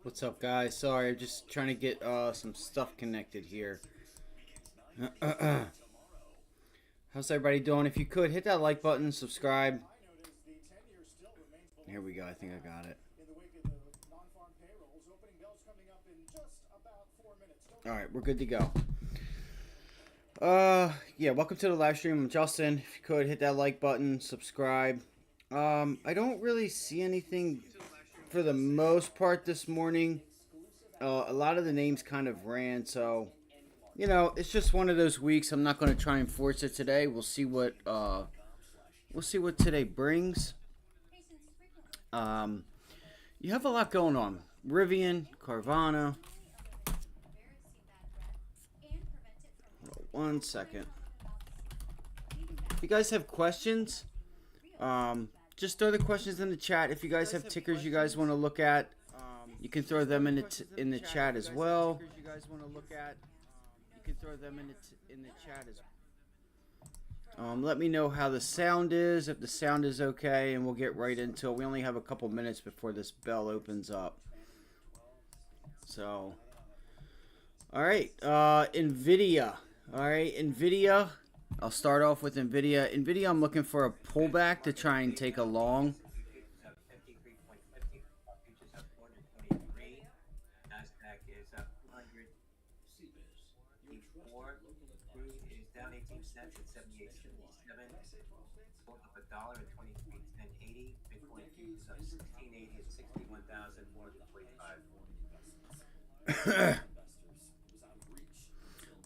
What's up, guys? Sorry, I'm just trying to get some stuff connected here. How's everybody doing? If you could, hit that like button, subscribe. Here we go. I think I got it. Alright, we're good to go. Yeah, welcome to the live stream. I'm Justin. If you could, hit that like button, subscribe. I don't really see anything for the most part this morning. A lot of the names kind of ran, so you know, it's just one of those weeks. I'm not going to try and force it today. We'll see what today brings. You have a lot going on. Rivian, Carvana. One second. If you guys have questions, just throw the questions in the chat. If you guys have tickers you guys want to look at, you can throw them in the chat as well. Let me know how the sound is, if the sound is okay, and we'll get right into it. We only have a couple minutes before this bell opens up. So, all right, NVIDIA. All right, NVIDIA. I'll start off with NVIDIA. NVIDIA, I'm looking for a pullback to try and take a long.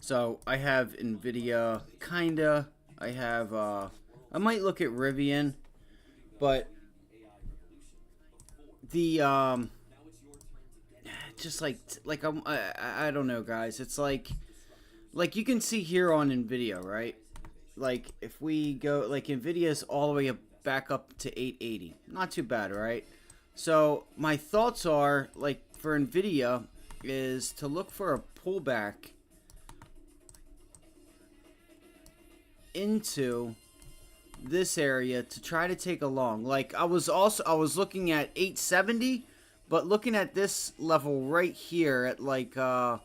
So I have NVIDIA, kinda. I have, I might look at Rivian, but the, just like I don't know, guys. It's like you can see here on NVIDIA, right? Like if we go, like NVIDIA's all the way back up to 880. Not too bad, right? So my thoughts are, like, for NVIDIA is to look for a pullback into this area to try to take a long. Like I was looking at 870, but looking at this level right here at like you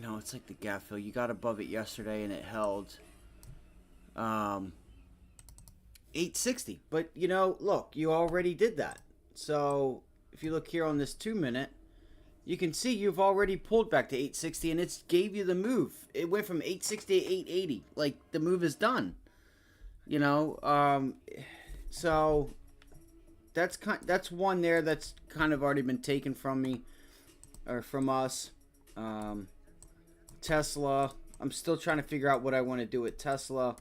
know, it's like the gap fill. You got above it yesterday and it held 860. But you know, look, you already did that. So if you look here on this 2-minute, you can see you've already pulled back to 860 and it's gave you the move. It went from 860 to 880. Like the move is done. You know, so that's one there that's kind of already been taken from me or from us. Tesla, I'm still trying to figure out what I want to do with Tesla.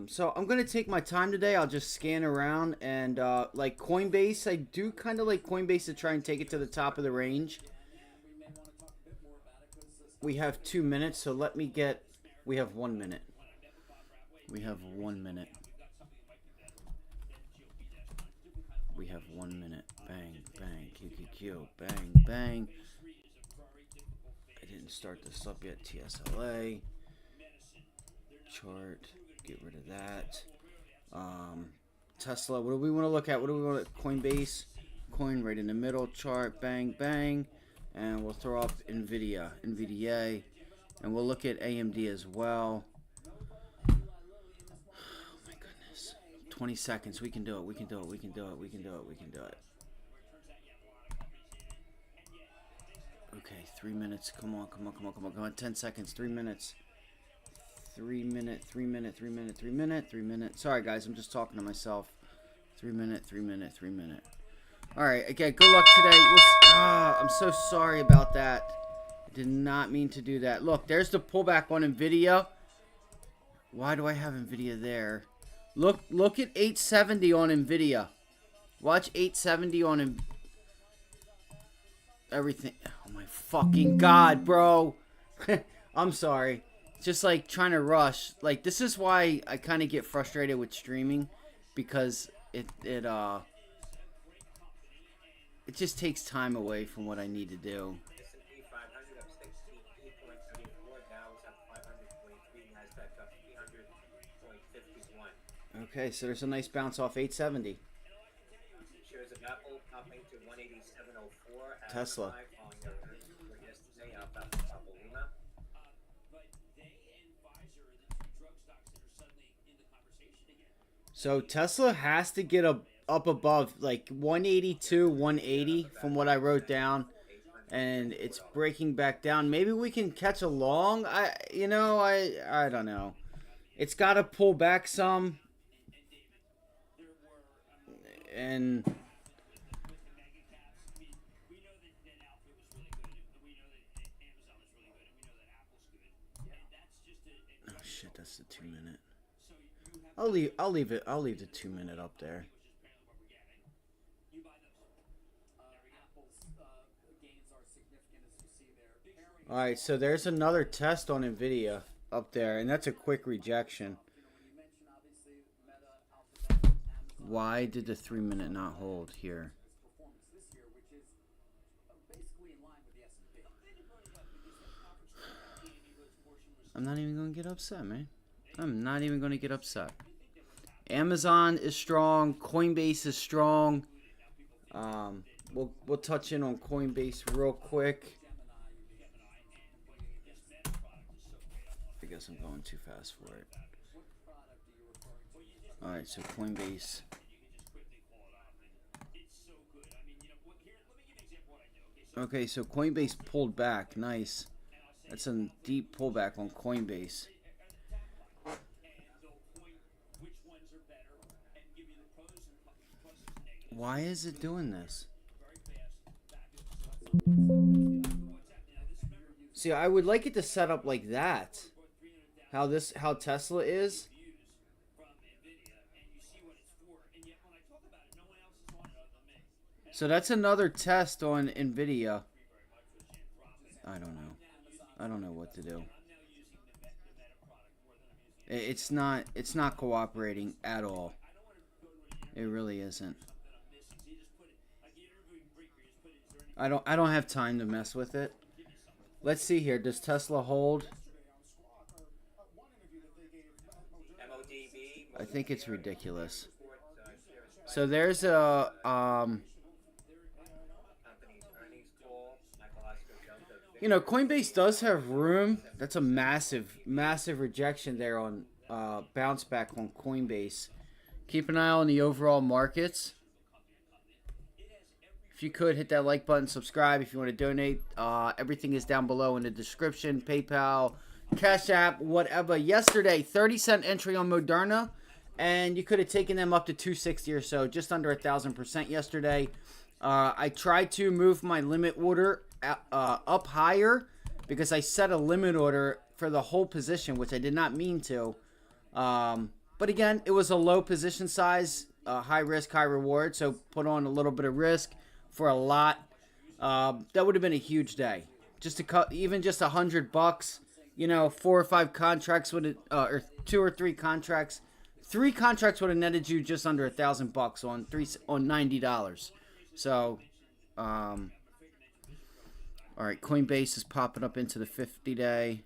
So I'm going to take my time today. I'll just scan around and like Coinbase. I do kind of like Coinbase to try and take it to the top of the range. We have 2 minutes, so let me get... We have 1 minute. We have 1 minute. We have 1 minute. Bang, bang, QQQ. Bang, bang. I didn't start this up yet. TSLA. Chart. Get rid of that. Tesla. What do we want to look at? What do we want at? Coinbase. Coin right in the middle. Chart. Bang, bang. And we'll throw up NVIDIA. NVIDIA. And we'll look at AMD as well. Oh my goodness. 20 seconds. We can do it. We can do it. We can do it. We can do it. We can do it. Okay. 3 minutes. Come on. Come on. Come on. Come on. Come on. 10 seconds. 3 minutes. 3 minute, 3 minute, 3 minute, 3 minute, 3 minute. Sorry, guys, I'm just talking to myself. 3 minute, 3 minute, 3 minute. All right, again, good luck today. I'm so sorry about that. I did not mean to do that. Look, there's the pullback on NVIDIA. Why do I have NVIDIA there? Look at 870 on NVIDIA. Watch 870 on everything. Oh my fucking God, bro. I'm sorry. Just like trying to rush. Like this is why I kind of get frustrated with streaming, because it just takes time away from what I need to do. Okay, so there's a nice bounce off 870. Apple popping to 187.04 at Tesla. 5 following their earnings report yesterday. Apple Lima. So Tesla has to get up above like 182, 180 from what I wrote down, and it's breaking back down. Maybe we can catch a long. I don't know. It's got to pull back some, and oh shit, that's the 2 minute. I'll leave the 2 minute up there. All right, so there's another test on Nvidia up there, and that's a quick rejection. Why did the 3 minute not hold here? I'm not even going to get upset, man. I'm not even going to get upset. Amazon is strong. Coinbase is strong. We'll touch in on Coinbase real quick. I guess I'm going too fast for it. Alright, so Coinbase. Okay, so Coinbase pulled back. Nice. That's a deep pullback on Coinbase. Why is it doing this? See, I would like it to set up like that. How Tesla is. So that's another test on Nvidia. I don't know. I don't know what to do. It's not cooperating at all. It really isn't. I don't have time to mess with it. Let's see here. Does Tesla hold? I think it's ridiculous. So there's a Coinbase does have room. That's a massive rejection there on bounce back on Coinbase. Keep an eye on the overall markets. If you could, hit that like button, subscribe if you want to donate. Everything is down below in the description. PayPal, Cash App, whatever. Yesterday, 30-cent entry on Moderna, and you could have taken them up to 260 or so, just under 1,000% yesterday. I tried to move my limit order up higher because I set a limit order for the whole position, which I did not mean to. But again, it was a low position size, high risk, high reward, so put on a little bit of risk for a lot. That would have been a huge day. Just to cut, even just $100. 4 or 5 contracts would have, or 2 or 3 contracts. 3 contracts would have netted you just under $1,000 on $90. So, all right, Coinbase is popping up into the 50-day.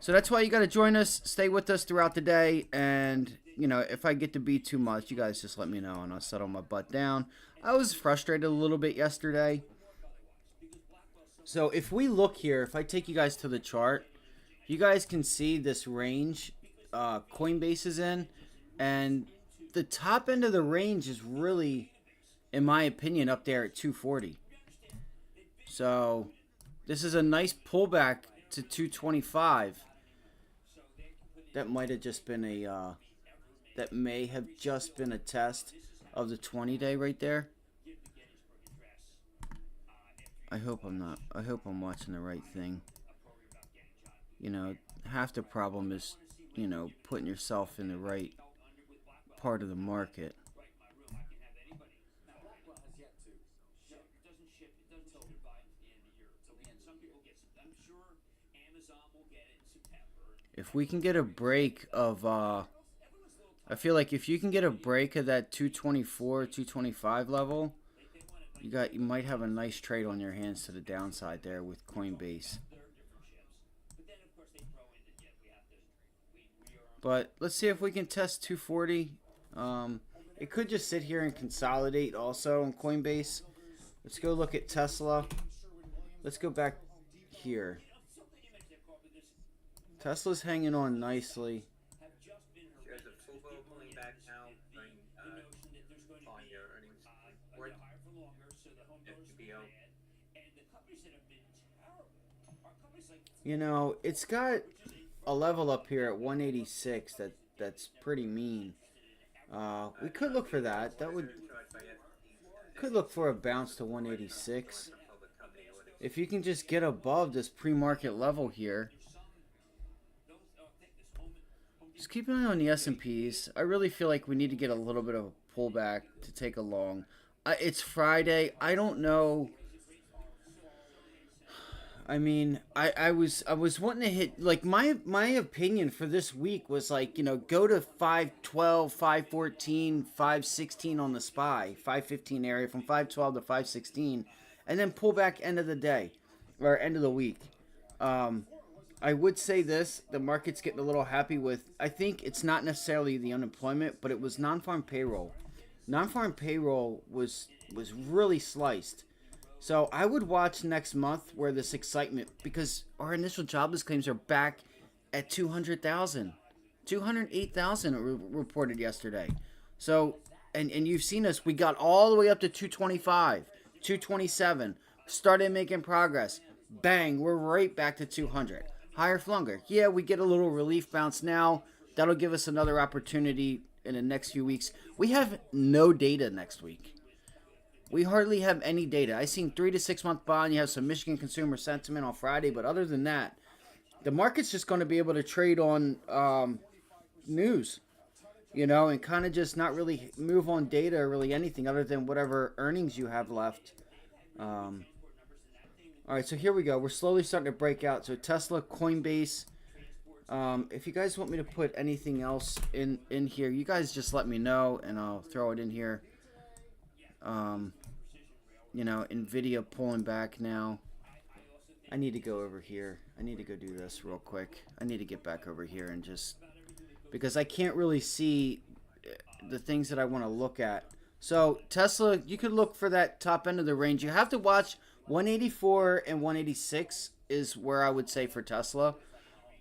So that's why you got to join us. Stay with us throughout the day. And, if I get to be too much, you guys just let me know and I'll settle my butt down. I was frustrated a little bit yesterday. So if we look here, if I take you guys to the chart, you guys can see this range Coinbase is in. And the top end of the range is really, in my opinion, up there at 240. So this is a nice pullback to 225. That might have just been that may have just been a test of the 20-day right there. I hope I'm watching the right thing. Half the problem is, putting yourself in the right part of the market. If we can get a break of I feel like if you can get a break of that 224, 225 level, you might have a nice trade on your hands to the downside there with Coinbase. But let's see if we can test 240. It could just sit here and consolidate also on Coinbase. Let's go look at Tesla. Let's go back here. Tesla's hanging on nicely. There's a Fubo pulling back now during on your earnings report. FBO. You know, it's got a level up here at 186 that's pretty mean. We could look for that. That would could look for a bounce to 186. If you can just get above this pre-market level here. Just keep an eye on the S&Ps. I really feel like we need to get a little bit of a pullback to take a long. It's Friday. I don't know. I mean, I was wanting to hit, like, my opinion for this week was, like, you know, go to 512, 514, 516 on the SPY, 515 area, from 512 to 516, and then pull back end of the day or end of the week. I would say this, the market's getting a little happy with, I think it's not necessarily the unemployment, but it was non-farm payroll. Non-farm payroll was really sliced. So I would watch next month where this excitement, because our initial jobless claims are back at 200,000. 208,000 reported yesterday. So, and you've seen us, we got all the way up to 225, 227, started making progress. Bang, we're right back to 200. Higher for longer. Yeah, we get a little relief bounce now. That'll give us another opportunity in the next few weeks. We have no data next week. We hardly have any data. I seen 3 to 6 month bond. You have some Michigan consumer sentiment on Friday, but other than that, the market's just going to be able to trade on news, you know, and kind of just not really move on data or really anything other than whatever earnings you have left. All right, so here we go. We're slowly starting to break out. So Tesla, Coinbase. If you guys want me to put anything else in here, you guys just let me know, and I'll throw it in here. You know, NVIDIA pulling back now. I need to go over here. I need to go do this real quick. I need to get back over here and just... because I can't really see the things that I want to look at. So Tesla, you could look for that top end of the range. You have to watch 184 and 186 is where I would say for Tesla.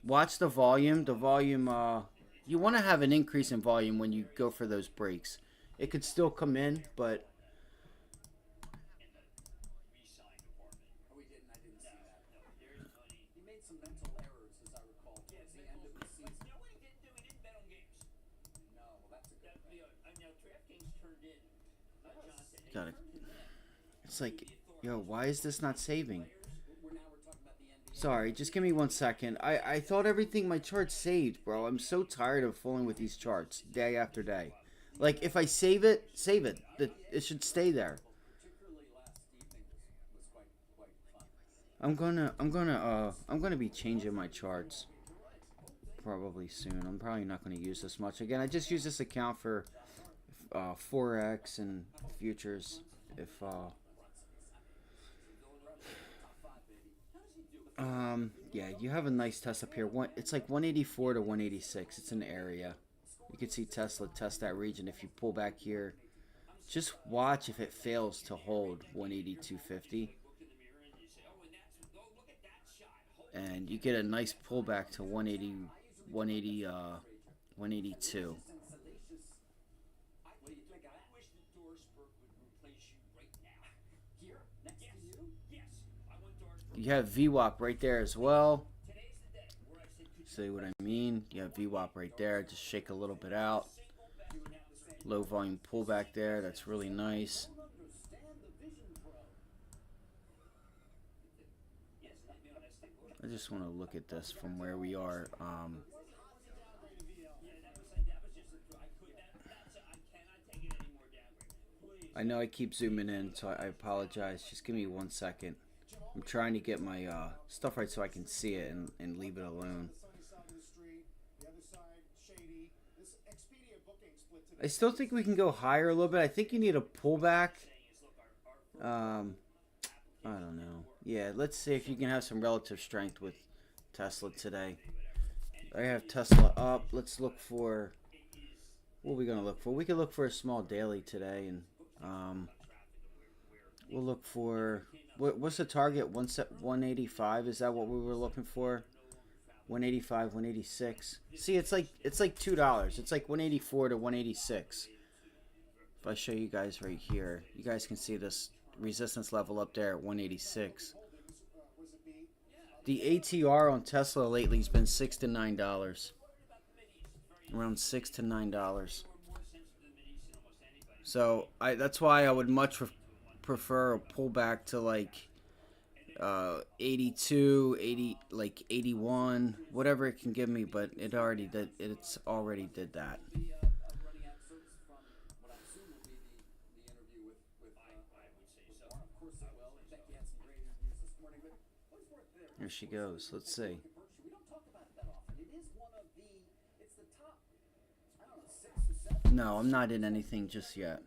Watch the volume. The volume, you want to have an increase in volume when you go for those breaks. It could still come in, but... Got it. It's like, yo, why is this not saving? Sorry, just give me 1 second. I thought everything, my charts saved, bro. I'm so tired of fooling with these charts day after day. Like, if I save it, it should stay there. I'm gonna be changing my charts probably soon. I'm probably not gonna use this much again. I just use this account for Forex and futures. If yeah, you have a nice test up here. It's like 184 to 186. It's an area. You can see Tesla test that region. If you pull back here, just watch if it fails to hold 182.50, and you get a nice pullback to 182. You have VWAP right there as well. See what I mean? You have VWAP right there. Just shake a little bit out. Low volume pullback there. That's really nice. I just want to look at this from where we are. I know I keep zooming in, so I apologize. Just give me 1 second. I'm trying to get my stuff right so I can see it and leave it alone. I still think we can go higher a little bit. I think you need a pullback. I don't know. Yeah, let's see if you can have some relative strength with Tesla today. I have Tesla up. Let's look for what are we gonna look for? We could look for a small daily today, and we'll look for what's the target? 185. Is that what we were looking for? 185, 186. See, it's like $2. It's like 184 to 186. If I show you guys right here, you guys can see this resistance level up there at 186. The ATR on Tesla lately has been $6 to $9. Around $6 to $9. So that's why I would much prefer a pullback to like 82, 80, like 81, whatever it can give me, but it's already did that. Here she goes. Let's see. No, I'm not in anything just yet.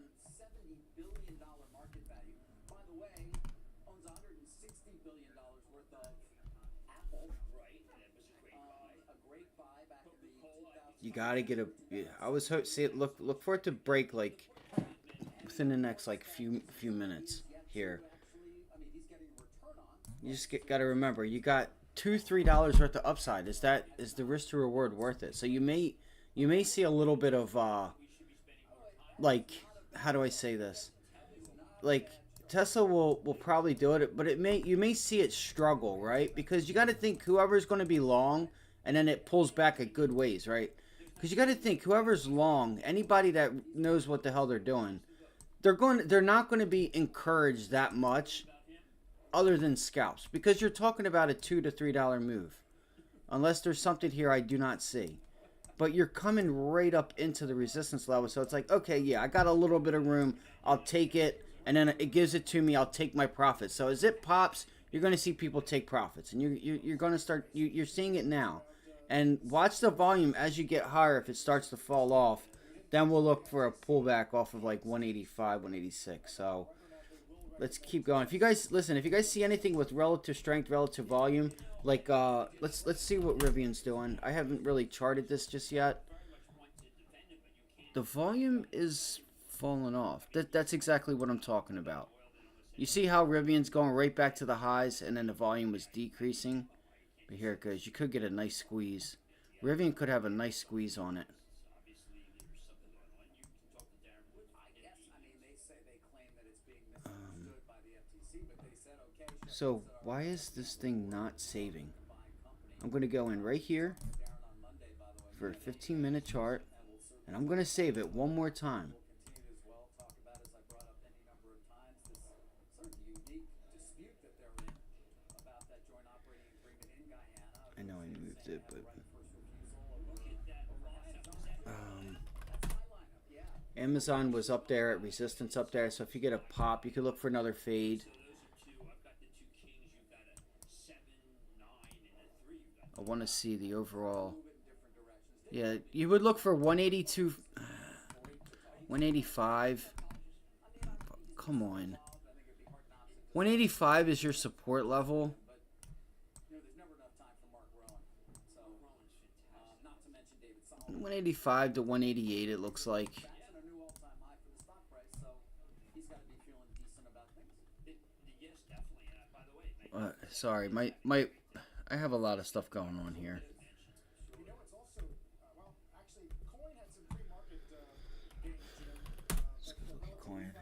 You gotta get a. I was see it. Look for it to break like within the next like few minutes here. You just gotta remember you got $2-3 worth of upside. Is the risk to reward worth it? So you may see a little bit of like, how do I say this? Like Tesla will probably do it, but you may see it struggle, right? Because you got to think whoever's going to be long, and then it pulls back a good ways, right? Because you got to think whoever's long, anybody that knows what the hell they're doing, they're not going to be encouraged that much, other than scalps, because you're talking about a $2 to $3 move, unless there's something here I do not see. But you're coming right up into the resistance level, so it's like, okay, yeah, I got a little bit of room, I'll take it, and then it gives it to me, I'll take my profits. So as it pops, you're going to see people take profits, and you're going to start, you're seeing it now. And watch the volume as you get higher. If it starts to fall off, then we'll look for a pullback off of like 185, 186. So let's keep going. If you guys see anything with relative strength, relative volume, like let's see what Rivian's doing. I haven't really charted this just yet. The volume is falling off. That's exactly what I'm talking about. You see how Rivian's going right back to the highs, and then the volume was decreasing. But here it goes. You could get a nice squeeze. Rivian could have a nice squeeze on it. So why is this thing not saving? I'm going to go in right here for a 15-minute chart, and I'm going to save it one more time. I know I moved it, but Amazon was up there at resistance up there, so if you get a pop, you could look for another fade. I want to see the overall. Yeah, you would look for 182, 185. Come on. 185 is your support level. 185 to 188, it looks like. Sorry, I have a lot of stuff going on here. Coin.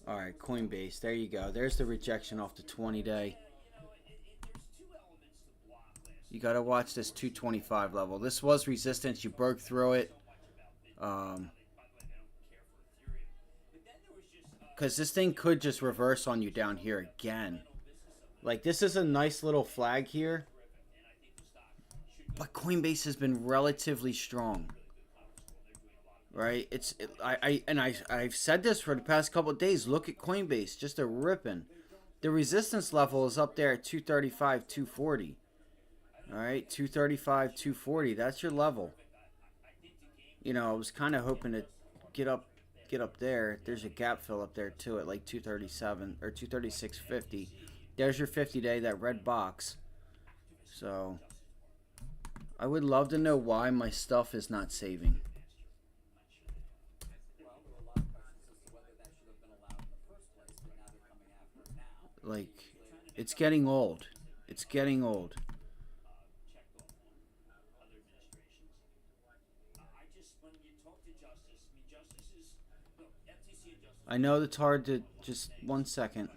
All right, Coinbase. There you go. There's the rejection off the 20-day. You got to watch this 225 level. This was resistance. You broke through it. Because this thing could just reverse on you down here again. Like, this is a nice little flag here. But Coinbase has been relatively strong. Right? I've said this for the past couple of days. Look at Coinbase. Just a ripping. The resistance level is up there at 235, 240. Alright, 235, 240. That's your level. You know, I was kind of hoping to get up there. There's a gap fill up there too at like 237 or 236.50. There's your 50-day, that red box. So I would love to know why my stuff is not saving. Like, it's getting old. It's getting old. I know it's hard to just 1 second.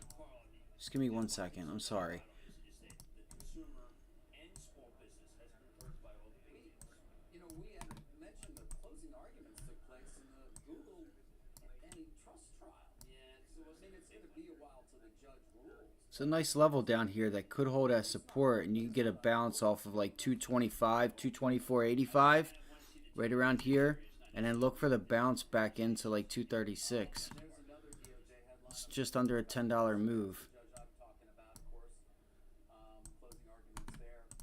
Just give me 1 second. I'm sorry. It's a nice level down here that could hold as support, and you can get a bounce off of like 225, 224.85, right around here, and then look for the bounce back into like 236. It's just under a $10 move.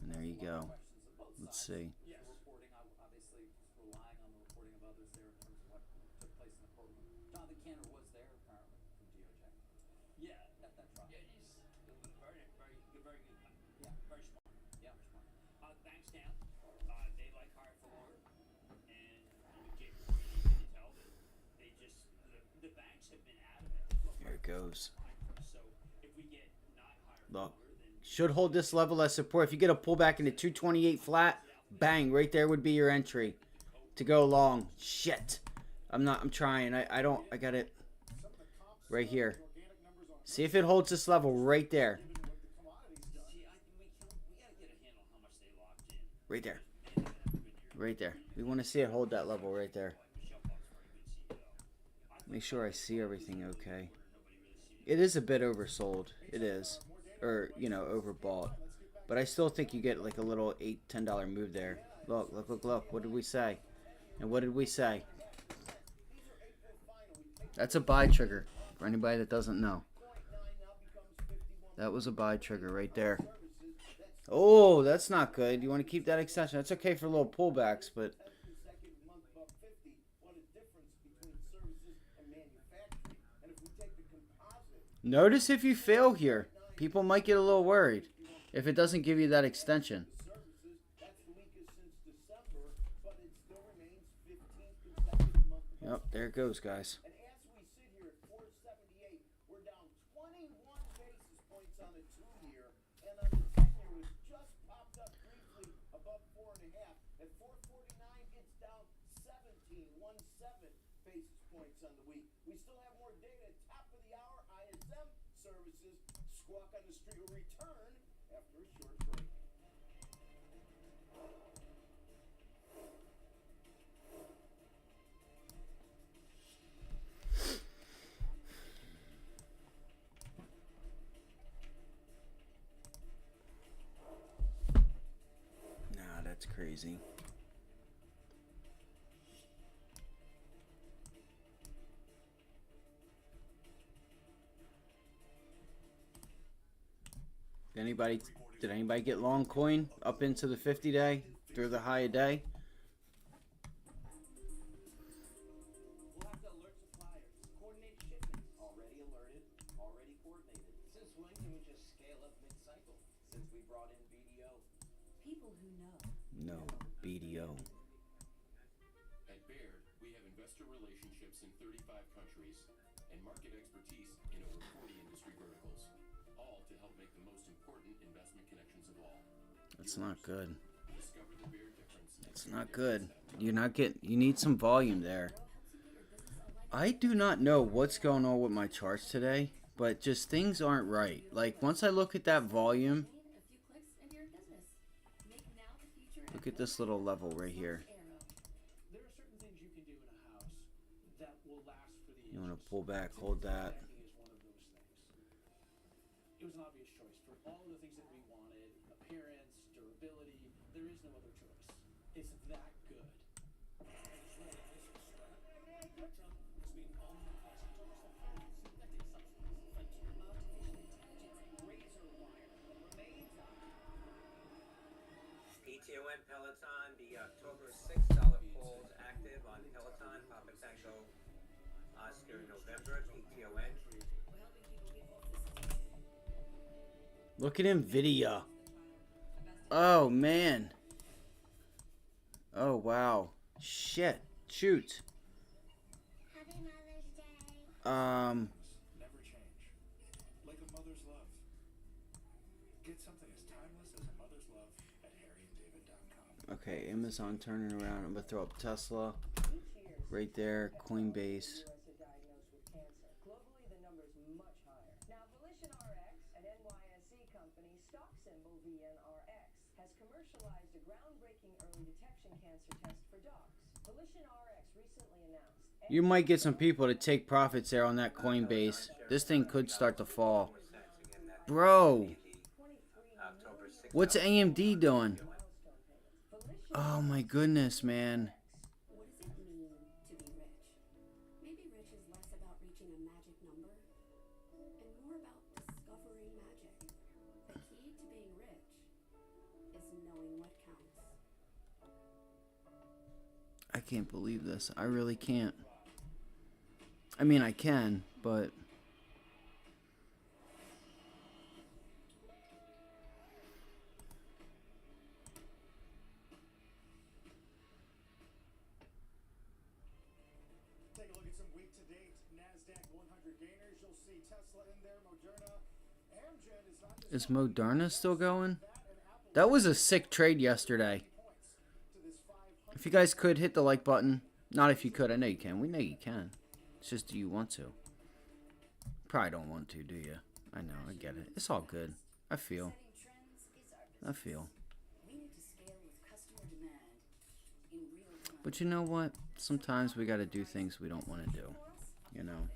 And there you go. Let's see. There it goes. Look. Should hold this level as support. If you get a pullback into 228 flat, bang, right there would be your entry to go long. Shit. I'm trying. I got it right here. See if it holds this level right there. Right there. Right there. We want to see it hold that level right there. Make sure I see everything okay. It is a bit oversold. It is. Or, you know, overbought. But I still think you get like a little $8, $10 move there. Look, look, look, look. What did we say? And what did we say? That's a buy trigger. For anybody that doesn't know. That was a buy trigger right there. Oh, that's not good. You want to keep that extension. That's okay for little pullbacks, but... Notice if you fail here. People might get a little worried if it doesn't give you that extension. Yep, there it goes, guys. On the week. We still have more data. Top of the hour, ISM services. Squawk on the Street will return after a short break. Nah, that's crazy. Did anybody get long coin up into the 50-day through the high a day? We'll have to alert suppliers. Coordinate shipments. Already alerted. Already coordinated. Since when can we just scale up mid-cycle? Since we brought in BDO. People who know. No, BDO. At Baird, we have investor relationships in 35 countries and market expertise in over 40 industry verticals, all to help make the most important investment connections of all. That's not good. Discover the Baird difference. It's not good. You need some volume there. I do not know what's going on with my charts today, but just things aren't right. Like, once I look at that volume, look at this little level right here. There are certain things you can do in a house that will last for the You want to pull back, hold that. Banking is one of those things. It was an obvious choice for all of the things that we wanted: appearance, durability. There is no other choice. It's that good. PTON Peloton, the October $6 polls active on Peloton, Papa Tango, Oscar, November, PTON. Look at NVIDIA. Oh, man. Oh, wow. Shit. Shoot. Happy Mother's Day. Never change. Like a mother's love. Get something as timeless as a mother's love at harryanddavid.com. Okay, Amazon turning around. I'm gonna throw up Tesla right there. Coinbase. Globally, the number's much higher. Now, VolitionRx, an NYSE company, stock symbol VNRX, has commercialized a groundbreaking early detection cancer test for dogs. VolitionRx recently announced. You might get some people to take profits there on that Coinbase. This thing could start to fall. Bro, what's AMD doing? Oh my goodness, man. What does it mean to be rich? Maybe rich is less about reaching a magic number and more about discovering magic. The key to being rich is knowing what counts. I can't believe this. I really can't. I mean, I can, but... Take a look at some week-to-date NASDAQ 100 gainers. You'll see Tesla in there, Moderna. Amgen is not just Is Moderna still going? That was a sick trade yesterday. If you guys could, hit the like button. Not if you could. I know you can. We know you can. It's just, do you want to? Probably don't want to, do you? I know. I get it. It's all good. I feel. I feel. We need to scale with customer demand in real time. But you know what? Sometimes we got to do things we don't want to do. You know.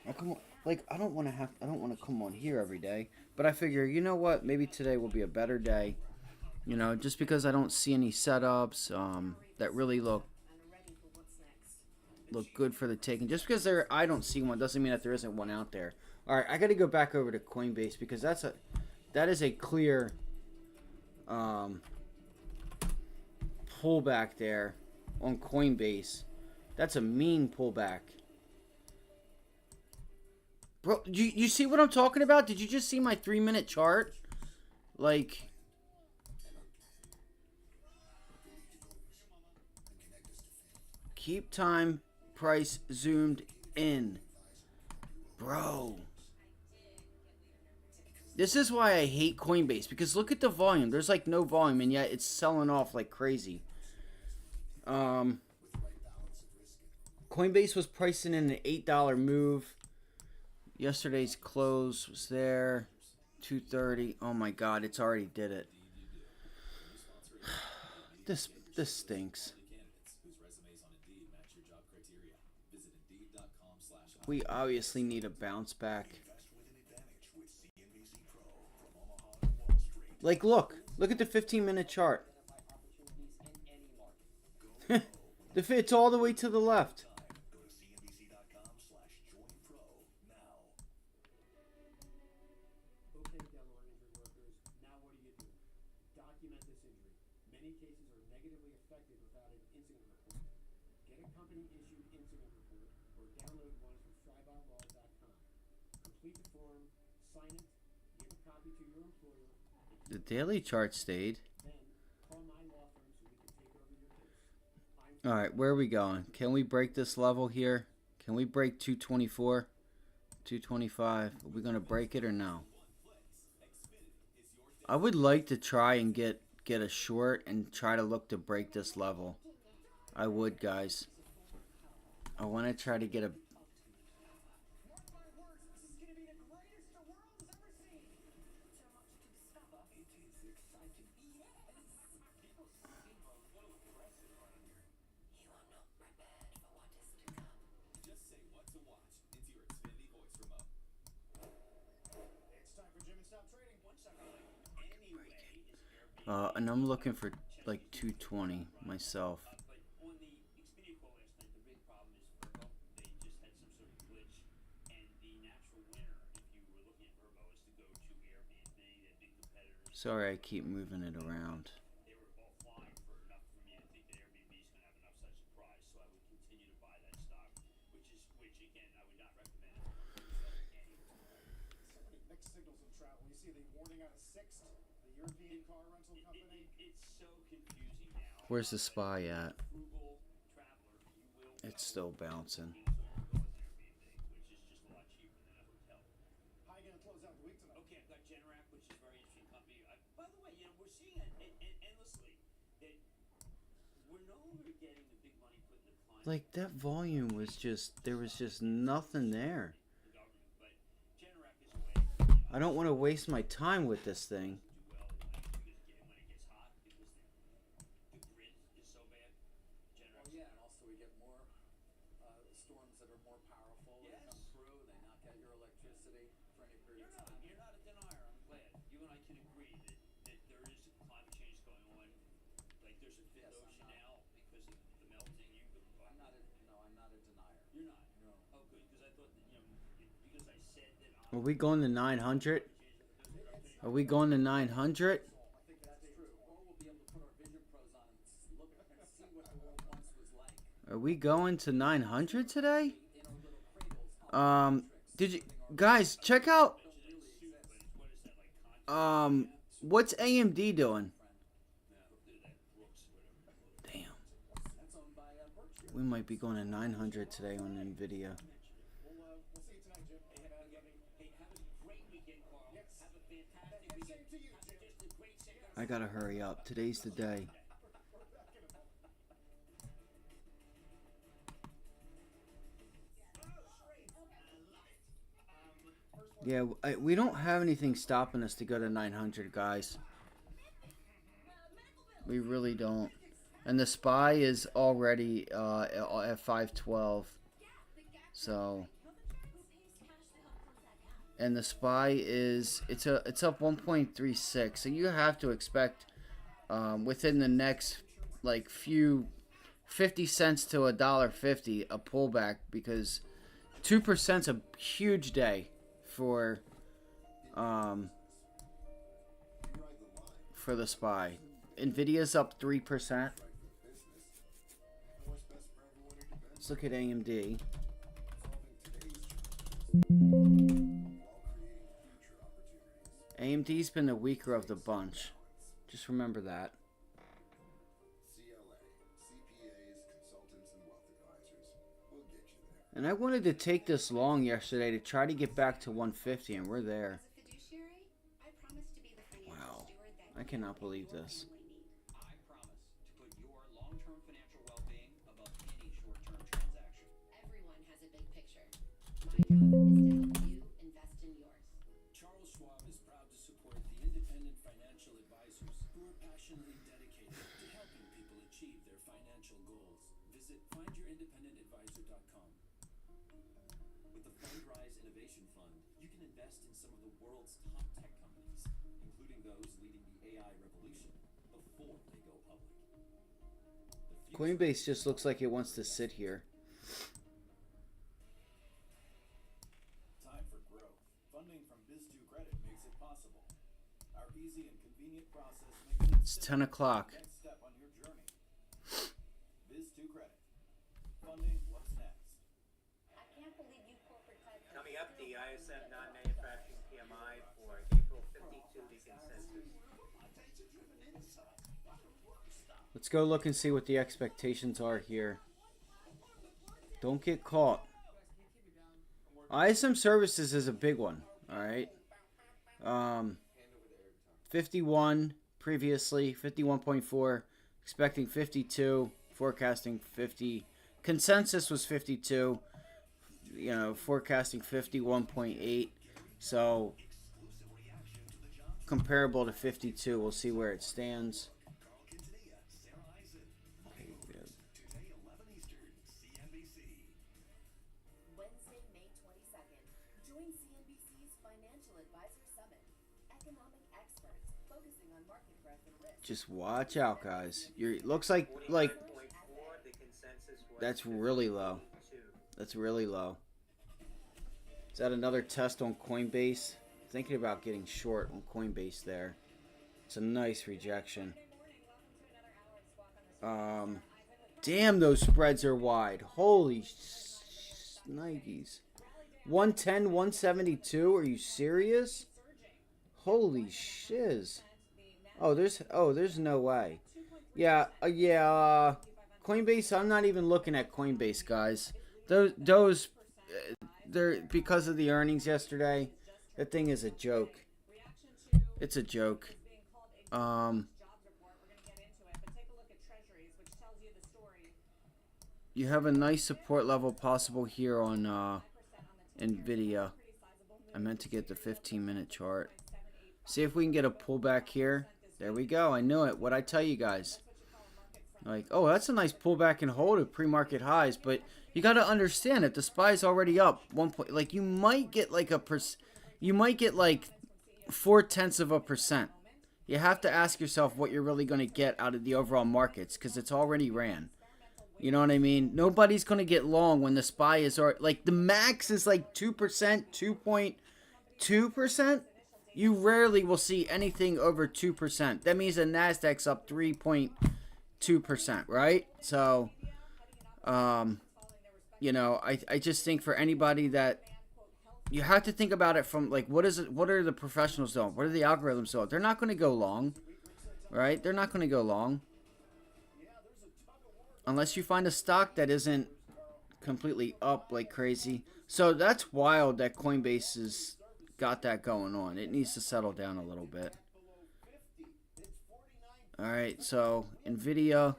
I come on, like I don't want to come on here every day, but I figure, you know what? Maybe today will be a better day. You know, just because I don't see any setups that really look good for the taking. Just because I don't see one doesn't mean that there isn't one out there. All right, I got to go back over to Coinbase because that is a clear pullback there on Coinbase. That's a mean pullback. Bro, you see what I'm talking about? Did you just see my 3-minute chart? Like, keep time, price zoomed in. Bro. This is why I hate Coinbase, because look at the volume. There's like no volume, and yet it's selling off like crazy. Coinbase was pricing in an $8 move. Yesterday's close was there. 230. Oh my god, it's already did it. This stinks. We obviously need a bounce back. Like, look at the 15-minute chart. It's all the way to the left. Okay, Delaware injured workers, now what do? Document this injury. Many cases are negatively affected without an incident report. Get a company-issued incident report or download one from tribalaw.com. Complete the form, sign it, give a copy to your employer, The daily chart stayed. then call my law firm so we can take over your case. Alright, where are we going? Can we break this level here? Can we break 224? 225? Are we going to break it or no? I would like to try and get a short and try to look to break this level. I would, guys. I want to try to get a... and I'm looking for like 220 myself. Like on the Expedia call last night, the big problem is Verbo. They just had some sort of glitch, and the natural winner, if you were looking at Verbo, is to go to Airbnb, their big competitors. Sorry, I keep moving it around. They were all flying for enough for me to think that Airbnb is going to have an upside surprise, so I would continue to buy that stock, which again, I would not recommend. So many mixed signals in travel. You see the warning out of Sixt, the European car rental company. It's so confusing now. Where's the SPY at? Frugal traveler, you will It's still bouncing. which is just a lot cheaper than a hotel. How are you going to close out the week tonight? Okay, I've got Generac, which is very interesting. we're no longer getting the big money put in the client. Like, that volume was just, there was just nothing there. The government, but Generac is a way. I don't want to waste my time with this thing. Do well when it gets hot because the grid is so bad. Generac. Oh, yeah, and also we get more storms that are more powerful. They Yes. come through, they knock out your electricity for any period of time. You're not a denier. I'm glad. You and I can agree that there is climate change going on. Like there's a fifth Yes, I'm ocean not. now because of the melting. I'm not a denier. You're not. No. Oh, good. Because I thought that because I said that. Are we going to 900? Are we going to 900? I think that's true. Or we'll be able to put our Vision Pros on and look and see what the world once was like. Are we going to 900 today? In our little cradles on Did you guys check out what's AMD doing? Damn. that's owned by Berkshire. We might be going to 900 today on Nvidia. We'll see you tonight, Jim. Hey, have a great weekend, Carl. Have a fantastic weekend. Same to you, Jim. Just a great second. I gotta hurry up. Today's the day. Yeah, we don't have anything stopping us to go to 900, guys. We really don't. And the SPY is already at 512. So, and the SPY is it's up 1.36. So you have to expect within the next like few 50 cents to $1.50 a pullback, because 2%'s a huge day for the SPY. Nvidia's up 3%. Let's look at AMD. AMD's been the weaker of the bunch. Just remember that. And I wanted to take this long yesterday to try to get back to 150, and we're there. Wow. I cannot believe this. I promise to put your long-term financial well-being above any short-term transaction. Everyone has a big picture. My job is to help you invest in yours. Charles Schwab is proud to support the independent financial advisors who are passionately dedicated to helping people achieve their financial goals. Visit findyourindependengadvisor.com. With the Fundrise Innovation Fund, you can invest in some of the world's top tech companies, including those leading the AI revolution before they go public. Coinbase just looks like it wants to sit here. Time for growth. Funding from Biz2 Credit makes it possible. Our easy and convenient process makes it It's 10 o'clock. next step on your journey. Biz2 Credit. Funding what's next. I can't believe you corporate types. Coming up, the ISM non-manufacturing PMI for April 52, the consensus. Let's go look and see what the expectations are here. Don't get caught. ISM Services is a big one. All right. 51 previously, 51.4, expecting 52, forecasting 50. Consensus was 52. You know, forecasting 51.8. So comparable to 52. We'll see where it stands. Wednesday, May 22nd. Join CNBC's Financial Advisor Summit. Economic experts focusing on market growth and risk. Just watch out, guys. Looks like 49.4, the consensus was that's really low. 52. That's really low. Is that another test on Coinbase? Thinking about getting short on Coinbase there. It's a nice rejection. Damn, those spreads are wide. Holy Nikes. 110, 172. Are you serious? Holy shiz. Oh, there's no way. Yeah, Coinbase. I'm not even looking at Coinbase, guys. Those, they're because of the earnings yesterday. That thing is a joke. It's a joke. you have a nice support level possible here on Nvidia. I meant to get the 15-minute chart. See if we can get a pullback here. There we go. I knew it. What'd I tell you guys? Like, oh, that's a nice pullback and hold at pre-market highs, but you got to understand that the SPY's already up 1 point. Like, you might get like you might get like 0.4%. You have to ask yourself what you're really going to get out of the overall markets because it's already ran. You know what I mean? Nobody's going to get long when the SPY is already, like, the max is like 2%, 2.2%. You rarely will see anything over 2%. That means the Nasdaq's up 3.2%, right? So, you know, I just think for anybody that you have to think about it from, like, what is it? What are the professionals doing? What are the algorithms doing? They're not going to go long, right? They're not going to go long. Unless you find a stock that isn't completely up like crazy. So that's wild that Coinbase has got that going on. It needs to settle down a little bit. Alright, so Nvidia.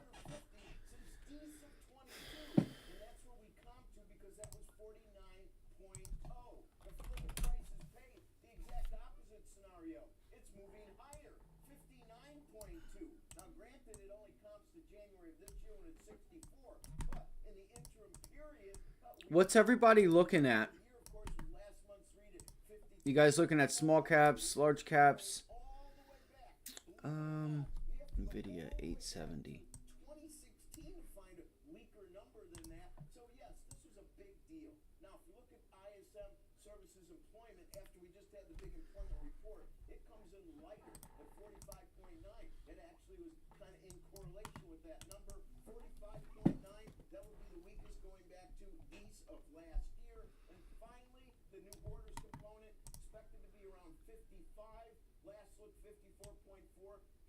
What's everybody looking at? You guys looking at small caps, large caps? Nvidia 870.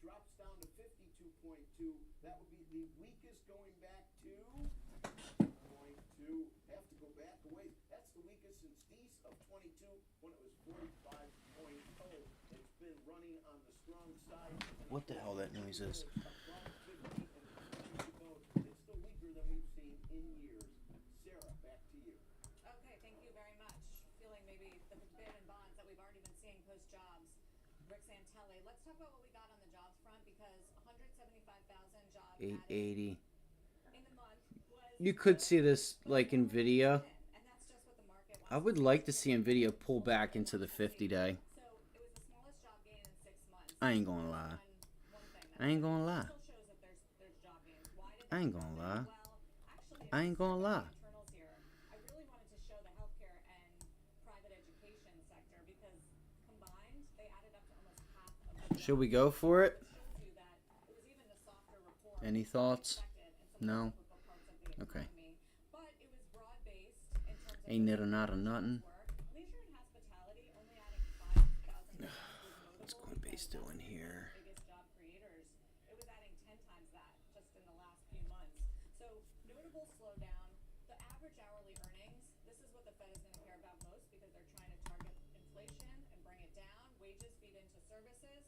Drops down to 52.2. That would be the weakest going back to 0.2. Have to go back a ways. That's the weakest since East of 22 when it was 45.0. It's been running on the strong side. What the hell that noise is? It's still weaker than we've seen in years. Sarah, back to you. Okay, thank you very much. Feeling maybe the bid and bonds that we've already been seeing post jobs. Rick Santelli. Let's talk about what we got on the jobs front because 175,000 jobs 880. in the month was You could see this like Nvidia. I would like to see Nvidia pull back into the 50-day. so it was the smallest job gain in 6 months. I ain't gonna lie. I ain't gonna lie. Still shows that there's job gains. Why did I ain't gonna lie. actually I ain't gonna lie. internals here. I really wanted to show the healthcare and private education sector because combined they added up to almost half of the Should we go for it? shows you that it was even the softer report Any thoughts? expected in some No. cyclical parts of the Okay. economy. But it was broad-based in terms of Ain't it a not a nothing? work. Leisure and hospitality only adding 5,000 jobs was What's notable Coinbase because doing that's here? the biggest job creators. It was adding 10 times that just in the last few months. So notable slowdown. The average hourly earnings. This is what the Fed is going to care about most because they're trying to target inflation and bring it down. Wages feed into services.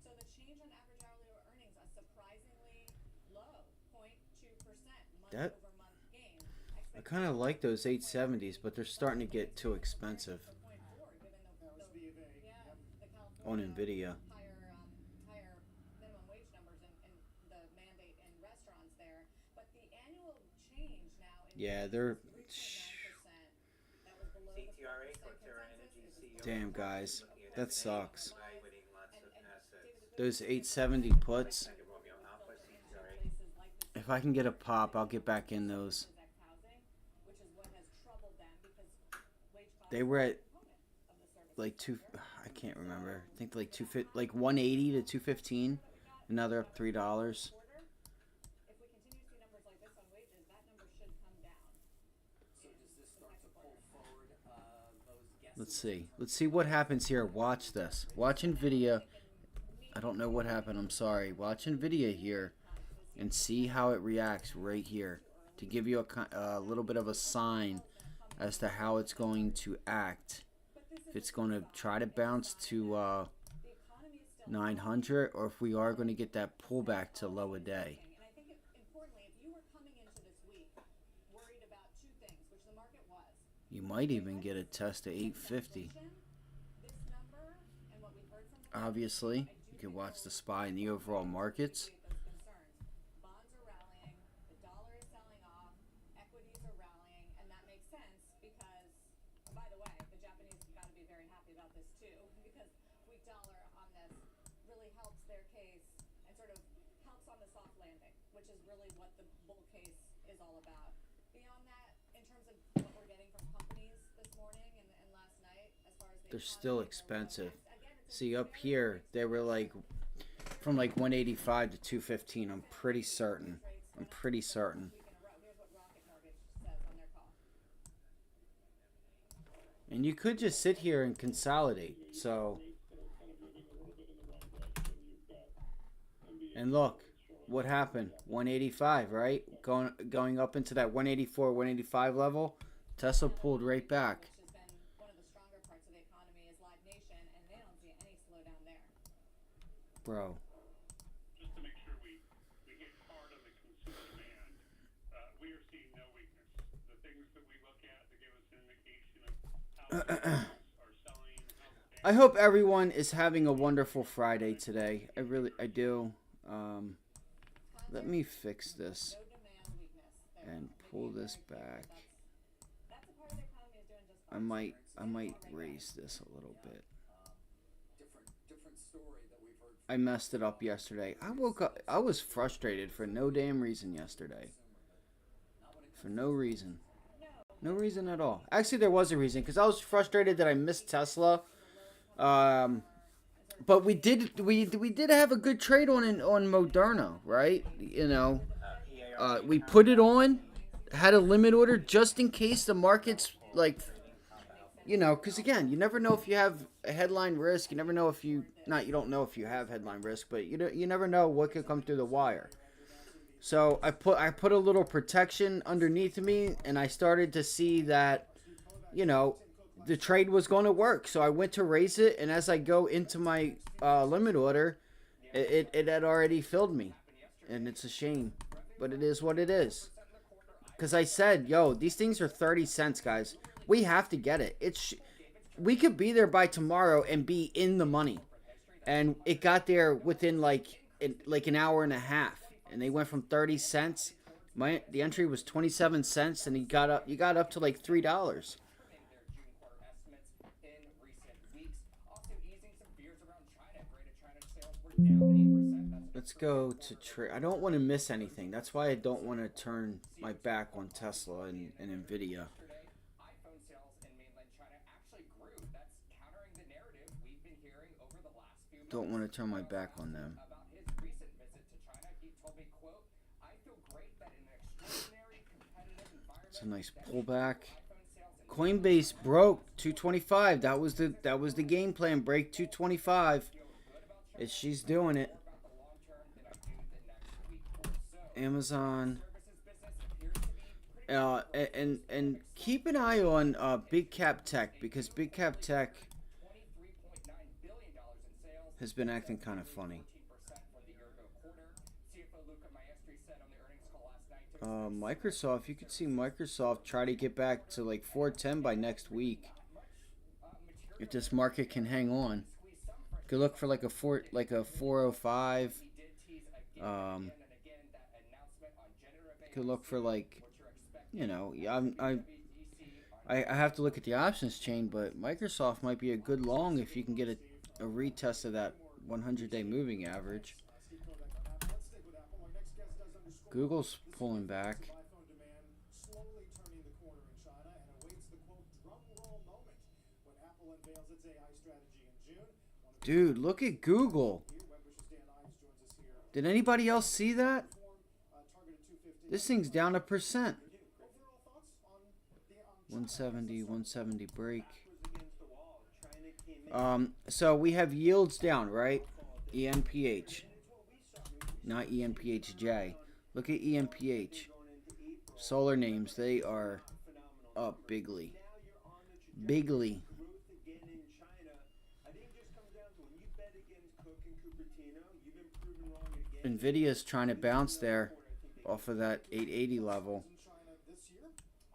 So the change on average hourly earnings a surprisingly low, 0.2% That- month-over-month gain. I kind of like those 870s, but they're starting to get too expensive on Nvidia. Higher minimum wage numbers and the mandate in restaurants there, but the annual change now in Yeah, they're. 3.9%. That was below the CTRA, 4% Coterra Energy consensus. CEO. Damn, guys. That sucks. Evaluating lots of assets. Those 870 puts. Romeo Alpha, CTRA. Places like the If I can get a pop, I'll get back in those. exact housing, which is what has troubled them because wage costs They were at component of the service. like I can't remember. I think like 180 to 215. Another up $3. Quarter, if we continue to see numbers like this on wages, that number should come down. So does this start to pull forward those guesses? Let's see. Let's see what happens here. Watch this. Watch Nvidia. I don't know what happened. I'm sorry. Watch Nvidia here and see how it reacts right here to give you a little bit of a sign as to how it's going to act. If it's going to try to bounce to 900 or if we are going to get that pullback to low a day. And I think importantly, if you were coming into this week You might even get a test at 850. This number and what we've heard from the Fed, Obviously, you can watch the SPY in the overall markets. those concerns. Bonds are rallying, the dollar is selling off, equities are rallying, and that makes sense because, by the way, the Japanese have got to be very happy about this too, because weak dollar on this really helps their case and sort of helps on the soft landing, which is really what the bull case is all about. Beyond that, in terms of what we're getting from companies this morning and last night, as far as the They're still economy and expensive. again, it's a See, up here, they were like from like 185 to 215. I'm pretty certain. I'm pretty certain. week in a row. Here's what Rocket Mortgage says on their call. And you could just sit here and consolidate. So, and look, what happened? 185, right? Going up into that 184, 185 level. Tesla pulled right back. Which has been one of the stronger parts of the economy is Live Nation, and they don't see any slowdown there. Bro. Just to make sure we get hard on the consumer demand, we are seeing no weakness. The things that we look at to give us an indication of how things are selling, how I hope everyone is having a wonderful Friday today. I do. Let me fix this No demand weakness there. and pull this back. That's a part of the economy is doing just fine. I might raise this a little bit. Different story that we've heard. I messed it up yesterday. I woke up. I was frustrated for no damn reason yesterday. For no reason. No reason at all. Actually, there was a reason because I was frustrated that I missed Tesla. But we did have a good trade on Moderna, right? You know, we put it on, had a limit order just in case the market's like, you know, because again, you never know if you have a headline risk. You never know if you don't know if you have headline risk, but you never know what could come through the wire. So I put a little protection underneath me, and I started to see that, you know, the trade was going to work. So I went to raise it, and as I go into my limit order, it had already filled me, and it's a shame, but it is what it is. Because I said, yo, these things are 30 cents, guys. We have to get it. We could be there by tomorrow and be in the money, and it got there within like an hour and a half, and they went from 30 cents. The entry was 27 cents, and you got up to like $3. Let's go to trade. I don't want to miss anything. That's why I don't want to turn my back on Tesla and Nvidia. iPhone sales in mainland China actually grew. That's countering the narrative we've been hearing over the last few months. Don't want to turn my back on them. About his recent visit to China, he told me, quote, "I feel great that in an extraordinary competitive environment." It's a nice pullback. Coinbase broke 225. That was the game plan. Break 225. She's doing it. Amazon. And keep an eye on Big Cap Tech, because Big Cap Tech has been acting kind of funny. Microsoft, you could see Microsoft try to get back to like 410 by next week. If this market can hang on, could look for like a 405. Could look for like, you know, I have to look at the options chain, but Microsoft might be a good long if you can get a retest of that 100-day moving average. Google's pulling back. Dude, look at Google. Did anybody else see that? This thing's down 1%. 170 break. So we have yields down, right? ENPH. Not ENPHJ. Look at ENPH. Solar names, they are up bigly. Bigly. Nvidia's trying to bounce there off of that 880 level.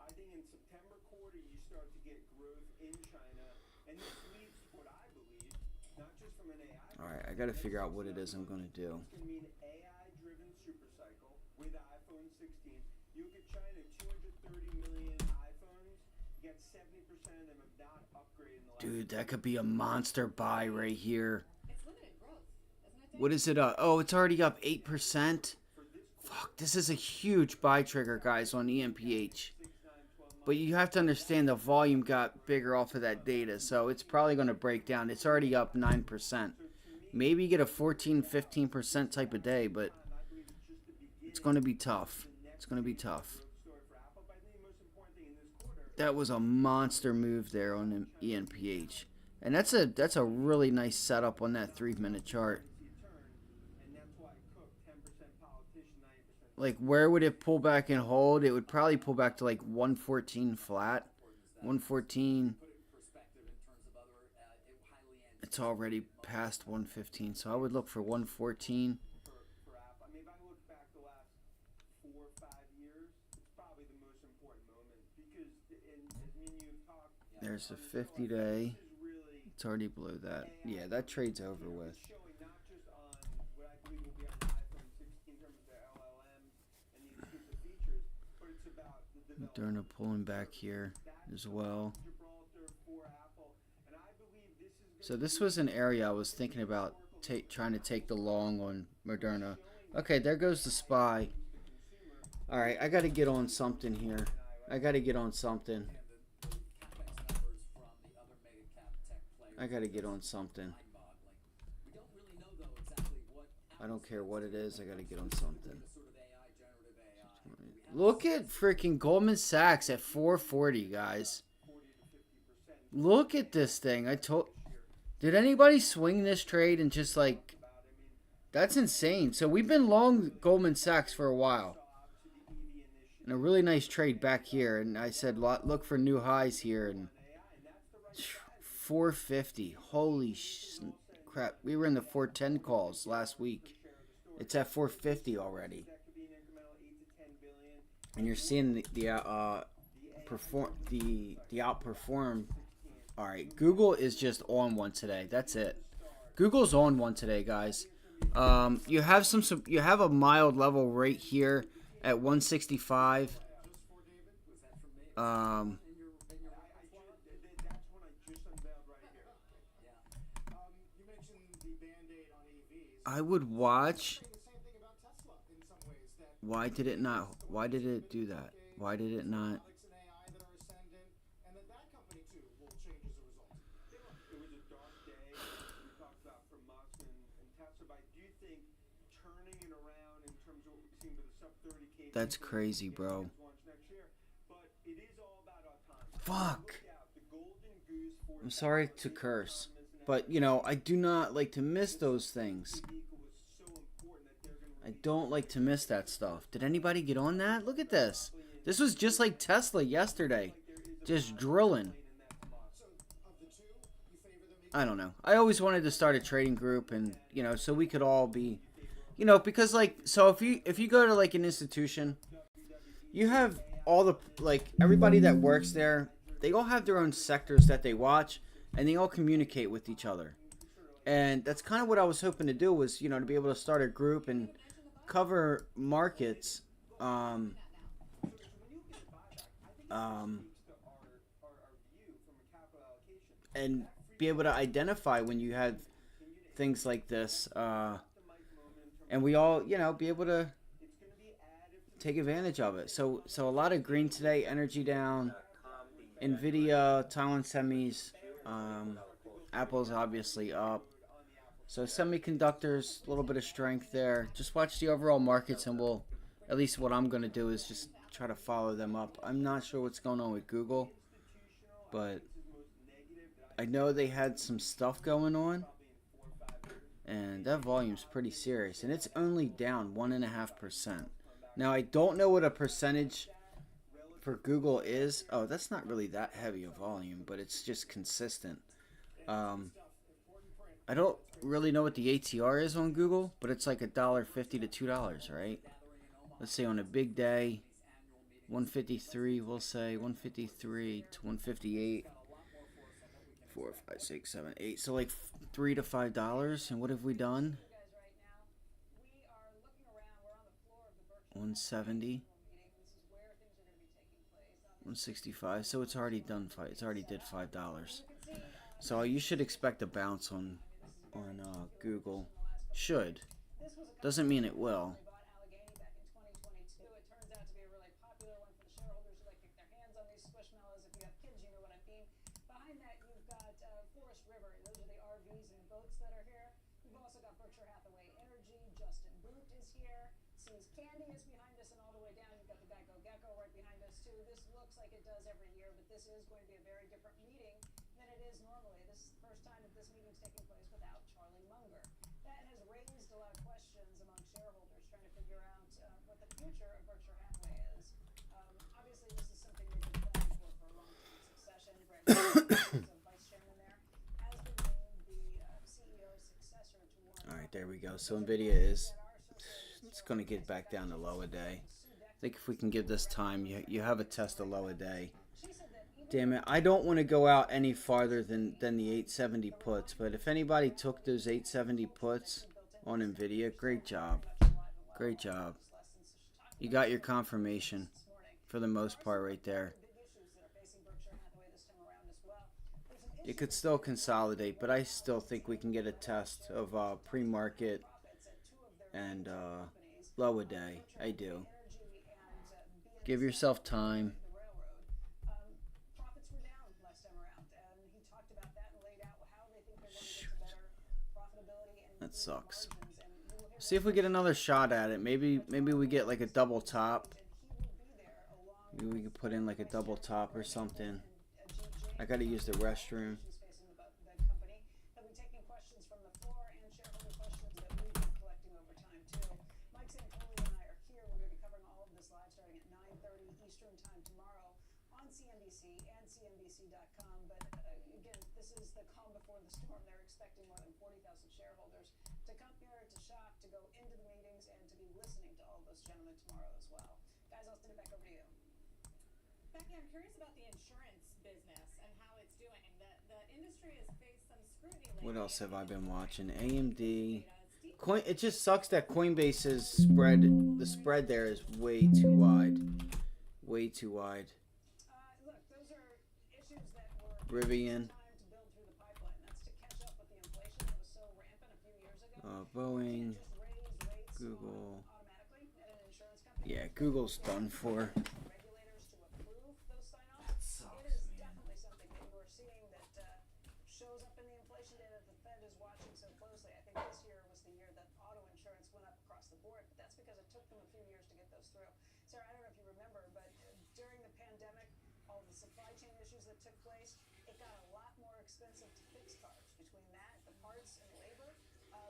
I think in September quarter you start to get growth in China, and this leads to what I believe, not just from an AI. All right, I got to figure out what it is I'm going to do. It's going to be an AI-driven supercycle with iPhone 16. You look at China, 230 million iPhones. You got 70% of them have not upgraded in the last. Dude, that could be a monster buy right here. It's limited growth, isn't it? What is it? Oh, it's already up 8%. Fuck, this is a huge buy trigger, guys, on EMPH. But you have to understand the volume got bigger off of that data, so it's probably going to break down. It's already up 9%. Maybe you get a 14, 15% type of day, but it's going to be tough. It's going to be tough. That was a monster move there on ENPH. And that's a really nice setup on that 3-minute chart. Like, where would it pull back and hold? It would probably pull back to like 114 flat. 114. It's already past 115, so I would look for 114. There's the 50-day. It's already below that. Yeah, that trade's over with. Moderna pulling back here as well. So this was an area I was thinking about trying to take the long on Moderna. Okay, there goes the SPY. Alright, I got to get on something here. I got to get on something. I got to get on something. I don't care what it is. I got to get on something. Look at freaking Goldman Sachs at 440, guys. Look at this thing. Did anybody swing this trade and just like... That's insane. So we've been long Goldman Sachs for a while. And a really nice trade back here. And I said, look for new highs here. And 450. Holy crap. We were in the 410 calls last week. It's at 450 already. And you're seeing the outperform. All right, Google is just on one today. That's it. Google's on one today, guys. You have a mild level right here at 165. I would watch. Why did it not? Why did it do that? Why did it not? That's crazy, bro. Fuck. I'm sorry to curse, but you know, I do not like to miss those things. I don't like to miss that stuff. Did anybody get on that? Look at this. This was just like Tesla yesterday. Just drilling. I don't know. I always wanted to start a trading group and, you know, so we could all be, you know, because like, so if you go to like an institution, you have all the, like, everybody that works there, they all have their own sectors that they watch and they all communicate with each other. And that's kind of what I was hoping to do was, you know, to be able to start a group and cover markets, and be able to identify when you have things like this, and we all, you know, be able to take advantage of it. So a lot of green today, energy down, Nvidia, Taiwan semis, Apple's obviously up. So semiconductors, a little bit of strength there. Just watch the overall markets and we'll, at least what I'm going to do is just try to follow them up. I'm not sure what's going on with Google, but I know they had some stuff going on. And that volume's pretty serious. And it's only down 1.5%. Now, I don't know what a percentage for Google is. Oh, that's not really that heavy a volume, but it's just consistent. I don't really know what the ATR is on Google, but it's like $1.50 to $2, right? Let's say on a big day, 153, we'll say 153 to 158. 4, 5, 6, 7, 8. So like $3 to $5. And what have we done? 170. 165. So it's already done. It's already did $5. So you should expect a bounce on Google. Should. Doesn't mean it will. Candy is behind us and all the way down. You've got the Gecko right behind us too. This looks like it does every year, but this is going to be a very different meeting than it is normally. This is the first time that this meeting's taking place without Charlie Munger. That has raised a lot of questions among shareholders trying to figure out what the future of Berkshire Hathaway is. Obviously, this is something they've been planning for a long-term succession. Brett Bellamy, the vice chairman there, has been named the CEO successor to Warren. All right, there we go. So Nvidia is. It's going to get back down to low a day. I think if we can give this time, you have a test of low a day. Damn it, I don't want to go out any farther than the 870 puts, but if anybody took those 870 puts on Nvidia, great job. Great job. You got your confirmation for the most part right there. It could still consolidate, but I still think we can get a test of pre-market and low a day. I do. Give yourself time. Shoot. That sucks. See if we get another shot at it. Maybe we get like a double top. Maybe we could put in like a double top or something. I gotta use the restroom. CNBC.com, but again, this is the calm before the storm. They're expecting more than 40,000 shareholders to come here, to shop, to go into the meetings, and to be listening to all those gentlemen tomorrow as well. Guys, I'll send it back over to you. Becky, I'm curious about the insurance business and how it's doing. The industry has faced some scrutiny lately. What else have I been watching? AMD. It just sucks that Coinbase's spread, the spread there is way too wide. Way too wide. Rivian. Boeing. Google. Yeah, Google's done for. That sucks, man. Shows up in the inflation data that the Fed is watching so closely. I think this year was the year that auto insurance went up across the board, but that's because it took them a few years to get those through. Sarah, I don't know if you remember, but during the pandemic, all the supply chain issues that took place, it got a lot more expensive to fix cars. Between that, the parts, and labor.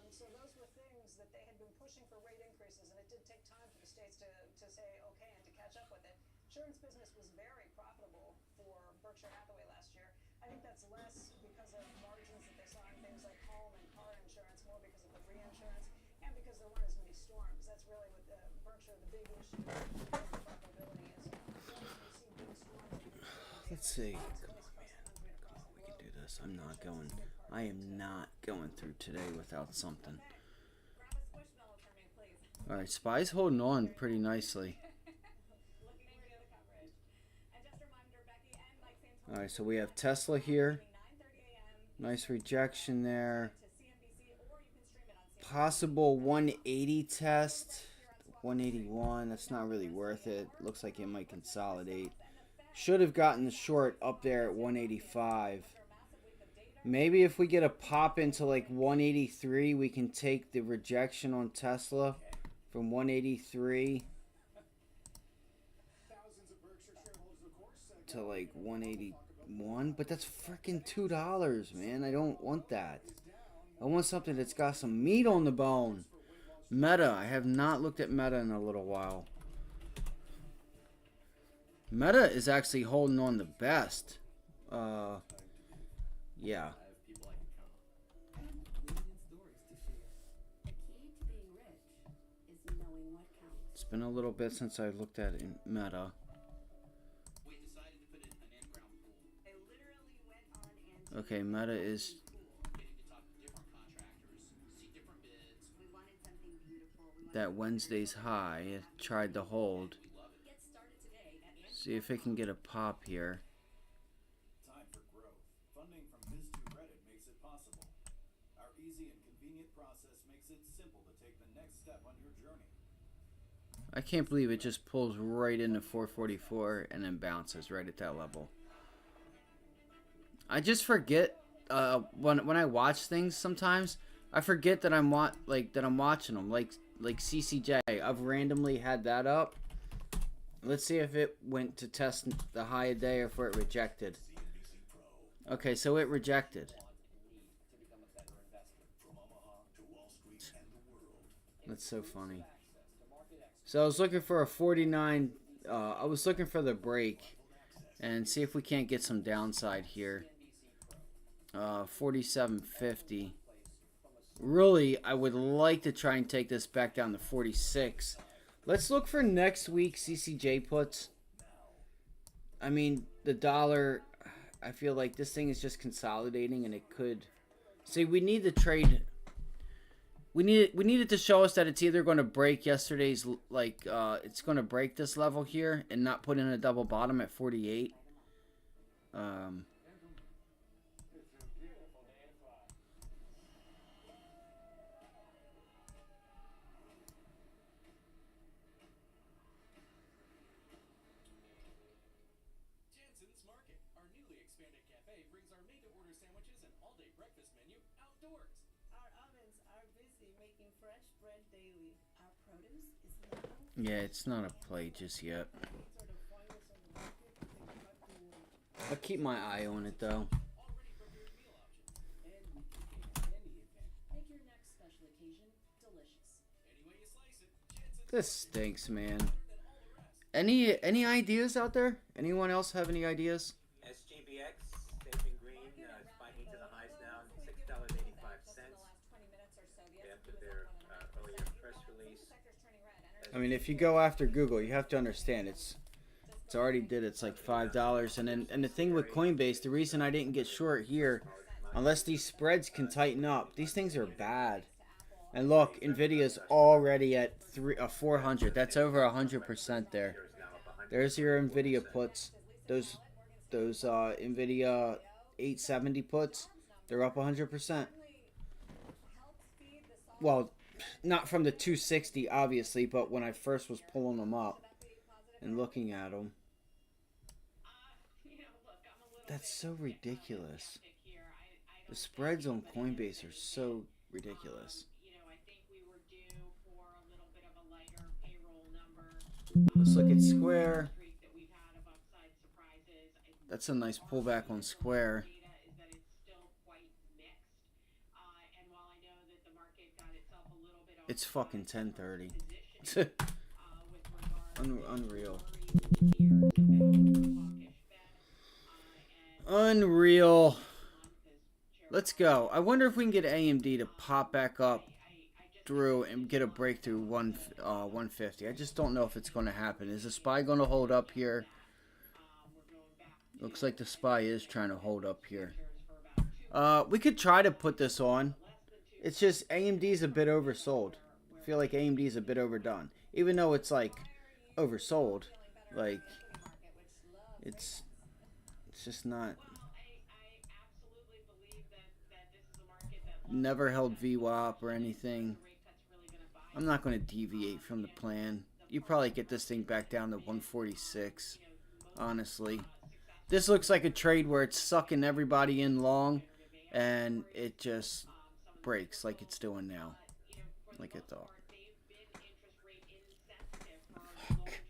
So those were things that they had been pushing for rate increases, and it did take time for the states to say okay and to catch up with it. Insurance business was very profitable for Berkshire Hathaway last year. I think that's less because of margins that they saw in things like home and car insurance, more because of the reinsurance, and because there weren't as many storms. That's really what Berkshire, the big issue with profitability is. Let's see. Come on, man. Come on, we can do this. I am not going through today without something. Alright, SPY's holding on pretty nicely. Alright, so we have Tesla here. Nice rejection there. Possible 180 test. 181. That's not really worth it. Looks like it might consolidate. Should have gotten the short up there at 185. Maybe if we get a pop into like 183, we can take the rejection on Tesla from 183 to like 181. But that's freaking $2, man. I don't want that. I want something that's got some meat on the bone. Meta. I have not looked at Meta in a little while. Meta is actually holding on the best. Yeah. It's been a little bit since I looked at it in Meta. Okay, Meta is Getting to talk to different contractors, see different bids. We wanted something beautiful. We that Wednesday's high. It tried to hold. get started today at See if it can get a pop here. Time for growth. Funding from Biz2 Reddit makes it possible. Our easy and convenient process makes it simple to take the next step on your journey. I can't believe it just pulls right into 444 and then bounces right at that level. I just forget when I watch things sometimes. I forget that I'm watching them like CCJ. I've randomly had that up. Let's see if it went to test the high a day or if it rejected. Okay, so it rejected. That's so funny. So I was looking for a 49. I was looking for the break and see if we can't get some downside here. 47.50. Really, I would like to try and take this back down to 46. Let's look for next week CCJ puts. I mean, the dollar, I feel like this thing is just consolidating and it could. See, we need the trade. We needed to show us that it's either going to break yesterday's, it's going to break this level here and not put in a double bottom at 48. Jansen's Market, our newly expanded cafe, brings our made-to-order sandwiches and all-day breakfast menu outdoors. Our ovens are busy making fresh bread daily. Our produce is local. Yeah, it's not a play just yet. I'll keep my eye on it though. Already prepared meal options. Make your next special occasion delicious. Any way you slice it, Jansen's This stinks, man. than all the rest. Any ideas out there? Anyone else have any ideas? SGBX, safe and green, spiking to the highs now, $6.85. Just in the last 20 minutes or so, the After S&P was their up 1.5%. earlier press release. Sector's turning red. Energy I mean, if you go after Google, you have to understand it's already did. It's like $5, and the thing with Coinbase, the reason I didn't get short here, unless these spreads can tighten up, these things are bad. And look, Nvidia's already at 400. That's over 100% there. There's your Nvidia puts. Those Nvidia 870 puts, they're up 100%. Well, not from the 260 obviously, but when I first was pulling them up and looking at them. That's so ridiculous. The spreads on Coinbase are so ridiculous. Let's look at Square. That's a nice pullback on Square. It's fucking 10:30. Unreal. Unreal. Let's go. I wonder if we can get AMD to pop back up through and get a breakthrough 150. I just don't know if it's going to happen. Is the SPY going to hold up here? Looks like the SPY is trying to hold up here. We could try to put this on. It's just AMD's a bit oversold. I feel like AMD's a bit overdone. Even though it's like oversold. Like it's just not. Never held VWAP or anything. I'm not going to deviate from the plan. You probably get this thing back down to 146. Honestly. This looks like a trade where it's sucking everybody in long. And it just breaks like it's doing now. Like I thought. Fuck.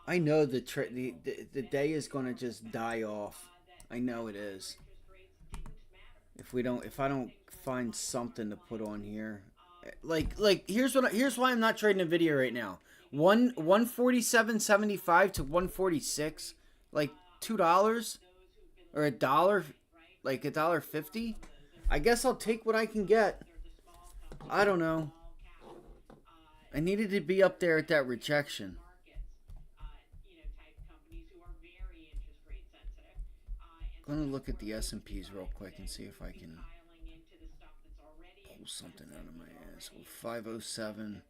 I know the day is going to just die off. I know it is. If I don't find something to put on here, here's why I'm not trading Nvidia right now. 147.75 to 146, like $2 or $1, like $1.50. I guess I'll take what I can get. I don't know. I needed to be up there at that rejection. gonna look at the S&Ps real quick and see if I can pull something out of my ass. Well, 507.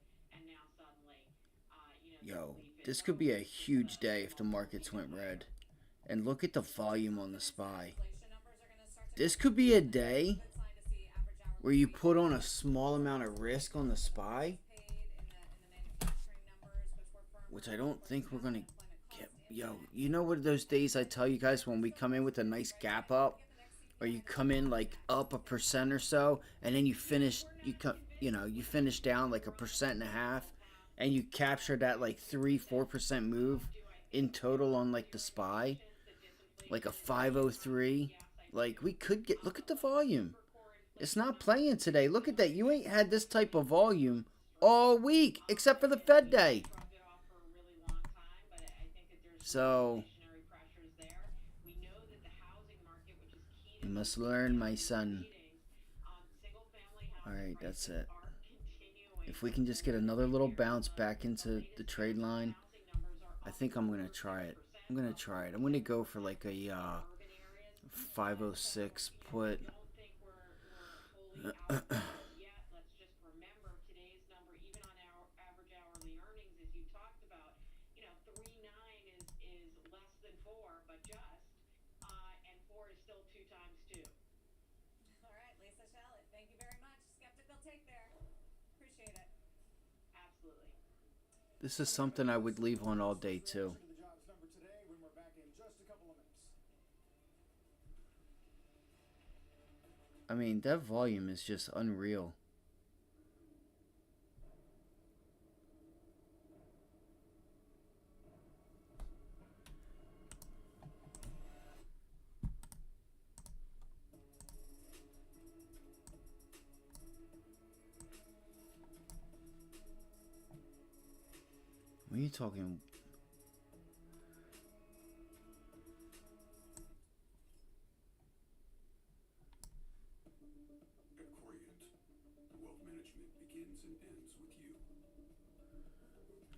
Yo, this could be a huge day if the markets went red. And look at the volume on the SPY. This could be a day where you put on a small amount of risk on the SPY, which I don't think we're gonna get. Yo, you know what those days I tell you guys when we come in with a nice gap up, or you come in like up 1% or so, and then you finish, you finish down like 1.5%, and you capture that like 3-4% move in total on like the SPY, like a 503. Like we could get. Look at the volume. It's not playing today. Look at that. You ain't had this type of volume all week, except for the Fed day. So, you must learn, my son. Alright, that's it. If we can just get another little bounce back into the trade line, I think I'm going to try it. I'm going to go for like a 506 put. This is something I would leave on all day too. I mean, that volume is just unreal. When you talking?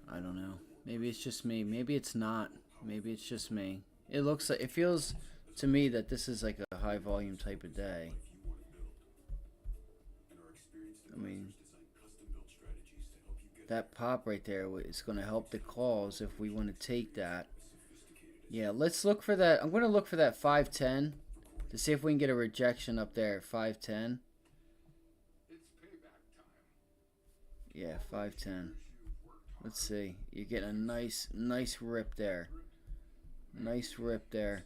I don't know. Maybe it's just me. Maybe it's not. Maybe it's just me. It looks like, it feels to me that this is like a high volume type of day. I mean, that pop right there is going to help the calls if we want to take that. Yeah, let's look for that. I'm going to look for that 510 to see if we can get a rejection up there at 510. Yeah, 510. Let's see. You're getting a nice rip there. Nice rip there.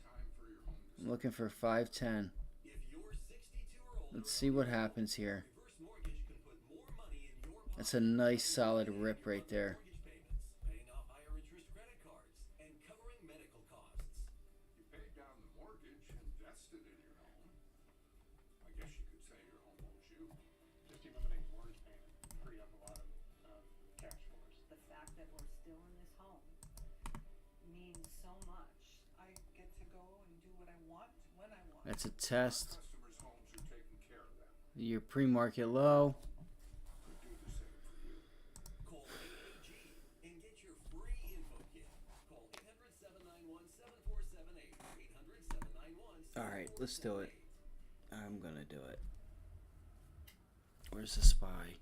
I'm looking for 510. Let's see what happens here. That's a nice solid rip right there. That's a test. Your pre-market low. Call AAG and get your free info kit. Call 800-791-7478. 800-791-7478. All right, let's do it. I'm gonna do it. Where's the SPY?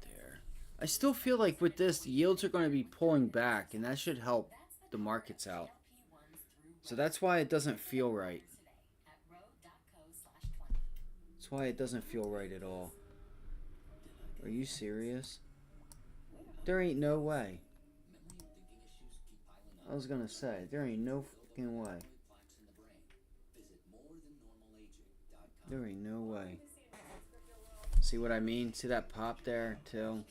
There. I still feel like with this, yields are going to be pulling back, and that should help the markets out. So that's why it doesn't feel right. That's why it doesn't feel right at all. Are you serious? There ain't no way. I was gonna say, there ain't no fucking way. There ain't no way. See what I mean? See that pop there, too?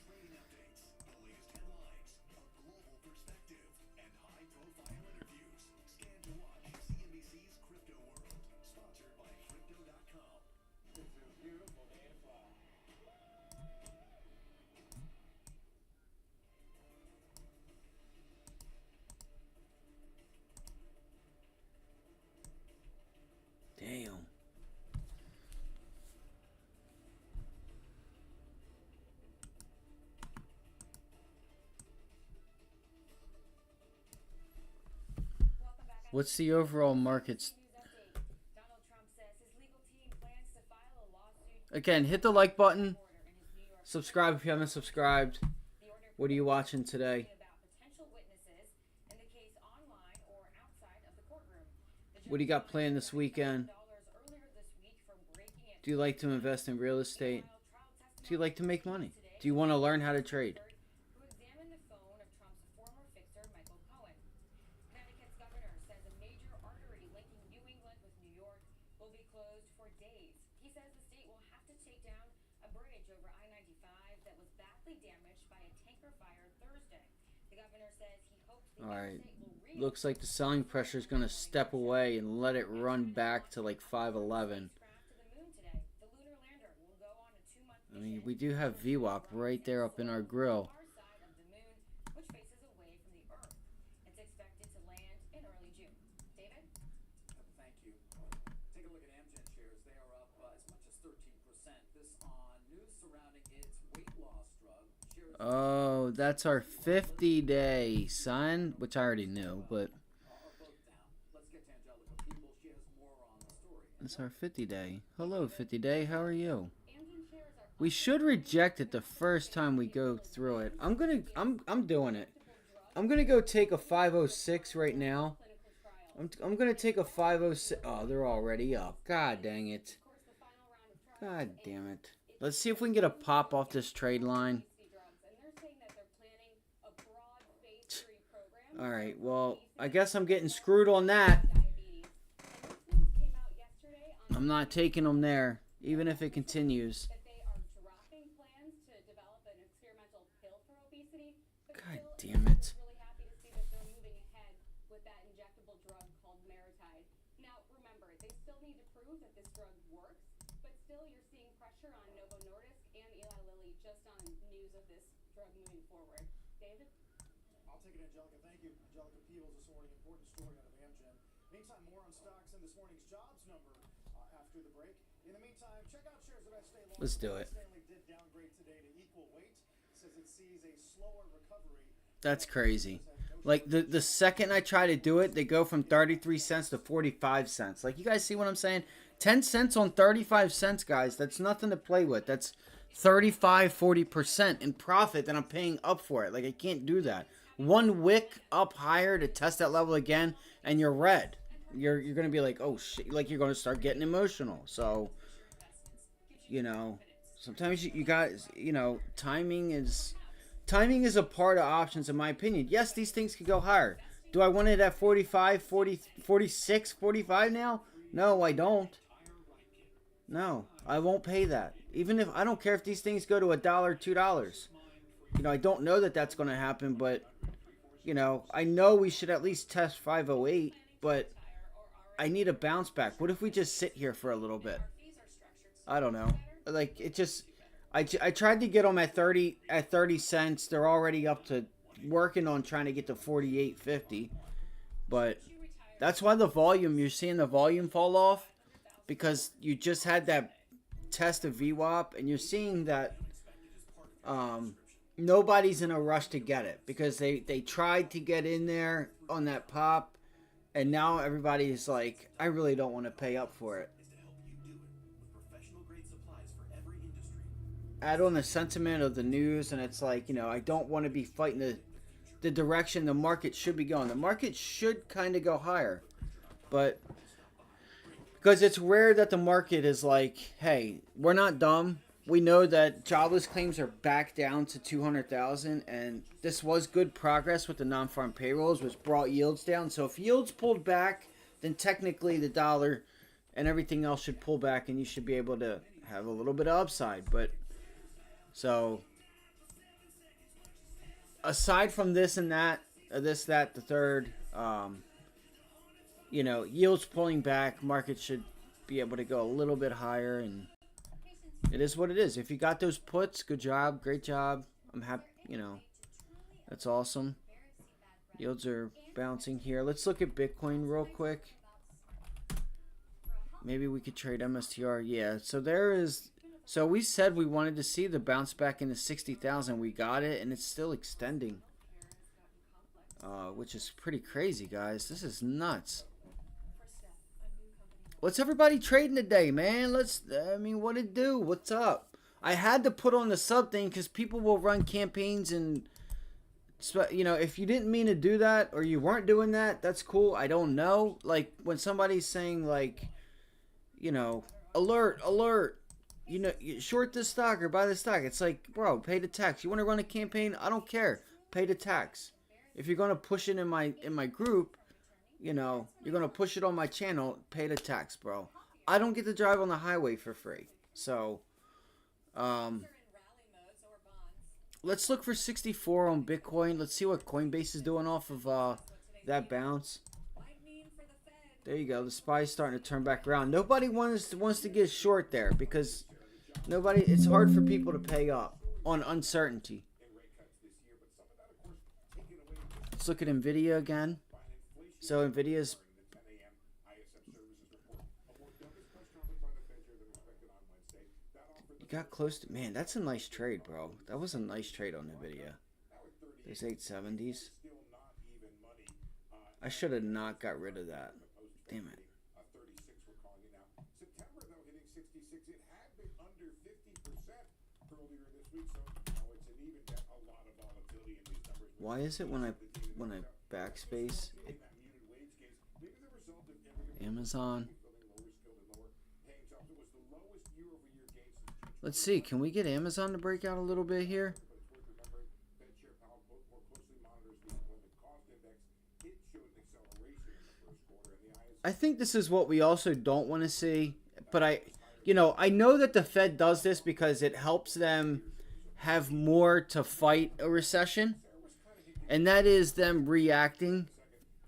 Damn. What's the overall market's Again, hit the like button. Subscribe if you haven't subscribed. What are you watching today? What do you got planned this weekend? Do you like to invest in real estate? Do you like to make money? Do you want to learn how to trade? Alright, looks like the selling pressure is going to step away and let it run back to like 511. I mean, we do have VWAP right there up in our grill. Thank you. Take a look at Amgen shares. They are up as much as 13%. This on news surrounding its weight loss drug. Shares Oh, that's our 50-day, son, which I already knew, but are both down. Let's get to Angelica People. She has more on the story. it's our 50-day. Hello, 50-day. How are you? We should reject it the first time we go through it. I'm doing it. I'm gonna go take a 506 right now. I'm gonna take a 506. Oh, they're already up. God dang it. God damn it. Let's see if we can get a pop off this trade line. Alright, well, I guess I'm getting screwed on that. I'm not taking them there, even if it continues. God damn it. I'll take it, Angelica. Thank you. Angelica Peebles this morning. Important story out of Amgen. Meantime, more on stocks in this morning's jobs number after the break. In the meantime, check out shares of Estee Lauder. Let's do it. Stanley did downgrade today to equal weight. Says it sees a slower recovery. That's crazy. Like, the second I try to do it, they go from 33 cents to 45 cents. Like, you guys see what I'm saying? 10 cents on 35 cents, guys. That's nothing to play with. That's 35-40% in profit that I'm paying up for it. Like, I can't do that. One wick up higher to test that level again, and you're red. You're going to be like, oh, shit. Like, you're going to start getting emotional. So, you know, sometimes you guys, you know, timing is a part of options, in my opinion. Yes, these things could go higher. Do I want it at 45, 40, 46, 45 now? No, I don't. No, I won't pay that. Even if, I don't care if these things go to $1, $2. You know, I don't know that that's going to happen, but, you know, I know we should at least test 508, but I need a bounce back. What if we just sit here for a little bit? I don't know. Like, it just, I tried to get them at 30 cents. They're already up to working on trying to get to 48.50, but that's why the volume, you're seeing the volume fall off, because you just had that test of VWAP, and you're seeing that nobody's in a rush to get it, because they tried to get in there on that pop, and now everybody's like, I really don't want to pay up for it. Add on the sentiment of the news, and it's like, you know, I don't want to be fighting the direction the market should be going. The market should kind of go higher, but because it's rare that the market is like, hey, we're not dumb. We know that jobless claims are back down to 200,000, and this was good progress with the non-farm payrolls, which brought yields down. So if yields pulled back, then technically the dollar and everything else should pull back, and you should be able to have a little bit of upside. But so aside from this and that, the third, you know, yields pulling back, market should be able to go a little bit higher, and it is what it is. If you got those puts, good job, great job. I'm happy, you know, that's awesome. Yields are bouncing here. Let's look at Bitcoin real quick. Maybe we could trade MSTR. Yeah, so there is. So we said we wanted to see the bounce back into 60,000. We got it, and it's still extending, which is pretty crazy, guys. This is nuts. What's everybody trading today, man? I mean, what it do? What's up? I had to put on the sub thing because people will run campaigns and, you know, if you didn't mean to do that or you weren't doing that, that's cool. I don't know. Like, when somebody's saying, like, you know, alert, alert, you know, short this stock or buy this stock. It's like, bro, pay the tax. You want to run a campaign? I don't care. Pay the tax. If you're going to push it in my group, you know, you're going to push it on my channel, pay the tax, bro. I don't get to drive on the highway for free. So, let's look for 64 on Bitcoin. Let's see what Coinbase is doing off of that bounce. There you go. The SPY's starting to turn back around. Nobody wants to get short there because it's hard for people to pay up on uncertainty. Let's look at Nvidia again. So Nvidia's got close to, man, that's a nice trade, bro. That was a nice trade on Nvidia. There's 870s. I should have not got rid of that. Damn it. Why is it when I backspace it, Amazon? Let's see, can we get Amazon to break out a little bit here? I think this is what we also don't want to see, but I know that the Fed does this because it helps them have more to fight a recession, and that is them reacting,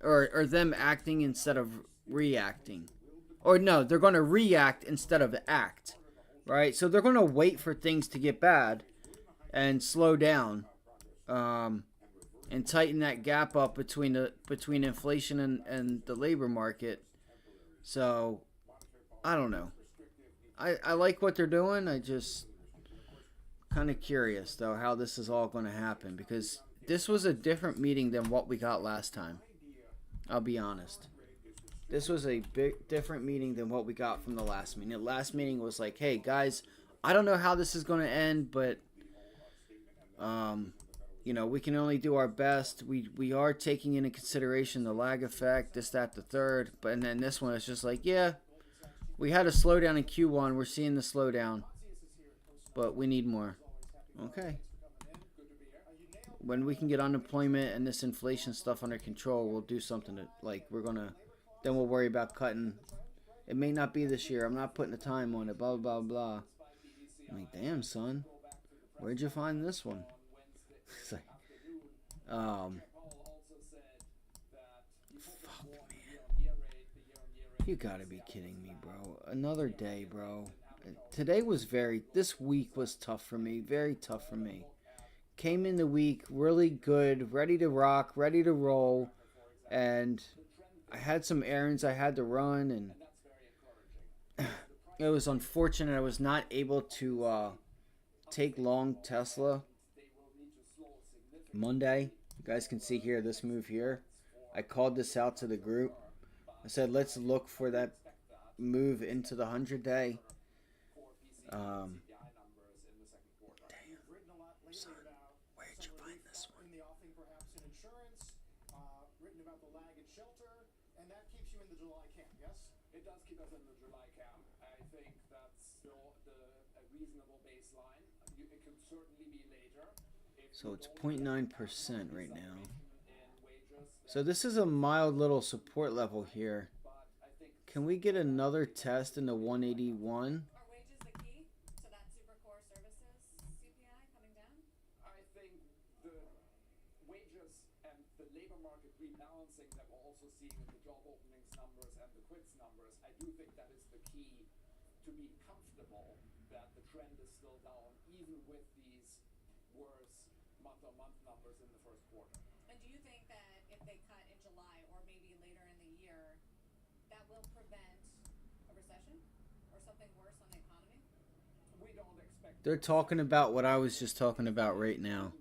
or them acting instead of reacting. Or no, they're going to react instead of act, right? So they're going to wait for things to get bad and slow down, and tighten that gap up between inflation and the labor market. So I don't know. I like what they're doing. I just kind of curious though how this is all going to happen, because this was a different meeting than what we got last time. I'll be honest. This was a big different meeting than what we got from the last meeting. The last meeting was like, hey guys, I don't know how this is going to end, but you know, we can only do our best. We are taking into consideration the lag effect, this, that, the third. But and then this one is just like, yeah, we had a slowdown in Q1. We're seeing the slowdown, but we need more. Okay. When we can get unemployment and this inflation stuff under control, we'll do something that, like, then we'll worry about cutting. It may not be this year. I'm not putting the time on it, blah, blah, blah. I'm like, damn, son. Where'd you find this one? It's like, fuck, man. You gotta be kidding me, bro. Another day, bro. This week was tough for me. Very tough for me. Came in the week really good, ready to rock, ready to roll, and I had some errands I had to run, and it was unfortunate I was not able to take long Tesla Monday. You guys can see here this move here. I called this out to the group. I said, let's look for that move into the 100-day. Damn, son, where'd you find this one? In the offing, perhaps in insurance, written about the lag at shelter, and that keeps you in the July camp, yes? It does keep us in the July camp. I think that's still a reasonable baseline. It could certainly be later. So it's 0.9% right now. So this is a mild little support level here. Can we get another test in the 181? Are wages the key to that super core services CPI coming down? I think the wages and the labor market rebalancing that we're also seeing in the job openings numbers and the quits numbers, I do think that is the key to be comfortable that the trend is still down, even with these worse month-on-month numbers in the first quarter. And do you think that if they cut in July or maybe later in the year, that will prevent a recession or something worse on the economy? We don't expect. They're talking about what I was just talking about right now.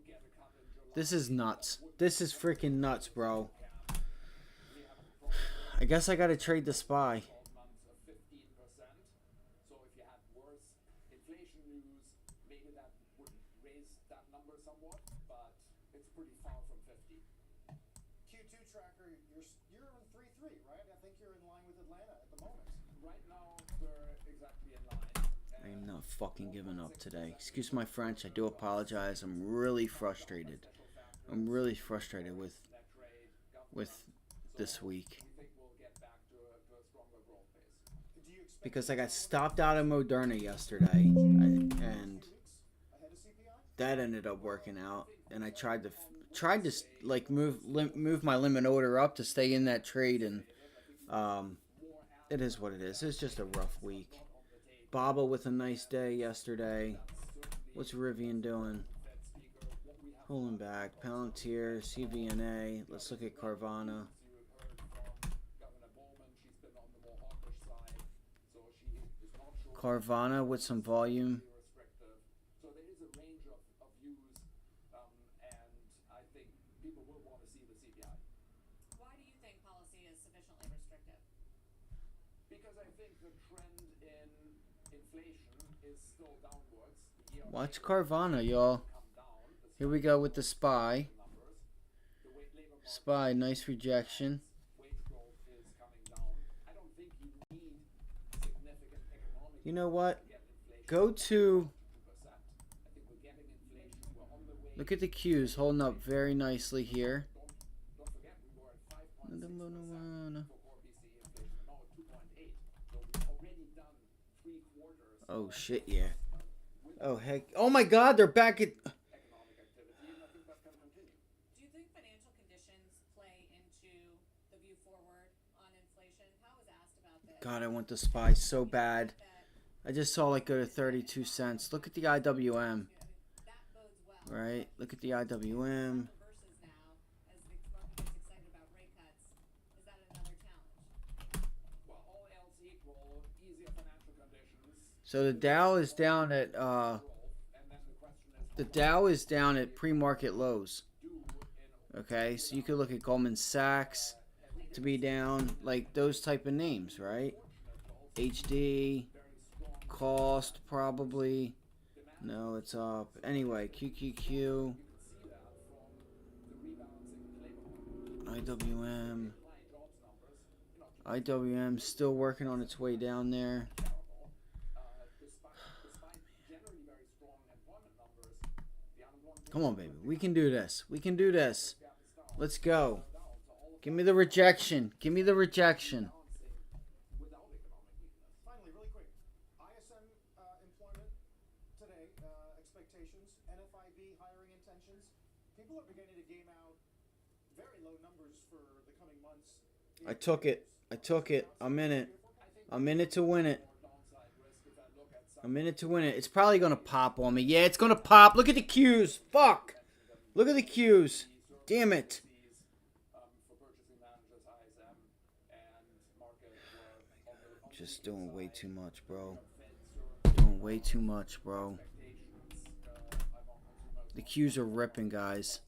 This is nuts. This is freaking nuts, bro. I guess I gotta trade the SPY. right now we're exactly in line. I am not fucking giving up today. Excuse my French. I do apologize. I'm really frustrated. I'm really frustrated with this week. Because I got stopped out of Moderna yesterday, and that ended up working out. And I tried to like move my limit order up to stay in that trade, and it is what it is. It's just a rough week. Baba with a nice day yesterday. What's Rivian doing? Pulling back. Palantir, CVNA. Let's look at Carvana. Carvana with some volume. So there is a range of views, and I think people will want to see the CPI. Why do you think policy is sufficiently restrictive? Because I think the trend in inflation is still downwards. Watch Carvana, y'all. Here we go with the SPY. SPY, nice rejection. You know what? Go to... Look at the Qs holding up very nicely here. Oh, shit, yeah. Oh, heck. Oh, my God, they're back at... Do you think financial conditions play into the view forward on inflation? How was asked about this? God, I want the SPY so bad. I just saw it go to 32 cents. Look at the IWM. Right? Look at the IWM. So the Dow is down at pre-market lows. Okay, so you could look at Goldman Sachs to be down, like those type of names, right? HD, cost probably. No, it's up. Anyway, QQQ, IWM. IWM still working on its way down there. Come on, baby. We can do this. We can do this. Let's go. Give me the rejection. Give me the rejection. Finally, really quick. ISM employment today, expectations, NFIB hiring intentions. People are beginning to game out very low numbers for the coming months. I took it. I took it. I'm in it. I'm in it to win it. I'm in it to win it. It's probably going to pop on me. Yeah, it's going to pop. Look at the Qs. Fuck. Look at the Qs. Damn it. Just doing way too much, bro. Doing way too much, bro. The Qs are ripping, guys.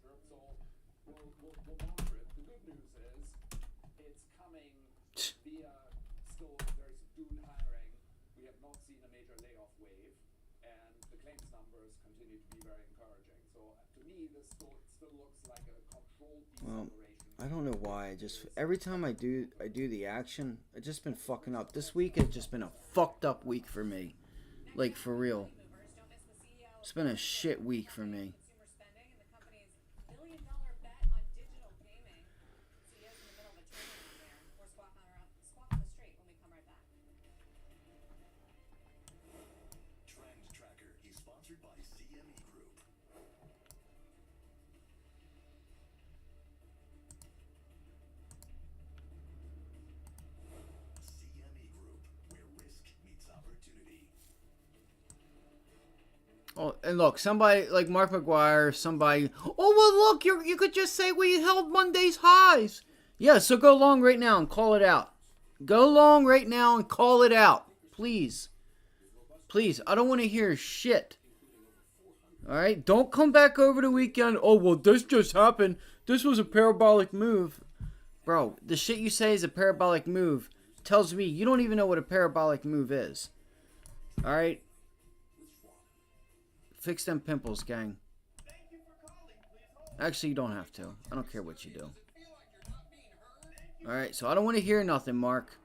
Well, I don't know why. I just every time I do the action, I've just been fucking up. This week has just been a fucked up week for me. Like, for real. It's been a shit week for me. Trend Tracker is sponsored by CME Group. CME Group, where risk meets opportunity. Oh, and look, somebody like Mark McGuire, somebody. Oh well, look, you could just say we held Monday's highs. Yeah, so go long right now and call it out. Go long right now and call it out, please. Please, I don't want to hear shit. All right, don't come back over the weekend. Oh well, this just happened. This was a parabolic move, bro. The shit you say is a parabolic move tells me you don't even know what a parabolic move is. All right. Fix them pimples, gang. Actually, you don't have to. I don't care what you do. Alright, so I don't want to hear nothing, Mark.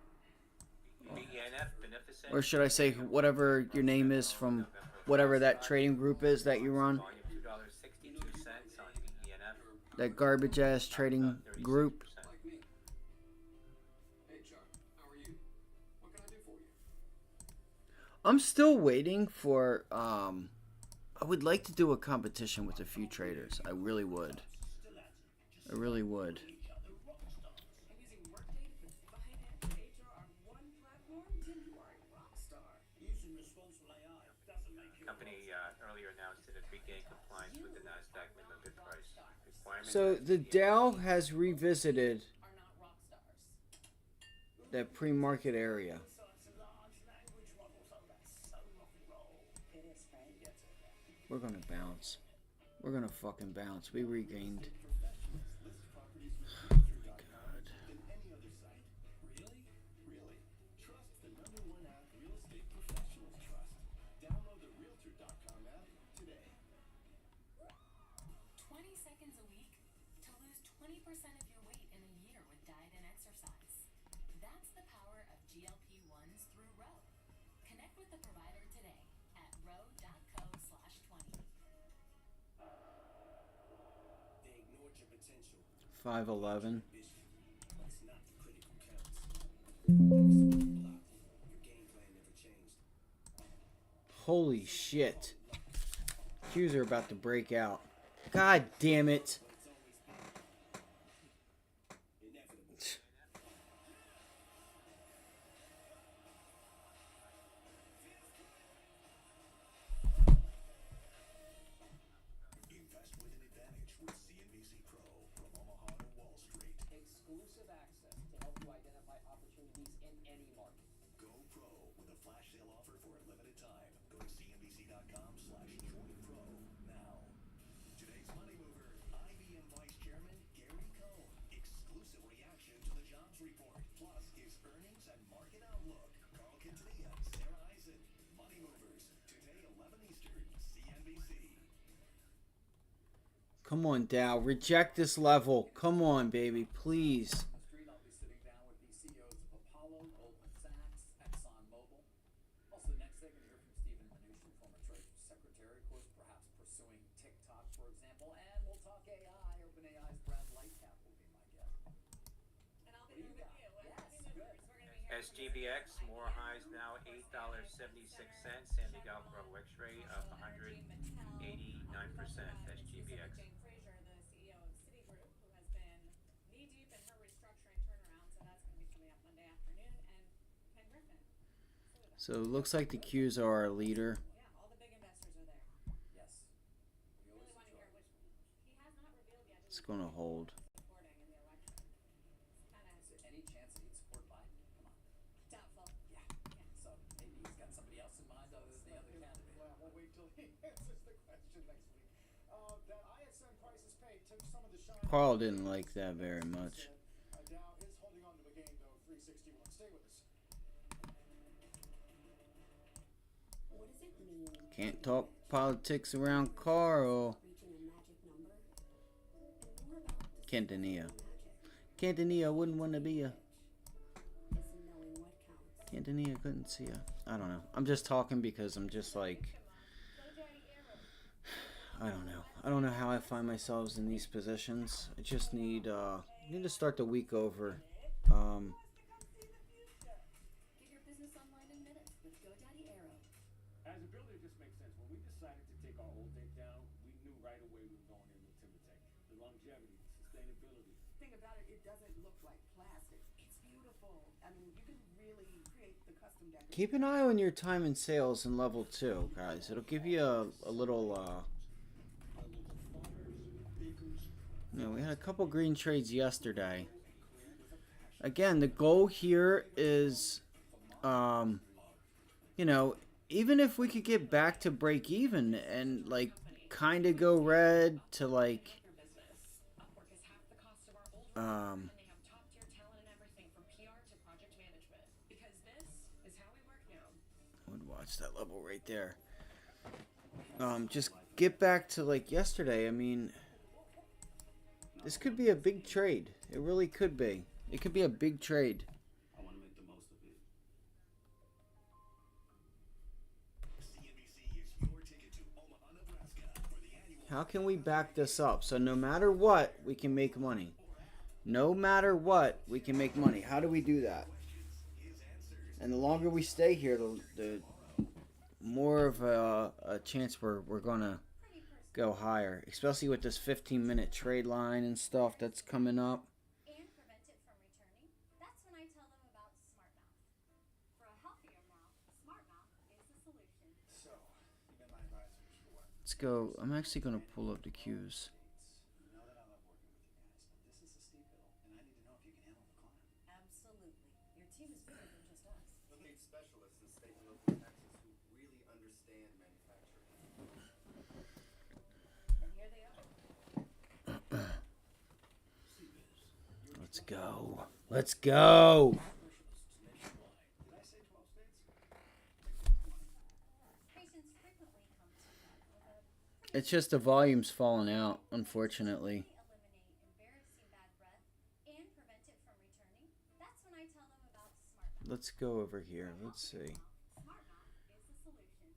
BNF Or should I say whatever your name is from whatever that trading group is that you run? Volume $2.62 on BENF. That garbage ass trading group. Like me. Hey, Chuck. How are you? What can I do for you? I'm still waiting for I would like to do a competition with a few traders. I really would. I really would. And using Workday to put finance and HR on one platform, then you are a rock star. Using responsible AI doesn't make you Company earlier announced that it regained compliance with the NASDAQ minimum bid price requirement. So the Dow has revisited Are not rock stars. that pre-market area. besides the large language models. Oh, that's so rock and roll. It is, Frank. We're gonna bounce. We're gonna fucking bounce. We regained. List properties with Realtor.com than any other site. Really? Really. Trust the #1 app real estate professionals trust. Download the Realtor.com app today. 20 seconds a week to lose 20% of your weight in a year with diet and exercise. That's the power of GLP-1s through Row. Connect with the provider today at row.co/20. They ignored your potential. 511. But it's not the critical counts. Your game plan never changed. Holy shit. Q's are about to break out. God damn it. Inevitable. Invest with an advantage with CNBC Pro from Omaha to Wall Street. Exclusive access to help you identify opportunities in any market. Go Pro with a flash sale offer for a limited time. Go to CNBC.com/joinpro now. Today's money mover, IBM Vice Chairman Gary Cohn. Exclusive reaction to the jobs report. Plus his earnings and market outlook. Carl Quintanilla, Sarah Eisen. Money Movers. Today 11 Eastern. CNBC. Come on, Dow. Reject this level. Come on, baby. Please. On the street, I'll be sitting down with the CEOs of Apollo, Goldman Sachs, ExxonMobil. Also, next they're going to hear from Stephen Mnuchin, former Treasury Secretary, of course, perhaps pursuing TikTok, for example. And we'll talk AI. OpenAI's Brad Lightcap will be my guest. And I'll What be do you there with got? you. With Yes, Money good. Movers. We're going to be here. SGBX, more highs now, $8.76. San Miguel Pro X-ray up 189%. SGBX. Jane Fraser, the CEO of Citigroup, who has been knee-deep in her restructuring turnaround, so that's going to be coming up Monday afternoon. And Ken Griffin. So it looks like the Q's are our leader. Yeah, all the big investors are there. Yes. We Really always want to enjoy hear it. which he has not revealed yet. It's gonna hold. Supporting in the election. Kind of Is there any chance that he'd support Biden? Come on. doubtful. Yeah. So maybe he's got somebody else in mind other than the other candidate. Well, we'll wait till he answers the question next week. That ISM prices paid took some of the shine. Carl didn't like that very much. Dow is holding on to a gain, though, 361. Stay with us. What does it mean? Can't talk politics around Carl. Reaching a magic number? And more about Quintanilla. magic. Quintanilla wouldn't want to be a. Is knowing what counts. Quintanilla couldn't see a. I don't know. I'm just talking because I'm just like. I don't know. I don't know how I find myself in these positions. I just need to start the week over. Get your business online in minutes with GoDaddy Arrow. As a builder, it just makes sense. When we decided to take our old deck down, we knew right away we were going in with TimberTech. The longevity, sustainability. Thing about it, it doesn't look like plastic. It's beautiful. I mean, you can really create the custom deck. Keep an eye on your time and sales in level 2, guys. It'll give you a little. We had a couple green trades yesterday. Again, the goal here is, even if we could get back to break even and like kind of go red to like, Upwork is half the cost of our old and they have top-tier talent and everything from PR to project management. Because this is how we work now. I would watch that level right there. Just get back to like yesterday. I mean, this could be a big trade. It really could be. It could be a big trade. I want to make the most of it. How can we back this up? So no matter what, we can make money. No matter what, we can make money. How do we do that? And the longer we stay here, the more of a chance we're going to go higher. Especially with this 15-minute trade line and stuff that's coming up. And prevent it from returning. That's when I tell them about SmartMouth. For a healthier mouth, SmartMouth is the solution. So, you've been my advisors for what? Let's go. I'm actually going to pull up the cues. You know that I love working with you guys, but this is a steep hill, and I need to know if you can handle the climb. Absolutely. Your team is bigger than just us. You'll need specialists in state and local taxes who really understand manufacturing. And here they are. Let's go. Let's go. Did I say 12 states? Patients frequently come to me with a It's just the volume's falling out, unfortunately. eliminate embarrassing bad breath and prevent it from returning. That's when I tell them about SmartMouth. Let's go over here. Let's see. SmartMouth is the solution.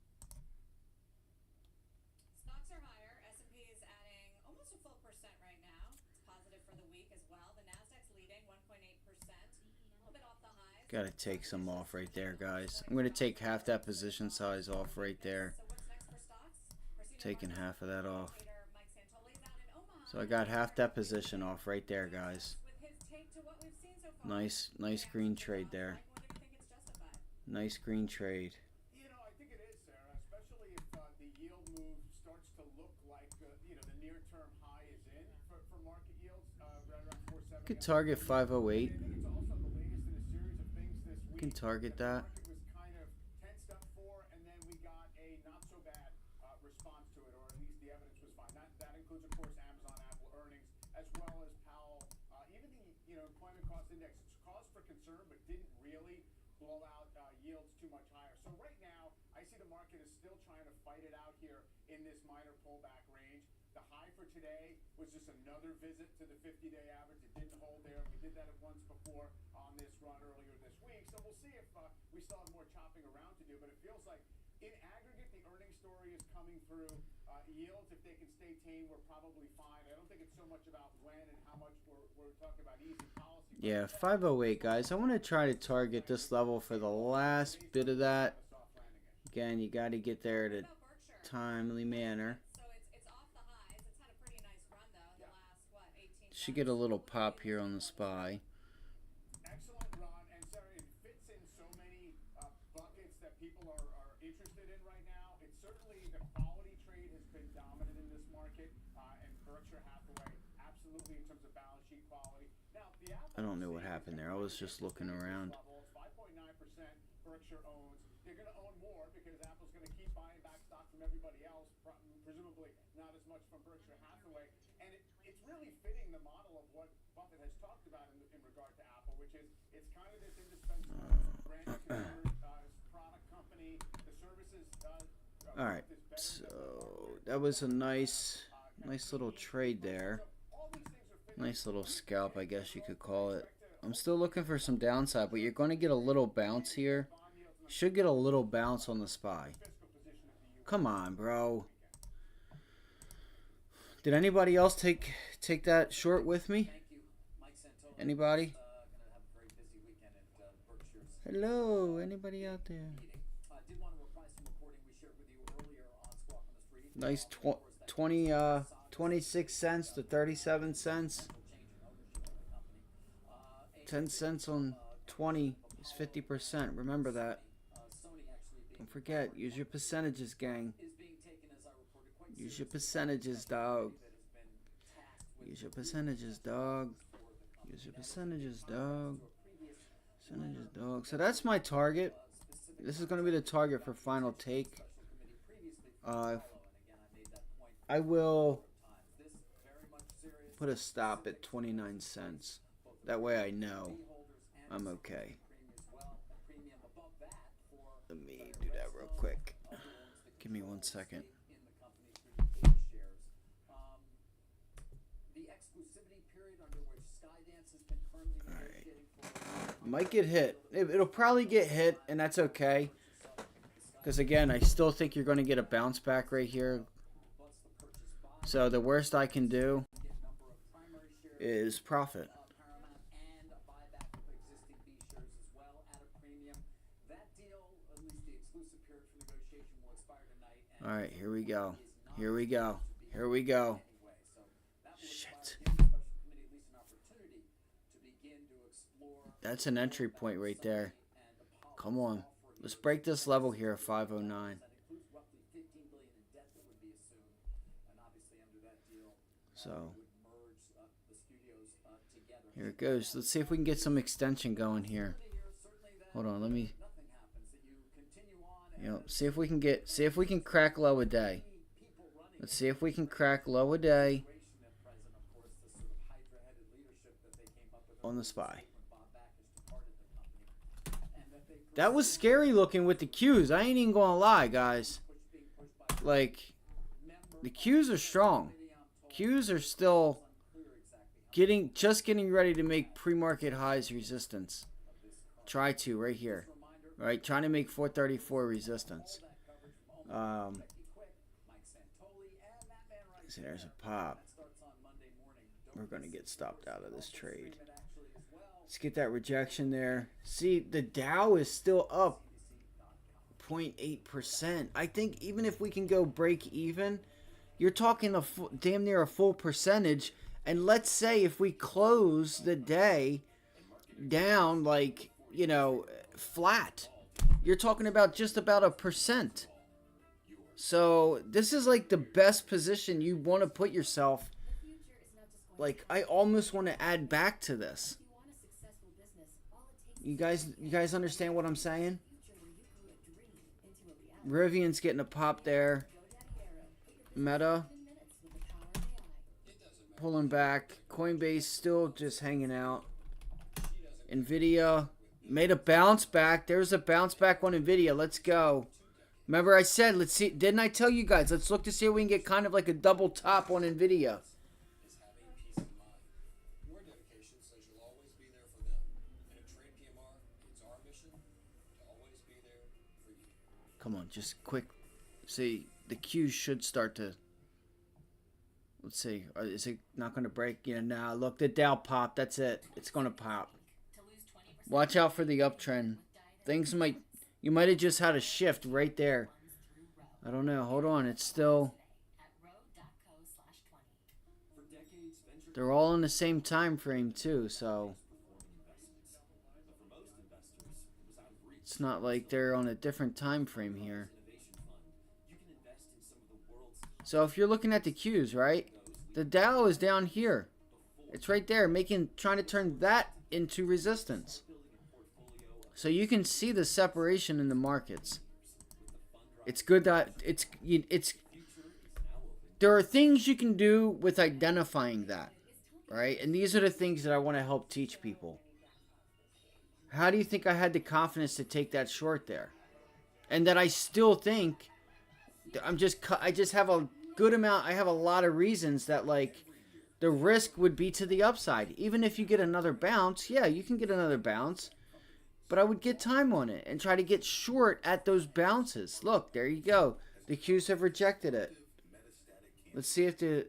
Stocks are higher. S&P is adding almost a full percent right now. It's positive for the week as well. The Nasdaq's leading 1.8%, a little bit off the highs. Gotta take some off right there, guys. I'm gonna take half that position size off right there. So what's next for stocks? We're seeing Taking half of that off. trader Mike Santoli's out in Omaha So I got half that position off right there, guys. with his take to what we've seen so far. Nice green trade there. When do you think it's justified? Nice green trade. You know, I think it is, Sarah, especially if the yield move starts to look like, the near-term high is in for market yields, right around 470. Could target 508. I think it's also the latest in a series of things this week. Can target that. The market was kind of tensed up for, and then we got a not-so-bad response to it, or at least the evidence was fine. That includes, of course, Amazon, Apple earnings, as well as Powell. Even the employment cost index, it's cause for concern, but didn't really blow out yields too much higher. So right now, I see the market is still trying to fight it out here in this minor pullback range. The high for today was just another visit to the 50-day average. It didn't hold there. We did that once before on this run earlier this week. So we'll see if we still have more chopping around to do. But it feels like in aggregate, the earnings story is coming through. Yields, if they can stay tame, we're probably fine. I don't think it's so much about when and how much we're talking about easy policy. Yeah, 508, guys. I want to try to target this level for the last bit of that. Again, you got to get there at a timely manner. So it's off the highs. It's had a pretty nice run though. The last 18 Should get a little pop here on the SPY. Excellent run, and Sarah, it fits in so many buckets that people are interested in right now. It's certainly the quality trade has been dominant in this market, and Berkshire Hathaway absolutely in terms of balance sheet quality. Now, the Apple I don't know what happened there. I was just looking around. 5.9% Berkshire owns. They're going to own more because Apple's going to keep buying back stock from everybody else, presumably not as much from Berkshire Hathaway. And it's really fitting the model of what Buffett has talked about in regard to Apple, which is it's kind of this indispensable brand consumer product company. The services. All right, so that was a nice little trade there. Nice little scalp, I guess you could call it. I'm still looking for some downside, but you're going to get a little bounce here. Should get a little bounce on the SPY. Come on, bro. Did anybody else take that short with me? Thank you, Mike Santoli. Anybody? Gonna have a very busy weekend at Berkshire's Hello, anybody out there? meeting. Did want to reprise some reporting we shared with you earlier on Squawk on the Street. Nice 26 cents to 37 cents. 10 cents on 20 is 50%. Remember that. Don't forget, use your percentages, gang. Use your percentages, dog. Use your percentages, dog. Use your percentages, dog. Percentages, dog. So that's my target. This is going to be the target for final take. I will put a stop at 29 cents. That way I know I'm okay. Let me do that real quick. Give me 1 second. Might get hit. It'll probably get hit, and that's okay. Because, again, I still think you're going to get a bounce back right here. So the worst I can do is profit. Paramount and a buyback of existing B shares as well at a premium. That deal, at least the exclusive period for negotiation, will expire tonight. And All right, here we go. Here we go. Here we go. anyway, so that will Shit. give the special committee at least an opportunity to begin to explore. That's an entry point right there. Come on. Let's break this level here at 509. That includes roughly $15 billion in debt that would be assumed, and obviously under that deal, So would merge the studios together. here it goes. Let's see if we can get some extension going here. Hold on, let me. Nothing happens. That you continue on. You know, see if we can crack low a day. Let's see if we can crack low a day on the SPY. That was scary looking with the Qs. I ain't even gonna lie, guys. Like, the Qs are strong. Qs are still just getting ready to make pre-market highs resistance. Try to right here. Right, trying to make 434 resistance. See, there's a pop. We're gonna get stopped out of this trade. Let's get that rejection there. See, the Dow is still up 0.8%. I think even if we can go break even, you're talking damn near a full percentage. And let's say if we close the day down, like, you know, flat, you're talking about just about 1%. So this is like the best position you want to put yourself. Like, I almost want to add back to this. You guys understand what I'm saying? Rivian's getting a pop there. Meta pulling back. Coinbase still just hanging out. Nvidia made a bounce back. There's a bounce back on Nvidia. Let's go. Remember I said, let's see. Didn't I tell you guys? Let's look to see if we can get kind of like a double top on Nvidia. Come on, just quick. See, the Qs should start to. Let's see. Is it not going to break? Yeah, nah. Look, the Dow popped. That's it. It's going to pop. Watch out for the uptrend. Things might. You might have just had a shift right there. I don't know. Hold on. It's still. They're all in the same time frame too, so. It's not like they're on a different time frame here. So if you're looking at the Qs, right? The Dow is down here. It's right there, trying to turn that into resistance. So you can see the separation in the markets. It's good that there are things you can do with identifying that, right? And these are the things that I want to help teach people. How do you think I had the confidence to take that short there? And that I still think I just have a good amount. I have a lot of reasons that, like, the risk would be to the upside. Even if you get another bounce, yeah, you can get another bounce. But I would get time on it and try to get short at those bounces. Look, there you go. The Qs have rejected it. Let's see if they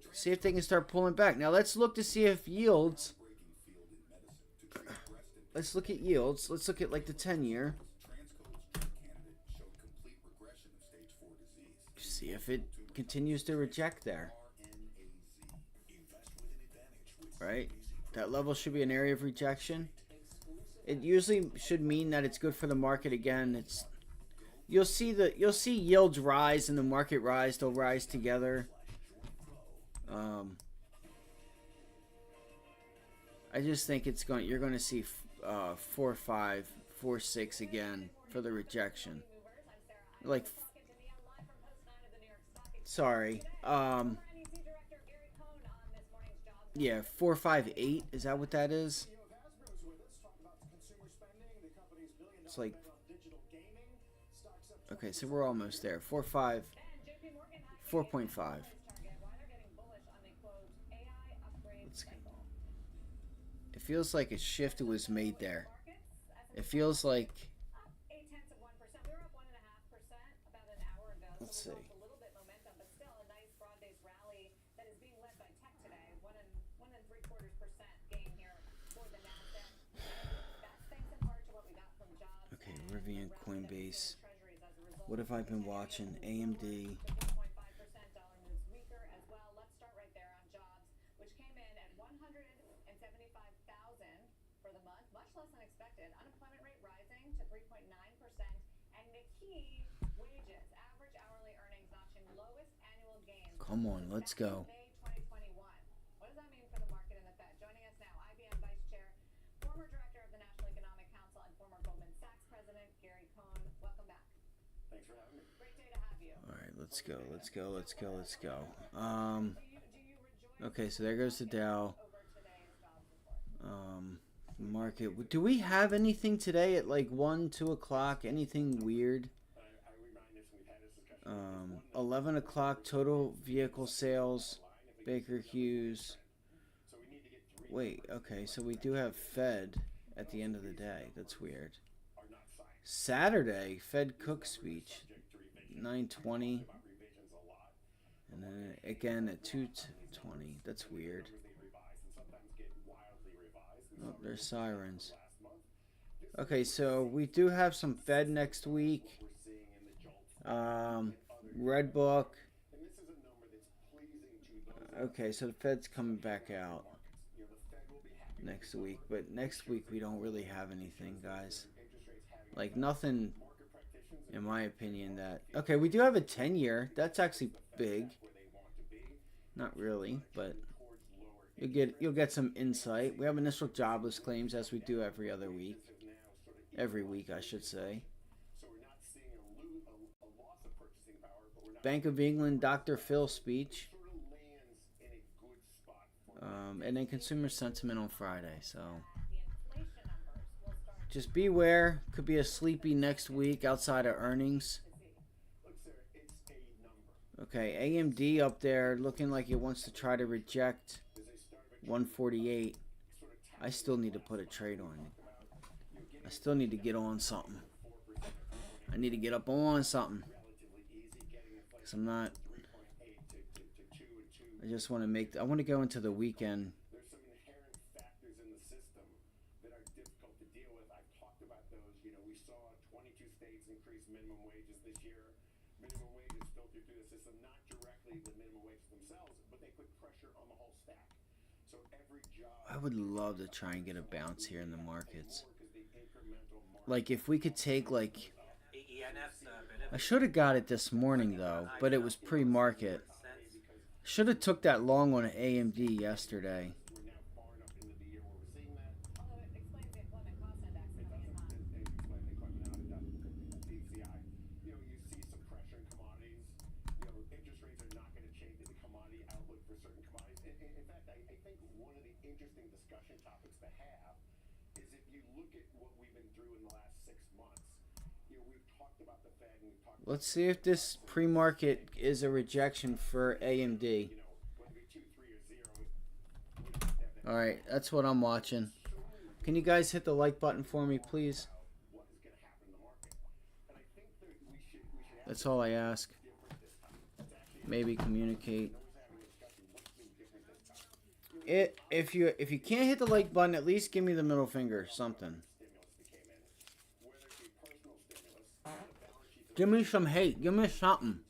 can start pulling back. Now let's look to see if yields. Let's look at yields. Let's look at like the 10-year. See if it continues to reject there. Right? That level should be an area of rejection. It usually should mean that it's good for the market again. You'll see yields rise and the market rise. They'll rise together. I just think you're going to see 4.5, 4.6 again for the rejection. Like, sorry. Yeah, 4.58. Is that what that is? It's like, okay, so we're almost there. 4.5, 4.5. It feels like a shift was made there. It feels like. Let's see. gain here for the Nasdaq. That's thanks in part to what we got from jobs. Okay, Rivian, Coinbase. What have I been watching? AMD. Dollar moves weaker as well. Let's start right there on jobs, which came in at 175,000 for the month, much less than expected. Unemployment rate rising to 3.9%, and the key wages, average hourly earnings notching lowest annual gains. Come on, let's go. May 2021. What does that mean for the market and the Fed? Joining us now, IBM Vice Chair, former Director of the National Economic Council, and former Goldman Sachs President Gary Cohn. Welcome back. Thanks for having me. Great day to have you. All right, let's go. Okay, so there goes the Dow. Market. Do we have anything today at like 1, 2 o'clock? Anything weird? 11 o'clock total vehicle sales. Baker Hughes. Wait, okay, so we do have Fed at the end of the day. That's weird. Saturday, Fed Cook speech, 9:20, and then again at 2:20. That's weird. Oh, there's sirens. Okay, so we do have some Fed next week. Red Book. Okay, so the Fed's coming back out next week, but next week we don't really have anything, guys. Like nothing, in my opinion. That okay, we do have a 10-year. That's actually big. Not really, but you'll get some insight. We have initial jobless claims as we do every other week. Every week, I should say. Bank of England, Dr. Phil speech. And then consumer sentiment on Friday. So just beware. Could be a sleepy next week outside of earnings. Okay, AMD up there looking like it wants to try to reject 148. I still need to put a trade on it. I still need to get on something. I need to get up on something. Because I'm not... I just want to make... I want to go into the weekend. There's some inherent factors in the system that are difficult to deal with. I've talked about those. You know, we saw 22 states increase minimum wages this year. Minimum wages filter through the system, not directly the minimum wages themselves, but they put pressure on the whole stack. So every job... I would love to try and get a bounce here in the markets. Like, if we could take, like... I should have got it this morning, though, but it was pre-market. Should have took that long on AMD yesterday. Let's see if this pre-market is a rejection for AMD. Alright, that's what I'm watching. Can you guys hit the like button for me, please? That's all I ask. Maybe communicate. If you can't hit the like button, at least give me the middle finger, something. Give me some hate. Give me something.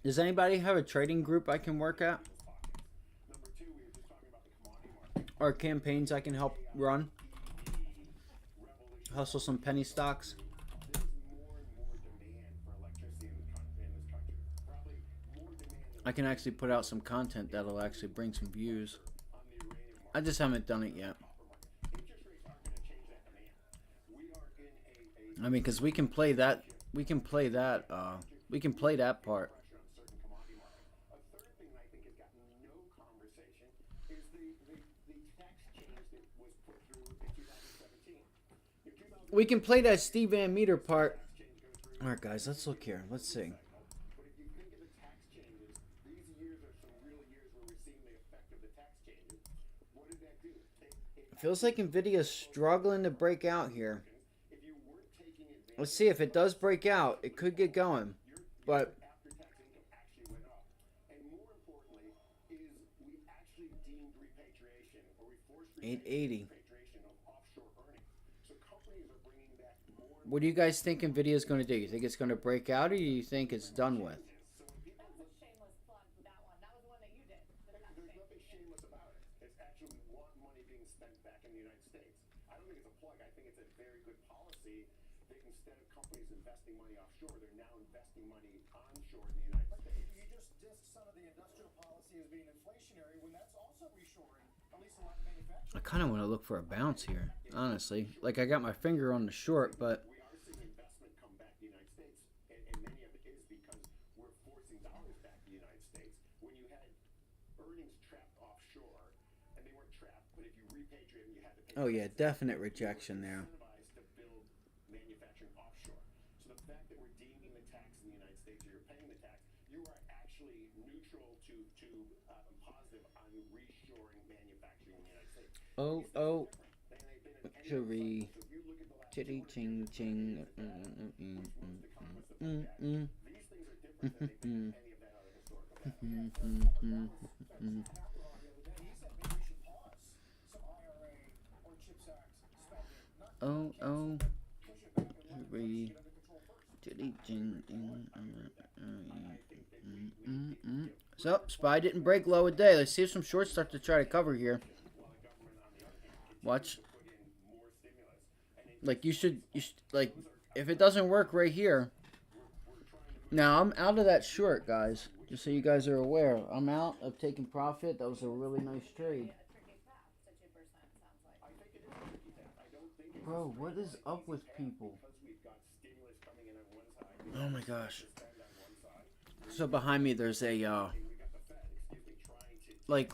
Does anybody have a trading group I can work at? Or campaigns I can help run? Hustle some penny stocks? I can actually put out some content that'll actually bring some views. I just haven't done it yet. I mean, because we can play that. We can play that. We can play that part. We can play that Steve Van Meter part. All right, guys, let's look here. Let's see. Feels like Nvidia's struggling to break out here. Let's see if it does break out. It could get going, but 880. What do you guys think Nvidia is going to do? You think it's going to break out, or do you think it's done with? I kind of want to look for a bounce here, honestly. Like, I got my finger on the short, but oh yeah, definite rejection there. Oh, Jerry, chitty ching ching. Oh, Jerry, chitty ching ching. So, SPY didn't break low a day. Let's see if some shorts start to try to cover here. Watch. Like, you should, like, if it doesn't work right here. Now, I'm out of that short, guys. Just so you guys are aware. I'm out of taking profit. That was a really nice trade. Bro, what is up with people? Oh my gosh. So behind me there's a, like,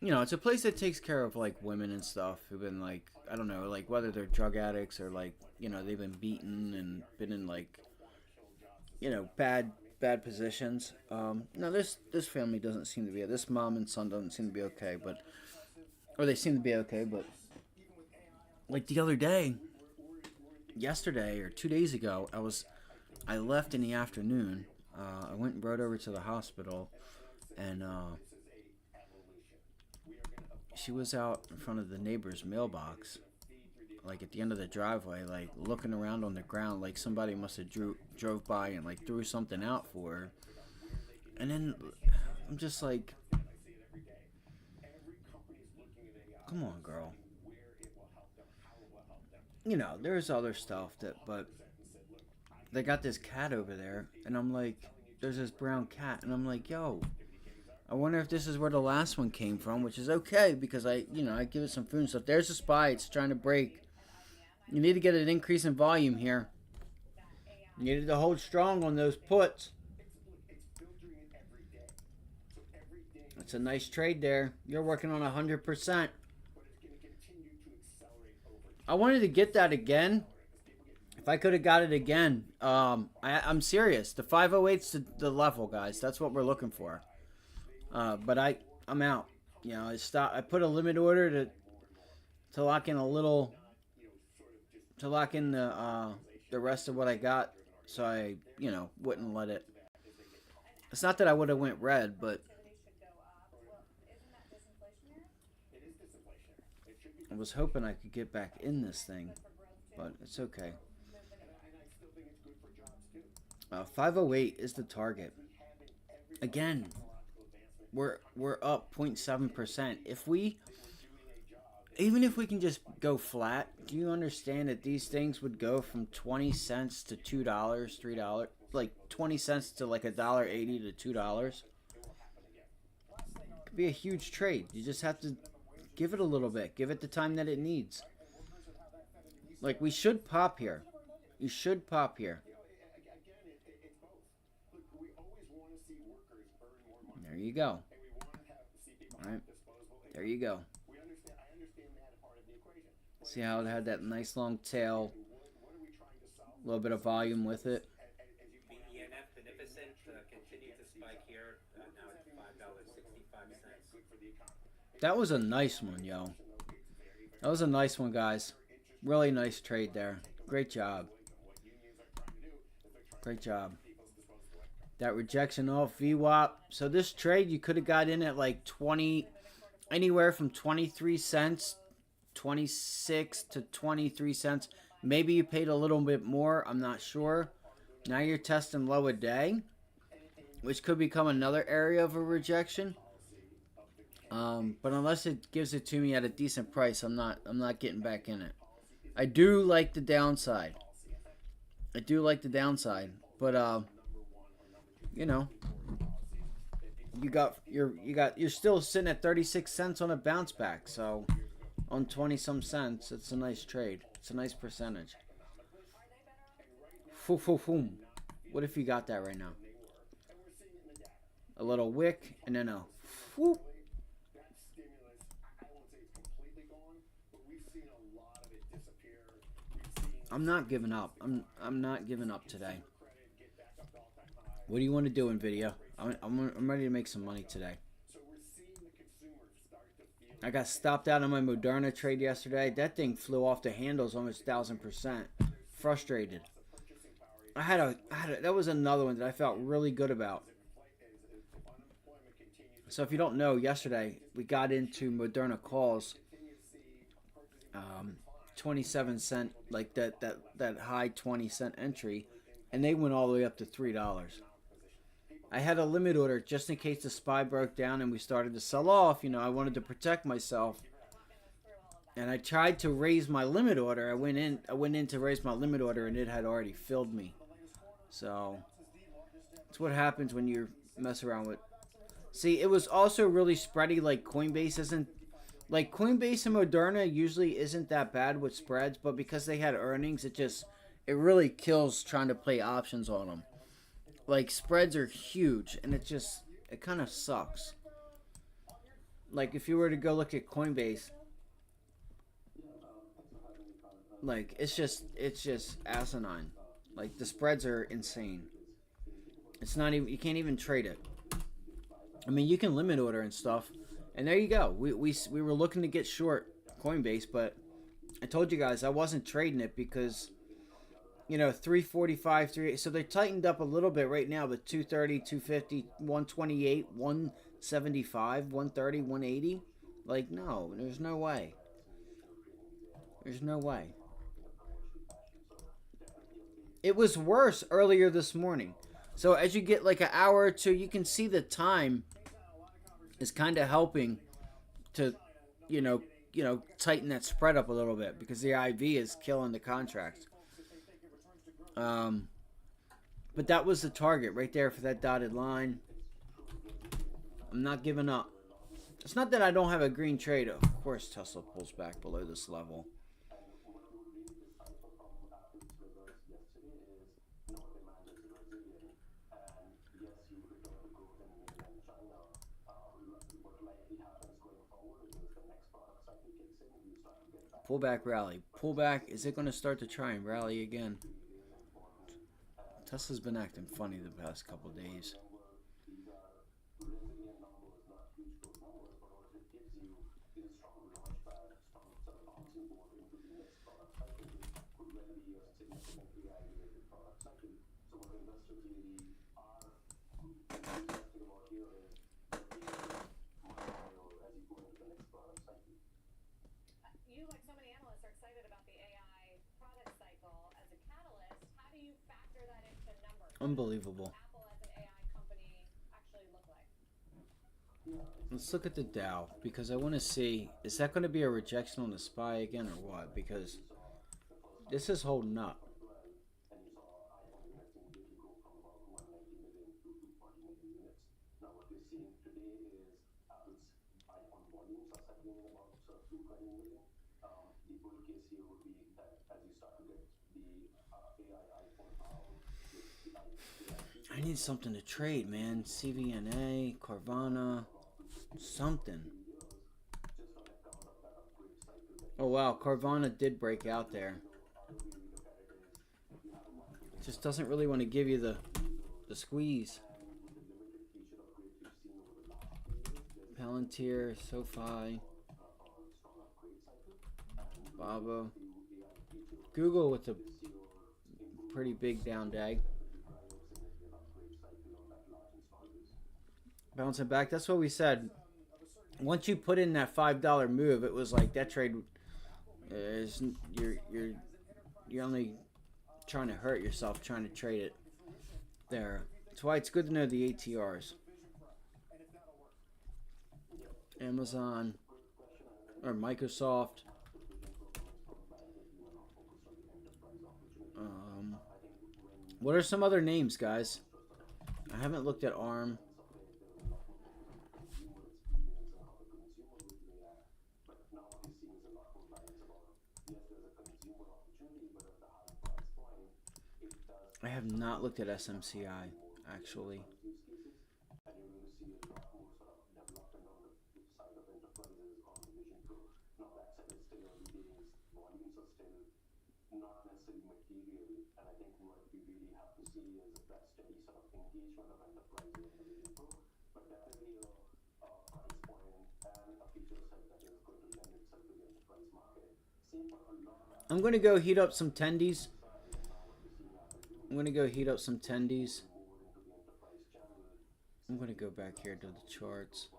you know, it's a place that takes care of, like, women and stuff who've been, like, I don't know, like, whether they're drug addicts or, like, you know, they've been beaten and been in, like, you know, bad positions. No, this family doesn't seem to be, this mom and son doesn't seem to be okay, but, or they seem to be okay, but, like, the other day, yesterday or 2 days ago, I left in the afternoon. I went and rode over to the hospital, and she was out in front of the neighbor's mailbox, like at the end of the driveway, like looking around on the ground, like somebody must have drove by and like threw something out for her. And then I'm just like, come on, girl. You know, there's other stuff but they got this cat over there, and I'm like, there's this brown cat, and I'm like, yo, I wonder if this is where the last one came from, which is okay, because I give it some food and stuff. There's a SPY, it's trying to break. You need to get an increase in volume here. You needed to hold strong on those puts. That's a nice trade there. You're working on 100%. I wanted to get that again. If I could have got it again, I'm serious. The 508's the level, guys. That's what we're looking for. But I'm out. You know, I put a limit order to lock in a little, to lock in the rest of what I got, so I, you know, wouldn't let it. It's not that I would have went red, but I was hoping I could get back in this thing, but it's okay. 508 is the target. Again, we're up 0.7%. Even if we can just go flat, do you understand that these things would go from 20 cents to $2, $3, like 20 cents to like $1.80 to $2? It could be a huge trade. You just have to give it a little bit. Give it the time that it needs. Like, we should pop here. You should pop here. There you go. All right. There you go. See how it had that nice long tail, a little bit of volume with it. BENF Beneficent continued to spike here. Now it's $5.65. That was a nice one, yo. That was a nice one, guys. Really nice trade there. Great job. Great job. That rejection off VWAP. So this trade you could have got in at like 20, anywhere from 23 cents, 26 to 23 cents. Maybe you paid a little bit more. I'm not sure. Now you're testing low a day, which could become another area of a rejection. But unless it gives it to me at a decent price, I'm not getting back in it. I do like the downside. I do like the downside, but you know, you're still sitting at 36 cents on a bounce back. So on 20 some cents, it's a nice trade. It's a nice percentage. What if you got that right now? A little wick and then a whoop. I'm not giving up. I'm not giving up today. What do you want to do, Nvidia? I'm ready to make some money today. I got stopped out on my Moderna trade yesterday. That thing flew off the handles almost 1,000%. Frustrated. That was another one that I felt really good about. So if you don't know, yesterday we got into Moderna calls. 27 cent, like that high 20 cent entry, and they went all the way up to $3. I had a limit order just in case the SPY broke down and we started to sell off. You know, I wanted to protect myself, and I tried to raise my limit order. I went in to raise my limit order, and it had already filled me. So it's what happens when you mess around with. See, it was also really spready. Like Coinbase isn't. Like, Coinbase and Moderna usually isn't that bad with spreads, but because they had earnings, it really kills trying to play options on them. Like, spreads are huge, and it kind of sucks. Like, if you were to go look at Coinbase, like, it's just asinine. Like, the spreads are insane. It's not even, you can't even trade it. I mean, you can limit order and stuff. And there you go. We were looking to get short Coinbase, but I told you guys I wasn't trading it because, you know, 345, 38. So they tightened up a little bit right now, but 230, 250, 128, 175, 130, 180. Like, no, there's no way. There's no way. It was worse earlier this morning. So as you get like an hour or two, you can see the time is kind of helping to, you know, tighten that spread up a little bit because the IV is killing the contracts. But that was the target right there for that dotted line. I'm not giving up. It's not that I don't have a green trade. Of course, Tesla pulls back below this level. Pullback rally. Pullback. Is it going to start to try and rally again? Tesla's been acting funny the past couple days. You, like so many analysts, are excited about the AI product cycle as a catalyst. How do you factor that into numbers? Unbelievable. Apple as an AI company actually look like? Let's look at the Dow because I want to see, is that going to be a rejection on the SPY again or what? Because this is holding up. I need something to trade, man. CVNA, Carvana, something. Oh wow, Carvana did break out there. Just doesn't really want to give you the squeeze. Palantir, SoFi. Babo. Google with a pretty big down dag. Bouncing back. That's what we said. Once you put in that $5 move, it was like that trade is you're only trying to hurt yourself trying to trade it there. That's why it's good to know the ATRs. Amazon or Microsoft. What are some other names, guys? I haven't looked at ARM. I have not looked at SMCI, actually. I'm going to go heat up some tendies. I'm going to go heat up some tendies. I'm going to go back here to the charts.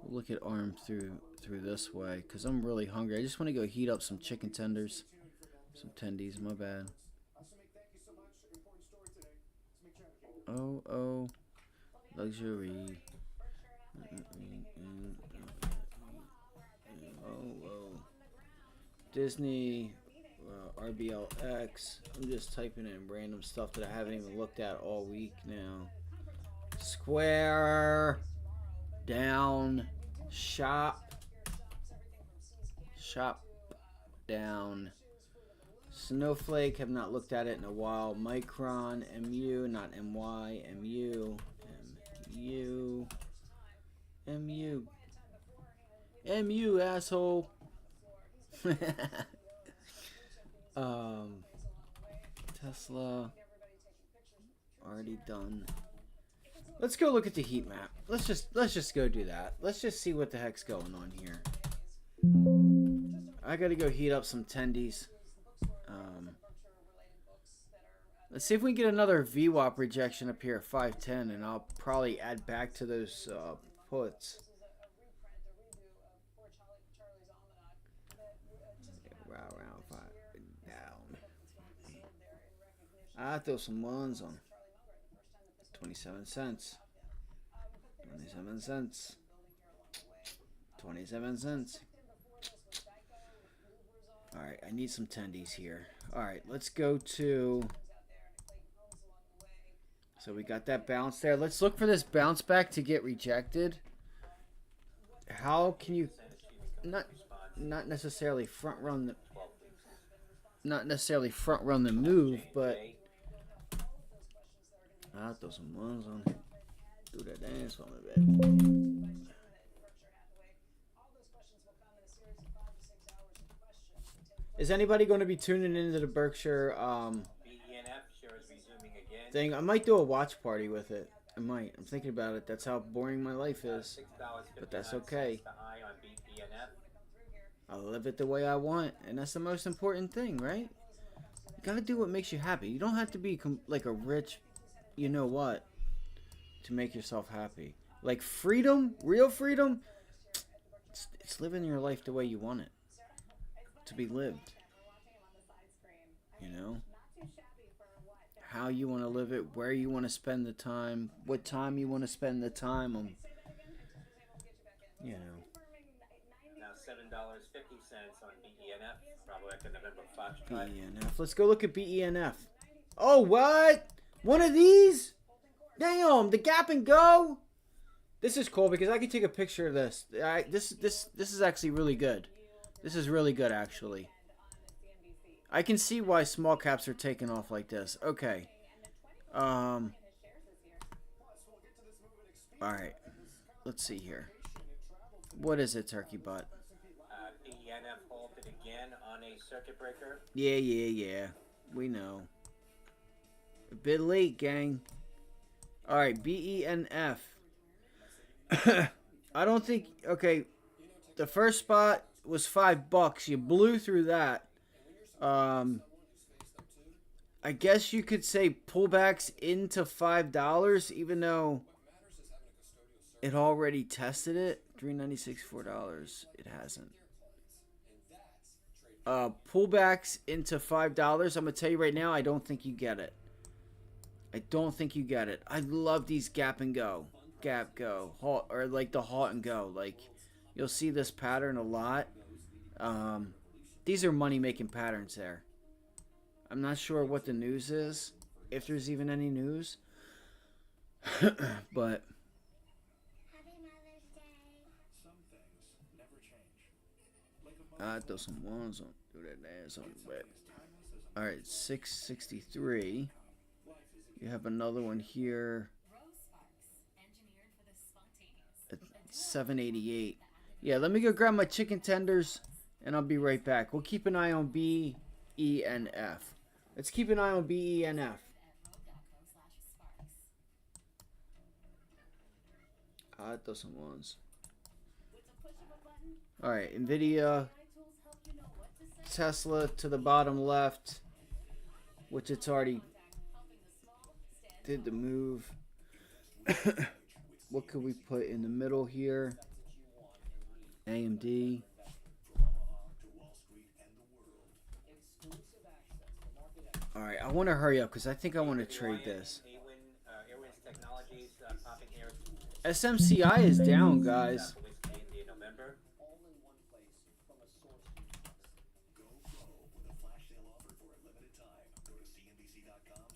We'll look at ARM through this way because I'm really hungry. I just want to go heat up some chicken tenders. Some tendies, my bad. Oh, luxury. Oh. Disney, RBLX. I'm just typing in random stuff that I haven't even looked at all week now. Square, down, shop, down. Snowflake, have not looked at it in a while. Micron, MU, not MY, MU, asshole. Tesla, already done. Let's go look at the heat map. Let's just go do that. Let's just see what the heck's going on here. I gotta go heat up some tendies. Let's see if we can get another VWAP rejection up here at 510, and I'll probably add back to those puts. Around 5 down. I throw some ones on 27 cents. 27 cents. 27 cents. Alright, I need some tendies here. Alright, let's go to... So we got that bounce there. Let's look for this bounce back to get rejected. How can you... Not necessarily front run the... Not necessarily front run the move, but... I'll throw some ones on. Do that dance for me, baby. Is anybody going to be tuning into the Berkshire thing? I might do a watch party with it. I might. I'm thinking about it. That's how boring my life is. But that's okay. I'll live it the way I want. And that's the most important thing, right? You got to do what makes you happy. You don't have to be like a rich, you know what, to make yourself happy. Like freedom, real freedom, it's living your life the way you want it to be lived. You know? How you want to live it, where you want to spend the time, what time you want to spend the time on. You know. Now $7.50 on BENF, probably like the November Foxtrot. BENF. Let's go look at BENF. Oh, what? One of these? Damn, the gap and go. This is cool because I can take a picture of this. This is actually really good. This is really good, actually. I can see why small caps are taking off like this. Okay. Alright. Let's see here. What is it, turkey butt? BENF halted again on a circuit breaker. Yeah. We know. A bit late, gang. Alright, BENF. I don't think... Okay. The first spot was $5. You blew through that. I guess you could say pullbacks into $5, even though it already tested it. $3.96, $4. It hasn't. Pullbacks into $5. I'm gonna tell you right now, I don't think you get it. I don't think you get it. I love these gap and go, halt, or like the halt and go. Like you'll see this pattern a lot. These are money making patterns there. I'm not sure what the news is, if there's even any news. But throw some ones on, do that ass on the back. All right, 663. You have another one here at 788. Yeah, let me go grab my chicken tenders, and I'll be right back. We'll keep an eye on B, E, and F. Let's keep an eye on B, E, and F. Throw some ones. All right, NVIDIA, Tesla to the bottom left, which it's already did the move. What could we put in the middle here? AMD. All right, I want to hurry up because I think I want to trade this. SMCI is down, guys.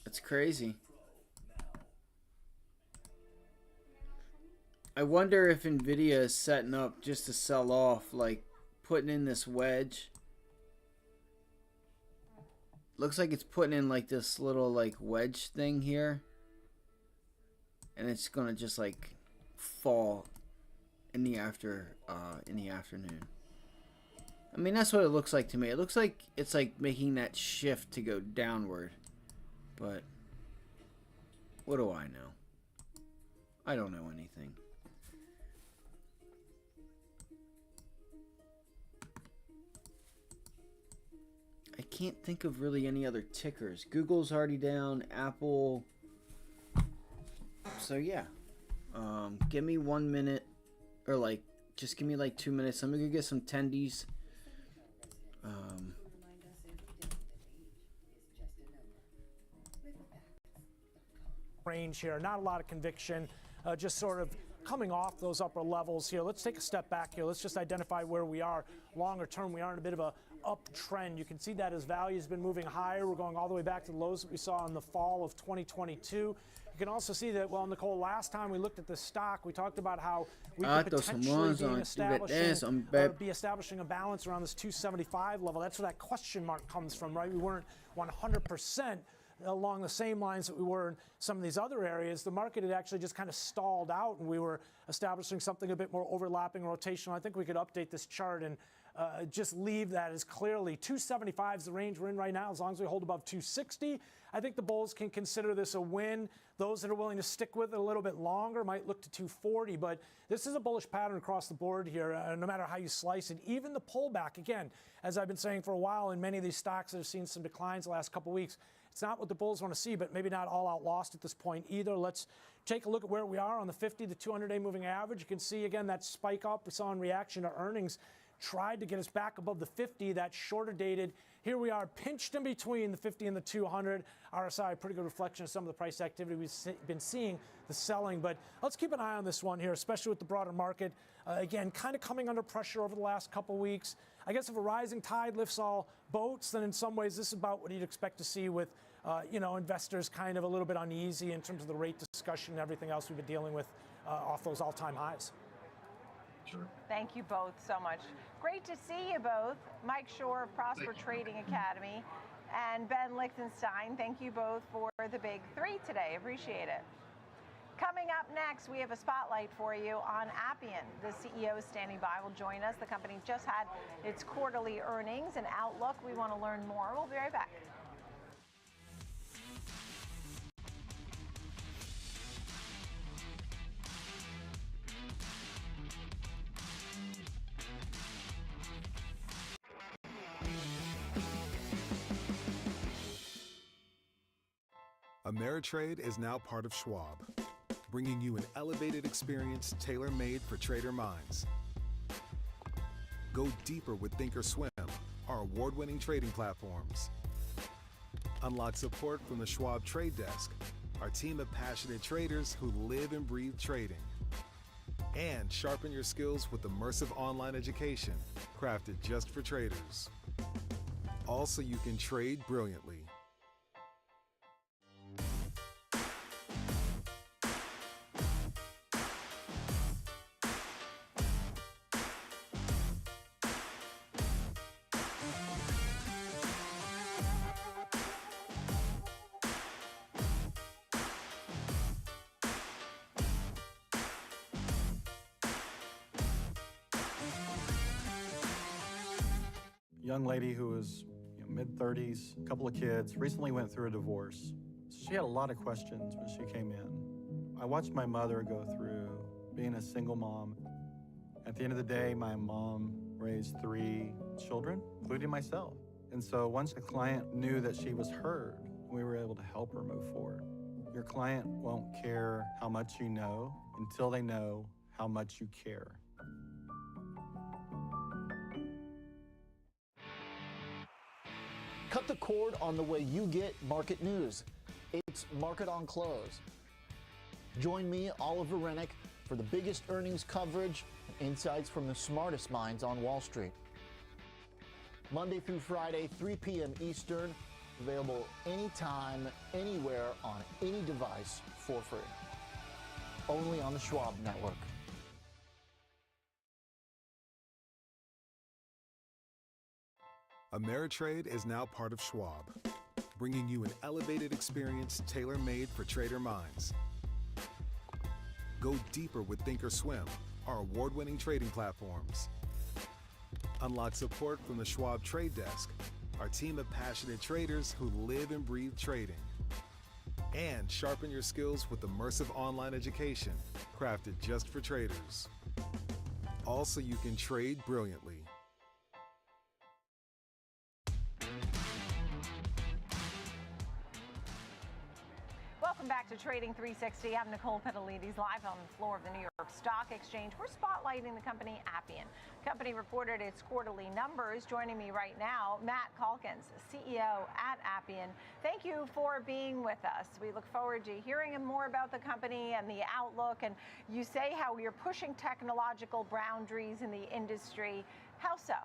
That's crazy. I wonder if NVIDIA is setting up just to sell off, like putting in this wedge. Looks like it's putting in like this little like wedge thing here. And it's gonna just like fall in the afternoon. I mean, that's what it looks like to me. It looks like it's like making that shift to go downward. But what do I know? I don't know anything. I can't think of really any other tickers. Google's already down. Apple. So yeah. Give me 1 minute. Or like, just give me like 2 minutes. I'm going to go get some tendies. Range here. Not a lot of conviction. Just sort of coming off those upper levels here. Let's take a step back here. Let's just identify where we are. Longer term, we are in a bit of a uptrend. You can see that as value has been moving higher. We're going all the way back to the lows that we saw in the fall of 2022. You can also see that, well, Nicole, last time we looked at this stock, we talked about how we could potentially be establishing a balance around this 275 level. That's where that question mark comes from, right? We weren't 100% along the same lines that we were in some of these other areas. The market had actually just kind of stalled out, and we were establishing something a bit more overlapping rotational. I think we could update this chart and just leave that as clearly 275 is the range we're in right now. As long as we hold above 260, I think the bulls can consider this a win. Those that are willing to stick with it a little bit longer might look to 240, but this is a bullish pattern across the board here, no matter how you slice it. Even the pullback, again, as I've been saying for a while, in many of these stocks that have seen some declines the last couple weeks, it's not what the bulls want to see, but maybe not all out lost at this point either. Let's take a look at where we are on the 50, the 200-day moving average. You can see, again, that spike up we saw in reaction to earnings tried to get us back above the 50, that shorter dated. Here we are pinched in between the 50 and the 200. RSI, pretty good reflection of some of the price activity we've been seeing, the selling. But let's keep an eye on this one here, especially with the broader market. Again, kind of coming under pressure over the last couple weeks. I guess if a rising tide lifts all boats, then in some ways this is about what you'd expect to see with investors kind of a little bit uneasy in terms of the rate discussion and everything else we've been dealing with off those all-time highs. Sure. Thank you both so much. Great to see you both. Mike Shore of Prosper Trading Academy and Ben Lichtenstein. Thank you both for the big three today. Appreciate it. Coming up next, we have a spotlight for you on Appian. The CEO standing by will join us. The company just had its quarterly earnings and outlook. We want to learn more. We'll be right back. Ameritrade is now part of Schwab, bringing you an elevated experience tailor-made for trader minds. Go deeper with Thinkorswim, our award-winning trading platforms. Unlock support from the Schwab Trade Desk, our team of passionate traders who live and breathe trading. And sharpen your skills with immersive online education crafted just for traders. All so you can trade brilliantly. Young lady who was mid-30s, a couple of kids, recently went through a divorce. She had a lot of questions when she came in. I watched my mother go through being a single mom. At the end of the day, my mom raised 3 children, including myself. And so once the client knew that she was heard, we were able to help her move forward. Your client won't care how much you know until they know how much you care. Cut the cord on the way you get market news. It's Market on Close. Join me, Oliver Rennick, for the biggest earnings coverage and insights from the smartest minds on Wall Street. Monday through Friday, 3 p.m. Eastern, available anytime, anywhere, on any device for free. Only on the Schwab Network. Ameritrade is now part of Schwab, bringing you an elevated experience tailor-made for trader minds. Go deeper with Thinkorswim, our award-winning trading platforms. Unlock support from the Schwab Trade Desk, our team of passionate traders who live and breathe trading. And sharpen your skills with immersive online education crafted just for traders. All so you can trade brilliantly. Welcome back to Trading 360. I'm Nicole Petalides, live on the floor of the New York Stock Exchange. We're spotlighting the company Appian. The company reported its quarterly numbers. Joining me right now, Matt Calkins, CEO at Appian. Thank you for being with us. We look forward to hearing more about the company and the outlook. And you say how you're pushing technological boundaries in the industry. How so?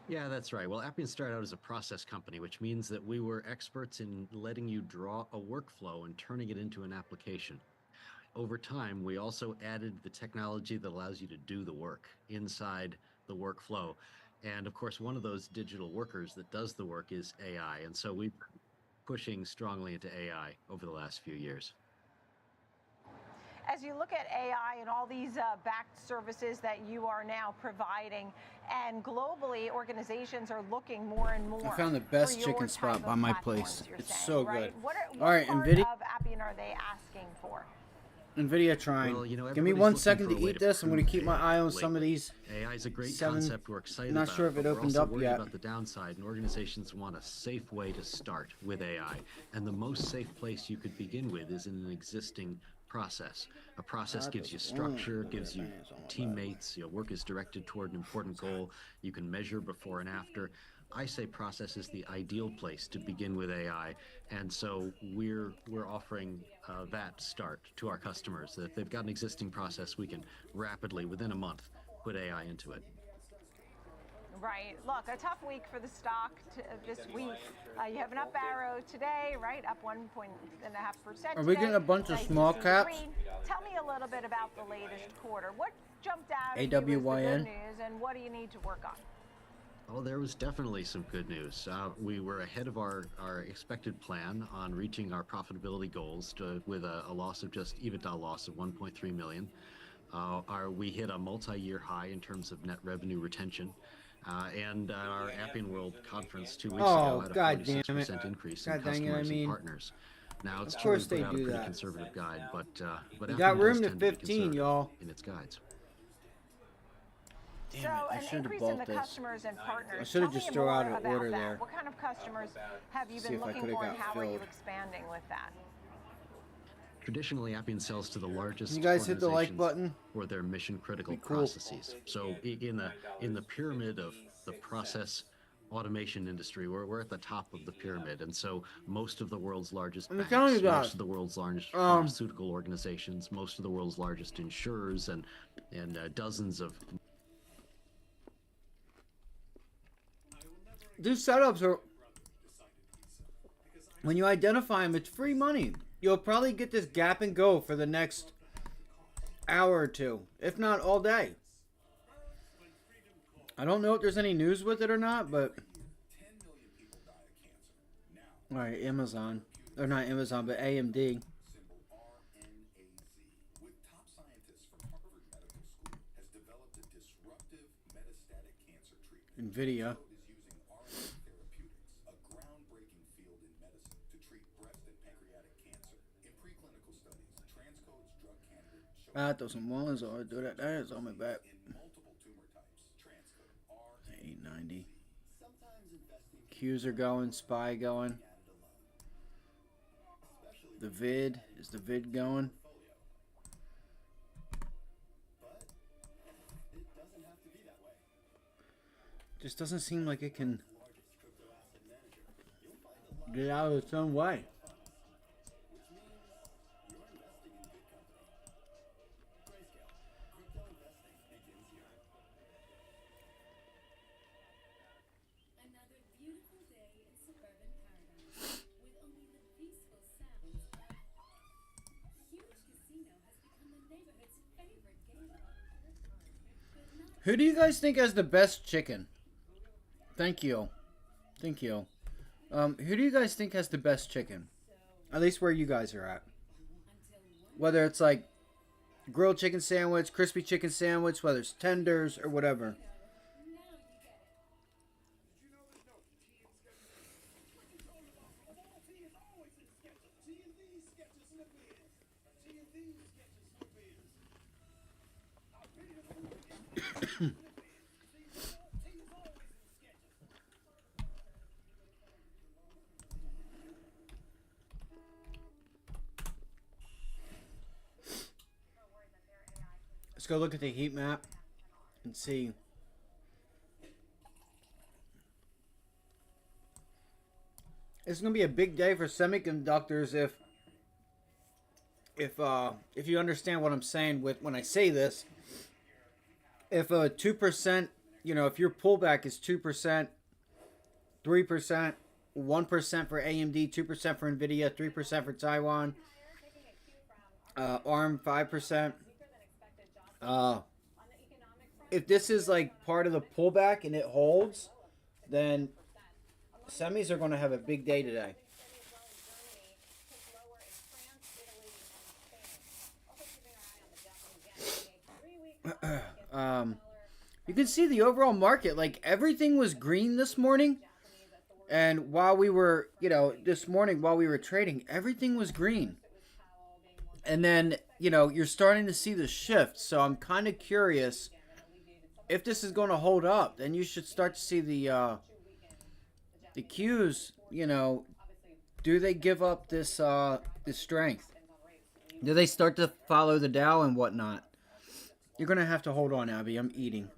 Yeah, that's right. Well, Appian started out as a process company, which means that we were experts in letting you draw a workflow and turning it into an application. Over time, we also added the technology that allows you to do the work inside the workflow. And of course, one of those digital workers that does the work is AI. And so we've been pushing strongly into AI over the last few years. As you look at AI and all these backed services that you are now providing, and globally organizations are looking more and more. I found the best for your chicken spot type by of my platforms, place. you're It's saying, so right? good. What All right, part NVIDIA. of Appian are they asking for? NVIDIA trying. Well, you know, Give me everybody's 1 looking second for to a way eat this. I'm going to keep my eye on some of these. AI is a great 7. concept. We're excited Not about sure it, if it but we're opened also up worried yet. about the downside, and organizations want a safe way to start with AI. And the most safe place you could begin with is in an existing process. A process gives you structure, gives you teammates, your work is directed toward an important goal, you can measure before and after. I say process is the ideal place to begin with AI, and so we're offering that start to our customers. That if they've got an existing process, we can rapidly, within a month, put AI into it. Right. Look, a tough week for the stock this week. You have an up arrow today, right? Up 1.5%. Are we getting a bunch of small caps? Tell me a little bit about the latest quarter. What jumped out at you as the good news, and what do you need to work on? Oh, there was definitely some good news. We were ahead of our expected plan on reaching our profitability goals with a loss of just EBITDA loss of 1.3 million. We hit a multi-year high in terms of net revenue retention. And our Appian World conference 2 weeks ago had a 46% increase in customers and partners. Now, it's true we put out a pretty conservative guide, but we got Appian room does to tend to be 15, y'all. in its guides. Damn So it, I an should have increase in the bought this. customers and partners. I should have Tell just me thrown out more an about order that. there. What kind of customers have you See been if I looking coulda for, and got how are you filled. expanding with that? Traditionally, Appian sells to the largest You guys hit the like organizations button? for their mission critical Be cool. processes. So in the pyramid of the process automation industry, we're at the top of the pyramid, and so most of the world's largest I'm banks, telling you guys. most of the world's largest pharmaceutical organizations, most of the world's largest insurers, and dozens of These setups are, when you identify them, it's free money. You'll probably get this gap and go for the next hour or two, if not all day. I don't know if there's any news with it or not, but all right, Amazon, or not Amazon, but AMD. Nvidia. That doesn't want so I do that. That is on my back. 890. Qs are going, SPY going. The vid, is the vid going? Just doesn't seem like it can get out of its own way. Another beautiful day in suburban paradise, with only the peaceful sounds of Huge Casino has become the neighborhood's favorite game. Who do you guys think has the best chicken? Thank you. Thank you. Who do you guys think has the best chicken? At least where you guys are at. Whether it's like grilled chicken sandwich, crispy chicken sandwich, whether it's tenders or whatever. Let's go look at the heat map and see. It's gonna be a big day for semiconductors if you understand what I'm saying with when I say this. If a 2%, you know, if your pullback is 2%, 3%, 1% for AMD, 2% for Nvidia, 3% for Taiwan, ARM 5%. If this is like part of the pullback and it holds, then semis are going to have a big day today. You can see the overall market, like everything was green this morning. And while we were, you know, this morning while we were trading, everything was green. And then, you know, you're starting to see the shift. So I'm kind of curious if this is going to hold up. Then you should start to see the Qs, you know, do they give up this strength? Do they start to follow the Dow and whatnot? You're going to have to hold on, Abby. I'm eating.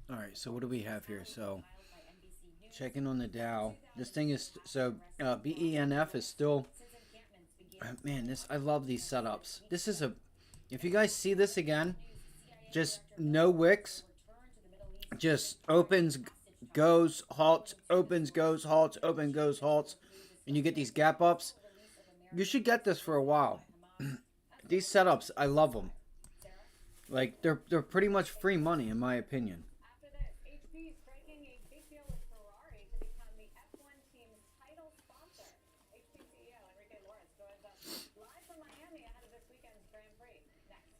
All right, so what do we have here? So, checking on the Dow. This thing is, so BENF is still, man, I love these setups. This is if you guys see this again, just no wicks. just opens, goes, halts, opens, goes, halts, open, goes, halts, and you get these gap ups. You should get this for a while. These setups, I love them. Like, they're pretty much free money, in my opinion. After this, HP striking a big deal with Ferrari to become the F1 team's title sponsor. HP CEO Enrique Lawrence joins us live from Miami ahead of this weekend's Grand Prix. Next.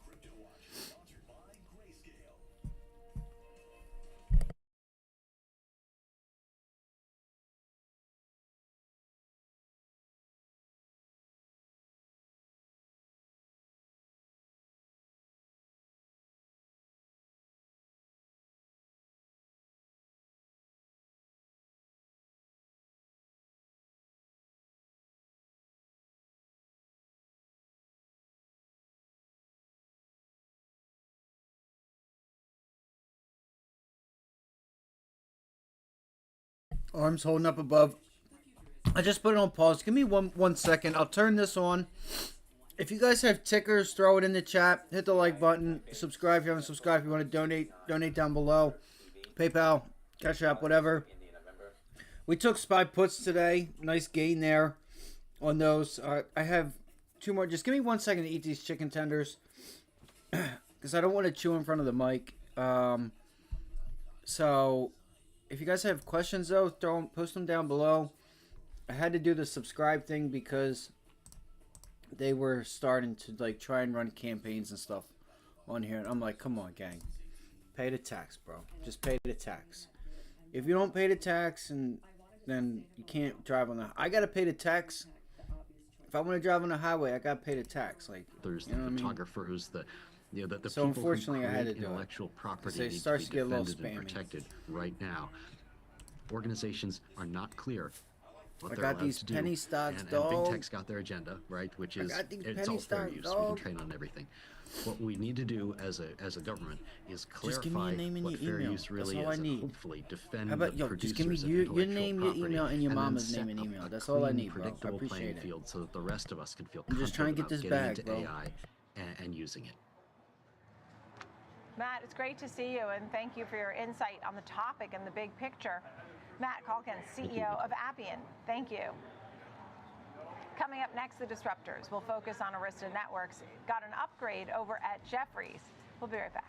Crypto Watch, sponsored by Grayscale. Arms holding up above. I just put it on pause. Give me one second. I'll turn this on. If you guys have tickers, throw it in the chat. Hit the like button. Subscribe if you haven't subscribed. If you want to donate down below. PayPal, Cash App, whatever. We took SPY puts today. Nice gain there on those. I have 2 more. Just give me 1 second to eat these chicken tenders. Because I don't want to chew in front of the mic. So, if you guys have questions though, post them down below. I had to do the subscribe thing because they were starting to like try and run campaigns and stuff on here. And I'm like, come on, gang. Pay the tax, bro. Just pay the tax. If you don't pay the tax, and then you can't drive on the... I got to pay the tax. If I want to drive on the highway, I got to pay the tax. Like, There's you know the what I mean? photographers, the So people unfortunately, who I had to create do it. intellectual property So it needs starts to to be get a little defended and spammy. protected right now. Organizations are not clear what I they're got allowed these to do. penny stocks, and dog. Big Tech's got their agenda, right? Which I is got these it's penny all fair stocks, use. We can dog. train on everything. What we need to do as a government is Just give me your clarify name and what your fair email. use really That's all is, I and need. hopefully defend How about, the yo, just give me producers of your intellectual name, your property, email, and your then mama's set name and up email. a That's all I clean, need, bro. I predictable appreciate playing it. field so that the rest of us can feel I'm just trying to confident get about this getting bag, into bro. AI and using it. Matt, it's great to see you, and thank you for your insight on the topic and the big picture. Matt Calkins, CEO of Appian. Thank you. Coming up next, the disruptors. We'll focus on Arista Networks. Got an upgrade over at Jefferies. We'll be right back.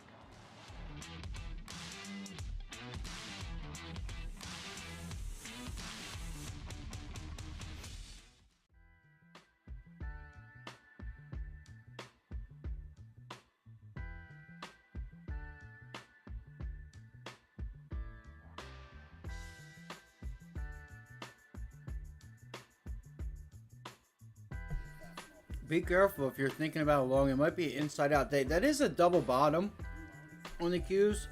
Be careful if you're thinking about long. It might be inside out. That is a double bottom on the Qs.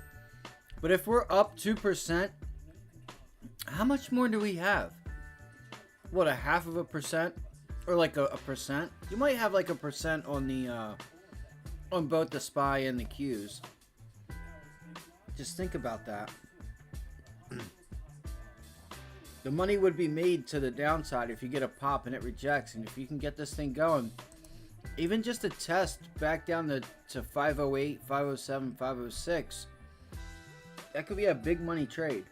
But if we're up 2%, how much more do we have? What, a 0.5%? Or like a percent? You might have like a percent on the on both the SPY and the Qs. Just think about that. The money would be made to the downside if you get a pop and it rejects. And if you can get this thing going, even just a test back down to 508, 507, 506, that could be a big money trade.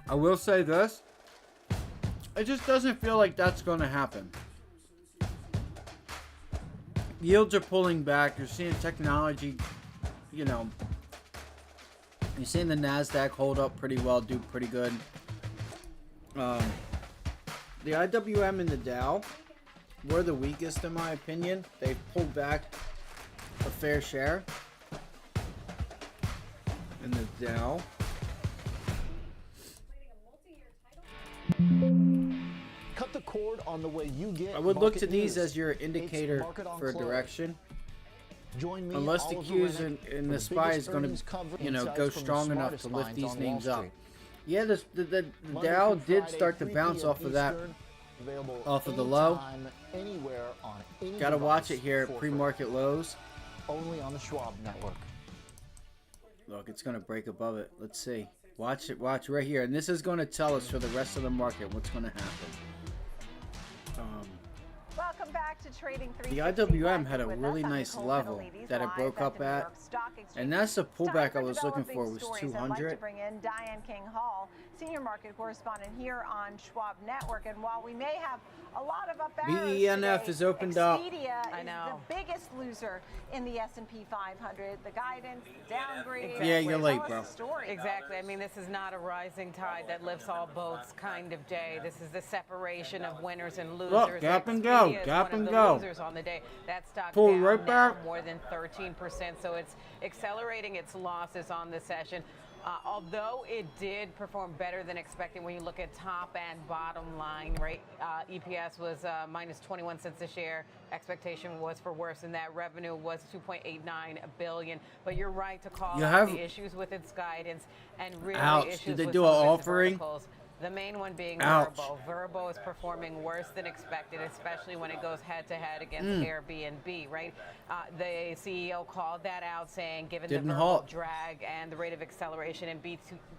I will say this. It just doesn't feel like that's going to happen. Yields are pulling back. You're seeing technology, you know, you're seeing the NASDAQ hold up pretty well, do pretty good. The IWM and the Dow were the weakest in my opinion. They've pulled back a fair share. And the Dow. Cut the cord on the way you get. I would look to market these news. as your It's indicator Market on for Close. direction. Join me, Unless the Oliver Qs Rennick, and for the SPY biggest is going earnings to, coverage you know, insights go from the strong enough smartest to lift minds these on names Wall up. Street. Yeah, the Monday Dow through did Friday, start to 3 bounce p.m. off of that, Eastern, available off of the low. anytime, anywhere on any Got to watch it device here for at free. pre-market lows. Only on the Schwab Network. Look, it's going to break above it. Let's see. Watch it. Watch right here. And this is going to tell us for the rest of the market what's going to happen. Welcome back to Trading The 360. IWM had a really nice level that it broke up at. And that's the pullback I was looking for, was I'd like to 200. bring in Diane King Hall, senior market correspondent here on Schwab Network. And while we may have a lot of up arrows BENF today, is opened up. Expedia is the biggest loser in the S&P 500. The guidance, the downgrade. Yeah, you're late, bro. Exactly. I mean, this is not a rising tide that lifts all boats kind of day. This is the separation of winners and losers. Look, gap and go, Expedia is gap one and of go. the losers on the day. That stock Pull down right now back. more than 13%. So it's accelerating its losses on the session. Although it did perform better than expected when you look at top and bottom line, right? EPS was minus 21 cents a share. Expectation was for worse than that. Revenue was $2.89 billion. But you're right to call out the issues with its guidance and really issues Did they with do some an of its offering? verticals. The main one being Ouch. Verbo. Verbo is performing worse than expected, especially when it goes head-to-head against Airbnb, right? The CEO called that out, saying given Didn't the Verbo halt. drag and the rate of acceleration in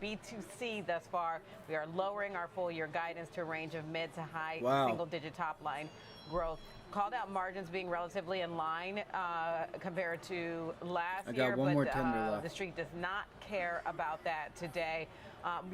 B2C thus far, we are lowering our full-year guidance to a range of mid to high single-digit top-line growth. Called out margins being relatively in line compared to last I got year, one more but tender left. the street does not care about that today.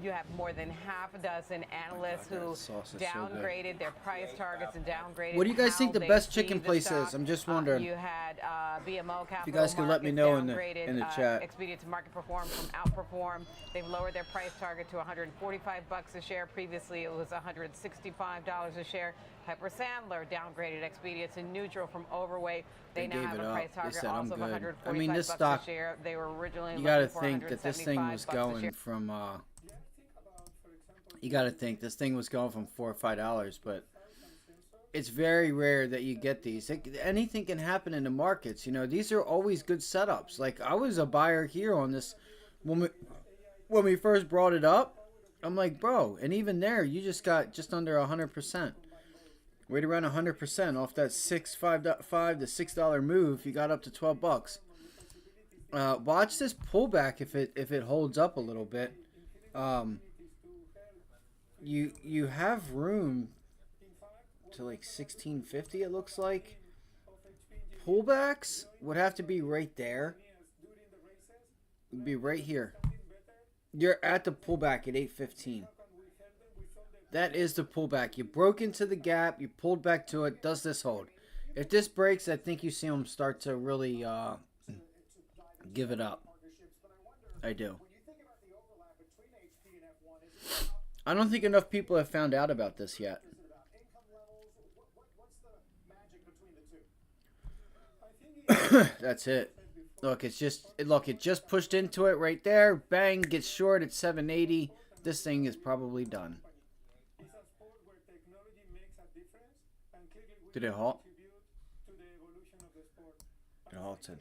You have more than half a dozen analysts who sauce is so good. downgraded their price targets and downgraded. What do you guys how think the they best see chicken the place stock. is? I'm just wondering. You had BMO Capital If you guys could let me know in the downgraded, chat. Expedia to market perform from outperform. They've lowered their price target to $145 a share. Previously, it was $165 a share. Piper Sandler downgraded Expedia to neutral from overweight. They now gave have it a up. price They target said, "I'm also of good." $145 I mean, this a stock, share. They were originally you got to looking for think that this thing was $175 a going share. from you got to think this thing was going from $4 or $5, but it's very rare that you get these. Anything can happen in the markets. You know, these are always good setups. Like, I was a buyer here on this when we first brought it up. I'm like, bro, and even there, you just got just under 100%. Right around 100% off that $5 to $6 move. You got up to $12. Watch this pullback if it holds up a little bit. You have room to like 1650. It looks like pullbacks would have to be right there. It'd be right here. You're at the pullback at 815. That is the pullback. You broke into the gap. You pulled back to it. Does this hold? If this breaks, I think you see them start to really give it up. I do. I don't think enough people have found out about this yet. That's it. Look, it just pushed into it right there. Bang, gets short at 780. This thing is probably done. Did it halt? It halted.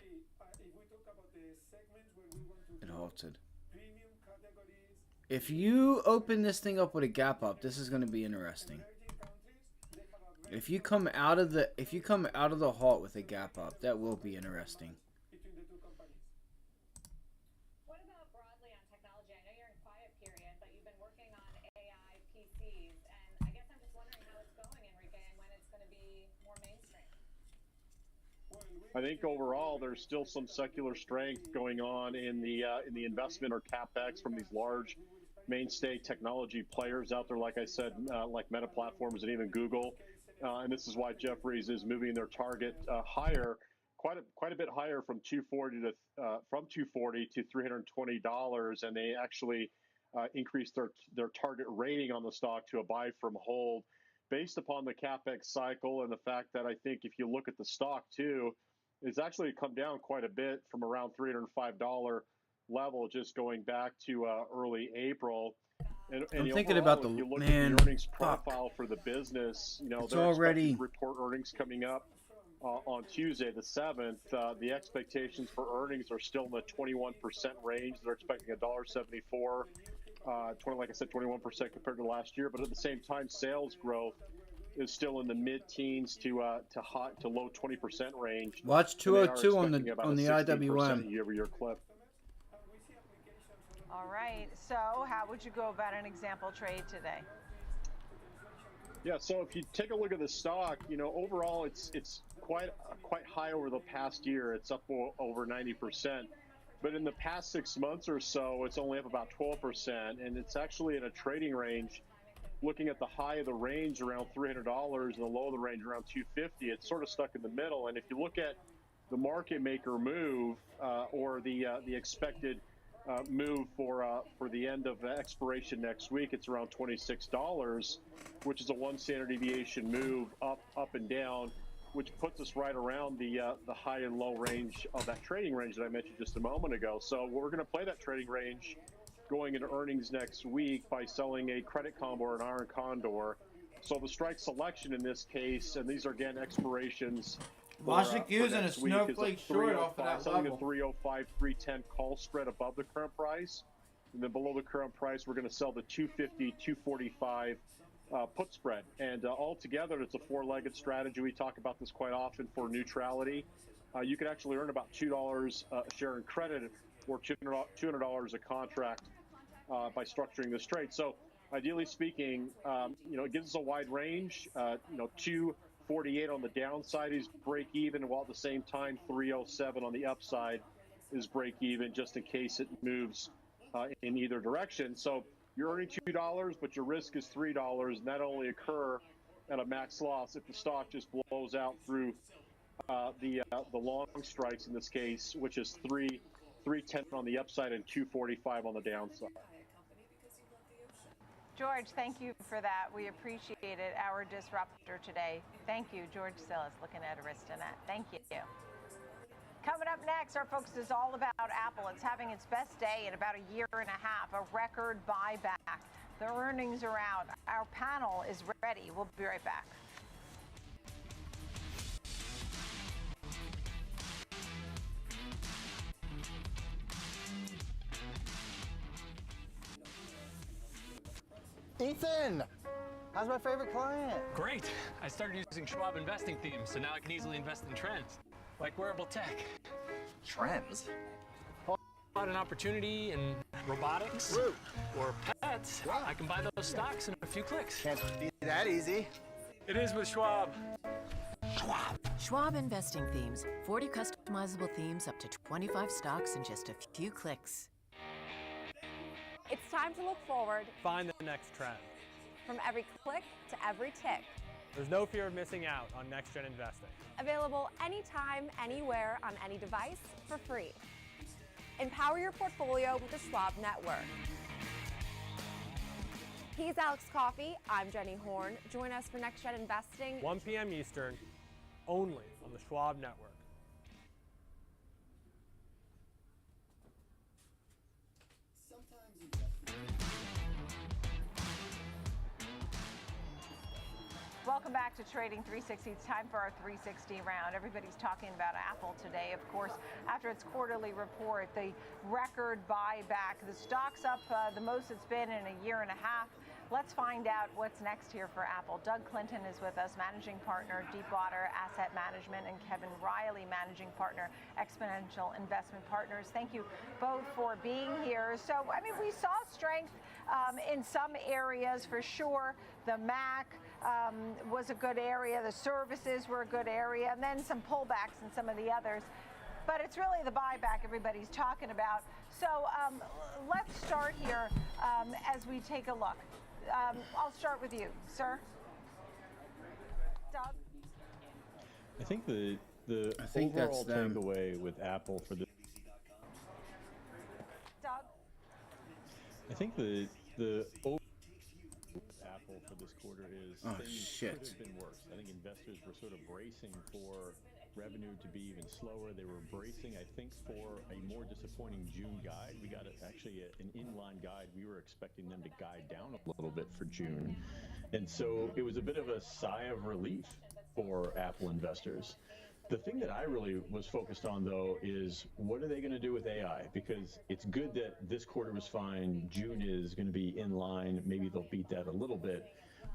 It halted. If you open this thing up with a gap up, this is going to be interesting. If you come out of the halt with a gap up, that will be interesting. What about broadly on technology? I know you're in quiet period, but you've been working on AI PCs, and I guess I'm just wondering how it's going, Enrique, and when it's going to be more mainstream. I think overall there's still some secular strength going on in the investment or capex from these large mainstay technology players out there. Like I said, like Meta Platforms and even Google, and this is why Jefferies is moving their target higher, quite a bit higher from $240 to $320, and they actually increased their target rating on the stock to a buy from hold, based upon the capex cycle and the fact that I think if you look at the stock too, it's actually come down quite a bit from around $305 level, just going back to early April. And I'm thinking about the if you look at man. the earnings profile for the business, you know, It's they're already expecting to report earnings coming up on Tuesday the 7th. The expectations for earnings are still in the 21% range. They're expecting $1.74. Like I said, 21% compared to last year. But at the same time, sales growth is still in the mid-teens to low 20% range. Watch And they are 202 on expecting the about on a the 16% IWM. year-over-year clip. All right. So how would you go about an example trade today? Yeah, so if you take a look at the stock, overall it's quite high over the past year. It's up over 90%. But in the past 6 months or so, it's only up about 12%, and it's actually in a trading range. Looking at the high of the range around $300 and the low of the range around $250, it's sort of stuck in the middle. And if you look at the market maker move or the expected move for the end of expiration next week, it's around $26, which is a 1 standard deviation move up and down, which puts us right around the high and low range of that trading range that I mentioned just a moment ago. So we're going to play that trading range going into earnings next week by selling a credit combo or an iron condor. So the strike selection in this case, and these are again expirations. Washik using a snowflake short off of that selling level. a 305, 310 call spread above the current price. And then below the current price, we're going to sell the 250, 245 put spread. And altogether, it's a four-legged strategy. We talk about this quite often for neutrality. You can actually earn about $2 a share in credit or $200 a contract by structuring this trade. So ideally speaking, it gives us a wide range. 248 on the downside is break even, while at the same time 307 on the upside is break even, just in case it moves in either direction. So you're earning $2, but your risk is $3, and that only occur at a max loss if the stock just blows out through the long strikes in this case, which is 310 on the upside and 245 on the downside. George, thank you for that. We appreciate it. Our disruptor today. Thank you, George Sillis, looking at Aristonet. Thank you. Coming up next, our focus is all about Apple. It's having its best day in about a year and a half, a record buyback. The earnings are out. Our panel is ready. We'll be right back. Ethan, how's my favorite client? Great. I started using Schwab investing themes, so now I can easily invest in trends, like wearable tech. Trends? About an opportunity in robotics or pets, I can buy those stocks in a few clicks. Can't be that easy. It is with Schwab. Schwab investing themes. 40 customizable themes, up to 25 stocks in just a few clicks. It's time to look forward. Find the next trend. From every click to every tick. There's no fear of missing out on next-gen investing. Available anytime, anywhere, on any device for free. Empower your portfolio with the Schwab Network. He's Alex Coffey. I'm Jenny Horn. Join us for Next Gen Investing. 1 p.m. Eastern, only on the Schwab Network. Welcome back to Trading 360. It's time for our 360 round. Everybody's talking about Apple today, of course, after its quarterly report, the record buyback. The stock's up the most it's been in a year and a half. Let's find out what's next here for Apple. Doug Clinton is with us, managing partner, Deepwater Asset Management, and Kevin Riley, managing partner, Exponential Investment Partners. Thank you both for being here. So, we saw strength in some areas for sure. The Mac was a good area. The services were a good area, and then some pullbacks in some of the others. But it's really the buyback everybody's talking about. So let's start here as we take a look. I'll start with you, sir. Doug? I think the overall takeaway with Apple for this. Doug? I think the Apple for this quarter is things could have been worse. I think investors were sort of bracing for revenue to be even slower. They were bracing, I think, for a more disappointing June guide. We got actually an inline guide. We were expecting them to guide down a little bit for June. And so it was a bit of a sigh of relief for Apple investors. The thing that I really was focused on, though, is what are they going to do with AI? Because it's good that this quarter was fine. June is going to be in line. Maybe they'll beat that a little bit.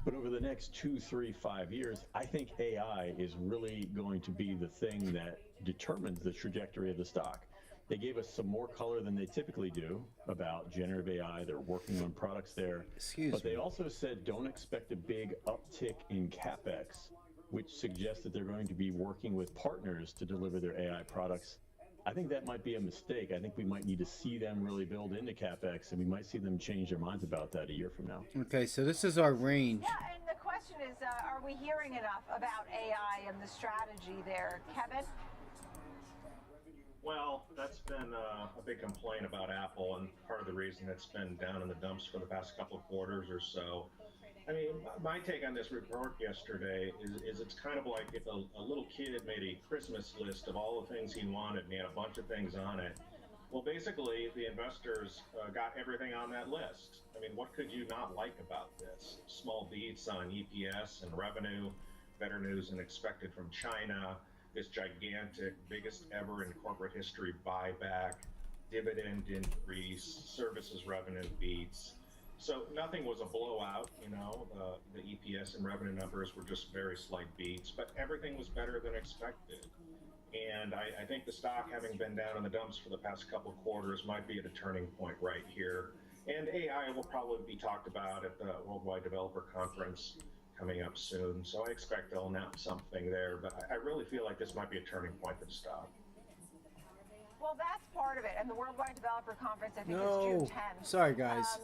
But over the next 2, 3, 5 years, I think AI is really going to be the thing that determines the trajectory of the stock. They gave us some more color than they typically do about generative AI. They're working on products there. But they also said don't expect a big uptick in CapEx, which suggests that they're going to be working with partners to deliver their AI products. I think that might be a mistake. I think we might need to see them really build into CapEx, and we might see them change their minds about that a year from now. Okay, so this is our range. Yeah, and the question is, are we hearing enough about AI and the strategy there, Kevin? Well, that's been a big complaint about Apple, and part of the reason it's been down in the dumps for the past couple of quarters or so. I mean, my take on this report yesterday is it's kind of like if a little kid made a Christmas list of all the things he wanted and he had a bunch of things on it. Well, basically, the investors got everything on that list. I mean, what could you not like about this? Small beats on EPS and revenue, better news than expected from China, this gigantic, biggest ever in corporate history buyback, dividend increase, services revenue beats. So nothing was a blowout, you know, the EPS and revenue numbers were just very slight beats, but everything was better than expected. And I think the stock, having been down in the dumps for the past couple of quarters, might be at a turning point right here. And AI will probably be talked about at the Worldwide Developer Conference coming up soon. So I expect they'll announce something there, but I really feel like this might be a turning point for the stock. Well, that's part of it. And the Worldwide Developer Conference, I think, is No, June 10th. sorry guys.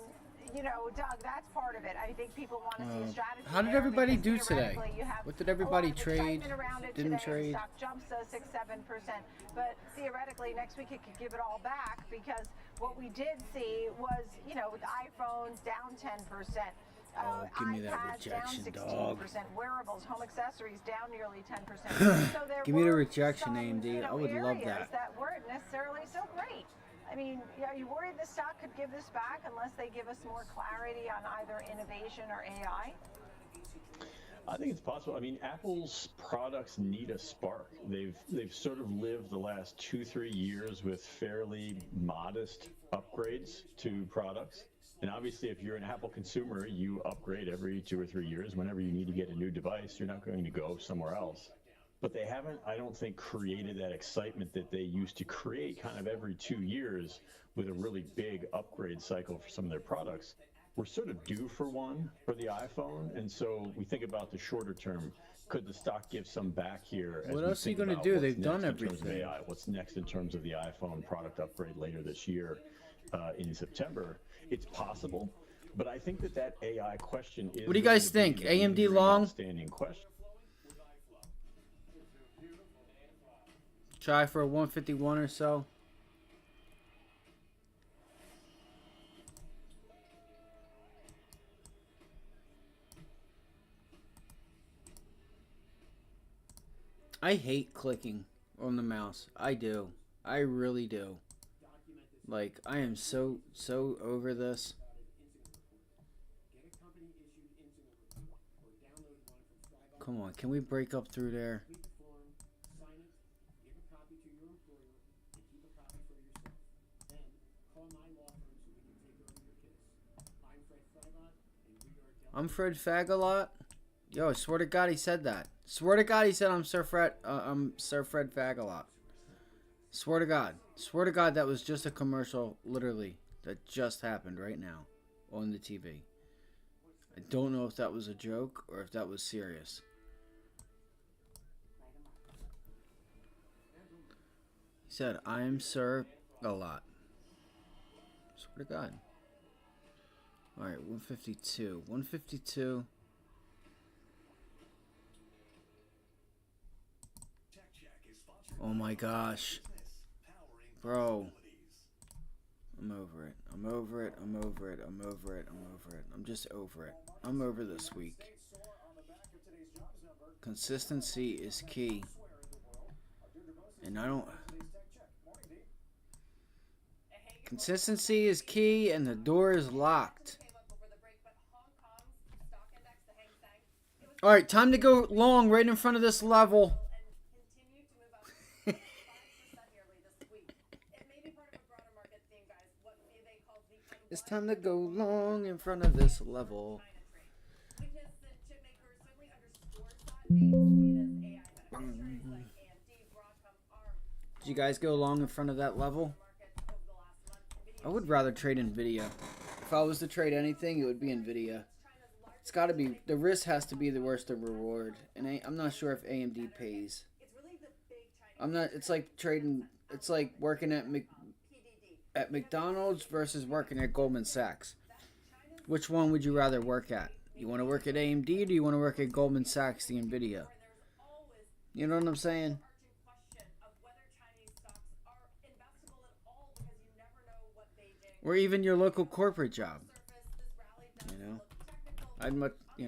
You know, Doug, that's part of it. I think people want to see a strategy. How did there everybody because do today? theoretically you have What did everybody a lot of trade? excitement around it Didn't today. trade? The stock jumps 6-7%, but theoretically next week it could give it all back because what we did see was, you know, with iPhones down 10%. Oh, give me that iPads rejection, down 16%, dog. wearables, home accessories down nearly 10%. So there Give me the were rejection, some, AMD. you know, I would love areas that. weren't necessarily so great. I mean, are you worried the stock could give this back unless they give us more clarity on either innovation or AI? I think it's possible. I mean, Apple's products need a spark. They've sort of lived the last 2-3 years with fairly modest upgrades to products. And obviously, if you're an Apple consumer, you upgrade every 2 or 3 years. Whenever you need to get a new device, you're not going to go somewhere else. But they haven't, I don't think, created that excitement that they used to create kind of every 2 years with a really big upgrade cycle for some of their products. We're sort of due for one for the iPhone, and so we think about the shorter term. Could the stock give some back here? What else are you going to do? They've done everything. AI? What's next in terms of the iPhone product upgrade later this year in September? It's possible, but I think that AI question is. What do you guys think? AMD long? Outstanding question. Try for a 151 or so. I hate clicking on the mouse. I do. I really do. Like, I am so over this. Come on, can we break up through there? I'm Fred Fagalot. Yo, I swear to God he said that. Swear to God he said I'm Sir Fred Fagalot. Swear to God. Swear to God that was just a commercial, literally, that just happened right now on the TV. I don't know if that was a joke or if that was serious. He said, I am Sir a lot. Swear to God. Alright, 152. 152. Oh my gosh. Bro. I'm over it. I'm over it. I'm over it. I'm over it. I'm over it. I'm just over it. I'm over this week. Consistency is key. And I don't... Consistency is key and the door is locked. Alright, time to go long right in front of this level. It's time to go long in front of this level. Did you guys go along in front of that level? I would rather trade Nvidia. If I was to trade anything, it would be Nvidia. It's got to be, the risk has to be the worst of reward, and I'm not sure if AMD pays. I'm not. It's like trading. It's like working at McDonald's versus working at Goldman Sachs. Which one would you rather work at? You want to work at AMD, or do you want to work at Goldman Sachs, the Nvidia? You know what I'm saying? Or even your local corporate job. You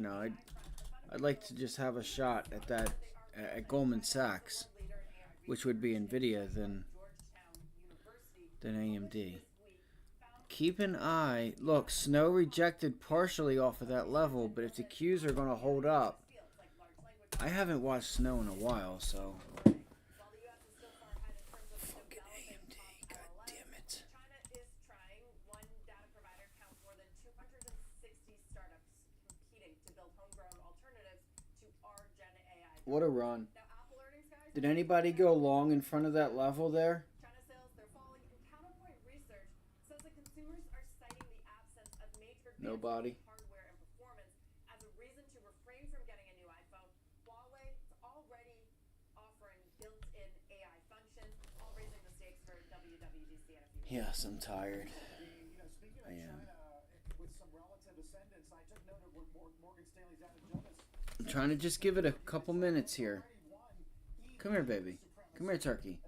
know, I'd like to just have a shot at that at Goldman Sachs, which would be Nvidia than AMD. Keep an eye. Look, Snow rejected partially off of that level, but if the Qs are going to hold up, I haven't watched Snow in a while, so. Fucking AMD, god damn it. What a run. Did anybody go long in front of that level there? Nobody. Yes, I'm tired. I am. I'm trying to just give it a couple minutes here. Come here, baby. Come here, turkey.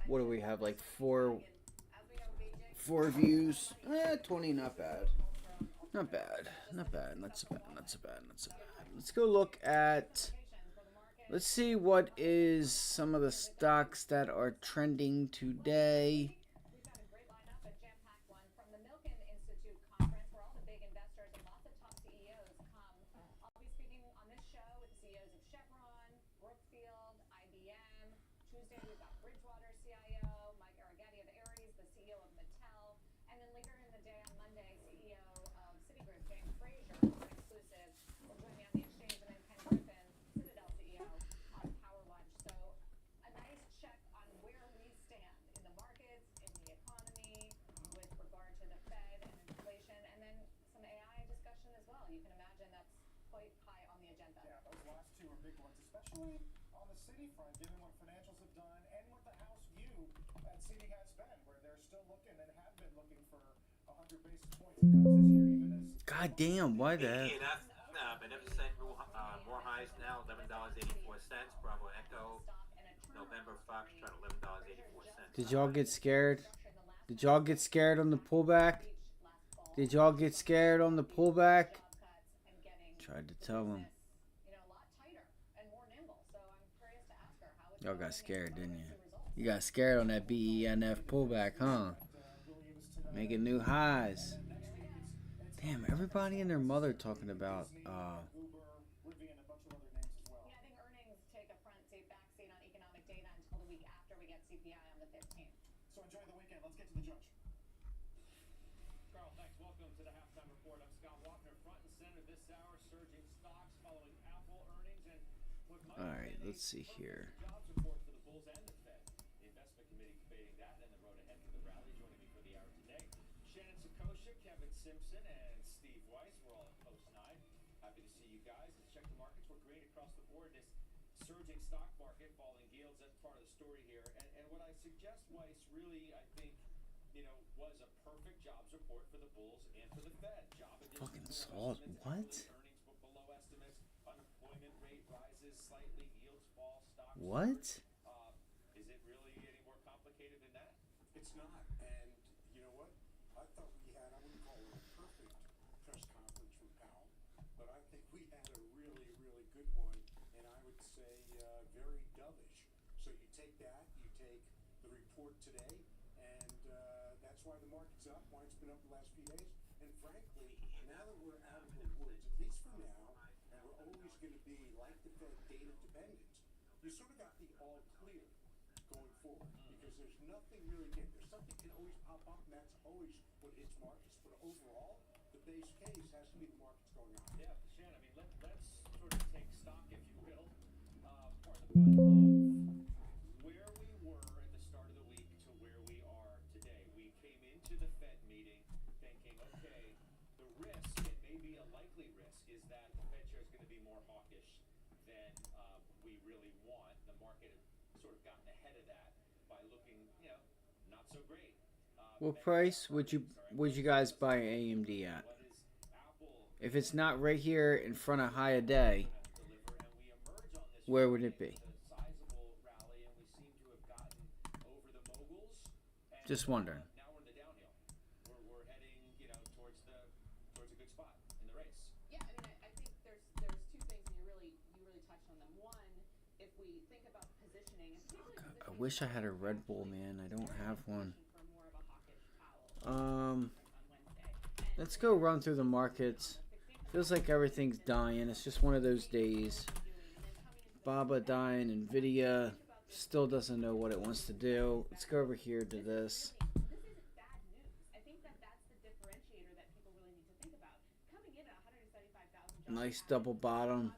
What do we have, like four views? 20, not bad. Not bad. Not bad. Not so bad. Not so bad. Not so bad. Let's go look at, let's see what is some of the stocks that are trending today. On the city front, given what financials have done and what the House view at city has been, where they're still looking and have been looking for 100 basis points of cuts this year, even as. God damn, why that? Beneficent more highs now, $11.84. Bravo Echo, November Foxtrot, $11.84. Did y'all get scared? Did y'all get scared on the pullback? Did y'all get scared on the pullback? Tried to tell them. Y'all got scared, didn't you? You got scared on that BENF pullback, huh? Making new highs. Damn, everybody and their mother talking about So enjoy the weekend. Let's get to the judge. Carl, thanks. Welcome to the halftime report. I'm Scott Wapner, front and center this hour, surging stocks following Apple earnings and all right, let's see here. jobs report for the Bulls and the Fed. The investment committee debating that and the road ahead for the rally. Joining me for the hour today, Shannon Saccocia, Kevin Simpson, and Steve Weiss. We're all at Post 9. Happy to see you guys. Let's check the markets. We're green across the board. This surging stock market, falling yields, that's part of the story here. And what I suggest, Weiss, really, I think, was a perfect jobs report for the Bulls and for the Fed. Job fucking solid. What? Earnings below estimates. Unemployment rate rises slightly. Yields fall. Stocks. What? Is it really any more complicated than that? It's not. And you know what? I thought we had, I wouldn't call it a perfect press conference say, very dovish. So you take that, you take the report today, and that's why the market's up, why it's been up the last few days. And frankly, now that we're out of the woods, at least for now, and we're always going to be like the Fed data dependent, you sort of got the all clear going forward because there's nothing really again. There's something can always pop up, and that's always what hits markets. But overall, the base case has to be the markets going on. Yeah, Shannon, I mean, let's sort of take stock, if you will, pardon the pun, of where we were at the start of the week to where we are today. We came into the Fed meeting thinking, okay, the risk, and maybe a likely risk, is that the Fed chair is going to be more hawkish than we really want. The market has sort of gotten ahead of that by looking, not so great. What price would you guys buy AMD at? If it's not right here in front of high a day, where would it be? Just wondering. Now we're in the downhill. We're heading, towards a good spot in the race. Yeah, I mean, I think there's two things, and you really touched on them. One, if we think about positioning, I wish I had a Red Bull, man. I don't have one. Let's go run through the markets. Feels like everything's dying. It's just one of those days. Baba dying. Nvidia still doesn't know what it wants to do. Let's go over here to this. Nice double bottom.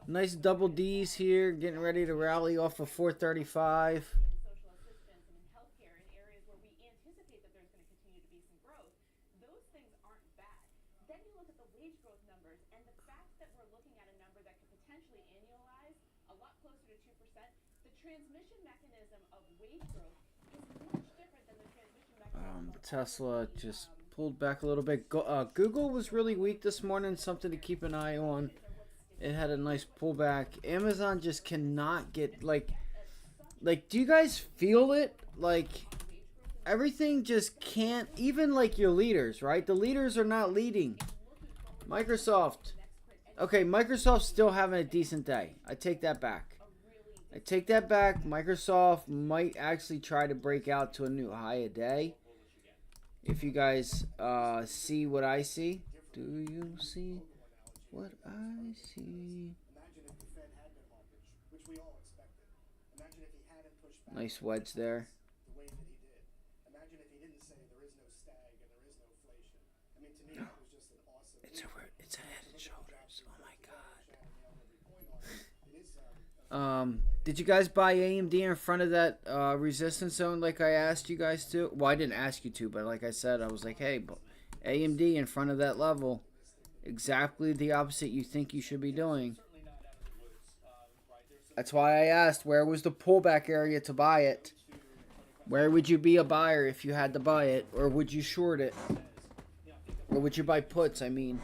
Nice double D's here. Getting ready to rally off of 435. Tesla just pulled back a little bit. Google was really weak this morning. Something to keep an eye on. It had a nice pullback. Amazon just cannot get like. Do you guys feel it? Like everything just can't. Even like your leaders, right? The leaders are not leading. Microsoft. Okay, Microsoft's still having a decent day. I take that back. Microsoft might actually try to break out to a new high a day. If you guys see what I see. Do you see what I see? Nice wedge there. It's a head and shoulders. Oh my god. Did you guys buy AMD in front of that resistance zone like I asked you guys to? Well, I didn't ask you to, but like I said, I was like, hey, AMD in front of that level. Exactly the opposite you think you should be doing. That's why I asked, where was the pullback area to buy it? Where would you be a buyer if you had to buy it? Or would you short it? Or would you buy puts, I mean?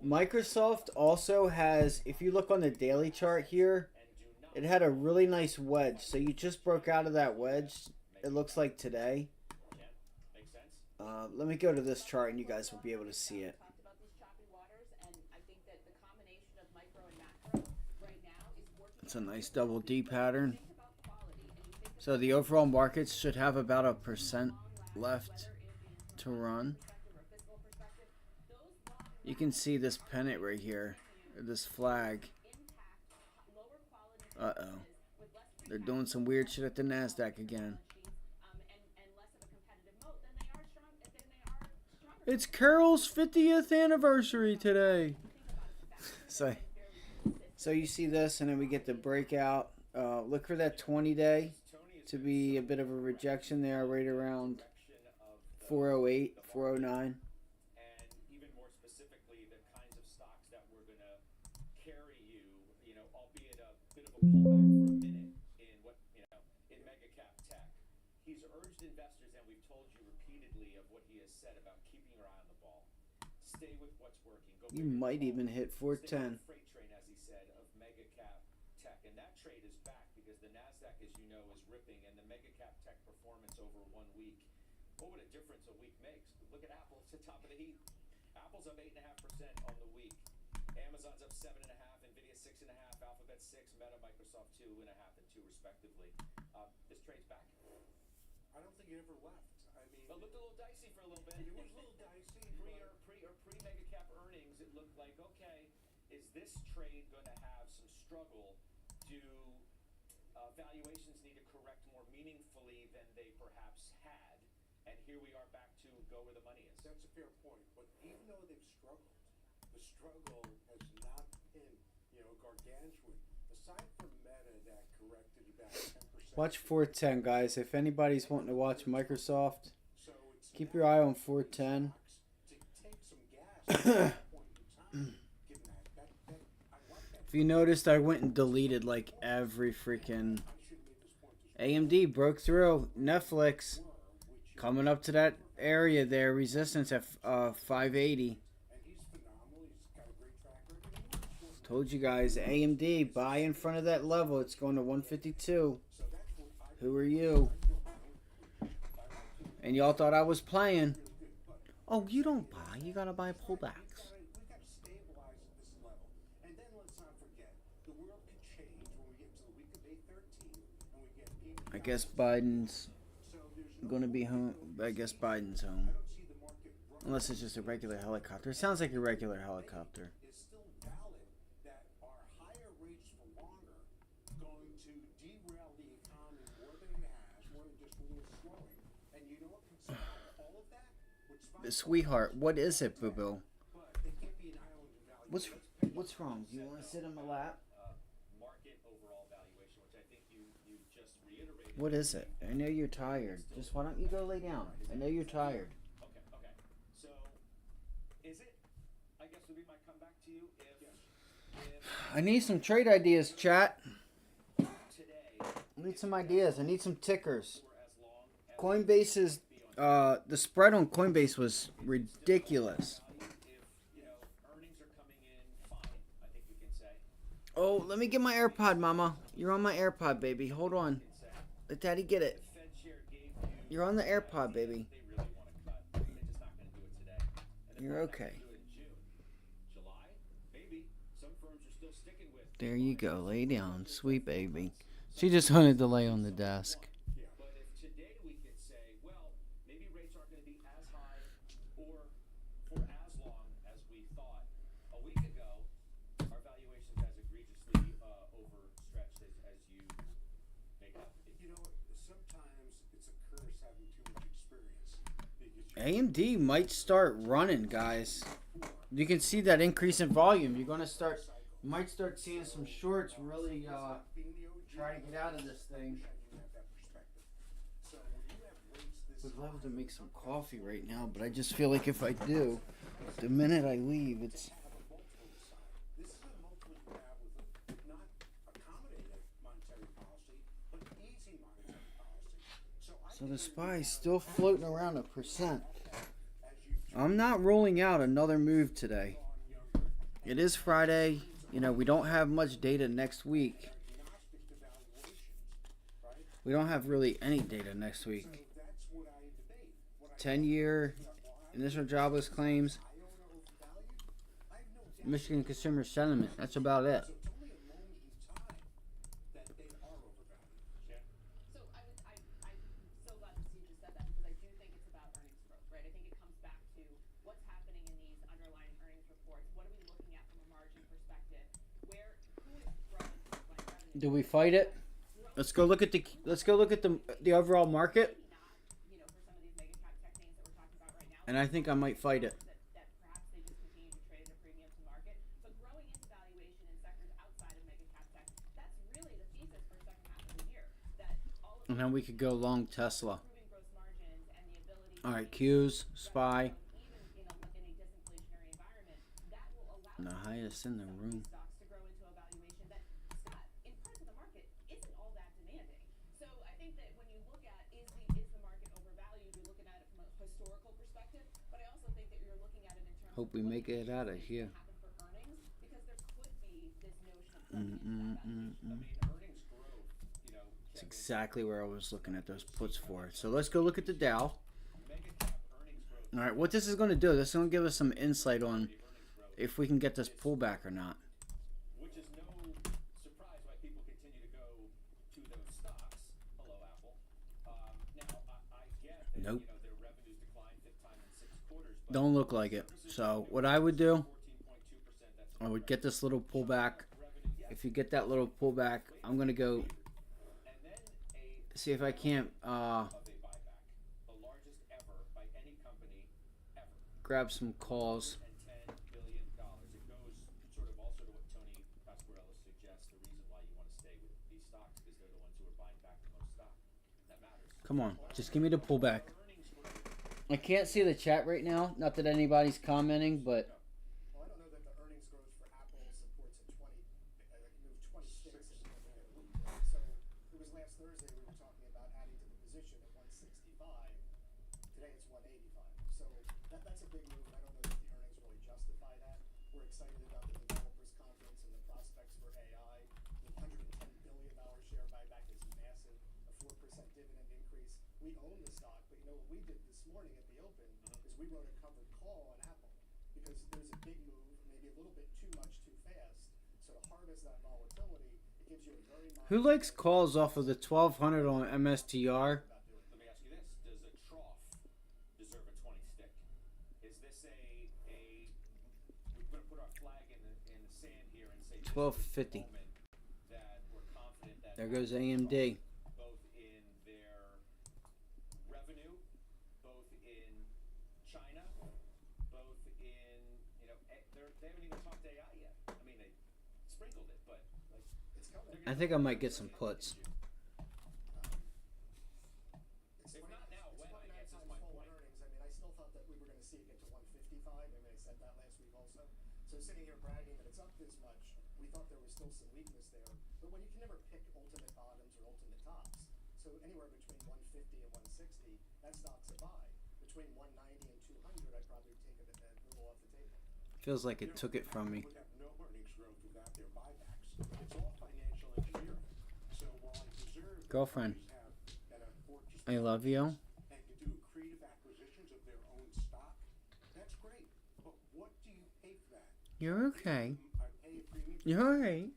Microsoft also has, if you look on the daily chart here, it had a really nice wedge. So you just broke out of that wedge, it looks like today. Let me go to this chart and you guys will be able to see it. It's a nice double D pattern. So the overall markets should have about 1% left to run. You can see this pennant right here, this flag. Uh-oh. They're doing some weird shit at the NASDAQ again. It's Carol's 50th anniversary today. So you see this, and then we get the breakout. Look for that 20-day to be a bit of a rejection there, right around 408, 409. Pullback for a minute in what in mega cap tech. He's urged investors, and we've told you repeatedly of what he has said about keeping your eye on the ball. Stay with what's working. You might even hit 410. Freight train, as he said, of mega cap tech, and that trade is back because the Nasdaq, as you know, is ripping, and the mega cap tech performance over 1 week what would a difference a week makes? Look at Apple at the top of the heap. Apple's up 8.5% on the week. Amazon's up 7.5%, Nvidia 6.5%, Alphabet 6%, Meta, Microsoft 2.5% and 2% respectively. This trade's back. I don't think it ever left. I mean, It looked a little dicey for a little bit. it was a little dicey. Pre-mega cap earnings, it looked like, okay, is this trade going to have some struggle? Do valuations need to correct more meaningfully than they perhaps had? And here we are back to go where the money is. That's a fair point. But even though they've struggled, the struggle has not been, gargantuan. Aside from Meta that corrected about 10%. Watch 410, guys. If anybody's wanting to watch Microsoft, keep your eye on 410. If you noticed, I went and deleted like every freaking AMD broke through. Netflix coming up to that area there, resistance at 580. Told you guys, AMD buy in front of that level. It's going to 152. Who are you? And y'all thought I was playing. Oh, you don't buy. You gotta buy pullbacks. I guess Biden's gonna be home. I guess Biden's home. Unless it's just a regular helicopter. It sounds like a regular helicopter. Sweetheart, what is it, Boo Boo? What's wrong? Do you want to sit on my lap? Market overall valuation, which I think you just reiterated. What is it? I know you're tired. Just why don't you go lay down? I know you're tired. Okay. So, is it? I guess would be my comeback to you if I need some trade ideas, chat. I need some ideas. I need some tickers. Coinbase is the spread on Coinbase was ridiculous. Oh, let me get my AirPod, Mama. You're on my AirPod, baby. Hold on. Let Daddy get it. You're on the AirPod, baby. You're okay. There you go. Lay down. Sweet baby. She just wanted to lay on the desk. AMD might start running, guys. You can see that increase in volume. You're gonna might start seeing some shorts really try to get out of this thing. Would love to make some coffee right now, but I just feel like if I do, the minute I leave, it's. So the SPY's still floating around 1%. I'm not ruling out another move today. It is Friday. You know, we don't have much data next week. We don't have really any data next week. 10-year initial jobless claims. Michigan consumer sentiment. That's about it. Do we fight it? Let's go look at the overall market. And I think I might fight it. And then we could go long Tesla. All right, Q's, SPY. And the highest in the room. Hope we make it out of here. It's exactly where I was looking at those puts for. So let's go look at the Dow. All right, what this is going to do, this is going to give us some insight on if we can get this pullback or not. Which is no surprise why people continue to go to those stocks. Hello, Apple. Now, I get that Nope. Their revenues declined fifth time in 6 quarters. But Don't look like it. So what I would do, I would get this little pullback. If you get that little pullback, I'm going to go see if I can't grab some calls. Come on, just give me the pullback. I can't see the chat right now. Not that anybody's commenting, but Well, I don't know that the earnings growth for Apple supports a 20, move 26 in a week. So it was last Thursday we were talking about adding to the position at 165. Today it's 185. So that's a big move. I don't know that the earnings really justify that. We're excited about the developers conference and the prospects for AI. The $110 billion share buyback is massive. A 4% dividend increase. We own the stock, but you know what we did this morning at the open is we wrote a covered call on Apple because there's a big move, maybe a little bit too much too fast. So to harvest that volatility, it gives you a very who likes calls off of the 1200 on MSTR? Let me ask you this: does a trough deserve a 20 stick? Is this we're going to put our flag in the sand here and say 1250. that we're confident that There goes AMD. both in their revenue, both in China, both in they haven't even talked AI yet. I mean, they sprinkled it, but like it's coming. I think I might get some puts. If not now, when? I guess is my point. Earnings. I mean, I still thought that we were going to see it get to 155. I mean, I said that last week also. So sitting here bragging that it's up this much, we thought there was still some weakness there. But when you can never pick ultimate bottoms or ultimate tops, so anywhere between 150 and 160, that stock's a buy. Between 190 and 200, I'd probably take it a little off the table. Feels like it took it from me. Would have no earnings growth without their buybacks. It's all financial engineering. So while I deserve Girlfriend, that a fortress I love you. and can do creative acquisitions of their own stock, that's great. But what do you pay for that? You're okay. I pay a premium. You're alright.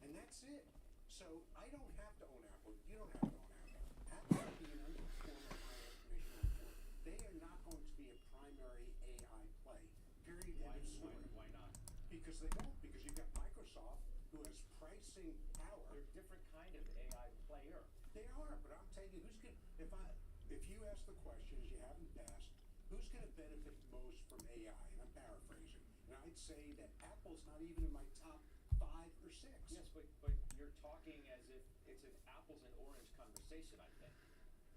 And that's it. So I don't have to own Apple. You don't have to own Apple. Apple will be an underperformer in higher information report. They are not going to be a primary AI play. Period. End of story. Why not? Because they won't. Because you've got Microsoft who has pricing power. They're a different kind of AI player. They are, but I'm telling you, if you ask the question as you have in the past, who's going to benefit most from AI? And I'm paraphrasing. And I'd say that Apple's not even in my top 5 or 6. Yes, but you're talking as if it's an apples and orange conversation. I think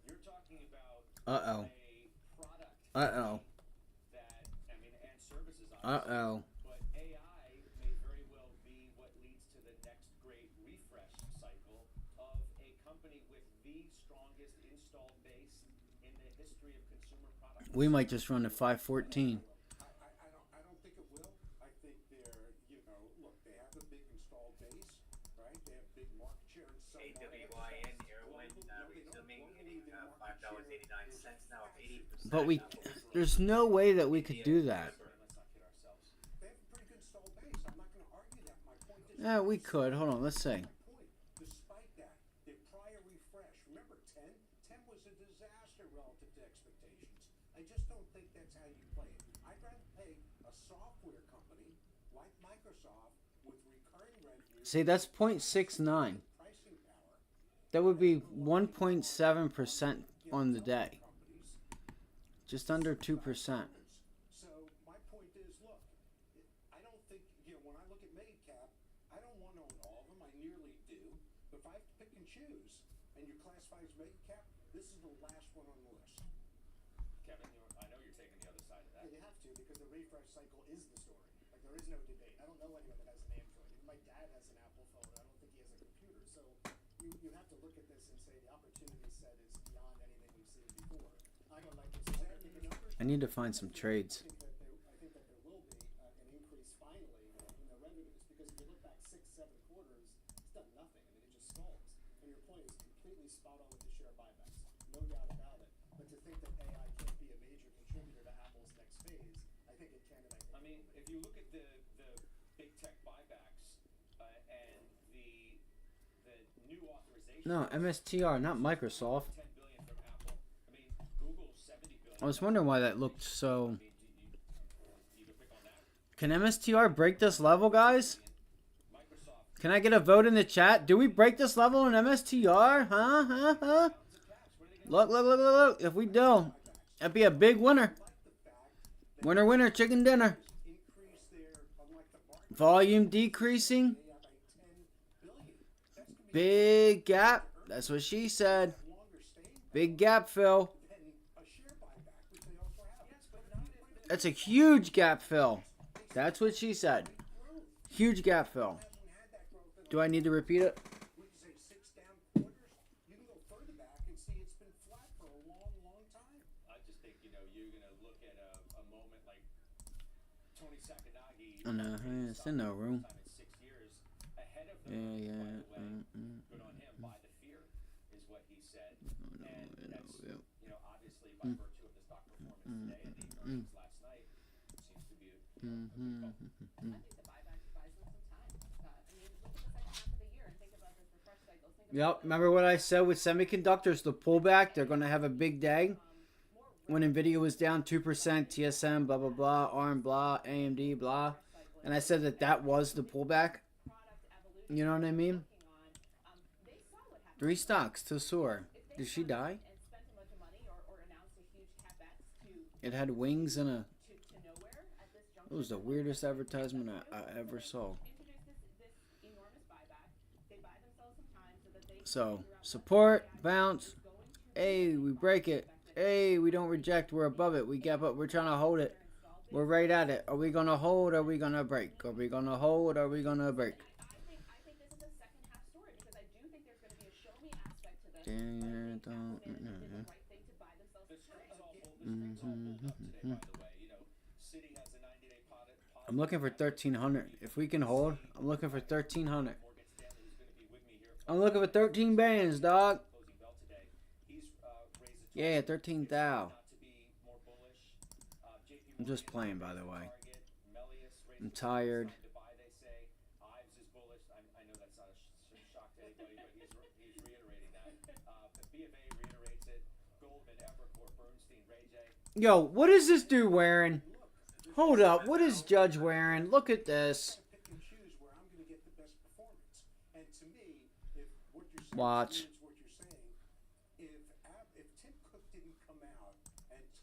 you're talking about Uh-oh. a product Uh-oh. that and services. Uh-oh. But AI may very well be what leads to the next great refresh cycle of a company with the strongest installed base in the history of consumer products. We might just run to 514. I don't think it will. I think they're, look, they have a big installed base, right? They have big market share in some AWYN Airwind resuming hitting $5.89 now at 80%. But there's no way that we could do that. They have a pretty good installed base. I'm not going to argue that. My point is. Yeah, we could. Hold on, let's see. Despite that, their prior refresh, remember 10? 10 was a disaster relative to expectations. I just don't think that's how you play it. I'd rather pay a software company like Microsoft with recurring revenue. See, that's 0.69. That would be 1.7% on the day. Just under 2%. So my point is, look, I don't think, when I look at mega-cap, I don't want to own all of them. I nearly do. But if I have to pick and choose, and you classify as mega-cap, this is the last one on the list. Kevin, I know you're taking the other side of that. Yeah, you have to, because the refresh cycle is the story. Like, there is no debate. I don't know anyone that has an Android. Even my dad has an Apple phone. I don't think he has a computer. So you have to look at this and say the opportunity set is beyond anything we've seen before. I don't like this. I need to find some trades. I think that there will be an increase finally in the revenues, because if you look back 6-7 quarters, it's done nothing. I mean, it just stalls. And your point is completely spot on with the share buybacks, no doubt about it. But to think that AI can't be a major contributor to Apple's I mean, if you look at the big tech buybacks and the new authorization. No, MSTR, not Microsoft. 10 billion from Apple. I mean, Google 70 billion. I was wondering why that looked so. Can MSTR break this level, guys? Can I get a vote in the chat? Do we break this level in MSTR? Huh? Look. If we do, that'd be a big winner. Winner, chicken dinner. Volume decreasing. Big gap. That's what she said. Big gap fill. That's a huge gap fill. That's what she said. Huge gap fill. Do I need to repeat it? I just think, you're going to look at a moment like Tony Sacconaghi. Oh no, it's in no room. In 6 years, ahead of the Yeah. good on him. Buy the fear is what he said. And that's, obviously by virtue of the stock performance today and the earnings last night, seems to be a I think the buyback buys them some time. I mean, look at the second half of the year and think about this refresh cycle. Yep, remember what I said with semiconductors, the pullback, they're going to have a big day. When Nvidia was down 2%, TSM, blah, blah, blah, ARM, blah, AMD, blah. And I said that was the pullback. You know what I mean? 3 stocks to soar. Did she die? It had wings and a... It was the weirdest advertisement I ever saw. So, support, bounce. Hey, we break it. Hey, we don't reject. We're above it. We gap up. We're trying to hold it. We're right at it. Are we going to hold? Or are we going to break? Are we going to hold? Or are we going to break? I'm looking for 1,300. If we can hold, I'm looking for 1,300. I'm looking for 13 bands, dog. Yeah, 13,000. I'm just playing, by the way. I'm tired. Yo, what is this dude wearing? Hold up, what is Judge wearing? Look at this. Watch.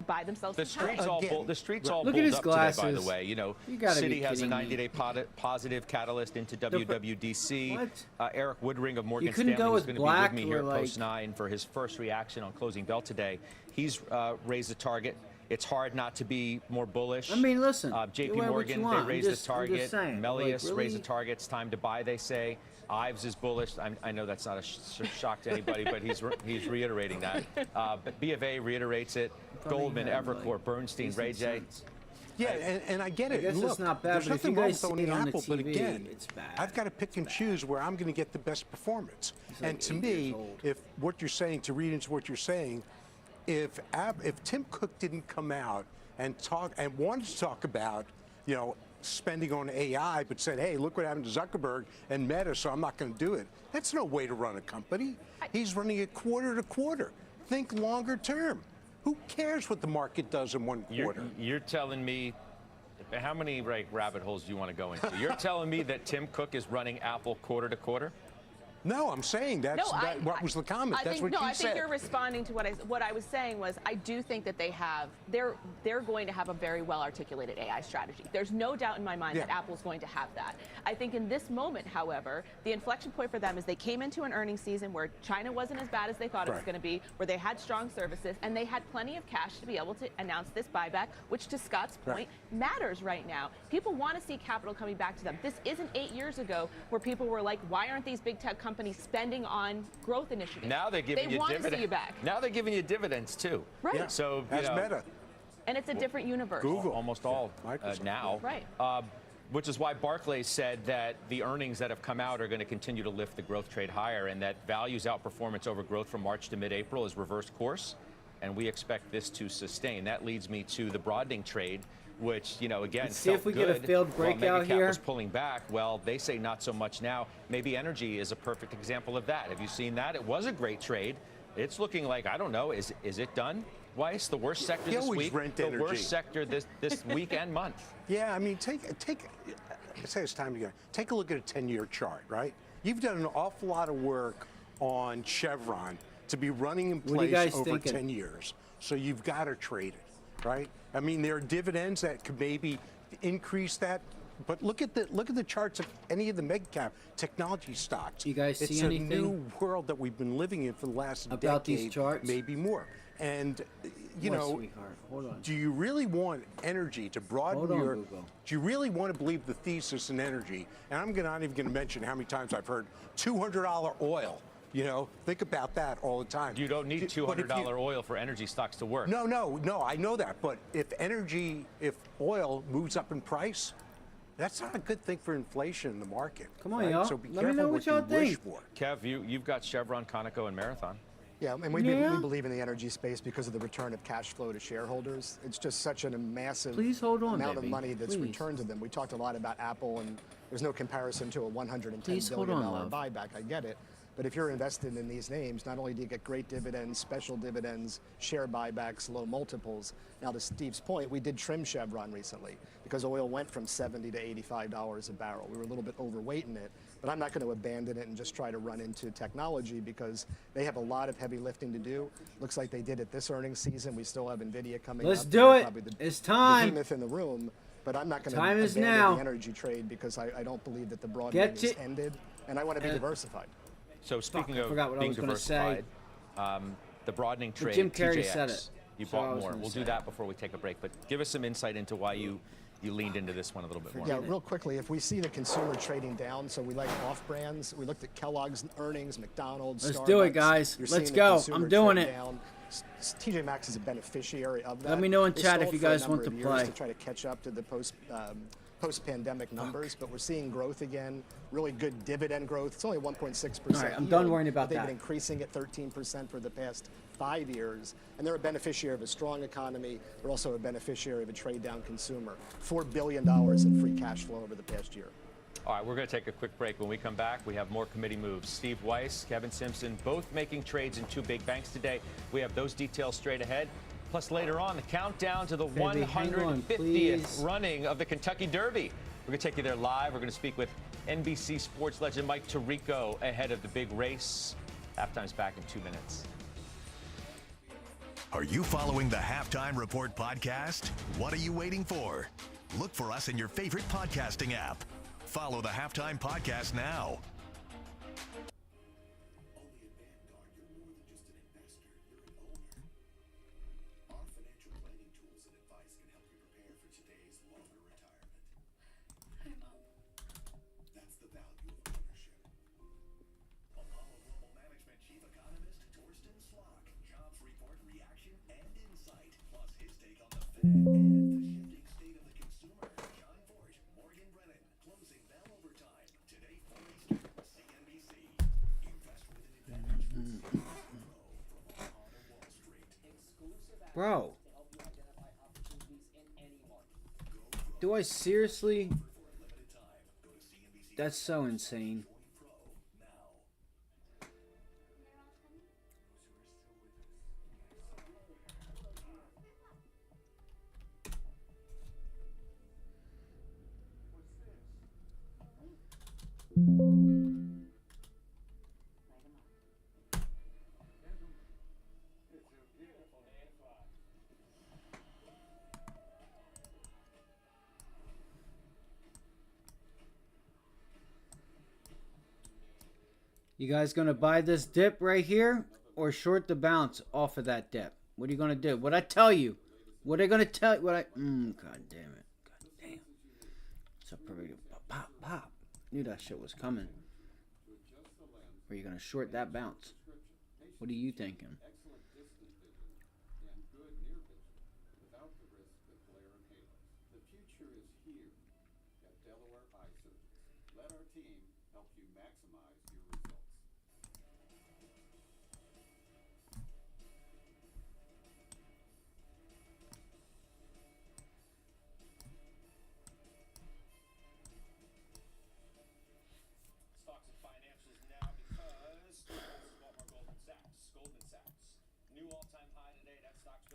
Buy themselves the streets all the streets all Look bulled at his up glasses. today, by the way. You gotta Citi be has a kidding me. 90-day positive catalyst into WWDC. What? Eric Woodring of Morgan couldn't Stanley go is with going to be black with me or here at like- Post 9 for his first reaction on closing bell today. He's raised the target. It's hard not to be more bullish. I mean, listen. JP do what Morgan, you they want. raised I'm just the target. saying, Melius like, raised the really? target. It's time to buy, they say. Ives is bullish. I know that's not a shock to anybody, but he's reiterating that. But B of A reiterates it. Goldman, Evercore, Bernstein, Ray J. Yeah, and I get it. I guess Look, it's not bad, there's but if nothing you wrong guys with see owning it on the Apple, but TV, again, it's bad. I've got to pick and choose where I'm going to get the best performance. like And to 8 me, years old. if what you're saying, to read into what you're saying, if Tim Cook didn't come out and wanted to talk about, spending on AI, but said, hey, look what happened to Zuckerberg and Meta, so I'm not going to do it. That's no way to run a company. He's running it quarter to quarter. Think longer term. Who cares what the market does in one quarter? You're telling me, how many rabbit holes do you want to go into? You're telling me that Tim Cook is running Apple quarter to quarter? No, I'm saying what was the comment? That's what you said. I think you're responding to what I was saying was I do think that they're going to have a very well articulated AI strategy. There's no doubt in my mind that Apple's going to have that. I think in this moment, however, the inflection point for them is they came into an earnings season where China wasn't as bad as they thought it was going to be, where they had strong services, and they had plenty of cash to be able to announce this buyback, which to Scott's point matters right now. People want to see capital coming back to them. This isn't 8 years ago where people were like, why aren't these big tech companies spending on growth initiatives? Now they're giving they you want dividends. to see you back. Now they're giving you dividends too. Right. Yeah. So That's Meta. And it's a different universe. Google. Almost all now. Right. Which is why Barclays said that the earnings that have come out are going to continue to lift the growth trade higher, and that values outperformance over growth from March to mid-April is reversed course, and we expect this to sustain. That leads me to the broadening trade. which, you know, again, Let's see if felt we get a good failed while breakout Megacap here. was pulling back. Well, they say not so much now. Maybe energy is a perfect example of that. Have you seen that? It was a great trade. It's looking like, I don't know, is it done, Weiss? The worst sector You this always week? rent The energy. worst sector this week and month. Yeah, I mean, take. I say it's time to go. Take a look at a 10-year chart, right? You've done an awful lot of work on Chevron to be running in What are you place guys over thinking? 10 years. So you've got to trade it, right? I mean, there are dividends that could maybe increase that. But look at the charts of any of the mega cap technology stocks. You guys it's see anything a new world that we've been living in for the last about decade, these charts? maybe more. And you What, know, sweetheart? Hold on. do you really want energy to broaden Hold on, your? Google. Do you really want to believe the thesis in energy? And I'm not even going to mention how many times I've heard $200 oil. You know, think about that all the time. You don't need But if $200 oil for energy stocks to work. No, I know that. But if oil moves up in price, that's not a good thing for inflation in the market. Come on, right? y'all. So be Let me careful know what y'all you wish think. for. Kev, you've got Chevron, Conoco, and Marathon. Yeah, and we believe in the energy space because of the return of cash flow to shareholders. It's just such a massive Please hold on, amount baby. of money that's Please. returned to them. We talked a lot about Apple, and there's no comparison to a $110 Please hold billion on, love. buyback. I get it. But if you're invested in these names, not only do you get great dividends, special dividends, share buybacks, low multiples. Now, to Steve's point, we did trim Chevron recently because oil went from $70 to $85 a barrel. We were a little bit overweight in it, but I'm not going to abandon it and just try to run into technology because they have a lot of heavy lifting to do. Looks like they did it this earnings season. We still have NVIDIA coming Let's up. do They're it. probably the It's time. behemoth in the room, but I'm not going to Time is abandon now. the energy trade because I don't believe that the broadening Get is it. ended, and I want to be diversified. So speaking I of forgot what I being was gonna diversified, the broadening But trade, Jim Carrey TJX, said it. you So I bought was more. gonna We'll say do it. that before we take a break. But give us some insight into why you leaned into this one a little bit more. Yeah, real quickly, if we see the consumer trading down, so we like off brands. We looked at Kellogg's earnings, McDonald's, Let's Starbucks. do it, guys. You're Let's seeing the go. consumer I'm doing trade it. down. TJ Maxx is a beneficiary of that. Let me know in They chat stalled if you for a guys number want to of years play. to try to catch up to the post-pandemic numbers, but we're seeing growth again. Really good dividend growth. It's only 1.6%. All right, I'm done worrying about They've that. been increasing at 13% for the past 5 years, and they're a beneficiary of a strong economy. They're also a beneficiary of a trade-down consumer. $4 billion in free cash flow over the past year. All right, we're going to take a quick break. When we come back, we have more committee moves. Steve Weiss, Kevin Simpson, both making trades in two big banks today. We have those details straight ahead. Plus, later on, the countdown to the Baby, hang on, 150th please. running of the Kentucky Derby. We're going to take you there live. We're going to speak with NBC sports legend Mike Tirico ahead of the big race. Halftime's back in 2 minutes. Are you following the Halftime Report podcast? What are you waiting for? Look for us in your favorite podcasting app. Follow the Halftime Podcast now. Our financial planning tools and advice can help you prepare for today's longer retirement. Hi, Mom. That's the value of ownership. Apollo Global Management Chief Economist Torsten Slok. Jobs report reaction and insight. Plus his take on the Fed and the shifting state of the consumer. John Fort, Morgan Brennan. Closing bell overtime. Today 4 Eastern. CNBC. Invest with an advantage. Bro. Do I seriously? That's so insane. You guys gonna buy this dip right here or short the bounce off of that dip? What are you gonna do? What I tell you? What are you gonna tell you? What I? God damn it! God damn! So perfect. Pop, pop. Knew that shit was coming. Or you gonna short that bounce? What are you thinking? The future is here at Delaware ISA. Let our team help you maximize your results.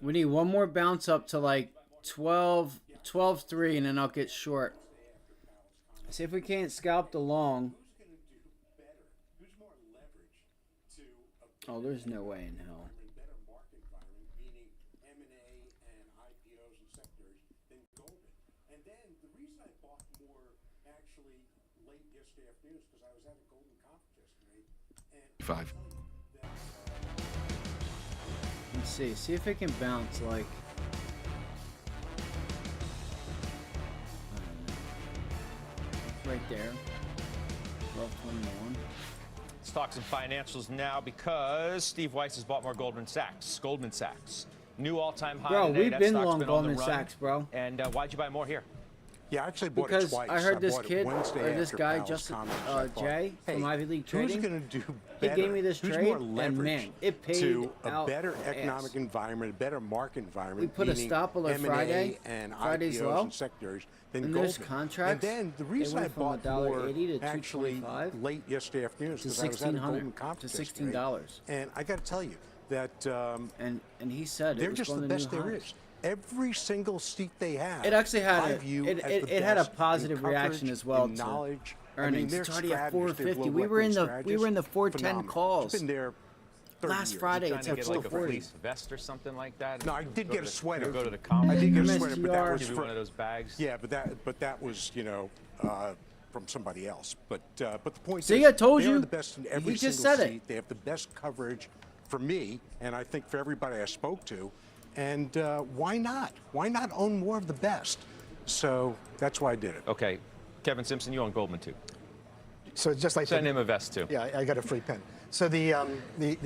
We need one more bounce up to like 12-3, and then I'll get short. See if we can't scalp the long. Oh, there's no way in hell. Five. Let's see. See if it can bounce like. Right there. 12.21. Let's talk some financials now because Steve Weiss has bought more Goldman Sachs. Goldman Sachs. New all-time high Bro, today. we've That been stock's long been on the Goldman run. Sachs, bro. And why'd you buy more here? Yeah, I actually bought Because it twice. I heard this bought it kid, Wednesday or this after guy, Powell's Justin comments. I thought, Jay from hey, Ivy League Trading. Who's going to do He better? gave me this Who's trade, more and leveraged man, it paid to a out better ass. economic environment, a better market environment. We put a meaning stop alert M&A Friday, and Friday's IPOs low, and secondaries than and Goldman. there's contracts. And then the They reason I went from bought more $1.80 to actually $2.25 late yesterday afternoon is to because I was at a Goldman $1,600 conference to yesterday. $16. And I got to tell you that and he said they're it was just going the to best new there highs. is. Every single seat they have, It actually had I a view it, as it, the it had a best in positive reaction coverage, as well in to knowledge. earnings. their It's already at strategies, their 450. global We were in equity the strategies, 410 phenomenal. calls. It's been there 30 Last years. Friday Trying it's to at get like a 440. fleece vest or something like that? No, I did get a sweater. Go to the conference. I did get a MSTR. sweater, but that was Give you for one of those bags. Yeah, but that was from somebody else. But the point See, is, I told they you. are the best in every He just single said it. seat. They have the best coverage for me, and I think for everybody I spoke to. And why not? Why not own more of the best? So that's why I did it. Okay. Kevin Simpson, you own Goldman too. So it's just like Send him a vest too. Yeah, I got a free pen. So the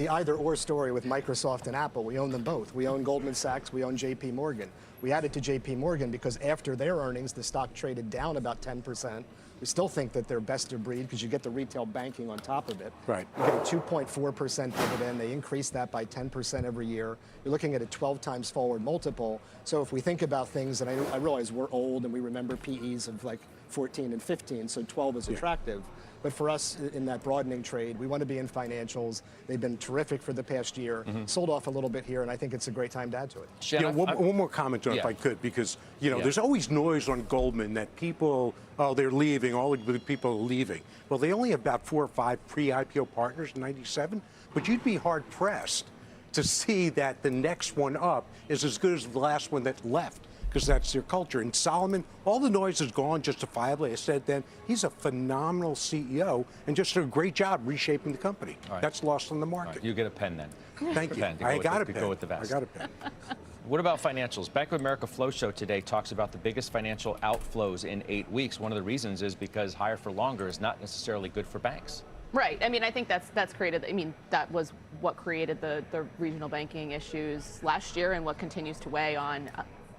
either-or story with Microsoft and Apple, we own them both. We own Goldman Sachs, we own J.P. Morgan. We added to J.P. Morgan because after their earnings, the stock traded down about 10%. We still think that they're best of breed because you get the retail banking on top of it. Right. You get a 2.4% dividend. They increase that by 10% every year. You're looking at a 12 times forward multiple. So if we think about things, and I realize we're old and we remember PEs of like 14 and 15, so 12 is attractive. But for us in that broadening trade, we want to be in financials. They've been terrific for the past year. Sold off a little bit here, and I think it's a great time to add to it. Yeah, one more comment on it, if I could, because there's always noise on Goldman that people, they're leaving, all the good people are leaving. Well, they only have about 4 or 5 pre-IPO partners in '97, but you'd be hard pressed to see that the next one up is as good as the last one that left, because that's their culture. And Solomon, all the noise is gone justifiably. I said then, he's a phenomenal CEO and just did a great job reshaping the company. Right. That's lost on the market. All right, you get a pen then. Thank you. Pen to go I with got the- a to pen. go with the vest. I got a pen. What about financials? Bank of America Flow Show today talks about the biggest financial outflows in 8 weeks. One of the reasons is because higher for longer is not necessarily good for banks. Right. I mean, I think that's created. I mean, that was what created the regional banking issues last year, and what continues to weigh on.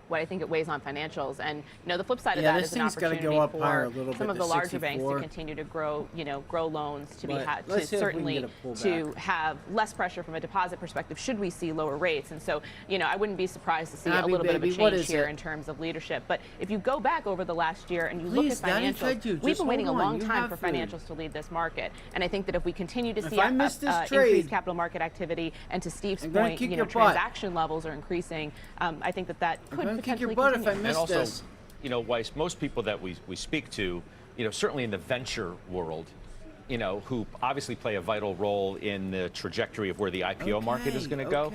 What I think it weighs on financials, and the flip side of that this is an thing's gotta opportunity go up for higher a little some bit of to the larger banks 64. to continue to grow, grow loans to But to let's see if we can certainly get a pullback. to have less pressure from a deposit perspective should we see lower rates. And so, I wouldn't be surprised to see a Abby, little bit of a baby, what change is here it? in terms of leadership. But if you go back over the last year and you Please, look Daddy at fed you. financials, we've Just been waiting a hold on. long You time have for food. financials to lead this market. And I think that if we continue to If see I miss this increased trade, capital market activity, and to Steve's I'm gonna point, kick your butt. transaction levels are increasing, I think that could gonna kick your potentially butt if continue. I miss And also, this. Weiss, most people that we speak to, certainly in the venture world, who obviously play a vital role in the trajectory of where the IPO market is going to go,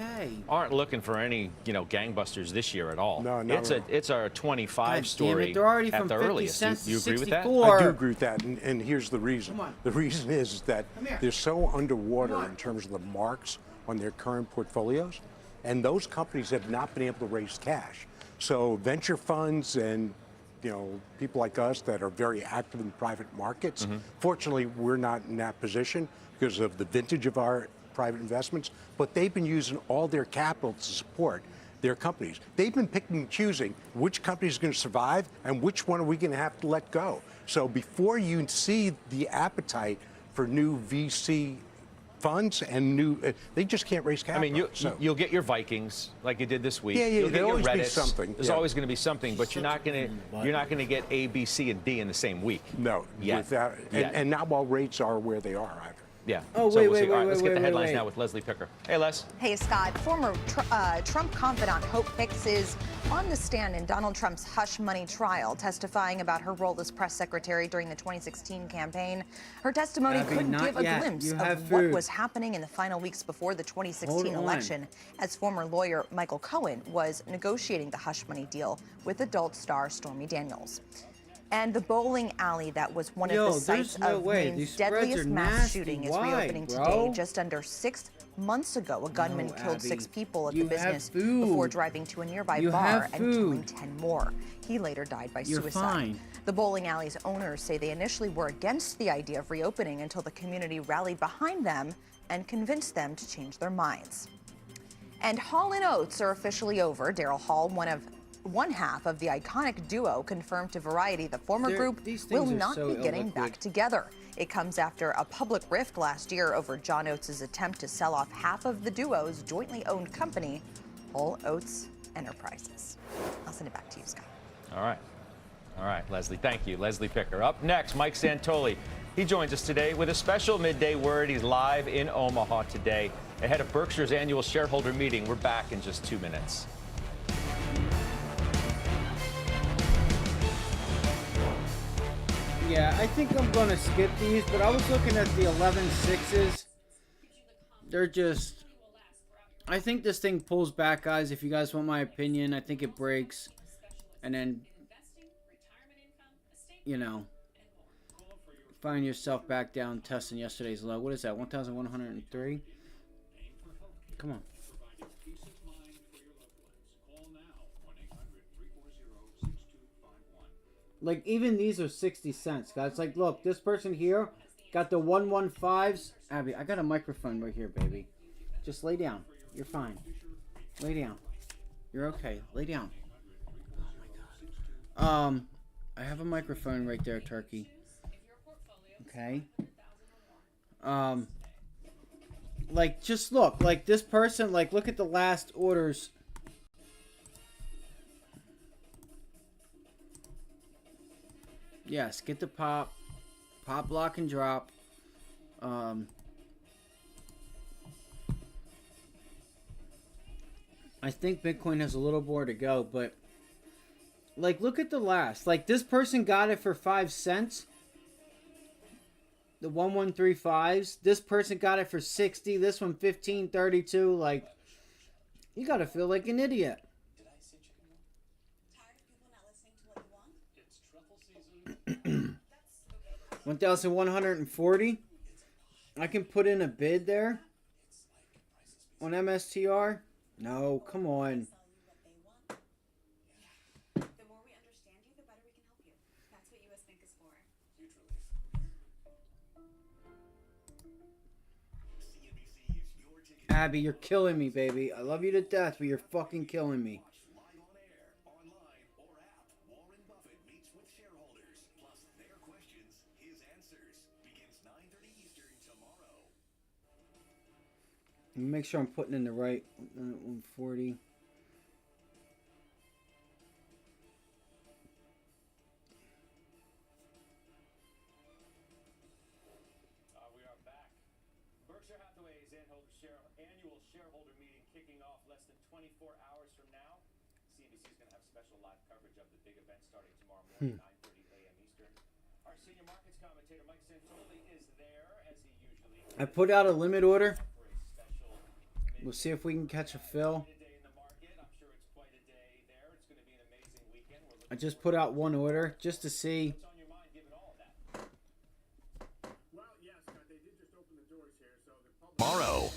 aren't looking for any, gangbusters this year at all. No, not at all. It's a 25 God damn story it, they're already at from the 50 earliest. cents You to agree with that? 64. I do agree with that, and here's the reason. Come on. The reason is that Come here. they're so underwater Come on. in terms of the marks on their current portfolios, and those companies have not been able to raise cash. So venture funds and people like us that are very active in private markets, fortunately, we're not in that position because of the vintage of our private investments, but they've been using all their capital to support their companies. They've been picking and choosing which company is going to survive and which one are we going to have to let go. So before you see the appetite for new VC funds and new, they just can't raise capital. I mean, you'll get your Vikings like you did this week. Yeah, You'll get there'll your always be Reddits. something. There's Yeah. always going to be something, but you're not going to get A, B, C, and D in the same week. No, Yet. without, Yet. and not while rates are where they are either. Yeah. Oh, so wait, we'll see. wait, All right, wait, let's get the wait, headlines wait. now with Leslie Picker. Hey, Les. Hey, Scott. Former Trump confidant Hope Hicks is on the stand in Donald Trump's hush money trial, testifying about her role as press secretary during the 2016 campaign. Her testimony Abby, could not give a yet. glimpse You of have what food. was happening in the final weeks before the 2016 Hold on. election, as former lawyer Michael Cohen was negotiating the hush money deal with adult star Stormy Daniels. And the bowling alley that was one Yo, of the sites there's no of way. Maine's These spreads deadliest are mass nasty. shooting is Why, reopening bro? today. Just under 6 months ago, a gunman No, killed Abby. 6 people at You the have business food. before driving to a nearby You bar have and killing food. 10 more. He later died by You're suicide. fine. The bowling alley's owners say they initially were against the idea of reopening until the community rallied behind them and convinced them to change their minds. And Hall & Oates are officially over. Daryl Hall, one half of the iconic duo, confirmed to Variety the former group these will things are not so be getting illiquid. back together. It comes after a public rift last year over John Oates' attempt to sell off half of the duo's jointly owned company, Hall Oates Enterprises. I'll send it back to you, Scott. All right. All right, Leslie. Thank you. Leslie Picker. Up next, Mike Santoli. He joins us today with a special midday word. He's live in Omaha today ahead of Berkshire's annual shareholder meeting. We're back in just 2 minutes. Yeah, I think I'm gonna skip these, but I was looking at the 11.6s. They're just... I think this thing pulls back, guys. If you guys want my opinion, I think it breaks. And then, you know, find yourself back down testing yesterday's low. What is that, 1,103? Come on. Like, even these are 60 cents, guys. Like, look, this person here got the 115s. Abby, I got a microphone right here, baby. Just lay down. You're fine. Lay down. You're okay. Lay down. Oh, my God. I have a microphone right there, Turkey. Okay. Like, just look. Like, this person, like, look at the last orders. Yes, get the pop, lock, and drop. I think Bitcoin has a little more to go, but like, look at the last. Like, this person got it for 5 cents. The 1135s. This person got it for 60. This one 15.32. Like, you gotta feel like an idiot. 1,140. I can put in a bid there on MSTR. No, come on. The more we understand you, the better we can help you. That's what US Bank is for. Abby, you're killing me, baby. I love you to death, but you're fucking killing me. Make sure I'm putting in the right 140. We are back. Berkshire Hathaway's annual shareholder meeting kicking off less than 24 hours from now. CNBC is going to have special live coverage of the big event starting tomorrow morning, 9:30 a.m. Eastern. Our senior markets commentator Mike Santoli is there as he usually is. I put out a limit order. We'll see if we can catch a fill. I just put out one order just to see. Tomorrow.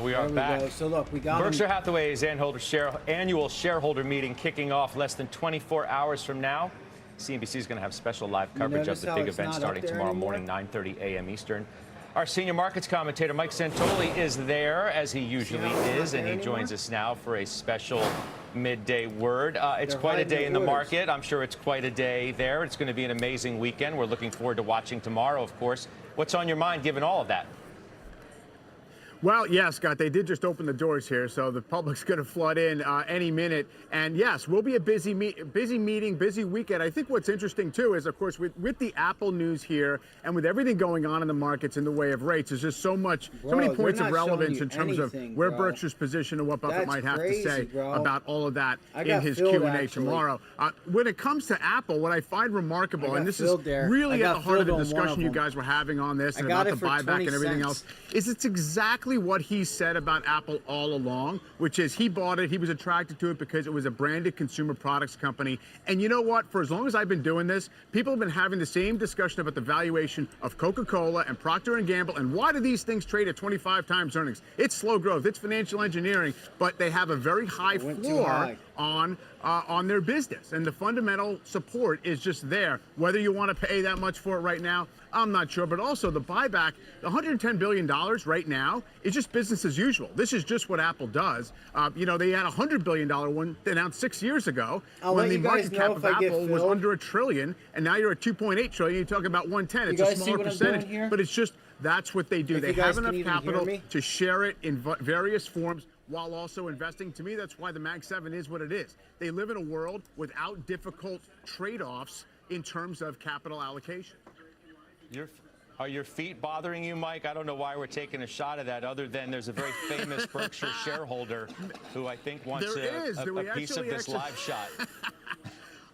We are back. Go. So look, we got Berkshire Hathaway's annual shareholder meeting kicking off less than 24 hours from now. CNBC is going to have special live coverage of the big event starting tomorrow morning, 9:30 a.m. Eastern. Our senior markets commentator Mike Santoli is there as he usually is, and he joins us now for a special midday word. It's quite a day in the market. I'm sure it's quite a day there. It's going to be an amazing weekend. We're looking forward to watching tomorrow, of course. What's on your mind given all of that? Well, yes, Scott, they did just open the doors here, so the public's going to flood in any minute. And yes, we'll be a busy meeting, busy weekend. I think what's interesting, too, is, of course, with the Apple news here and with everything going on in the markets in the way of rates, there's just so many points of relevance in terms of where Berkshire's position and what Buffett might have to say about all of that in his Q&A tomorrow. When it comes to Apple, what I find remarkable, and this is really at the heart of the discussion you guys were having on this and about the buyback and everything else, is it's exactly what he said about Apple all along, which is he bought it, he was attracted to it because it was a branded consumer products company. And you know what? For as long as I've been doing this, people have been having the same discussion about the valuation of Coca-Cola and Procter & Gamble and why do these things trade at 25 times earnings? It's slow growth, it's financial engineering, but they have a very high floor on their business, and the fundamental support is just there. Whether you want to pay that much for it right now, I'm not sure. But also the buyback, the $110 billion right now is just business as usual. This is just what Apple does. They had a $100 billion one announced 6 years ago when the market cap of Apple was under $1 trillion, and now you're at $2.8 trillion. You're talking about 110. It's a smaller percentage, but it's just that's what they do. They have enough capital to share it in various forms, while also investing. To me, that's why the Mag 7 is what it is. They live in a world without difficult trade-offs in terms of capital allocation. Are your feet bothering you, Mike? I don't know why we're taking a shot of that, other than there's a very famous Berkshire shareholder who I think wants a piece of this live shot.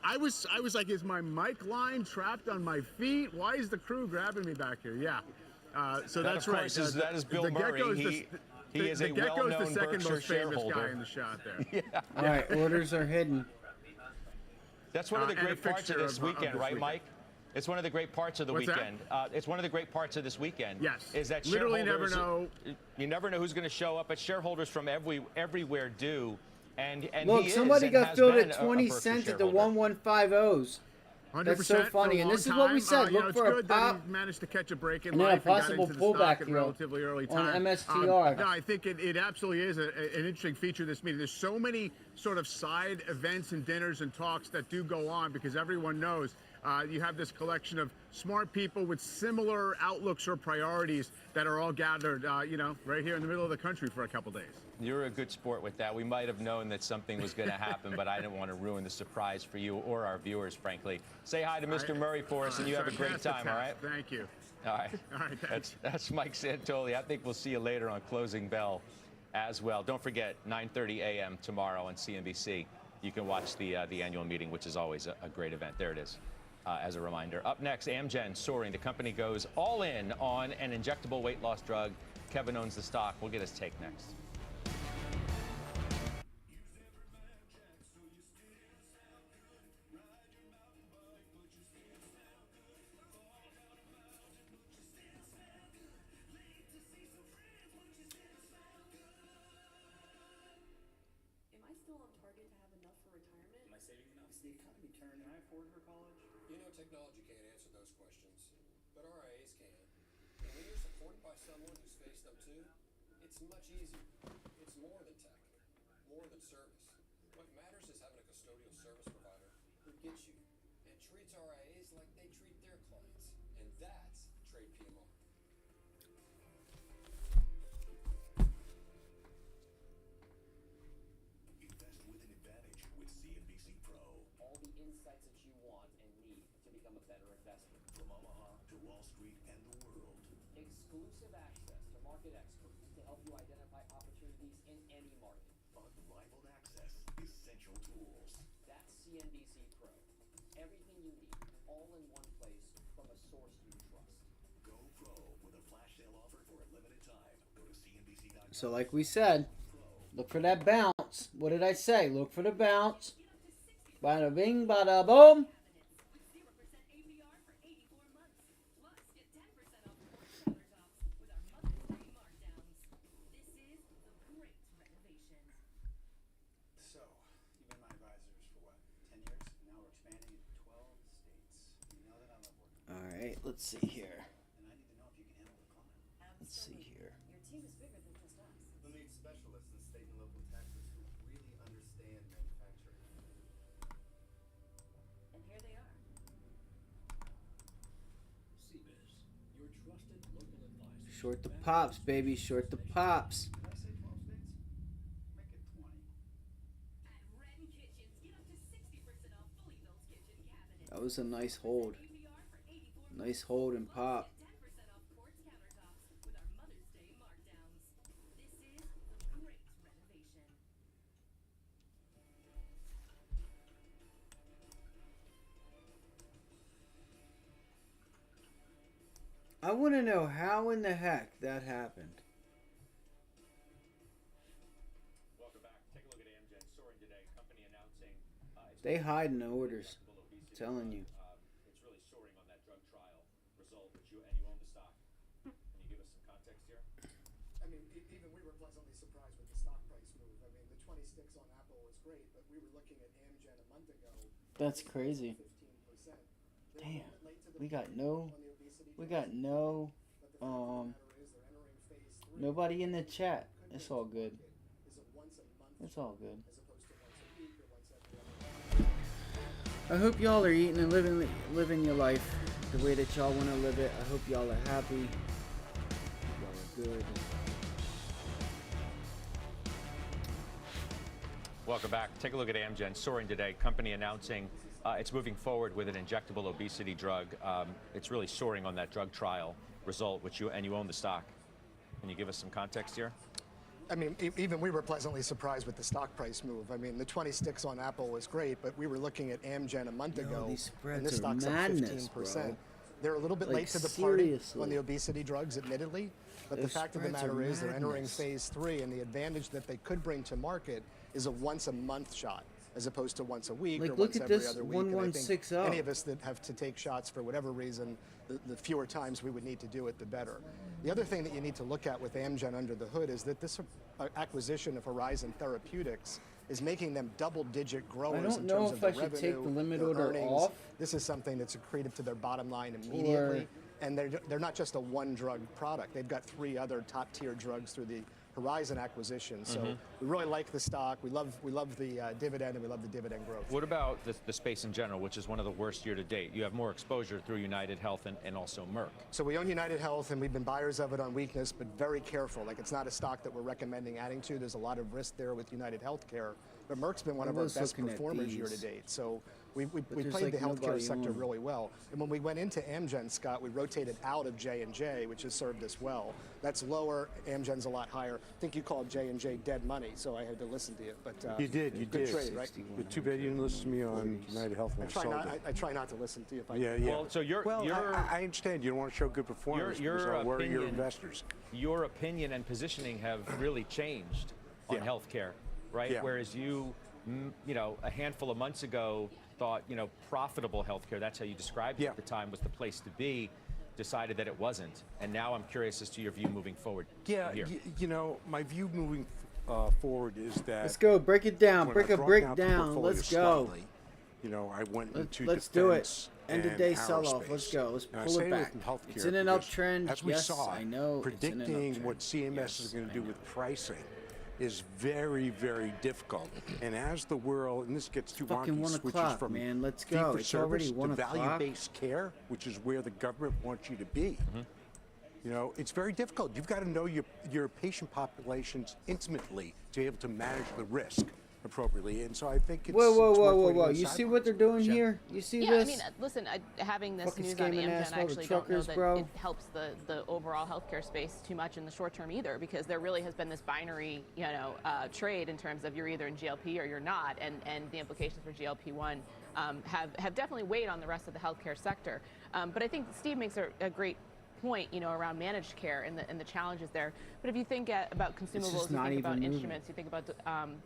I was like, is my mic line trapped on my feet? Why is the crew grabbing me back here? Yeah. So that's right. That is Bill Murray. He is a well-known Berkshire shareholder. Guy in the shot there. Yeah. All right, orders are hidden. That's one of the great parts of this weekend, right, Mike? It's one of the great parts of the weekend. It's one of the great parts of this weekend. Yes. Is that literally never know. You never know who's going to show up, but shareholders from everywhere do. And look, somebody got filled at 20 cents at the 1150s. 100% That's so funny, and this is what we said. Look for a pop. He managed to catch a break in and then life a possible and got into the stock pullback at relatively early time. On MSTR. No, I think it absolutely is an interesting feature of this meeting. There's so many sort of side events and dinners and talks that do go on because everyone knows you have this collection of smart people with similar outlooks or priorities that are all gathered, right here in the middle of the country for a couple days. You're a good sport with that. We might have known that something was going to happen, but I didn't want to ruin the surprise for you or our viewers, frankly. Say hi to Mr. Murray for us, and you have a great time, all right? Thank you. All right. All right, thanks. That's Mike Santoli. I think we'll see you later on Closing Bell as well. Don't forget, 9:30 a.m. tomorrow on CNBC. You can watch the annual meeting, which is always a great event. There it is. As a reminder. Up next, Amgen soaring. The company goes all in on an injectable weight loss drug. Kevin owns the stock. We'll get his take next. Am I still on target to have enough for retirement? Am I saving enough? Is the economy turning? Can I afford her college? You know, technology can't answer those questions, but RIAs can. And when you're supported by someone who's faced them too, it's much easier. It's more than tech, more than service. What matters is having a custodial service provider who gets you and treats RIAs like they treat their clients. And that's Trade PMR. Invest with an advantage with CNBC Pro. All the insights that you want and need to become a better investor. From Omaha to Wall Street and the world. Exclusive access to market experts to help you identify opportunities in any market. Unrivaled access, essential tools. That's CNBC Pro. Everything you need, all in one place from a source you trust. Go Pro with a flash sale offer for a limited time. Go to CNBC.com. So like we said, look for that bounce. What did I say? Look for the bounce. Bada bing, bada boom. So, you've been my advisors for what, 10 years? Now we're expanding into 12 states. You know that I love working. All right, let's see here. And I need to know if you can handle the client. Let's see here. Your team is bigger than just us. We'll need specialists in state and local taxes who really understand manufacturing. And here they are. CBIZ, your trusted local advisor. Short the pops, baby. Short the pops. That was a nice hold. Nice hold and pop. I want to know how in the heck that happened. Welcome back. Take a look at Amgen soaring today. Company announcing They hide in the orders. I'm telling you. it's really soaring on that drug trial result, which you own the stock. Can you give us some context here? I mean, even we were pleasantly surprised with the stock price move. I mean, the 20 sticks on Apple was great, but we were looking at Amgen a month ago. That's crazy. 15%. Damn. We got no nobody in the chat. It's all good. It's all good. I hope y'all are eating and living your life the way that y'all want to live it. I hope y'all are happy. Y'all are good. Welcome back. Take a look at Amgen soaring today. Company announcing it's moving forward with an injectable obesity drug. It's really soaring on that drug trial result, which you own the stock. Can you give us some context here? I mean, even we were pleasantly surprised with the stock price move. I mean, the 20 sticks on Apple was great, but we were looking at Amgen a month ago, these and this spreads are stock's madness, up 15%. bro. They're a little bit Like, late to the seriously. party on the obesity drugs, admittedly, but the Those fact of the spreads are matter is they're entering madness. phase 3, and the advantage that they could bring to market is a once-a-month shot, as opposed to once a week Like, or look once at every this other week. And I think 116 any of us that have to take shots for whatever reason, the fewer times we would need to do it, the better. The other thing that you need to look at with Amgen under the hood is that this acquisition of Horizon Therapeutics is making them double-digit growers in know terms if of I their should revenue, take the limit their order earnings. off. This is something that's accretive to their bottom line immediately. And they're not just a one-drug product. They've got 3 other top-tier drugs through the Horizon acquisition. So we really like the stock. We love the dividend, and we love the dividend growth. What about the space in general, which is one of the worst year to date? You have more exposure through United Health and also Merck. So we own United Health, and we've been buyers of it on weakness, but very careful. Like, it's not a stock that we're recommending adding to. There's a lot of risk there with United Healthcare. But Merck's been one of our was best looking at performers year to these. date. So we there's, played like, the healthcare nobody sector on. really well. And when we went into Amgen, Scott, we rotated out of J&J, which has served us well. That's lower. Amgen's a lot higher. I think you called J&J dead money, so I had to listen to you. But You did. good trade, right? But too bad you didn't listen to me on United Health when I sold it. I try not to listen to you if I Yeah, can. yeah. Well, so I understand you don't want to show good performance because I worry your investors. Your opinion and positioning have really changed on healthcare, right? Yeah. Whereas you a handful of months ago thought, profitable healthcare, that's how you described it at the time, was the place to be, decided that it wasn't. And now I'm curious as to your view moving forward. Yeah, here. my view moving forward is that. Let's go. Break it down. when Break I a brought brick down the down. portfolio Let's go. slightly, I went into Let's do it. defense End of and day sell off. aerospace. Let's go. Let's And I pull say it with back. healthcare It's in an because uptrend. As we Yes, saw, I know. It's in an predicting uptrend. what CMS is going to do with pricing is very, very difficult. And as the world, and this gets too Fucking wonky, 1 switches o'clock, from man. Let's fee go. for It's already service 1 to o'clock. value-based care, which is where the government wants you to be. It's very difficult. You've got to know your patient populations intimately to be able to manage the risk appropriately. And so I think it's Whoa. it's worth waiting Whoa. on the You see sidelines. what they're doing here? You see Yeah, this? I mean, listen, having this Fucking news on scamming Amgen, asshole, I the actually don't know truckers, that bro. it helps the overall healthcare space too much in the short term either, because there really has been this binary, trade in terms of you're either in GLP or you're not, and the implications for GLP-1 have definitely weighed on the rest of the healthcare sector. But I think Steve makes a great point, around managed care and the challenges there. But if you think about consumables, you not think about even moving. instruments, you think about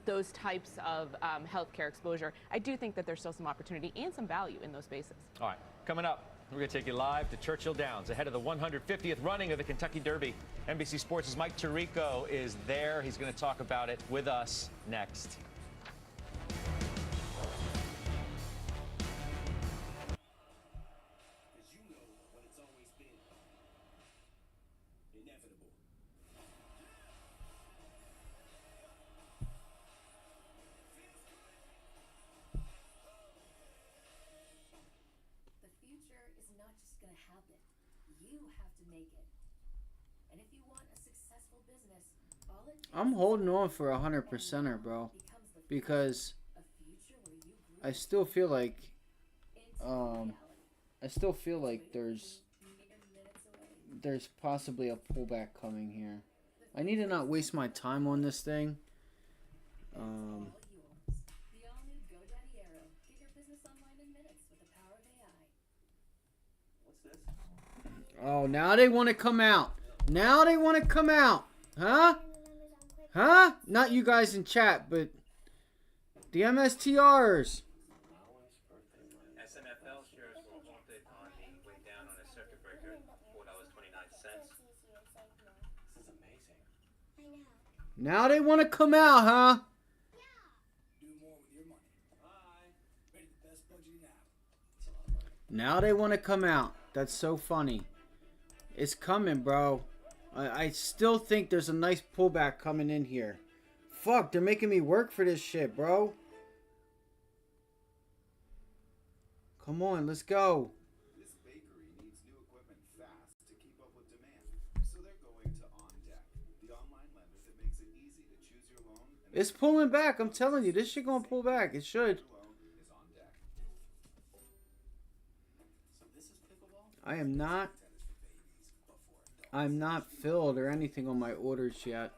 those types of healthcare exposure, I do think that there's still some opportunity and some value in those spaces. All right, coming up, we're going to take you live to Churchill Downs ahead of the 150th running of the Kentucky Derby. NBC Sports' Mike Tirico is there. He's going to talk about it with us next. The future is not just going to happen. You have to make it. And if you want a successful business, all it takes I'm holding on for 100%er, bro, because I still feel like there's possibly a pullback coming here. I need to not waste my time on this thing. The all-new GoDaddy Arrow. Get your business online in minutes with the power of AI. What's this? Oh, now they want to come out. Now they want to come out. Huh? Huh? Not you guys in chat, but the MSTRs. SNFL shares were halted on the way down on a circuit breaker, $4.29. This is amazing. Now they want to come out, huh? Do more with your money. Bye. Ready the best budget now. Now they want to come out. That's so funny. It's coming, bro. I still think there's a nice pullback coming in here. Fuck, they're making me work for this shit, bro. Come on, let's go. This bakery needs new equipment fast to keep up with demand. So they're going to OnDeck, the online lender that makes it easy to choose your loan. And It's pulling back. I'm telling you, this shit gonna pull back. It should. your loan is OnDeck. So this is pickleball? I'm not filled or anything on my orders yet.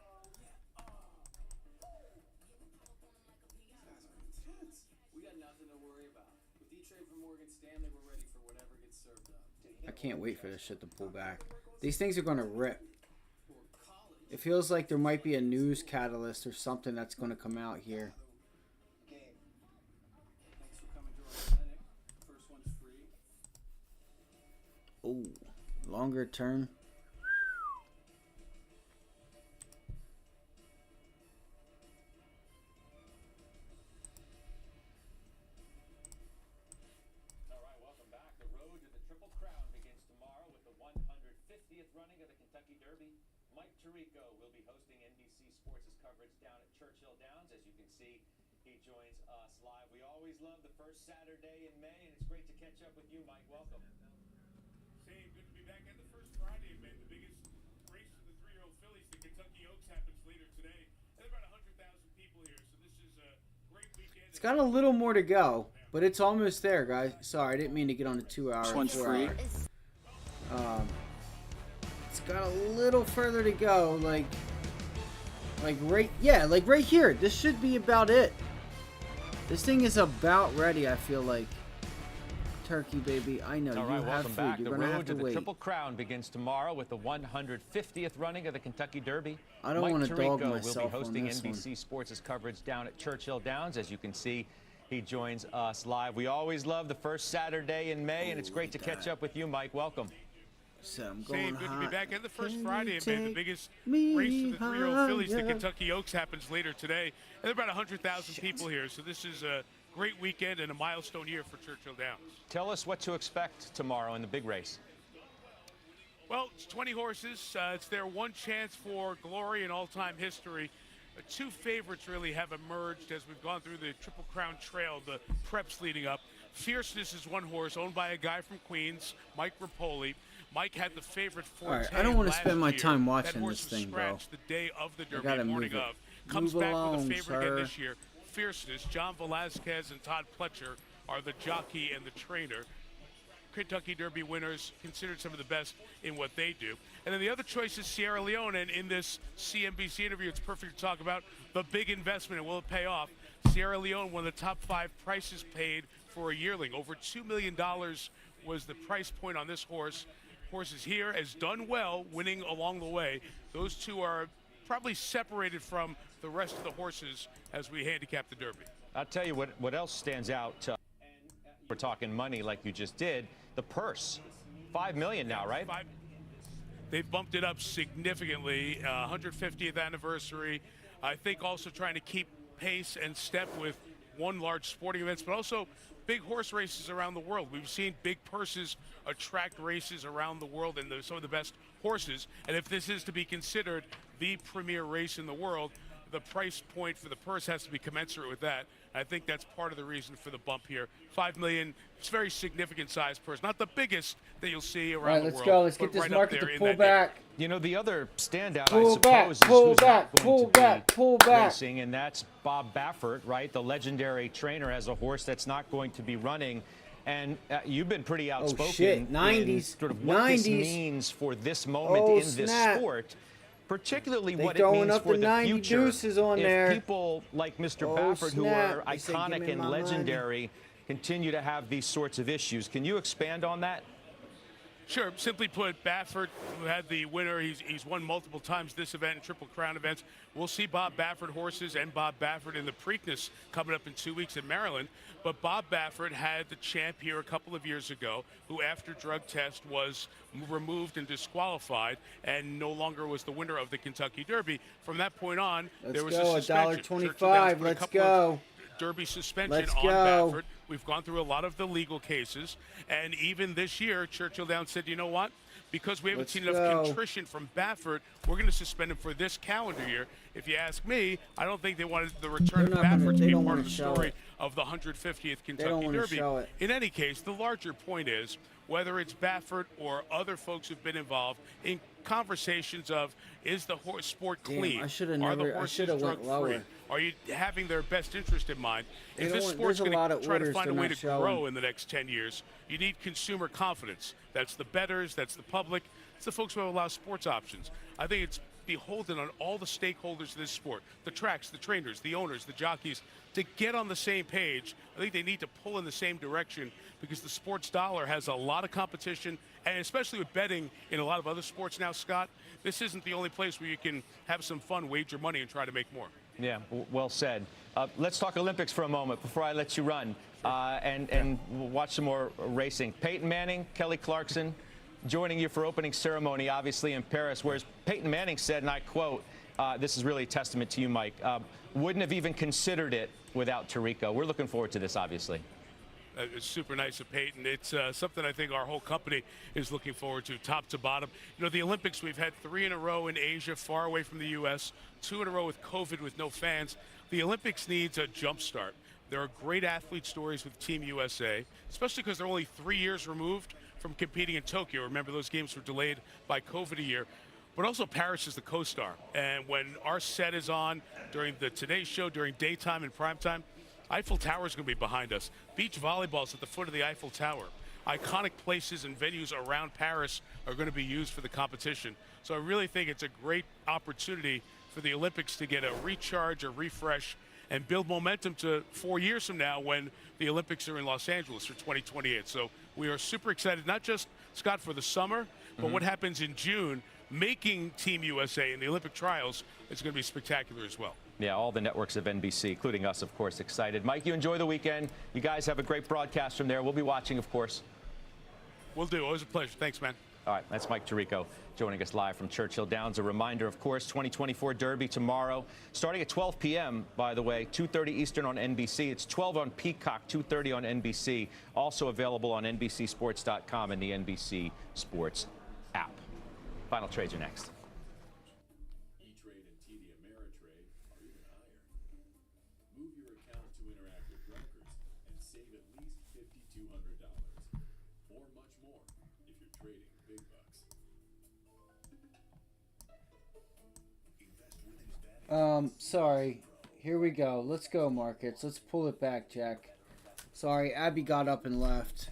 We got nothing to worry about. With E-Trade from Morgan Stanley, we're ready for whatever gets served up. I can't wait for this shit to pull back. These things are gonna rip. It feels like there might be a news catalyst or something that's gonna come out here. Thanks for coming to our clinic. First one's free. Oh, longer term. All right, welcome back. The road to the Triple Crown begins tomorrow with the 150th running of the Kentucky Derby. Mike Tirico will be hosting NBC Sports' coverage down at Churchill Downs. As you can see, he joins us live. We always love the first Saturday in May, and it's great to catch up with you, Mike. Welcome. Same, good to be back. And the first Friday of May, the biggest race for the 3-year-old fillies, the Kentucky Oaks, happens later today. And there are about 100,000 people here, so this is a great weekend. It's got a little more to go, but it's almost there, guys. Sorry, I didn't mean to get on the 2 hour. This one's free. It's got a little further to go, like right here. This should be about it. This thing is about ready, I feel like. Turkey, baby. I know All you right, have welcome food. back. You're The gonna have road to to the wait. Triple Crown begins tomorrow with the 150th running of the Kentucky Derby. I don't Mike wanna dog Tirico myself will on be hosting this one. NBC Sports' coverage down at Churchill Downs. As you can see, he joins us live. We always love the first Saturday in May, and it's great to catch up with you, Mike. Welcome. So I'm going Same, good to be hot. back. And the first Can Friday you of May, the take biggest me race for the 3-year-old fillies, the higher? Kentucky Oaks, happens later today. And there are about 100,000 people here, so this is a great weekend and a milestone year for Churchill Downs. Tell us what to expect tomorrow in the big race. Well, it's 20 horses. It's their one chance for glory in all-time history. Two favorites really have emerged as we've gone through the Triple Crown Trail, the preps leading up. Fierceness is one horse owned by a guy from Queens, Mike Rapoli. Mike had the favorite All right, 410 I don't want to last spend my year. time That watching horse this was thing, bro. scratched the day of the I Derby, gotta morning move it. of. Comes Move back along, with a favorite sir. again this year. Fierceness, John Velazquez and Todd Pletcher are the jockey and the trainer. Kentucky Derby winners, considered some of the best in what they do. And then the other choice is Sierra Leone, and in this CNBC interview, it's perfect to talk about the big investment and will it pay off. Sierra Leone, one of the top 5 prices paid for a yearling. Over $2 million was the price point on this horse. Horse is here, has done well, winning along the way. Those two are probably separated from the rest of the horses as we handicap the Derby. I'll tell you what else stands out. We're talking money like you just did. The purse, $5 million now, right? They've bumped it up significantly. 150th anniversary. I think also trying to keep pace and step with one large sporting events, but also big horse races around the world. We've seen big purses attract races around the world and some of the best horses. And if this is to be considered the premier race in the world, the price point for the purse has to be commensurate with that. I think that's part of the reason for the bump here. $5 million, it's a very significant size purse. Not the biggest that you'll see around All right, the let's world. go. Let's get but this right up market there to in pull that back. You know, the other standout, Pull I back, suppose, pull is who's back, not going pull to be back, pull back. racing, and that's Bob Baffert, right? The legendary trainer has a horse that's not going to be running. And you've been pretty outspoken shit. in 90s. sort of what this 90s. means for this moment Oh, in this snap. sport, particularly They what it throwing means up for the the 90 future. deuces on if there. people like Mr. Oh, Baffert, who snap. are They say, "Give iconic me and my money." legendary, continue to have these sorts of issues. Can you expand on that? Sure. Simply put, Baffert, who had the winner, he's won multiple times this event and Triple Crown events. We'll see Bob Baffert horses and Bob Baffert in the Preakness coming up in 2 weeks in Maryland. But Bob Baffert had the champ here a couple of years ago, who after drug test was removed and disqualified and no longer was the winner of the Kentucky Derby. From that point on, there was go, a suspension. $1.25. Let's go. Derby suspension Let's on go. Baffert. We've gone through a lot of the legal cases, and even this year, Churchill Downs said, you know what? Because we haven't Let's seen enough go. contrition from Baffert, we're going to suspend him for this calendar year. If you ask me, I don't think they wanted the return of They're not gonna- Baffert to they be don't part wanna of the show story it. of the 150th don't Kentucky wanna Derby. show it. In any case, the larger point is whether it's Baffert or other folks who've been involved in conversations of, is the horse sport Damn, clean? I shoulda Are the never- I horses shoulda went drug-free? lower. Are you having their best interest in mind? They If don't this want- sport's there's a going lot to of try to orders find a they're way not to showing. grow in the next 10 years, you need consumer confidence. That's the bettors, that's the public, it's the folks who have a lot of sports options. I think it's beholden on all the stakeholders of this sport, the tracks, the trainers, the owners, the jockeys, to get on the same page. I think they need to pull in the same direction because the sports dollar has a lot of competition, and especially with betting in a lot of other sports now, Scott, this isn't the only place where you can have some fun, wager money, and try to make more. Yeah, well said. Let's talk Olympics for a moment before I let you run and we'll watch some more racing. Peyton Manning, Kelly Clarkson joining you for opening ceremony, obviously in Paris, whereas Peyton Manning said, and I quote, this is really a testament to you, Mike, wouldn't have even considered it without Tirico. We're looking forward to this, obviously. It's super nice of Peyton. It's something I think our whole company is looking forward to, top to bottom. You know, the Olympics, we've had 3 in a row in Asia, far away from the U.S., 2 in a row with COVID, with no fans. The Olympics needs a jump start. There are great athlete stories with Team USA, especially because they're only 3 years removed from competing in Tokyo. Remember, those games were delayed by COVID a year. But also Paris is the co-star. And when our set is on during the Today Show, during daytime and primetime, Eiffel Tower is going to be behind us. Beach volleyball is at the foot of the Eiffel Tower. Iconic places and venues around Paris are going to be used for the competition. So I really think it's a great opportunity for the Olympics to get a recharge, a refresh, and build momentum to 4 years from now when the Olympics are in Los Angeles for 2028. So we are super excited, not just, Scott, for the summer, but what happens in June, making Team USA in the Olympic trials is going to be spectacular as well. Yeah, all the networks of NBC, including us, of course, excited. Mike, you enjoy the weekend. You guys have a great broadcast from there. We'll be watching, of course. We'll do. Always a pleasure. Thanks, man. All right, that's Mike Tirico joining us live from Churchill Downs. A reminder, of course, 2024 Derby tomorrow, starting at 12 p.m., by the way, 2:30 Eastern on NBC. It's 12 on Peacock, 2:30 on NBC. Also available on NBCSports.com and the NBC Sports app. Final trades are next. E-Trade and TD Ameritrade are even higher. Move your account to Interactive Brokers and save at least $5,200, or much more if you're trading big bucks. Sorry. Here we go. Let's go, markets. Let's pull it back, Jack. Sorry, Abby got up and left.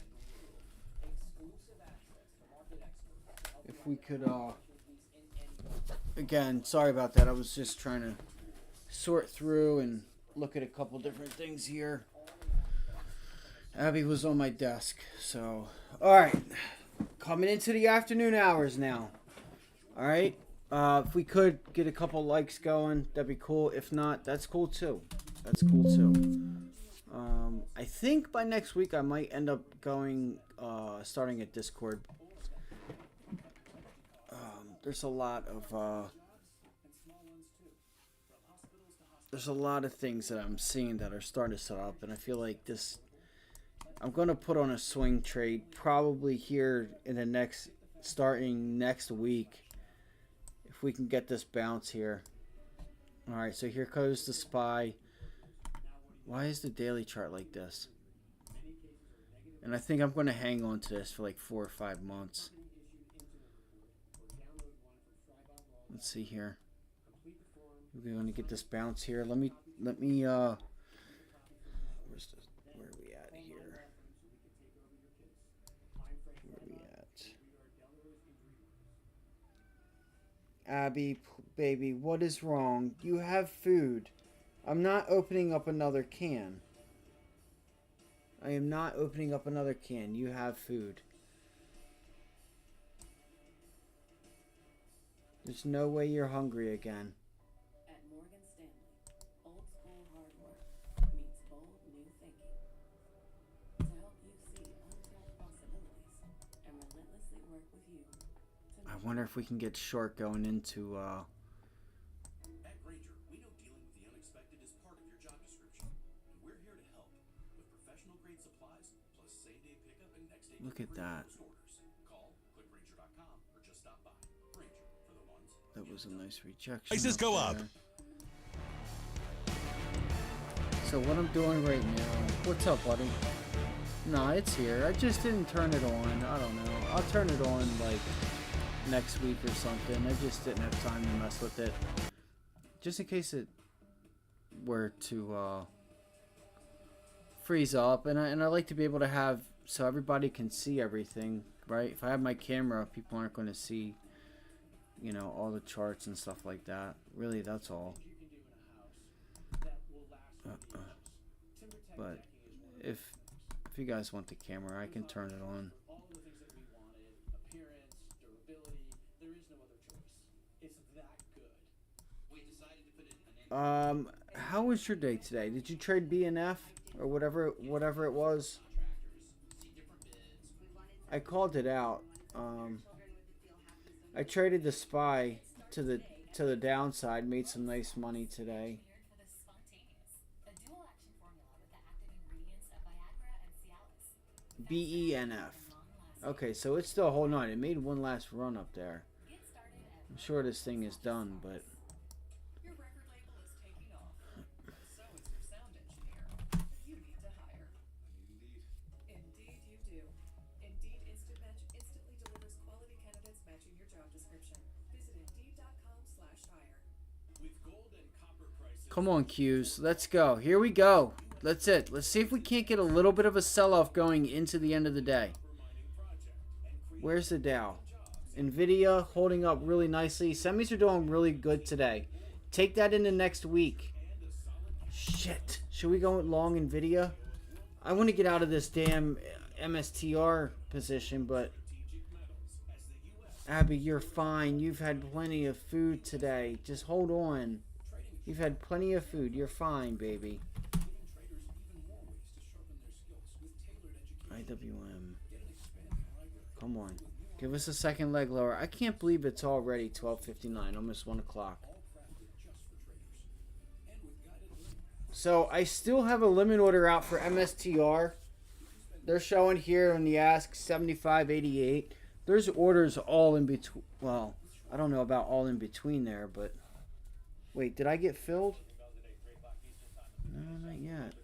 If we could, again, sorry about that. I was just trying to sort through and look at a couple different things here. Abby was on my desk, so. Alright. Coming into the afternoon hours now. Alright. If we could get a couple likes going, that'd be cool. If not, that's cool too. That's cool too. I think by next week I might end up going, starting at Discord. There's a lot of, there's a lot of things that I'm seeing that are starting to set up, and I feel like this, I'm going to put on a swing trade probably here in the next, starting next week, if we can get this bounce here. All right, so here goes the SPY. Why is the daily chart like this? And I think I'm going to hang on to this for like 4 or 5 months. Let's see here. We're going to get this bounce here. Let me where are we at here? Where are we at? Abby, baby, what is wrong? You have food. I'm not opening up another can. I am not opening up another can. You have food. There's no way you're hungry again. At Morgan Stanley, old school hard work meets bold new thinking. To help you see untapped possibilities and relentlessly work with you. I wonder if we can get short going into At Grainger, we know dealing with the unexpected is part of your job description, and we're here to help with professional grade supplies plus same-day pickup and next-day look at that. orders. Call clickgrainger.com or just stop by. Grainger, for the ones. That was a nice rejection. Prices go up. So what I'm doing right now, what's up, buddy? No, it's here. I just didn't turn it on. I don't know. I'll turn it on like next week or something. I just didn't have time to mess with it. Just in case it were to freeze up. And I like to be able to have, so everybody can see everything, right? If I have my camera, people aren't going to see, you know, all the charts and stuff like that. Really, that's all. But if you guys want the camera, I can turn it on. All the things that we wanted, appearance, durability, there is no other choice. It's that good. We decided to put it in How was your day today? Did you trade BNF or whatever it was? I called it out. I traded the SPY to the downside, made some nice money today. BENF. Okay, so it's still holding on. It made one last run up there. I'm sure this thing is done, but Your record label is taking off. So is your sound engineer. You need to hire. Indeed you do. Indeed Instant Match instantly delivers quality candidates matching your job description. Visit Indeed.com/hire. With gold and copper prices. come on, Q's. Let's go. Here we go. That's it. Let's see if we can't get a little bit of a sell-off going into the end of the day. Where's the Dow? Nvidia holding up really nicely. Semis are doing really good today. Take that into next week. Shit. Should we go long Nvidia? I want to get out of this damn MSTR position, but Abby, you're fine. You've had plenty of food today. Just hold on. You've had plenty of food. You're fine, baby. IWM. Come on. Give us a second leg lower. I can't believe it's already 12:59, almost 1 o'clock. So I still have a limit order out for MSTR. They're showing here on the ask 75.88. There's orders all in between. Well, I don't know about all in between there, but wait, did I get filled? No, not yet.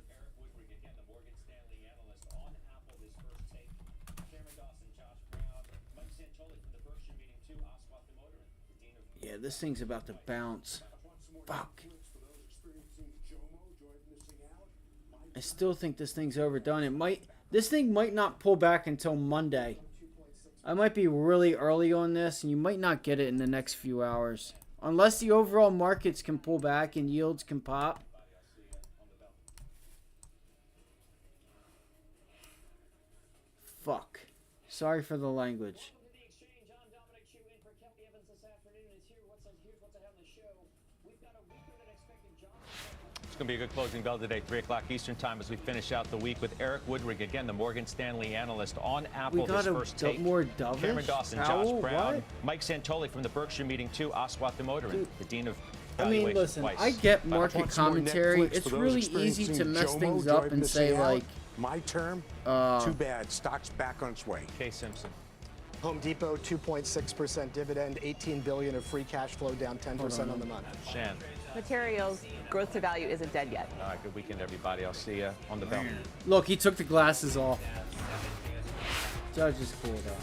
Yeah, this thing's about to bounce. Fuck. I still think this thing's overdone. This thing might not pull back until Monday. I might be really early on this, and you might not get it in the next few hours. Unless the overall markets can pull back and yields can pop. Fuck. Sorry for the language. It's going to be a good closing bell today, 3 o'clock Eastern time, as we finish out the week with Eric Woodring, again, the Morgan Stanley analyst on Apple. We got his first take. more dovish? Cameron Dawson, Powell? Josh Brown, What? Mike Santoli from the Berkshire meeting too, Aswath Damodaran, the dean of I mean, valuation listen, twice. I get market Want some more commentary. Netflix It's for those really easy to experiencing mess JOMO, things joy up of and missing say, out? like, My term? Too bad. Stock's back on its way. Kay Simpson. Home Depot, 2.6% dividend, $18 billion of free cash flow, down 10% on the month. Shan. materials, growth to value isn't dead yet. All right, good weekend, everybody. I'll see you on the bell. Look, he took the glasses off. Judge is cool, though.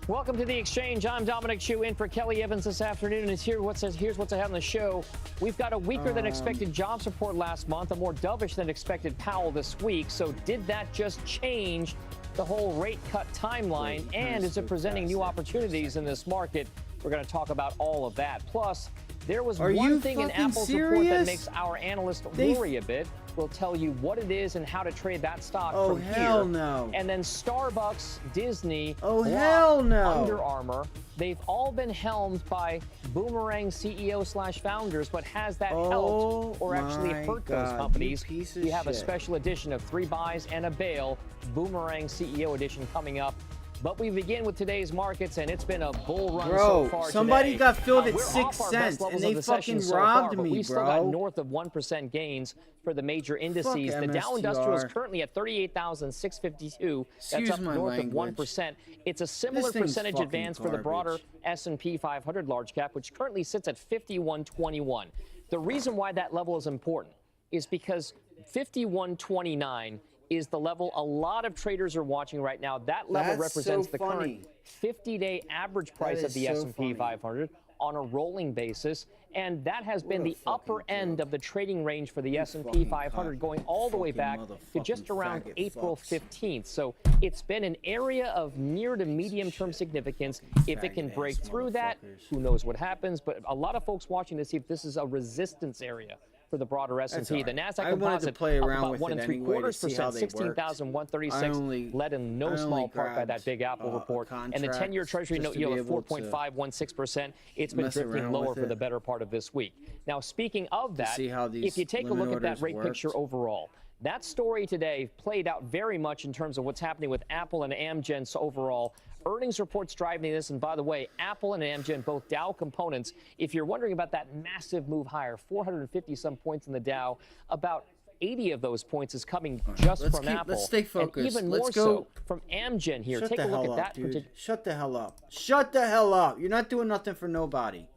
Welcome to The Exchange. I'm Dominic Chu in for Kelly Evans this afternoon. And here's what's ahead on the show. We've got a weaker than expected jobs report last month, a more dovish than expected Powell this week. So did that just change the whole rate cut timeline? And is it presenting new opportunities in this market? We're going to talk about all of that. Plus, there was one thing in Apple's report that makes our analysts worry a bit. We'll tell you what it is and how to trade that stock from here. Hell no. And then Starbucks, Disney, hell no. Under Armour, they've all been helmed by Boomerang CEO/founders, but has that helped or actually hurt those companies? We have a special edition of 3 buys and a bail, Boomerang CEO edition coming up. But we begin with today's markets, and it's been a bull run so far somebody today. got filled at We're 6 off our cents, best levels and of they the session fucking so robbed far, but me, we still got bro. north of 1% gains for the major indices. Fuck The Dow Industrial is MSTR. currently at 38,652. That's Excuse up my north language. of 1%. It's a similar This thing's percentage fucking advance for the broader garbage. S&P 500 large cap, which currently sits at 51.21. The reason why that level is important is because 51.29 is the level a lot of traders are watching right now. That level That's represents so the current funny. 50-day average price of is the so S&P funny. 500 on a rolling basis, and that has been the upper end of the trading range for the S&P 500 going all the way back to just around faggot April fucks. 15th. So it's been an area of near to medium-term significance. If it can break through that, who knows what happens, but a lot of folks watching to see if this is a resistance area for the broader S&P. The Nasdaq I wanted to Composite play up around about with 1 it anyway to see how 3/4%, they worked. 16,136, led in no I small only part by that grabbed, big Apple report. And the 10-year Treasury just note to yield be of able to 4.516%. It's been mess drifting around lower with for it. the better part of this week. Now, speaking of To that, see how these if you take a limit look at that orders rate worked. picture overall, that story today played out very much in terms of what's happening with Apple and Amgen overall. Earnings reports driving this, and by the way, Apple and Amgen, both Dow components. If you're wondering about that massive move higher, 450-some points in the Dow, about 80 of those points is coming just from Apple. Let's stay focused. And even Let's more go. so from Amgen here. Shut Take the a look hell at up, that dude. particular. Shut the hell up. Shut the hell up. You're not doing nothing for nobody.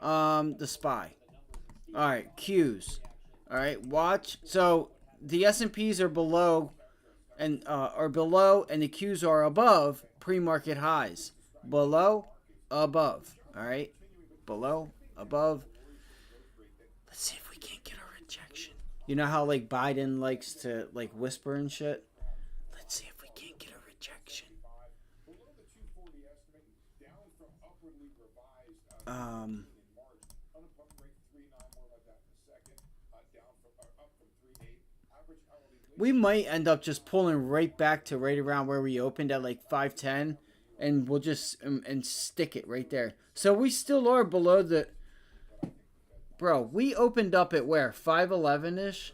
The SPY. All right, Qs. All right, watch. So the S&Ps are below, and the Qs are above pre-market highs. Below, above. All right, below, above. Let's see if we can't get a rejection. You know how like Biden likes to like whisper and shit. Let's see if we can't get a rejection. We might end up just pulling right back to right around where we opened at like 510, and we'll just and stick it right there. So we still are below the. Bro, we opened up at where 511 ish.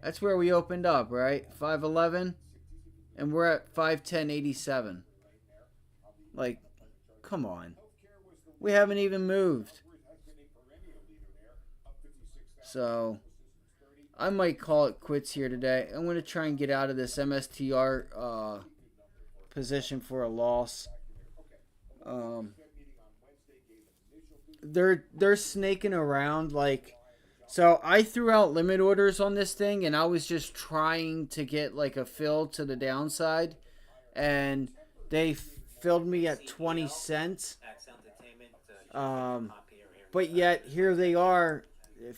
That's where we opened up, right? 511, and we're at 510.87. Like, come on, we haven't even moved. So, I might call it quits here today. I'm going to try and get out of this MSTR position for a loss. They're snaking around like, so I threw out limit orders on this thing, and I was just trying to get like a fill to the downside, and they filled me at 20 cents. But yet here they are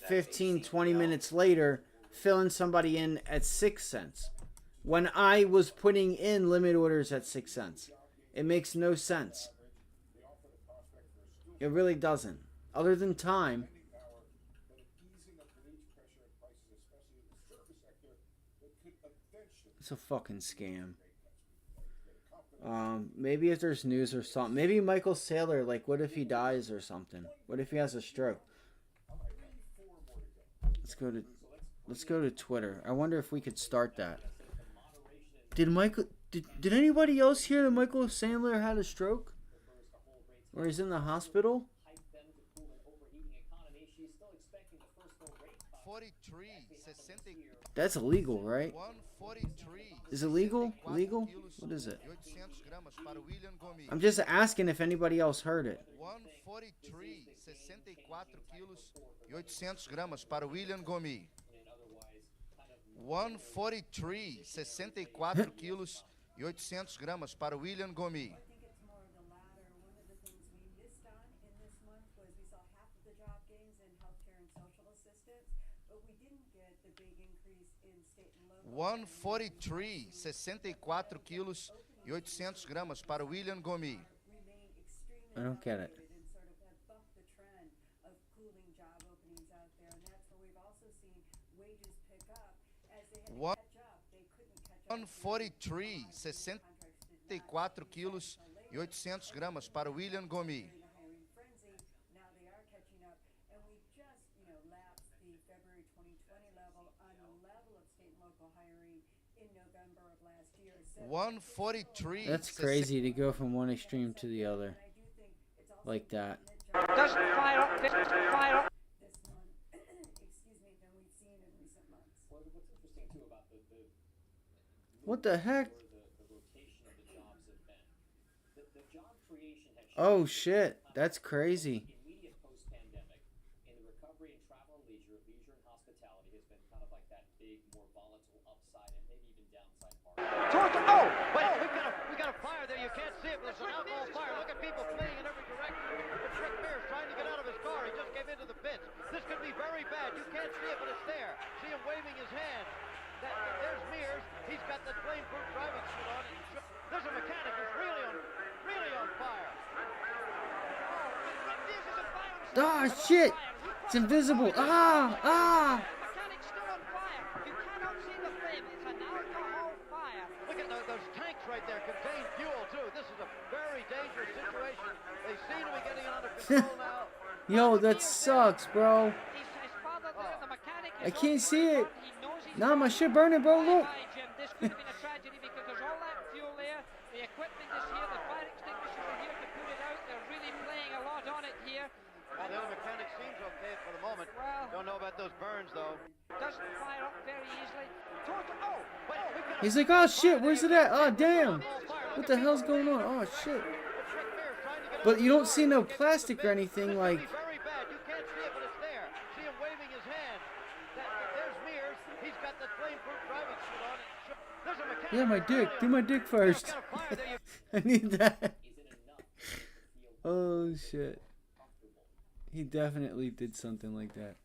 15, 20 minutes later, filling somebody in at 6 cents when I was putting in limit orders at 6 cents. It makes no sense. It really doesn't. Other than time. It's a fucking scam. Maybe if there's news or something. Maybe Michael Saylor, like, what if he dies or something? What if he has a stroke? Let's go to Twitter. I wonder if we could start that. Did anybody else hear that Michael Sandler had a stroke? Or he's in the hospital? That's illegal, right? Is it legal? Legal? What is it? I'm just asking if anybody else heard it. 143, 64 quilos e 800 gramas para o William Gomi. 143, 64 quilos e 800 gramas para o William Gomi. One 43, 64 quilos e 800 gramas para o William Gomi. I don't get it. 143, 64 quilos e 800 gramas para o William Gomi. That's crazy to go from one extreme to the other. Like that. Just fire up, fire up. What the heck? Oh shit, that's crazy. Oh, wait, we got a fire there. You can't see it, but there's an alcohol fire. Look at people fleeing in every direction. It's Rick Mears trying to get out of his car. He just came into the pits. This could be very bad. You can't see it, but it's there. See him waving his hand. There's Mears. He's got the flame-proof driving suit on. There's a mechanic who's really on fire. Ah, shit! It's invisible. Ah! Mechanic's still on fire. You cannot see the flame. It's an alcohol fire. Look at those tanks right there contain fuel, too. This is a very dangerous situation. They seem to be getting it under control now. Yo, that sucks, bro. I can't see it. Nah, my shit burning, bro. Look. This could have been a tragedy because there's all that fuel there. The equipment is here. The fire extinguishers are here to put it out. They're really playing a lot on it here. Well, the other mechanic seems okay for the moment. Well, don't know about those burns, though. Doesn't fire up very easily. Oh, wait, He's like, oh shit, where's it at? Oh damn. What the hell's going on? Oh shit. But you don't see no plastic or anything like. very bad. You can't see it, but it's there. See him waving his hand. There's Mears. He's got the flame-proof driving suit on. There's a mechanic. Yeah, my dick. Do my dick first. I need that. Oh shit. He definitely did something like that.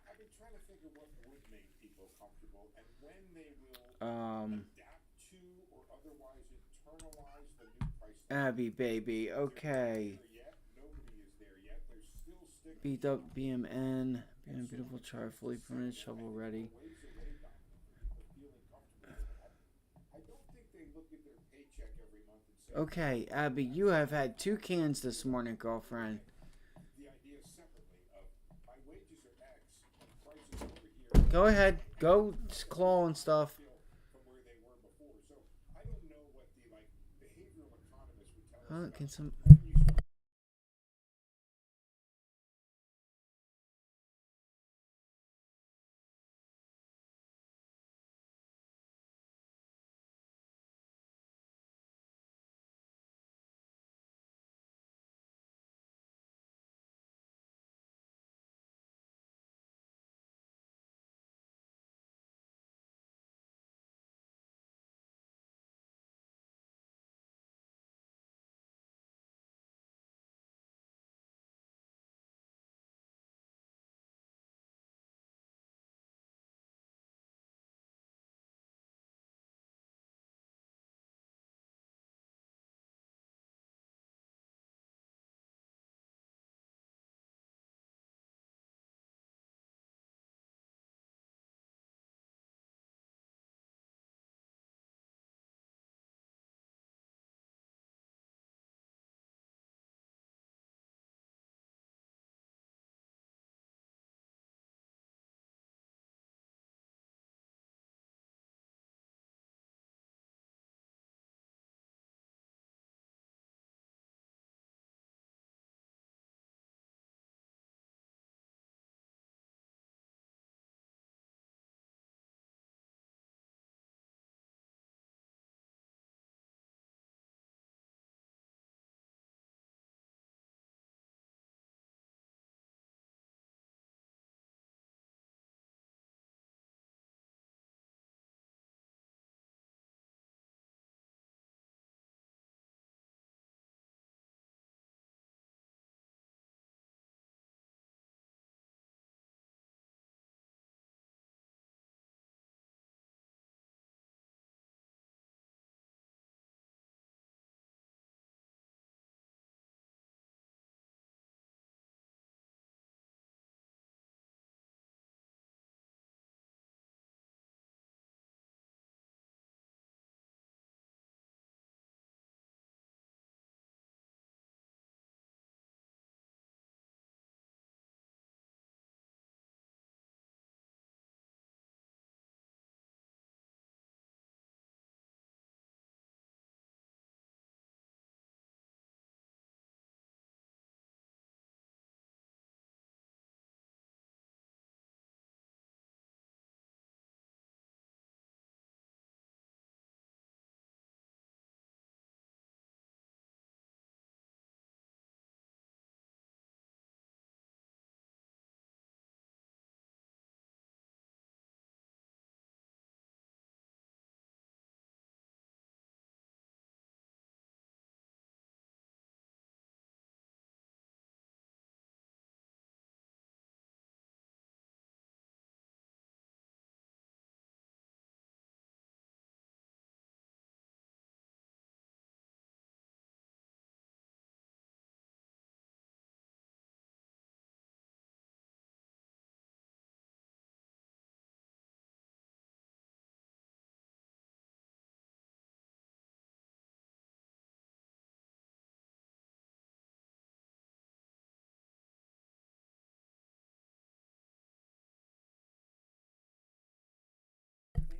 I've been trying to think of what would make people comfortable and when they will adapt to or otherwise internalize the new price. Abby, baby. Okay. Nobody is there yet. They're still sticking. Beat up BMN. BMN beautiful chart, fully permanent, shovel ready. I don't think they look at their paycheck every month and say, Okay, Abby, you have had 2 cans this morning, girlfriend. the idea separately of my wages are X and prices over here Go ahead. Go claw and stuff. from where they were before. So I don't know what the behavioral economists would tell us. Can some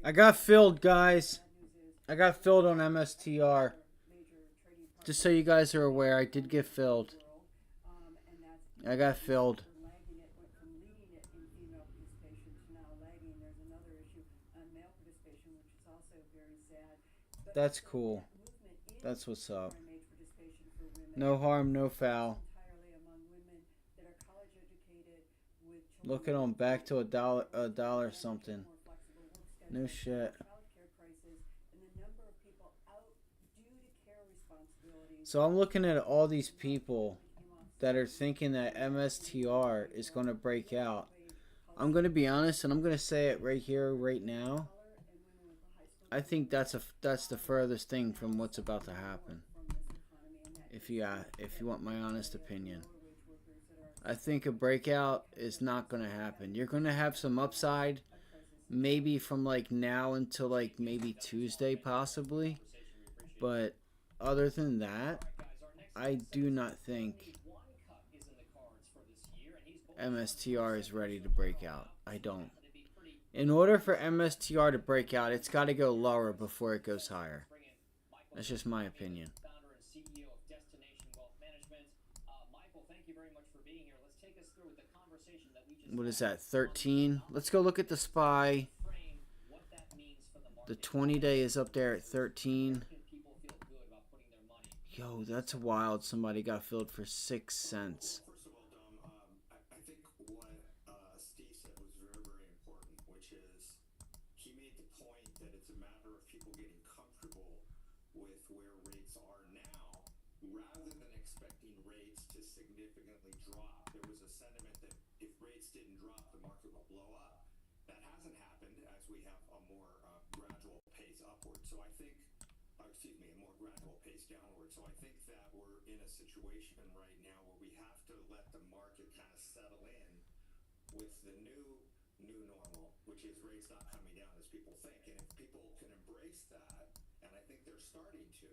I got filled, guys. I got filled on MSTR. Just so you guys are aware, I did get filled. I got filled. That's cool. That's what's up. No harm, no foul. Look at them, back to a dollar something. No shit. So I'm looking at all these people that are thinking that MSTR is going to break out. I'm going to be honest, and I'm going to say it right here, right now. I think that's the furthest thing from what's about to happen. If you want my honest opinion, I think a breakout is not going to happen. You're going to have some upside, maybe from like now until like maybe Tuesday, possibly. But other than that, I do not think MSTR is ready to break out. I don't. In order for MSTR to break out, it's got to go lower before it goes higher. That's just my opinion. What is that, 13? Let's go look at the SPY. The 20-day is up there at 13. Yo, that's wild. Somebody got filled for 6 cents. First of all, Dom, I think what Steve said was very, very important, which is he made the point that it's a matter of people getting comfortable with where rates are now, rather than expecting rates to significantly drop. There was a sentiment that if rates didn't drop, the market will blow up. That hasn't happened, as we have a more gradual pace upward. So I think, a more gradual pace downward. So I think that we're in a situation right now where we have to let the market kind of settle in with the new normal, which is rates not coming down as people think. And if people can embrace that, and I think they're starting to,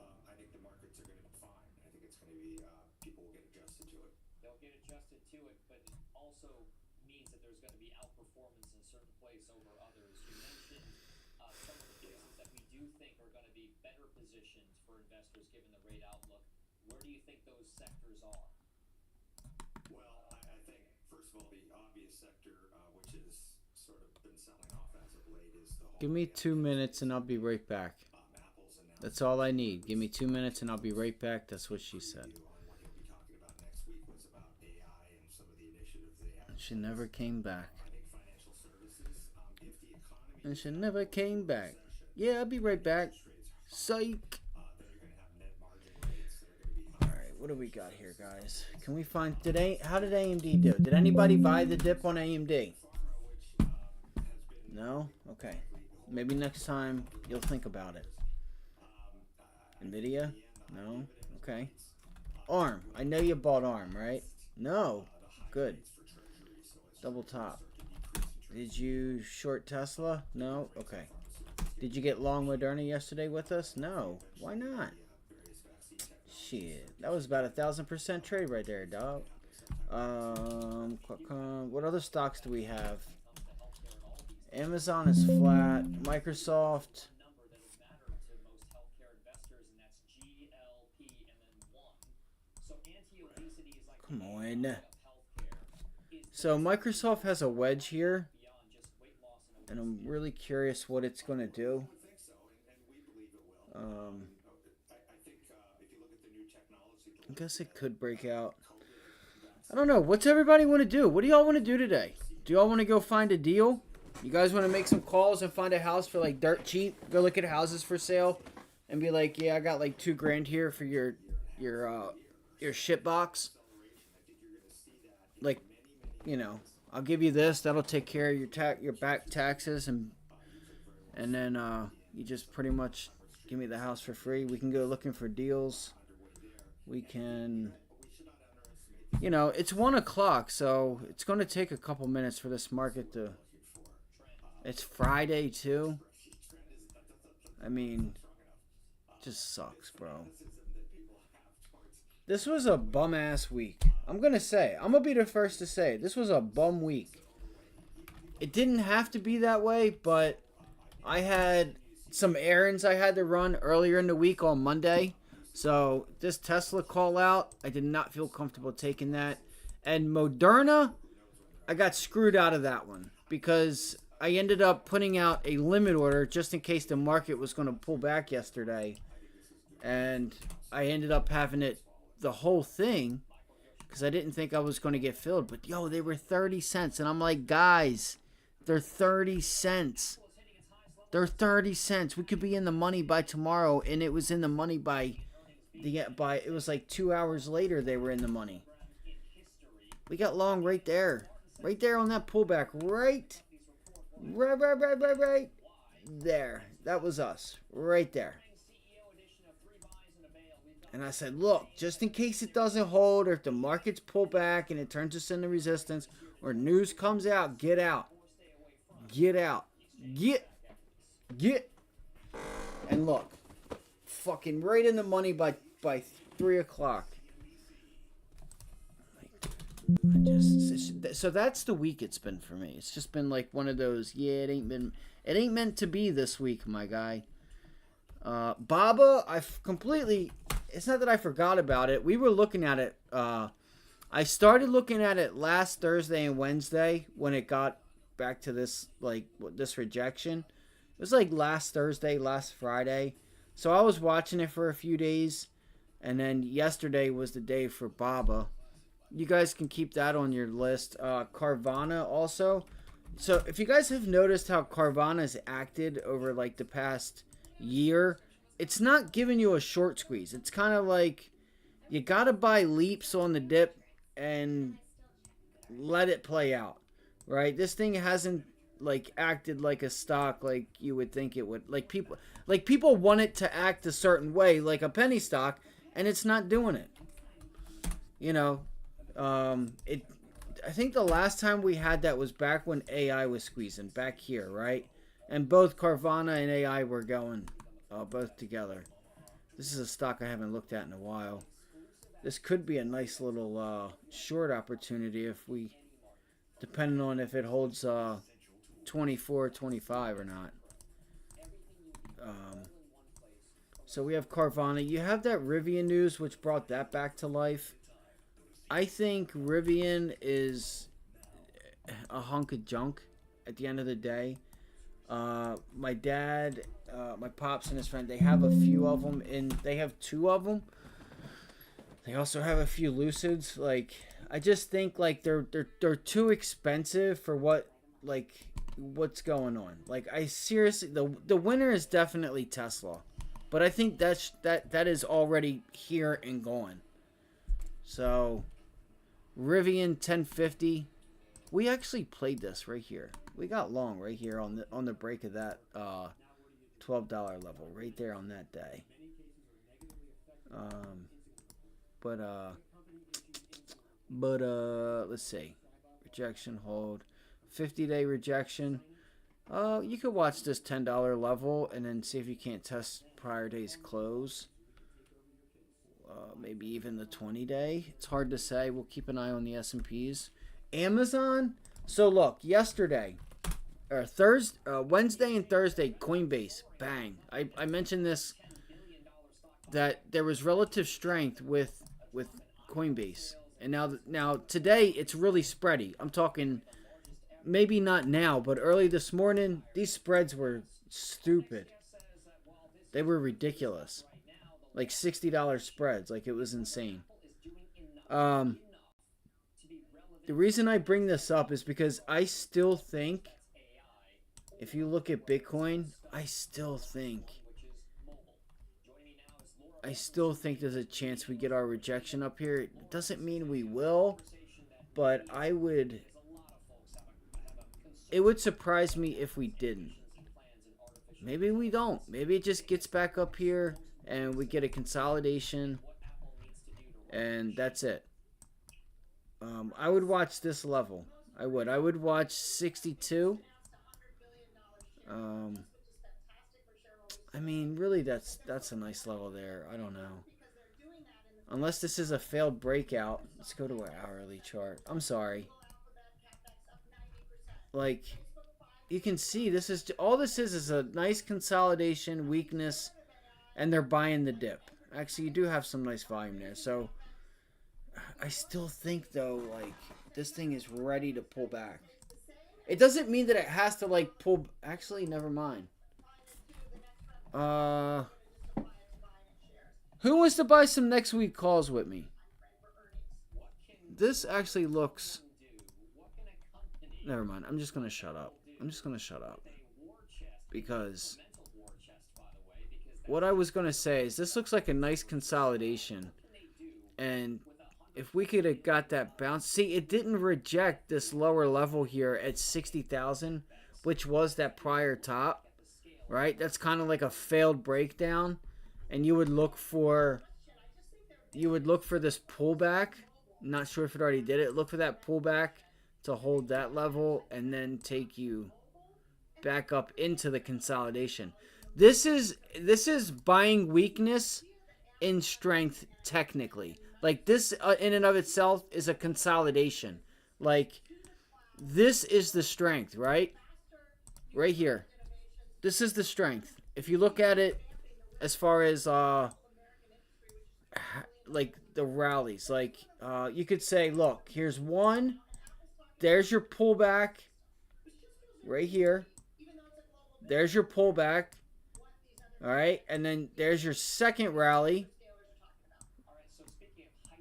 I think the markets are going to be fine. I think it's going to be, people will get adjusted to it. They'll get adjusted to it, but it also means that there's going to be outperformance in a certain place over others. You mentioned some of the places that we do think are going to be better positioned for investors given the rate outlook. Where do you think those sectors are? Well, I think, first of all, the obvious sector, which has sort of been selling off as of late, is the Give me 2 minutes and I'll be right back. That's all I need. Give me 2 minutes and I'll be right back. That's what she said. And she never came back. And she never came back. Yeah, I'll be right back. Psych. Alright, what do we got here, guys? Can we find... How did AMD do? Did anybody buy the dip on AMD? No? Okay. Maybe next time you'll think about it. Nvidia? No? Okay. ARM. I know you bought ARM, right? No. Good. Double top. Did you short Tesla? No? Okay. Did you get long Moderna yesterday with us? No. Why not? Shit. That was about 1,000% trade right there, dog. What other stocks do we have? Amazon is flat. Microsoft. Come on. So Microsoft has a wedge here, and I'm really curious what it's going to do. I guess it could break out. I don't know. What's everybody want to do? What do y'all want to do today? Do y'all want to go find a deal? You guys want to make some calls and find a house for like dirt cheap? Go look at houses for sale and be like, yeah, I got like $2,000 here for your shit box. Like, you know, I'll give you this. That'll take care of your back taxes, and then you just pretty much give me the house for free. We can go looking for deals. We can, you know, it's 1 o'clock, so it's going to take a couple minutes for this market to. It's Friday too. I mean, it just sucks, bro. This was a bum-ass week. I'm going to say. I'm going to be the first to say. This was a bum week. it didn't have to be that way, but I had some errands I had to run earlier in the week on Monday. So this Tesla call out, I did not feel comfortable taking that. And Moderna, I got screwed out of that one because I ended up putting out a limit order just in case the market was going to pull back yesterday. And I ended up having it, the whole thing, because I didn't think I was going to get filled. But, yo, they were 30 cents. And I'm like, guys, they're 30 cents. They're 30 cents. We could be in the money by tomorrow. And it was in the money it was like 2 hours later they were in the money. We got long right there. Right there on that pullback. Right there. That was us. Right there. And I said, look, just in case it doesn't hold, or if the markets pull back and it turns us into resistance, or news comes out, get out. Get out. Get. And look, fucking right in the money by 3 o'clock. So that's the week it's been for me. It's just been like one of those, it ain't meant to be this week, my guy. Baba, it's not that I forgot about it. We were looking at it. I started looking at it last Thursday and Wednesday when it got back to this rejection. It was like last Thursday, last Friday. So I was watching it for a few days, and then yesterday was the day for Baba. You guys can keep that on your list. Carvana also. So if you guys have noticed how Carvana's acted over like the past year, it's not giving you a short squeeze. It's kind of like you got to buy leaps on the dip and let it play out, right? This thing hasn't like acted like a stock like you would think it would. Like people want it to act a certain way, like a penny stock, and it's not doing it. You know, I think the last time we had that was back when AI was squeezing back here, right? And both Carvana and AI were going both together. This is a stock I haven't looked at in a while. This could be a nice little short opportunity if we, depending on if it holds 24, 25 or not. So we have Carvana. You have that Rivian news, which brought that back to life. I think Rivian is a hunk of junk at the end of the day. My dad, my pops and his friend, they have a few of them, and they have 2 of them. They also have a few Lucids. Like, I just think like they're too expensive for what's going on. Like, I seriously, the winner is definitely Tesla, but I think that is already here and gone. So Rivian 1050, we actually played this right here. We got long right here on the break of that $12 level right there on that day. But let's see, rejection hold, 50-day rejection. You could watch this $10 level and then see if you can't test prior day's close. Maybe even the 20-day. It's hard to say. We'll keep an eye on the S&Ps. Amazon. So look, yesterday, or Wednesday and Thursday, Coinbase, bang. I mentioned this, that there was relative strength with Coinbase, and now today it's really spready. I'm talking maybe not now, but early this morning, these spreads were stupid. They were ridiculous. Like $60 spreads. Like, it was insane. The reason I bring this up is because I still think, if you look at Bitcoin, I still think there's a chance we get our rejection up here. It doesn't mean we will, but it would surprise me if we didn't. Maybe we don't. Maybe it just gets back up here and we get a consolidation, and that's it. I would watch this level. I would watch 62. I mean, really, that's a nice level there. I don't know. Unless this is a failed breakout. Let's go to our hourly chart. I'm sorry. Like, you can see this is all this is a nice consolidation, weakness, and they're buying the dip. Actually, you do have some nice volume there. So I still think though, like, this thing is ready to pull back. It doesn't mean that it has to like pull. Actually, never mind. Who wants to buy some next week calls with me? This actually looks. Never mind. I'm just gonna shut up. Because what I was gonna say is this looks like a nice consolidation, and if we could have got that bounce, see, it didn't reject this lower level here at 60,000, which was that prior top, right? That's kind of like a failed breakdown, and you would look for this pullback. Not sure if it already did it. Look for that pullback to hold that level and then take you back up into the consolidation. This is buying weakness in strength technically. Like this in and of itself is a consolidation. Like this is the strength, right? Right here. This is the strength. If you look at it as far as like the rallies, like you could say, look, here's one, there's your pullback right here. There's your pullback. All right, and then there's your second rally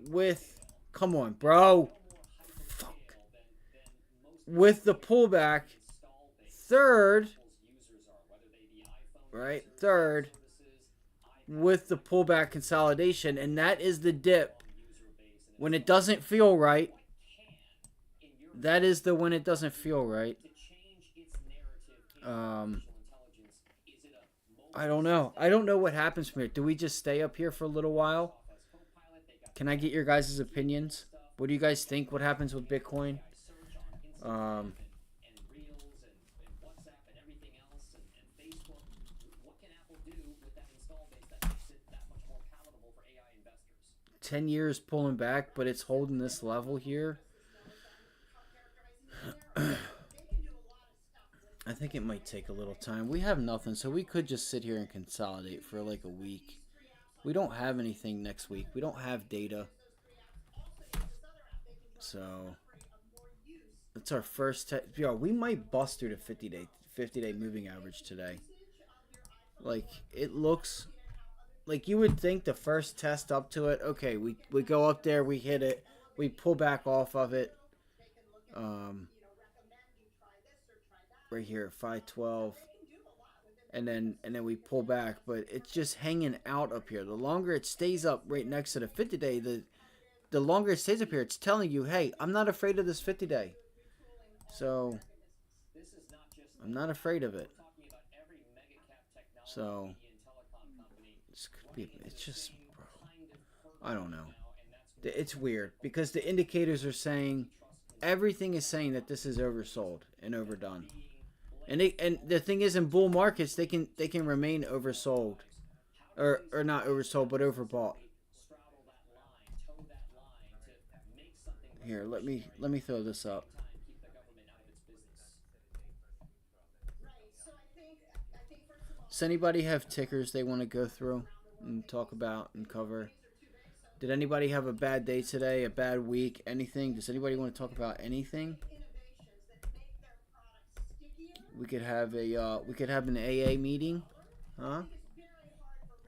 with, come on, bro. Fuck. With the pullback. Third, right? Third, with the pullback consolidation, and that is the dip. When it doesn't feel right, that is the when it doesn't feel right. I don't know. I don't know what happens from here. Do we just stay up here for a little while? Can I get your guys' opinions? What do you guys think? What happens with Bitcoin? $10 years pulling back, but it's holding this level here. I think it might take a little time. We have nothing, so we could just sit here and consolidate for like a week. We don't have anything next week. We don't have data. So it's our first yo, we might bust through the 50-day moving average today. Like it looks like you would think the first test up to it, okay, we go up there, we hit it, we pull back off of it. Right here, 512, and then we pull back, but it's just hanging out up here. The longer it stays up right next to the 50-day, the longer it stays up here, it's telling you, hey, I'm not afraid of this 50-day. So I'm not afraid of it. So this could be, it's just, bro, I don't know. It's weird because the indicators are saying, everything is saying that this is oversold and overdone. And the thing is, in bull markets, they can remain oversold, or not oversold, but overbought. Here, let me throw this up. Does anybody have tickers they want to go through and talk about and cover? Did anybody have a bad day today, a bad week, anything? Does anybody want to talk about anything? We could have an AA meeting, huh?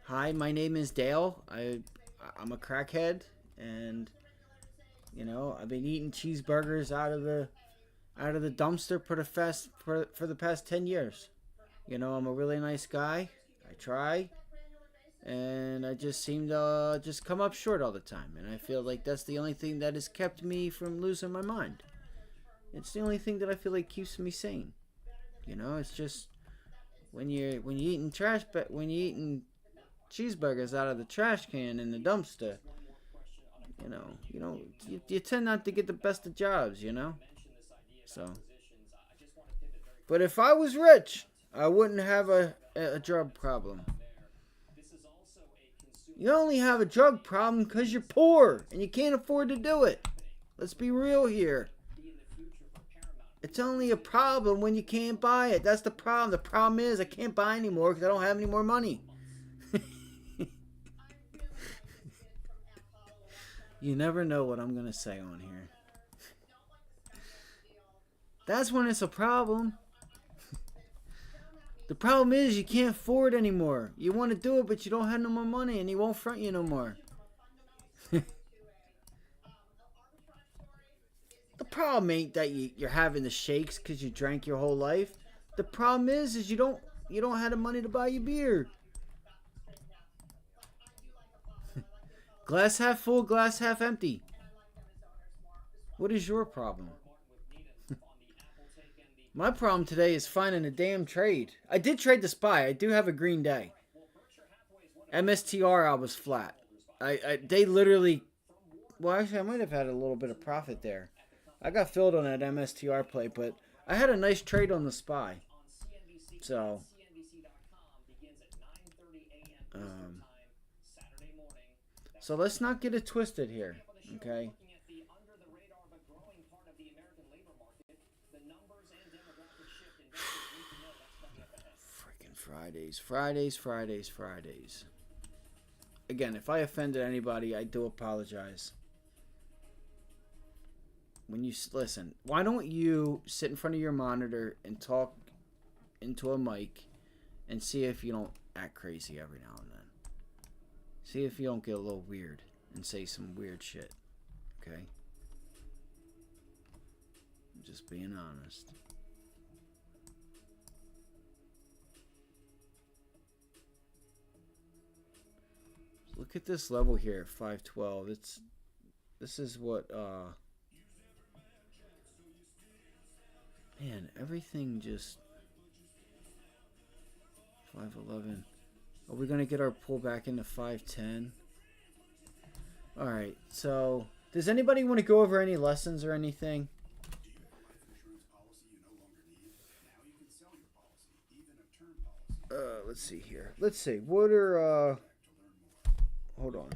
Hi, my name is Dale. I'm a crackhead, and you know I've been eating cheeseburgers out of the dumpster for the past 10 years. You know, I'm a really nice guy. I try, and I just seem to just come up short all the time, and I feel like that's the only thing that has kept me from losing my mind. It's the only thing that I feel like keeps me sane. You know, it's just when you're eating eating cheeseburgers out of the trash can in the dumpster, you tend not to get the best of jobs, you know. So, but if I was rich, I wouldn't have a drug problem. You only have a drug problem because you're poor and you can't afford to do it. Let's be real here. It's only a problem when you can't buy it. That's the problem. The problem is I can't buy anymore because I don't have any more money. You never know what I'm going to say on here. That's when it's a problem. The problem is you can't afford anymore. You want to do it, but you don't have no more money, and he won't front you no more. The problem ain't that you're having the shakes because you drank your whole life. The problem is you don't have the money to buy your beer. Glass half full, glass half empty. What is your problem? My problem today is finding a damn trade. I did trade the SPY. I do have a green day. MSTR, I was flat. They literally... Well, actually, I might have had a little bit of profit there. I got filled on that MSTR play, but I had a nice trade on the SPY. So... So let's not get it twisted here, okay? Freaking Fridays. Again, if I offended anybody, I do apologize. When you listen, why don't you sit in front of your monitor and talk into a mic and see if you don't act crazy every now and then. See if you don't get a little weird and say some weird shit. Okay? I'm just being honest. Look at this level here at 512. This is what man, everything just 511. Are we going to get our pullback into 510? Alright, so does anybody want to go over any lessons or anything? Let's see here. Let's see. What are, hold on.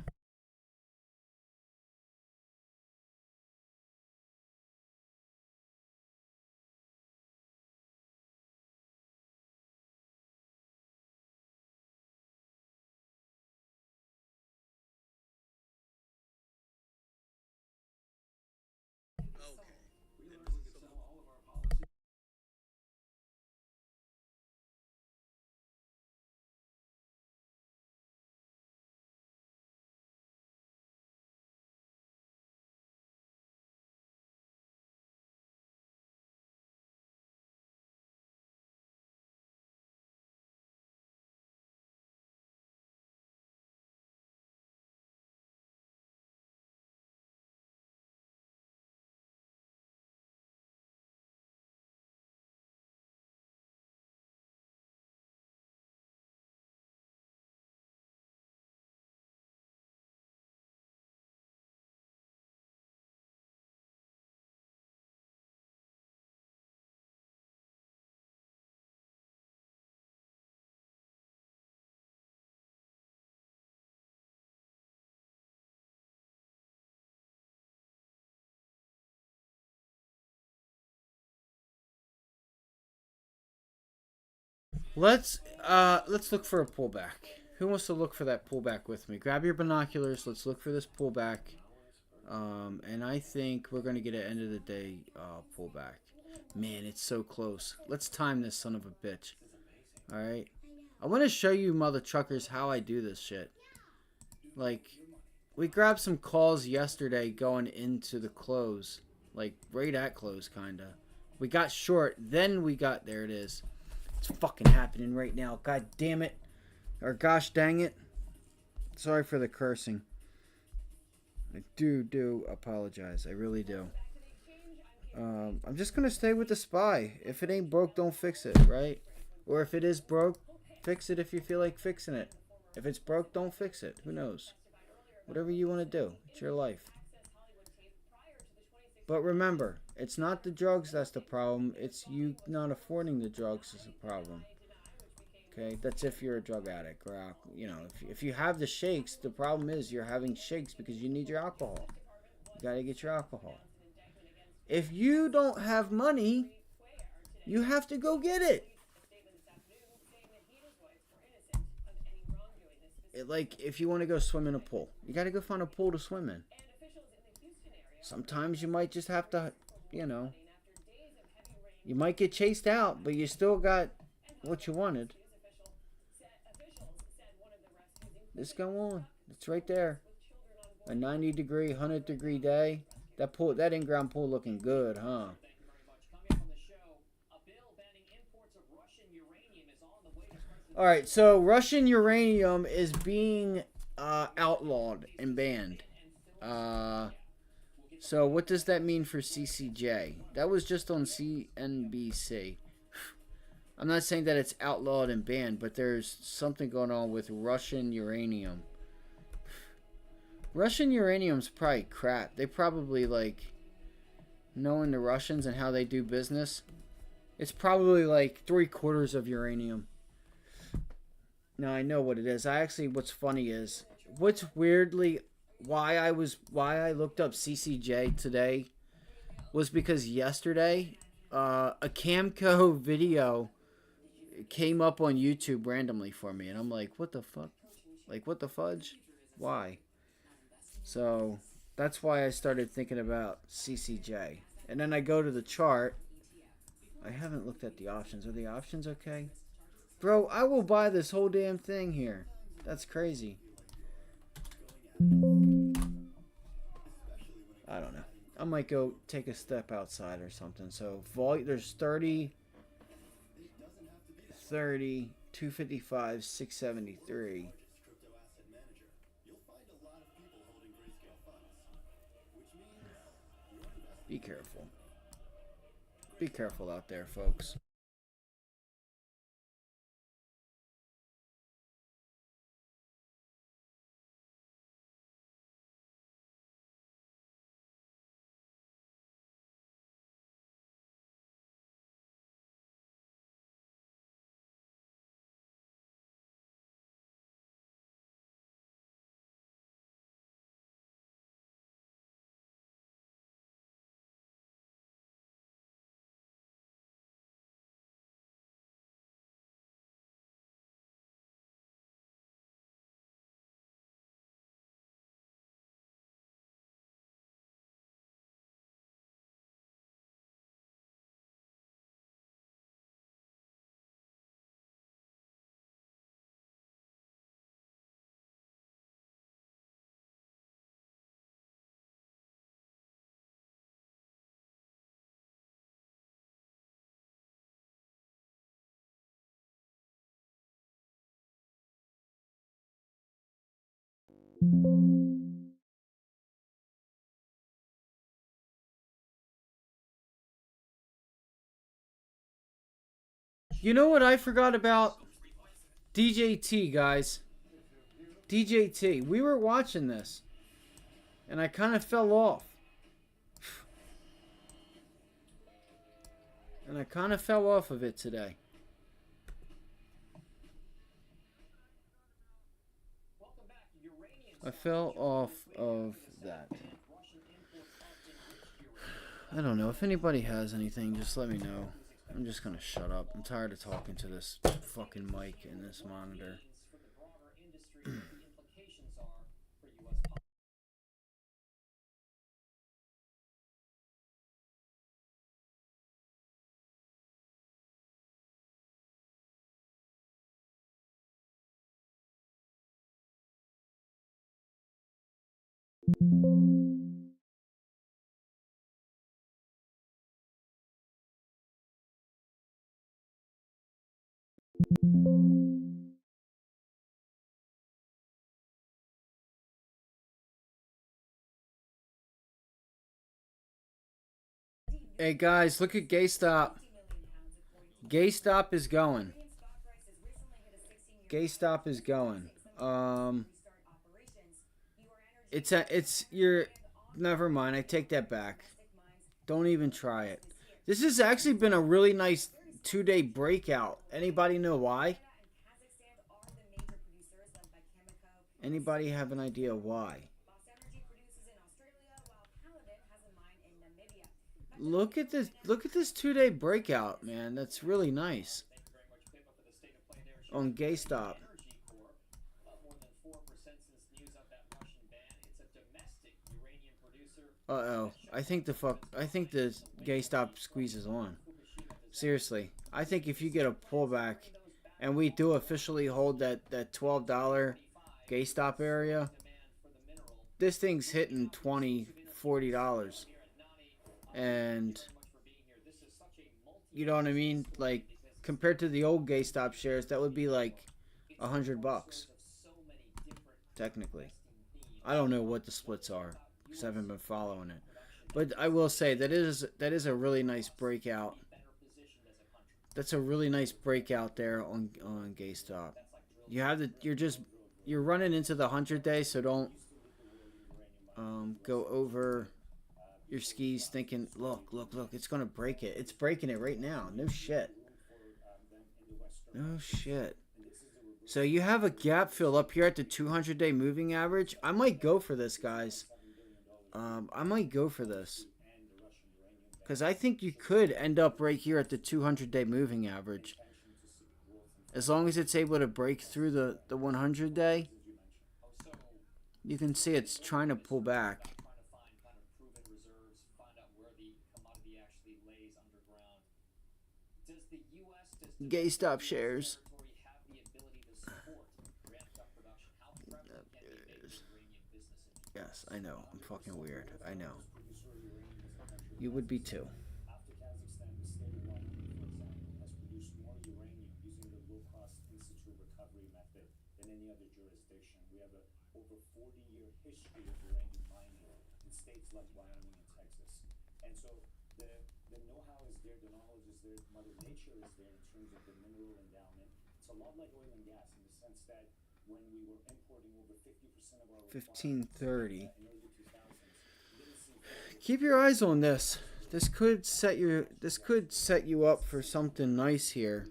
Let's look for a pullback. Who wants to look for that pullback with me? Grab your binoculars. Let's look for this pullback. And I think we're going to get an end of the day pullback. Man, it's so close. Let's time this son of a bitch. Alright? I want to show you mother truckers how I do this shit. Like, we grabbed some calls yesterday going into the close. Like, right at close, kind of. We got short. Then we got... There it is. It's fucking happening right now. God damn it. Or gosh dang it. Sorry for the cursing. I do apologize. I really do. I'm just going to stay with the SPY. If it ain't broke, don't fix it, right? Or if it is broke, fix it if you feel like fixing it. If it's broke, don't fix it. Who knows? Whatever you want to do. It's your life. But remember, it's not the drugs that's the problem. It's you not affording the drugs is the problem. Okay, that's if you're a drug addict or, you know, if you have the shakes, the problem is you're having shakes because you need your alcohol. You gotta get your alcohol. If you don't have money You have to go get it. Like, if you want to go swim in a pool, you got to go find a pool to swim in. Sometimes you might just have to, you know, you might get chased out, but you still got what you wanted. Just go on. It's right there. A 90-degree, 100-degree day. That pool, that in-ground pool looking good, huh? All right, so Russian uranium is being outlawed and banned. So what does that mean for CCJ? That was just on CNBC. I'm not saying that it's outlawed and banned, but there's something going on with Russian uranium. Russian uranium's probably crap. They probably, like, knowing the Russians and how they do business, it's probably like 3/4 of uranium. No, I know what it is. What's funny is, what's weirdly, why I looked up CCJ today was because yesterday, a Camco video came up on YouTube randomly for me, and I'm like, what the fuck? Like, what the fudge? Why? So, that's why I started thinking about CCJ. And then I go to the chart. I haven't looked at the options. Are the options okay? Bro, I will buy this whole damn thing here. That's crazy. I don't know. I might go take a step outside or something. So, there's 30, 255, 673. Be careful. Be careful out there, folks. You know what I forgot about? DJT, guys. DJT. We were watching this, and I kind of fell off. And I kind of fell off of it today. I fell off of that. I don't know. If anybody has anything, just let me know. I'm just gonna shut up. I'm tired of talking to this fucking mic and this monitor. Hey guys, look at GameStop. GameStop is going. GameStop is going. Never mind. I take that back. Don't even try it. This has actually been a really nice 2-day breakout. Anybody know why? Anybody have an idea why? Look at this. Look at this 2-day breakout, man. That's really nice. On GameStop. Uh-oh. I think the GameStop squeezes on. Seriously. I think if you get a pullback and we do officially hold that $12 GameStop area, this thing's hitting $20, $40. And you know what I mean? Like, compared to the old GameStop shares, that would be like $100. Technically. I don't know what the splits are, because I haven't been following it. But I will say that is a really nice breakout. That's a really nice breakout there on GameStop. You're running into the 100-day, so don't go over your skis thinking, look, it's gonna break it. It's breaking it right now. No shit. No shit. So you have a gap fill up here at the 200-day moving average. I might go for this, guys. I might go for this. Because I think you could end up right here at the 200-day moving average. As long as it's able to break through the 100-day. You can see it's trying to pull back. GameStop shares. Yes, I know. I'm fucking weird. I know. You would be too. After Kazakhstan, the state of Wyoming, for example, has produced more uranium using the low-cost in-situ recovery method than any other jurisdiction. We have a over 40-year history of uranium mining in states like Wyoming and Texas. And so the know-how is there, the knowledge is there, Mother Nature is there in terms of the mineral endowment. It's a lot like oil and gas in the sense that when we were importing over 50% of our 1530. Keep your eyes on this. This could set you up for something nice here.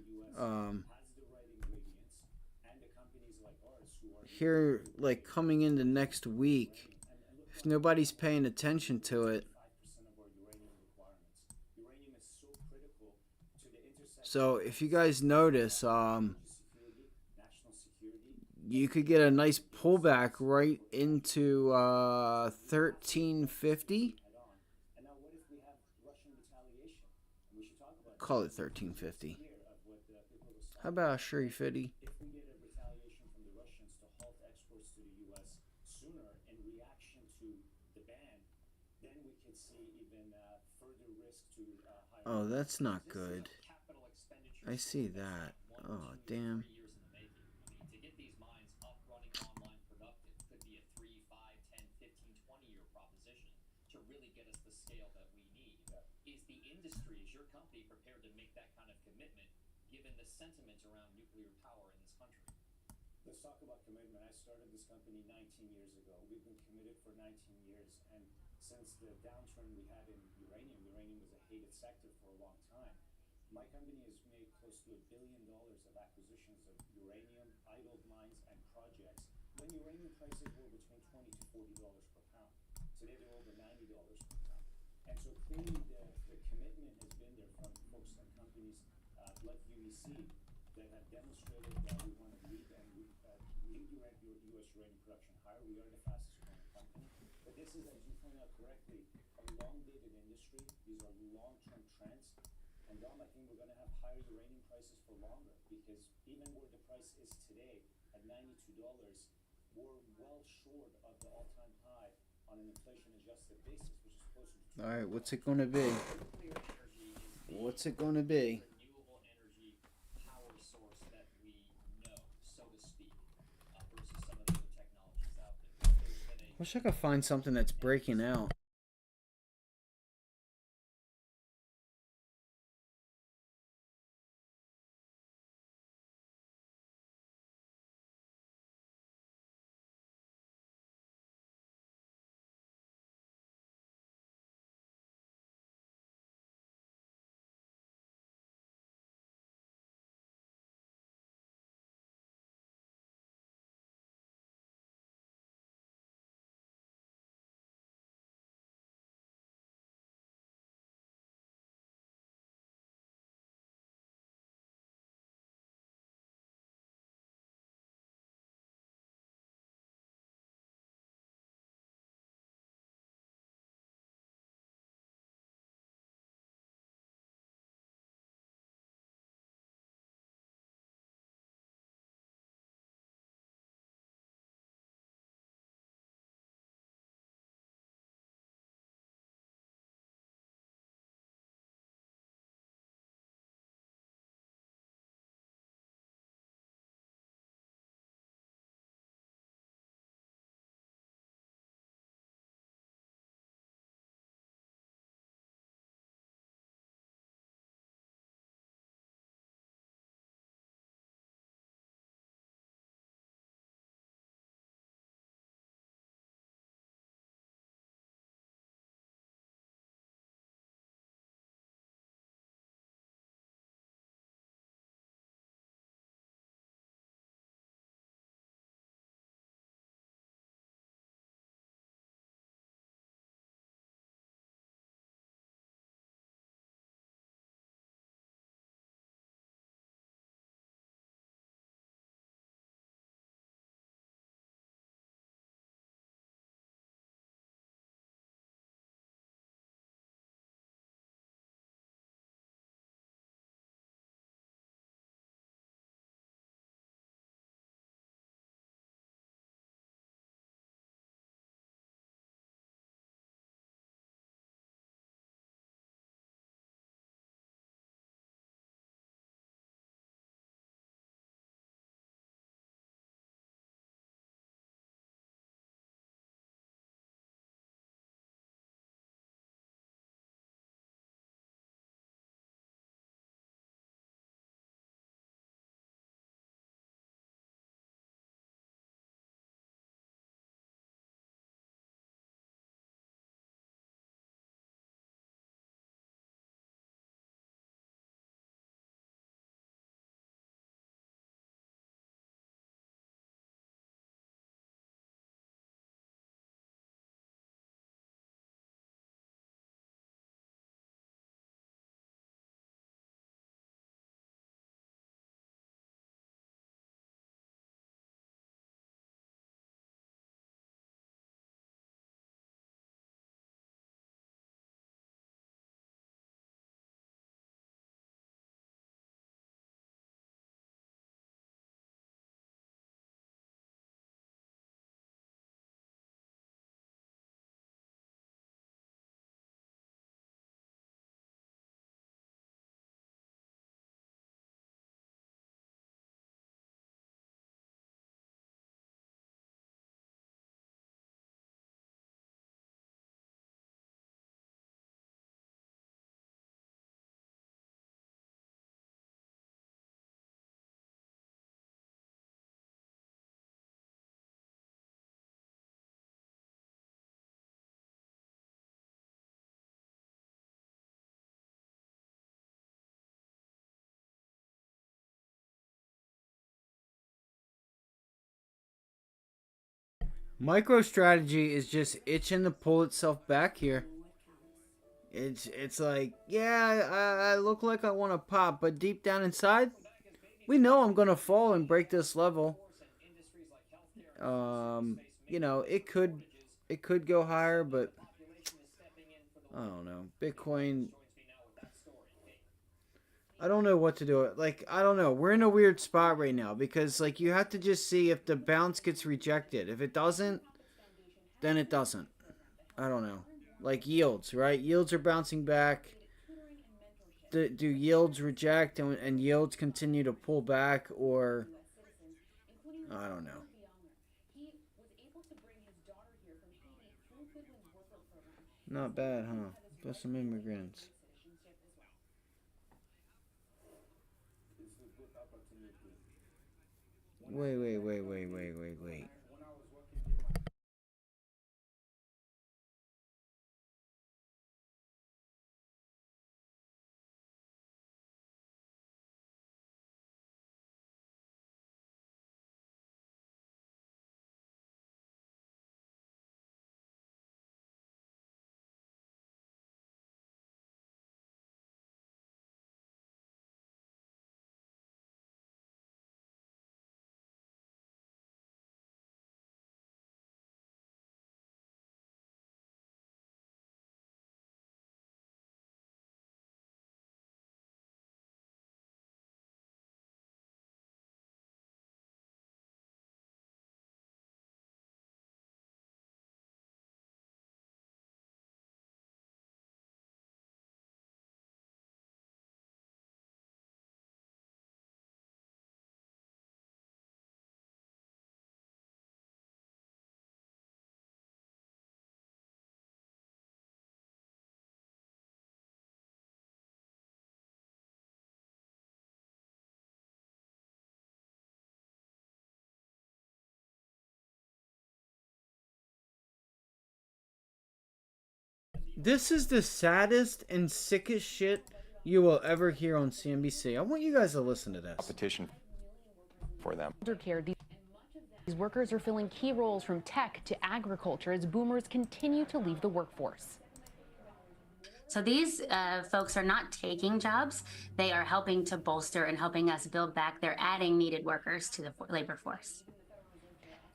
Here, like coming into next week, if nobody's paying attention to it. So if you guys notice, you could get a nice pullback right into 1350. Call it 1350. How about a Shuri 50? If we get a retaliation from the Russians to halt exports to the U.S. sooner in reaction to the ban, then we could see even further risk to higher. Oh, that's not good. I see that. Oh, damn. To get these mines up, running, online, productive could be a 3, 5, 10, 15, 20-year proposition to really get us the scale that we need. Is the industry, is your company prepared to make that kind of commitment given the sentiment around nuclear power in this country? Let's talk about commitment. I started this company 19 years ago. We've been committed for 19 years, and since the downturn we had in uranium was a hated sector for a long time. My company has made close to $1 billion of acquisitions of uranium, idled mines, and projects when uranium prices were between $20 to $40 per pound. Today they're over $90 per pound. And so clearly the commitment has been there from folks and companies like UEC that have demonstrated that we want to lead and lead U.S. uranium production higher. We are the fastest growing company. But this is, as you point out correctly, a long-dated industry. These are long-term trends. And Dom, I think we're going to have higher uranium prices for longer because even where the price is today at $92, we're well short of the all-time high on an inflation-adjusted basis, which is closer to. All right, what's it going to be? What's it going to be? Renewable energy power source that we know, so to speak, versus some of the other technologies out there. Wish I could find something that's breaking out. MicroStrategy is just itching to pull itself back here. It's like, yeah, I look like I want to pop, but deep down inside, we know I'm gonna fall and break this level. You know, it could go higher, but I don't know. Bitcoin, I don't know what to do. Like, I don't know. We're in a weird spot right now because, like, you have to just see if the bounce gets rejected. If it doesn't, then it doesn't. I don't know. Like yields, right? Yields are bouncing back. Do yields reject and yields continue to pull back, or I don't know. Not bad, huh? Got some immigrants. Wait. This is the saddest and sickest shit you will ever hear on CNBC. I want you guys to listen to this. Competition for them. Elder care, these workers are filling key roles from tech to agriculture as boomers continue to leave the workforce. So these folks are not taking jobs. They are helping to bolster and helping us build back. They're adding needed workers to the labor force.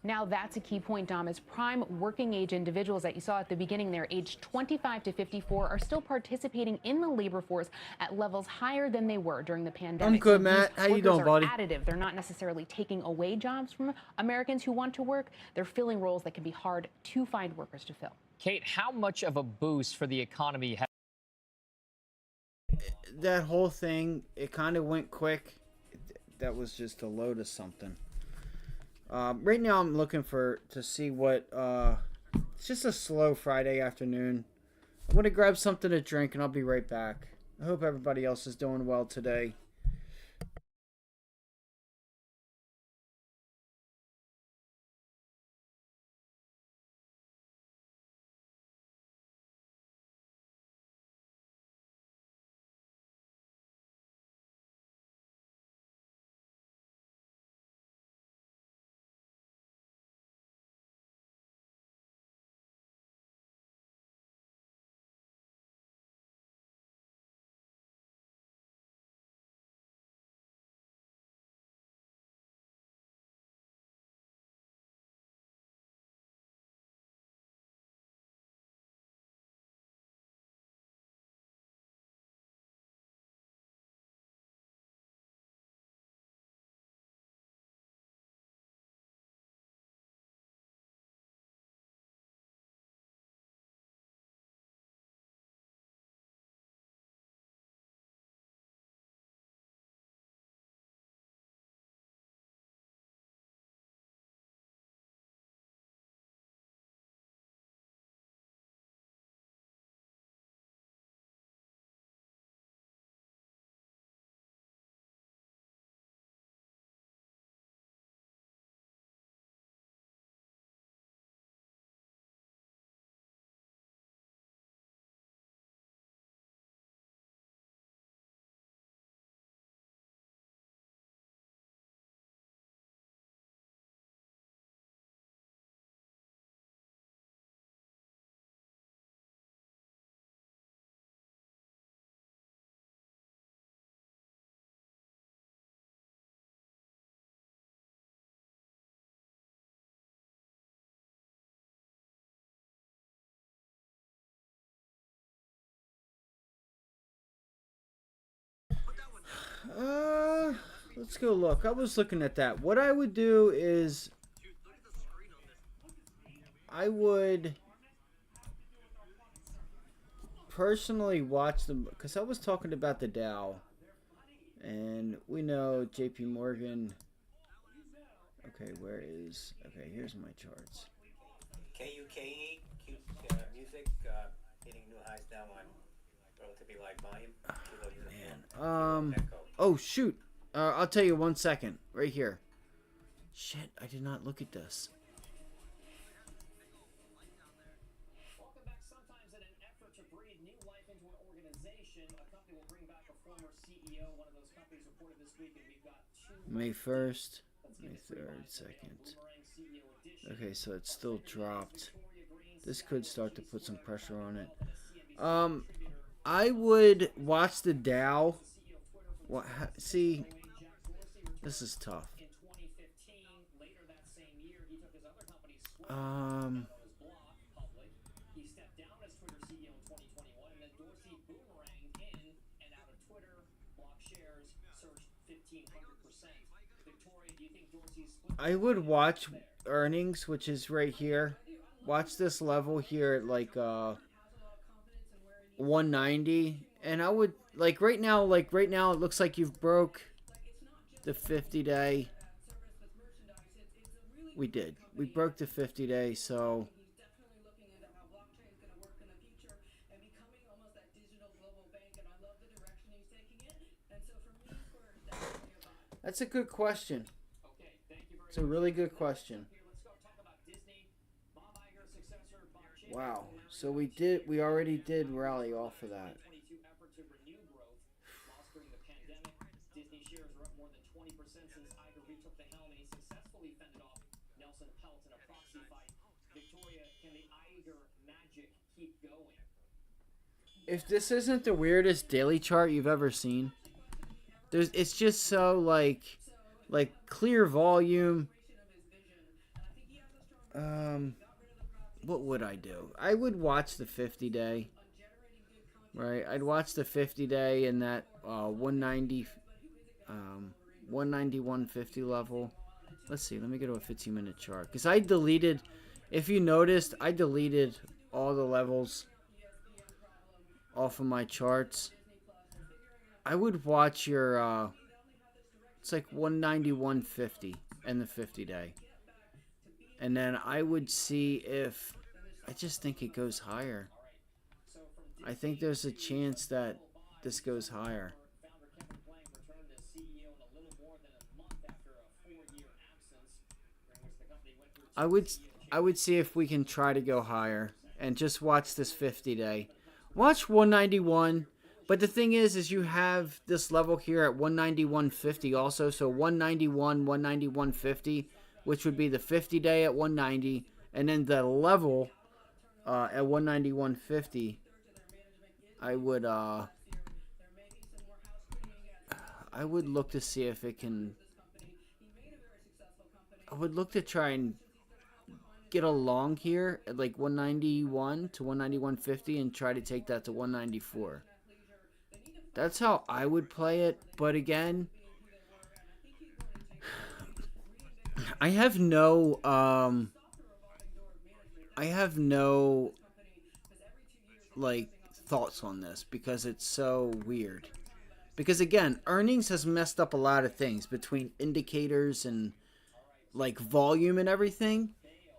Now that's a key point, Dom, as prime working age individuals that you saw at the beginning there, aged 25 to 54, are still participating in the labor force at levels higher than they were during the pandemic. I'm good, So Matt. these How you workers doing, are buddy? Additive. They're not necessarily taking away jobs from Americans who want to work. They're filling roles that can be hard to find workers to fill. Kate, how much of a boost for the economy has That whole thing, it kind of went quick. That was just a load of something. Right now I'm looking to see what, it's just a slow Friday afternoon. I'm going to grab something to drink and I'll be right back. I hope everybody else is doing well today. Let's go look. I was looking at that. What I would do is I would personally watch them because I was talking about the Dow, and we know JP Morgan. Okay, where is? Okay, here's my charts. KUKE, music, hitting new highs now on relatively light volume. Oh shoot. I'll tell you 1 second. Right here. Shit, I did not look at this. Welcome back. Sometimes in an effort to breathe new life into an organization, a company will bring back a former CEO. One of those companies reported this week, and we've got May 1st, May 3rd, 2nd. Okay, so it's still dropped. This could start to put some pressure on it. I would watch the Dow. What? See, this is tough. He stepped down as Twitter CEO in 2021, and then Dorsey boomeranged in and out of Twitter. Block shares surged 1,500%. Victoria, do you think Dorsey's split? I would watch earnings, which is right here. Watch this level here at like 190, and I would like right now it looks like you've broke the 50-day. We did. We broke the 50-day, so that's a good question. It's a really good question. Wow. So we already did rally off of that. Disney shares are up more than 20% since Iger retook the helm, and he successfully fended off Nelson Peltz in a proxy fight. Victoria, can the Iger magic keep going? If this isn't the weirdest daily chart you've ever seen, it's just so like clear volume. What would I do? I would watch the 50-day. Right, I'd watch the 50-day and that 190, 190-150 level. Let's see. Let me go to a 15-minute chart because I deleted. If you noticed, I deleted all the levels off of my charts. I would watch your. It's like 190-150 and the 50-day, and then I would see if. I just think it goes higher. I think there's a chance that this goes higher. I would see if we can try to go higher and just watch this 50-day. Watch 191, but the thing is you have this level here at 190-150 also, so 191, 190-150, which would be the 50-day at 190, and then the level at 190-150. I would look to see if it can. I would look to try and get a long here at like 191 to 190-150 and try to take that to 194. That's how I would play it, but again, I have no like thoughts on this because it's so weird. Because again, earnings has messed up a lot of things between indicators and like volume and everything.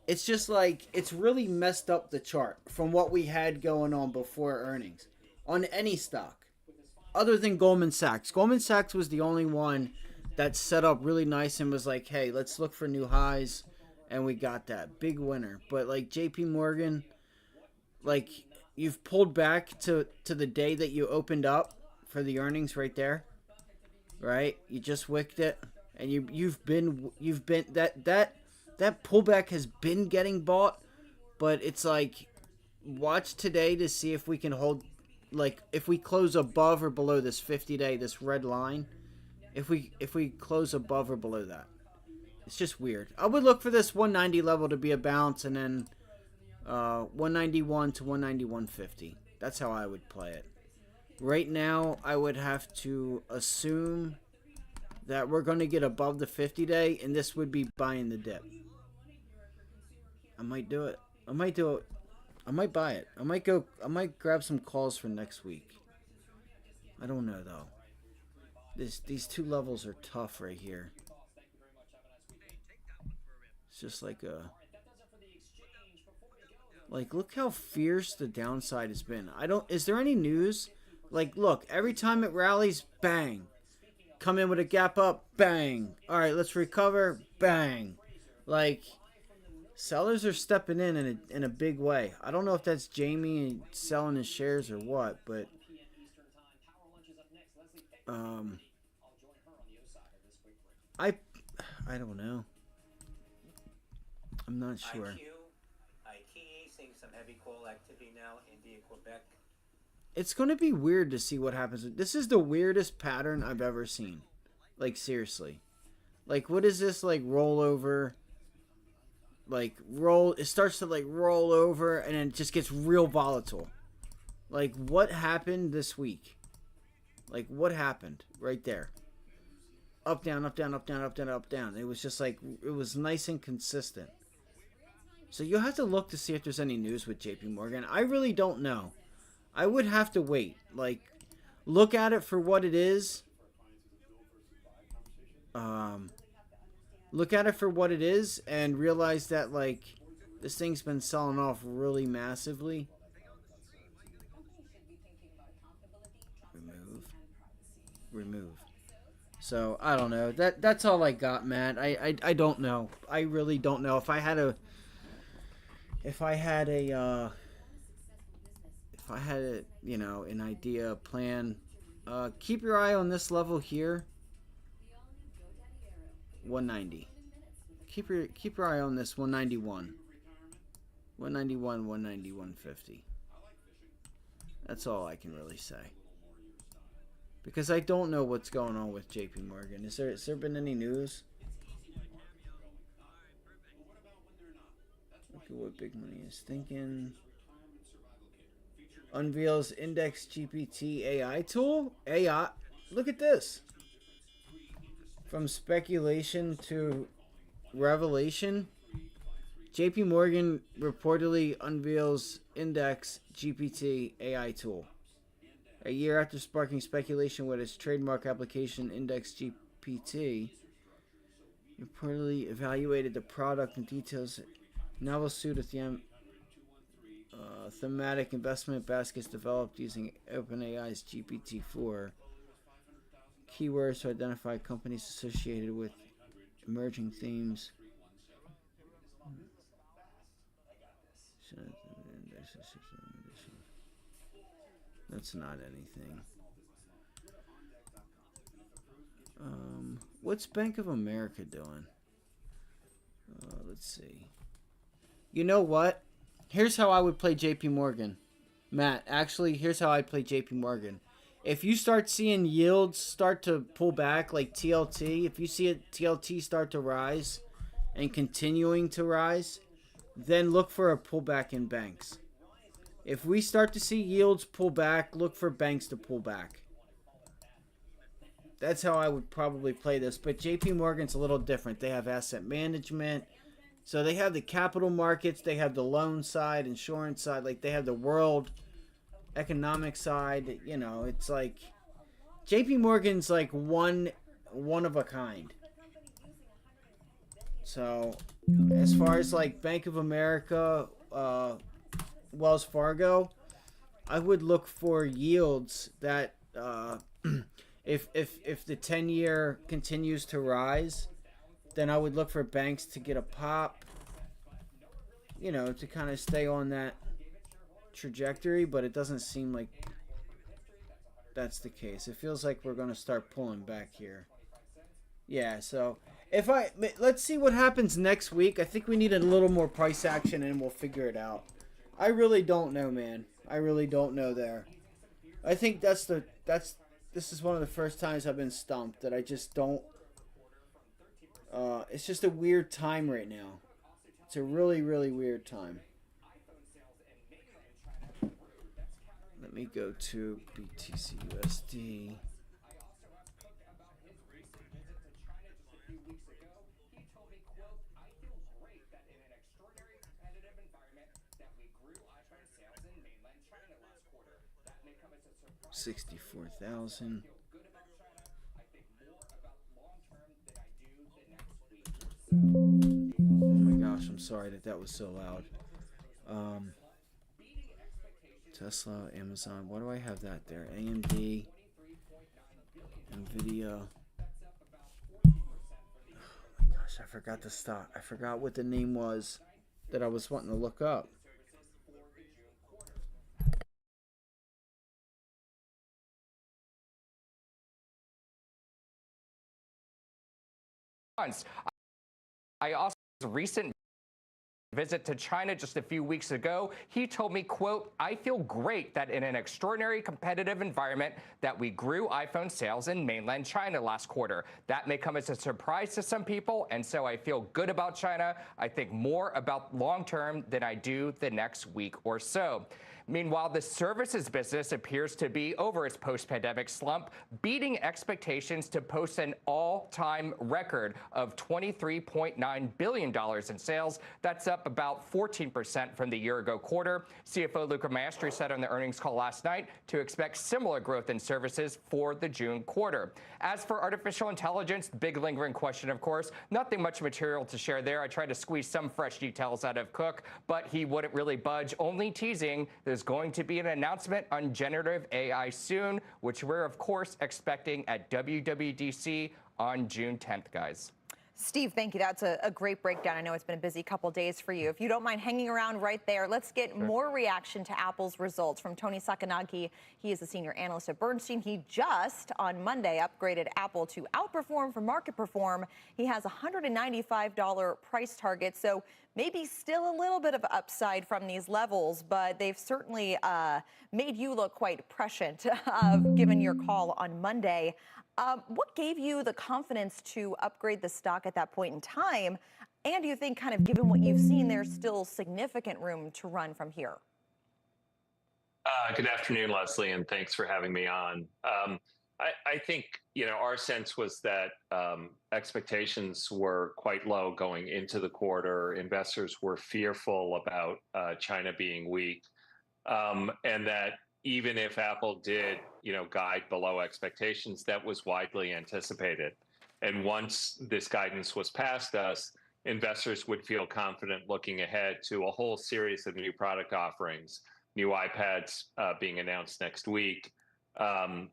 It's just like it's really messed up the chart from what we had going on before earnings on any stock other than Goldman Sachs. Goldman Sachs was the only one that set up really nice and was like, hey, let's look for new highs, and we got that big winner. But like JP Morgan, like you've pulled back to the day that you opened up for the earnings right there, right? You just wicked it, and you've been that pullback has been getting bought, but it's like watch today to see if we can hold, like if we close above or below this 50-day, this red line, if we close above or below that. It's just weird. I would look for this 190 level to be a bounce, and then 191 to 190-150. That's how I would play it. Right now, I would have to assume that we're going to get above the 50-day, and this would be buying the dip. I might do it. I might do it. I might buy it. I might grab some calls for next week. I don't know though. These two levels are tough right here. It's just like look how fierce the downside has been. Is there any news? Like, look, every time it rallies, bang. Come in with a gap up, bang. All right, let's recover, bang. Like, sellers are stepping in a big way. I don't know if that's Jamie selling his shares or what, but I don't know. I'm not sure. ITE seeing some heavy call activity now. India, Quebec. It's going to be weird to see what happens. This is the weirdest pattern I've ever seen. Like, seriously. Like, what is this, like, rollover? Like, it starts to, like, roll over, and then it just gets real volatile. Like, what happened this week? Like, what happened right there? Up, down, up, down, up, down, up, down, up, down. It was just, like, it was nice and consistent. So you'll have to look to see if there's any news with JP Morgan. I really don't know. I would have to wait. Like, look at it for what it is. Look at it for what it is and realize that, like, this thing's been selling off really massively. Remove. So, I don't know. That's all I got, Matt. I don't know. I really don't know. If I had a, you know, an idea, a plan, keep your eye on this level here. 190. Keep your eye on this 191. 191, 190, 150. That's all I can really say. Because I don't know what's going on with JP Morgan. Has there been any news? Look at what Big Money is thinking. Unveils Index GPT AI tool. AI. Look at this. From speculation to revelation, JP Morgan reportedly unveils Index GPT AI tool. A year after sparking speculation with its trademark application, Index GPT reportedly evaluated the product and details. Novel suite of thematic investment baskets developed using OpenAI's GPT-4. Keywords to identify companies associated with emerging themes. That's not anything. What's Bank of America doing? Let's see. You know what? Here's how I would play JP Morgan. Matt, actually, here's how I play JP Morgan. If you start seeing yields start to pull back, like TLT, if you see a TLT start to rise and continuing to rise, then look for a pullback in banks. If we start to see yields pull back, look for banks to pull back. That's how I would probably play this. But JP Morgan's a little different. They have asset management. So they have the capital markets. They have the loan side, insurance side. Like, they have the world economic side. You know, it's like JP Morgan's like one of a kind. So as far as like Bank of America, Wells Fargo, I would look for yields that if the 10-year continues to rise, then I would look for banks to get a pop, you know, to kind of stay on that trajectory, but it doesn't seem like that's the case. It feels like we're going to start pulling back here. Yeah, so let's see what happens next week. I think we need a little more price action and we'll figure it out. I really don't know, man. I really don't know there. I think this is one of the first times I've been stumped, that I just don't. It's just a weird time right now. It's a really, really weird time. Let me go to BTC USD. that in an extraordinary competitive environment that we grew iPhone sales in mainland China last quarter. That may come as a surprise. 64,000. Good about China. I think more about long term than I do the next week or so. Oh my gosh, I'm sorry that was so loud. Tesla, Amazon, why do I have that there? AMD, Nvidia. Oh my gosh, I forgot the stock. I forgot what the name was that I was wanting to look up. I also recent visit to China just a few weeks ago, he told me, quote, I feel great that in an extraordinary competitive environment that we grew iPhone sales in mainland China last quarter. That may come as a surprise to some people, and so I feel good about China. I think more about long term than I do the next week or so. Meanwhile, the services business appears to be over its post-pandemic slump, beating expectations to post an all-time record of $23.9 billion in sales. That's up about 14% from the year-ago quarter. CFO Luca Maestri said on the earnings call last night to expect similar growth in services for the June quarter. As for artificial intelligence, big lingering question, of course. Nothing much material to share there. I tried to squeeze some fresh details out of Cook, but he wouldn't really budge, only teasing there's going to be an announcement on generative AI soon, which we're, of course, expecting at WWDC on June 10th, guys. Steve, thank you. That's a great breakdown. I know it's been a busy couple days for you. If you don't mind hanging around right there, let's get more reaction to Apple's results from Tony Sacconaghi. He is a senior analyst at Bernstein. He just on Monday upgraded Apple to outperform from market perform. He has a $195 price target, so maybe still a little bit of upside from these levels, but they've certainly made you look quite prescient given your call on Monday. What gave you the confidence to upgrade the stock at that point in time? And do you think, kind of given what you've seen, there's still significant room to run from here? Good afternoon, Leslie, and thanks for having me on. I think, our sense was that expectations were quite low going into the quarter. Investors were fearful about China being weak, and that even if Apple did, guide below expectations, that was widely anticipated. And once this guidance was past us, investors would feel confident looking ahead to a whole series of new product offerings, new iPads being announced next week,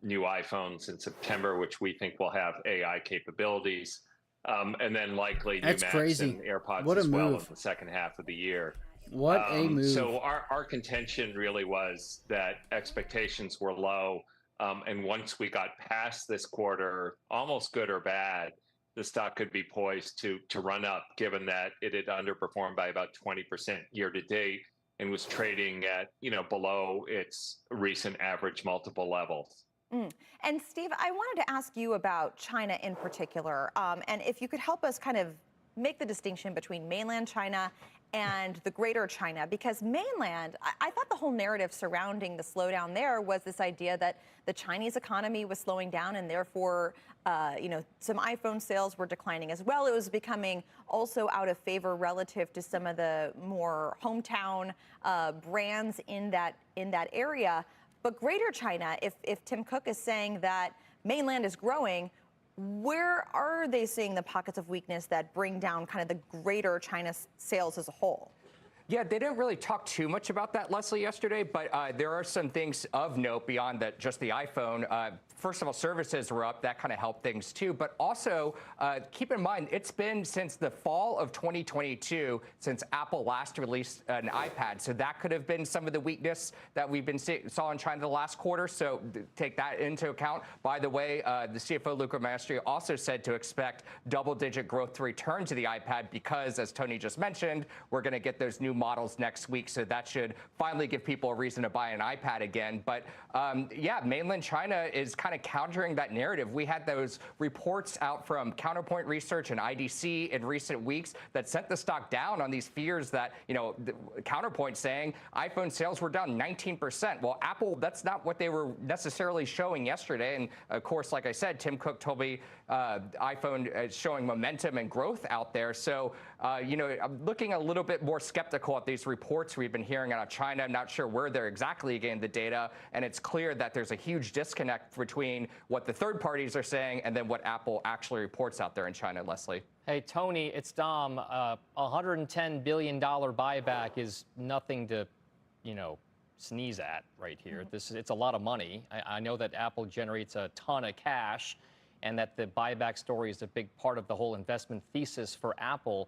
new iPhones in September, which we think will have AI capabilities, and then likely new Macs and AirPods as well in the second half of the year. What a move. So our contention really was that expectations were low. And once we got past this quarter, almost good or bad, the stock could be poised to run up, given that it had underperformed by about 20% year to date and was trading at, below its recent average multiple levels. And Steve, I wanted to ask you about China in particular, and if you could help us kind of make the distinction between mainland China and the greater China, because mainland, I thought the whole narrative surrounding the slowdown there was this idea that the Chinese economy was slowing down and therefore, some iPhone sales were declining as well. It was becoming also out of favor relative to some of the more hometown brands in that area. But greater China, if Tim Cook is saying that mainland is growing, where are they seeing the pockets of weakness that bring down kind of the greater China sales as a whole? Yeah, they didn't really talk too much about that, Leslie, yesterday, but there are some things of note beyond just the iPhone. First of all, services were up. That kind of helped things too. But also, keep in mind, it's been since the fall of 2022 since Apple last released an iPad. So that could have been some of the weakness that we've been saw in China the last quarter. So take that into account. By the way, the CFO, Luca Maestri, also said to expect double-digit growth to return to the iPad because, as Tony just mentioned, we're going to get those new models next week, so that should finally give people a reason to buy an iPad again. But yeah, mainland China is kind of countering that narrative. We had those reports out from Counterpoint Research and IDC in recent weeks that sent the stock down on these fears that, Counterpoint saying iPhone sales were down 19%. Well, Apple, that's not what they were necessarily showing yesterday. And of course, like I said, Tim Cook told me iPhone is showing momentum and growth out there. So, I'm looking a little bit more skeptical at these reports we've been hearing out of China. I'm not sure where they're exactly getting the data. And it's clear that there's a huge disconnect between what the third parties are saying and then what Apple actually reports out there in China, Leslie. Hey, Tony, it's Dom. $110 billion buyback is nothing to, sneeze at right here. It's a lot of money. I know that Apple generates a ton of cash and that the buyback story is a big part of the whole investment thesis for Apple.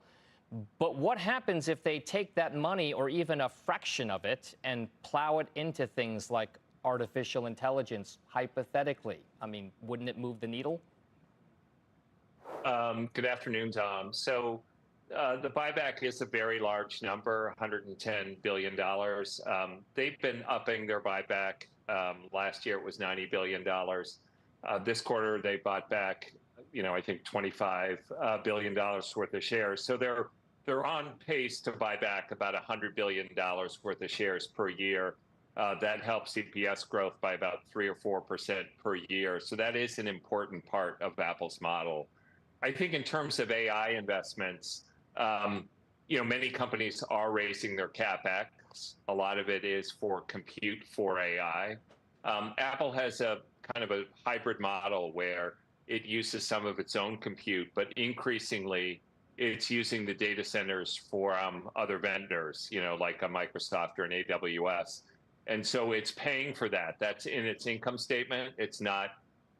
But what happens if they take that money or even a fraction of it and plow it into things like artificial intelligence, hypothetically? I mean, wouldn't it move the needle? Good afternoon, Tom. So the buyback is a very large number, $110 billion. They've been upping their buyback. Last year it was $90 billion. This quarter they bought back, I think $25 billion worth of shares. So they're on pace to buy back about $100 billion worth of shares per year. That helps EPS growth by about 3 or 4% per year. So that is an important part of Apple's model. I think in terms of AI investments, many companies are raising their CapEx. A lot of it is for compute for AI. Apple has a kind of a hybrid model where it uses some of its own compute, but increasingly it's using the data centers for other vendors, like a Microsoft or an AWS. And so it's paying for that. That's in its income statement. It's not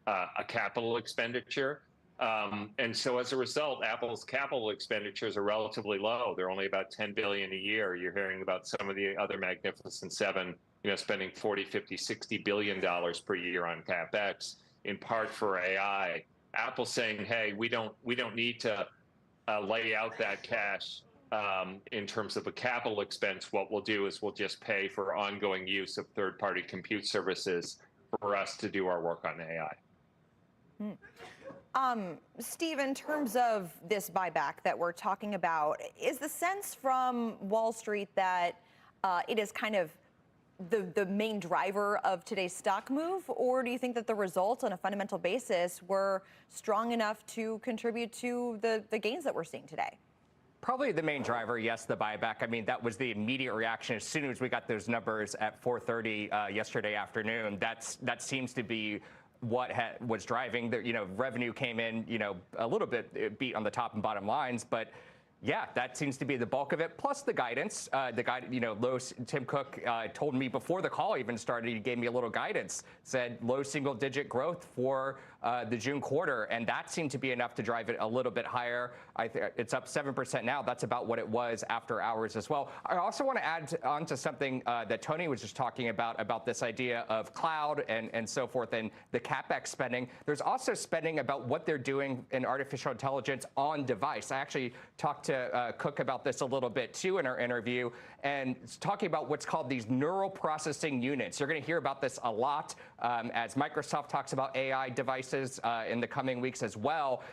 a capital expenditure. And so as a result, Apple's capital expenditures are relatively low. They're only about $10 billion a year. You're hearing about some of the other Magnificent Seven, spending $40, $50, $60 billion per year on CapEx, in part for AI. Apple's saying, hey, we don't need to lay out that cash in terms of a capital expense. What we'll do is we'll just pay for ongoing use of third-party compute services for us to do our work on AI. Steve, in terms of this buyback that we're talking about, is the sense from Wall Street that it is kind of the main driver of today's stock move, or do you think that the results on a fundamental basis were strong enough to contribute to the gains that we're seeing today? Probably the main driver, yes, the buyback. I mean, that was the immediate reaction as soon as we got those numbers at 4:30 yesterday afternoon. That seems to be what was driving the, revenue came in, a little bit beat on the top and bottom lines, but yeah, that seems to be the bulk of it. Plus the guidance, Tim Cook told me before the call even started, he gave me a little guidance, said low single-digit growth for the June quarter, and that seemed to be enough to drive it a little bit higher. It's up 7% now. That's about what it was after hours as well. I also want to add on to something that Tony was just talking about this idea of cloud and so forth and the CapEx spending. There's also spending about what they're doing in artificial intelligence on device. I actually talked to Cook about this a little bit too in our interview, and talking about what's called these neural processing units. You're going to hear about this a lot as Microsoft talks about AI devices in the coming weeks as well.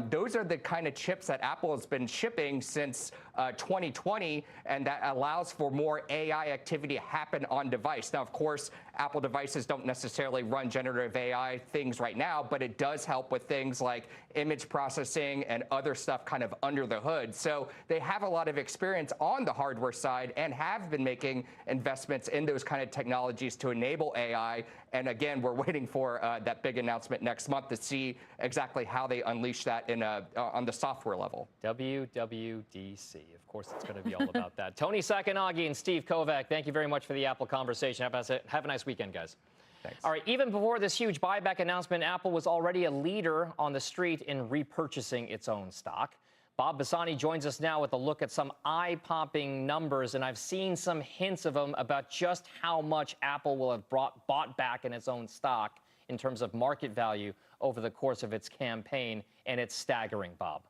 Those are the kind of chips that Apple has been shipping since 2020, and that allows for more AI activity to happen on device. Now, of course, Apple devices don't necessarily run generative AI things right now, but it does help with things like image processing and other stuff kind of under the hood. So they have a lot of experience on the hardware side and have been making investments in those kind of technologies to enable AI. And again, we're waiting for that big announcement next month to see exactly how they unleash that on the software level. WWDC. Of course, it's going to be all about that. Tony Sacconaghi and Steve Kovac, thank you very much for the Apple conversation. Have a nice weekend, guys. Thanks. All right, even before this huge buyback announcement, Apple was already a leader on the street in repurchasing its own stock. Bob Bassani joins us now with a look at some eye-popping numbers, and I've seen some hints of them about just how much Apple will have bought back in its own stock in terms of market value over the course of its campaign, and it's staggering, Bob.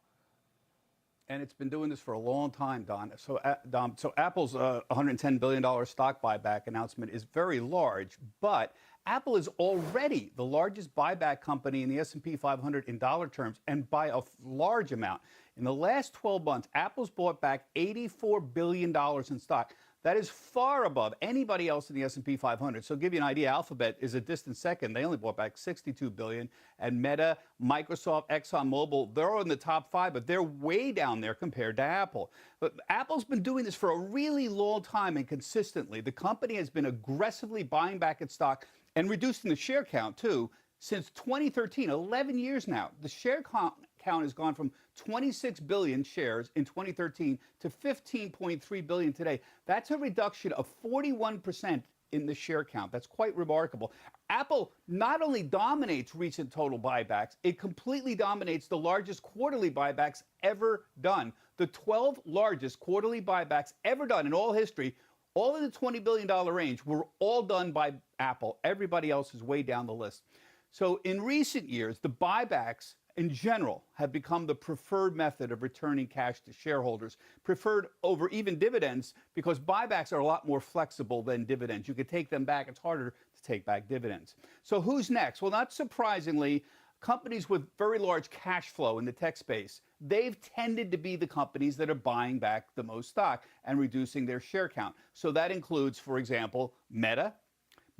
and it's been doing this for a long time, Don. So, Dom, so Apple's $110 billion stock buyback announcement is very large, but Apple is already the largest buyback company in the S&P 500 in dollar terms, and by a large amount. In the last 12 months, Apple's bought back $84 billion in stock. That is far above anybody else in the S&P 500. So, to give you an idea, Alphabet is a distant second. They only bought back $62 billion, and Meta, Microsoft, ExxonMobil, they're in the top 5, but they're way down there compared to Apple. But Apple's been doing this for a really long time and consistently. The company has been aggressively buying back its stock and reducing the share count too since 2013, 11 years now. The share count has gone from 26 billion shares in 2013 to 15.3 billion today. That's a reduction of 41% in the share count. That's quite remarkable. Apple not only dominates recent total buybacks, it completely dominates the largest quarterly buybacks ever done. The 12 largest quarterly buybacks ever done in all history, all in the $20 billion range, were all done by Apple. Everybody else is way down the list. So in recent years, the buybacks in general have become the preferred method of returning cash to shareholders, preferred over even dividends, because buybacks are a lot more flexible than dividends. You could take them back. It's harder to take back dividends. So who's next? Well, not surprisingly, companies with very large cash flow in the tech space, they've tended to be the companies that are buying back the most stock and reducing their share count. So that includes, for example, Meta,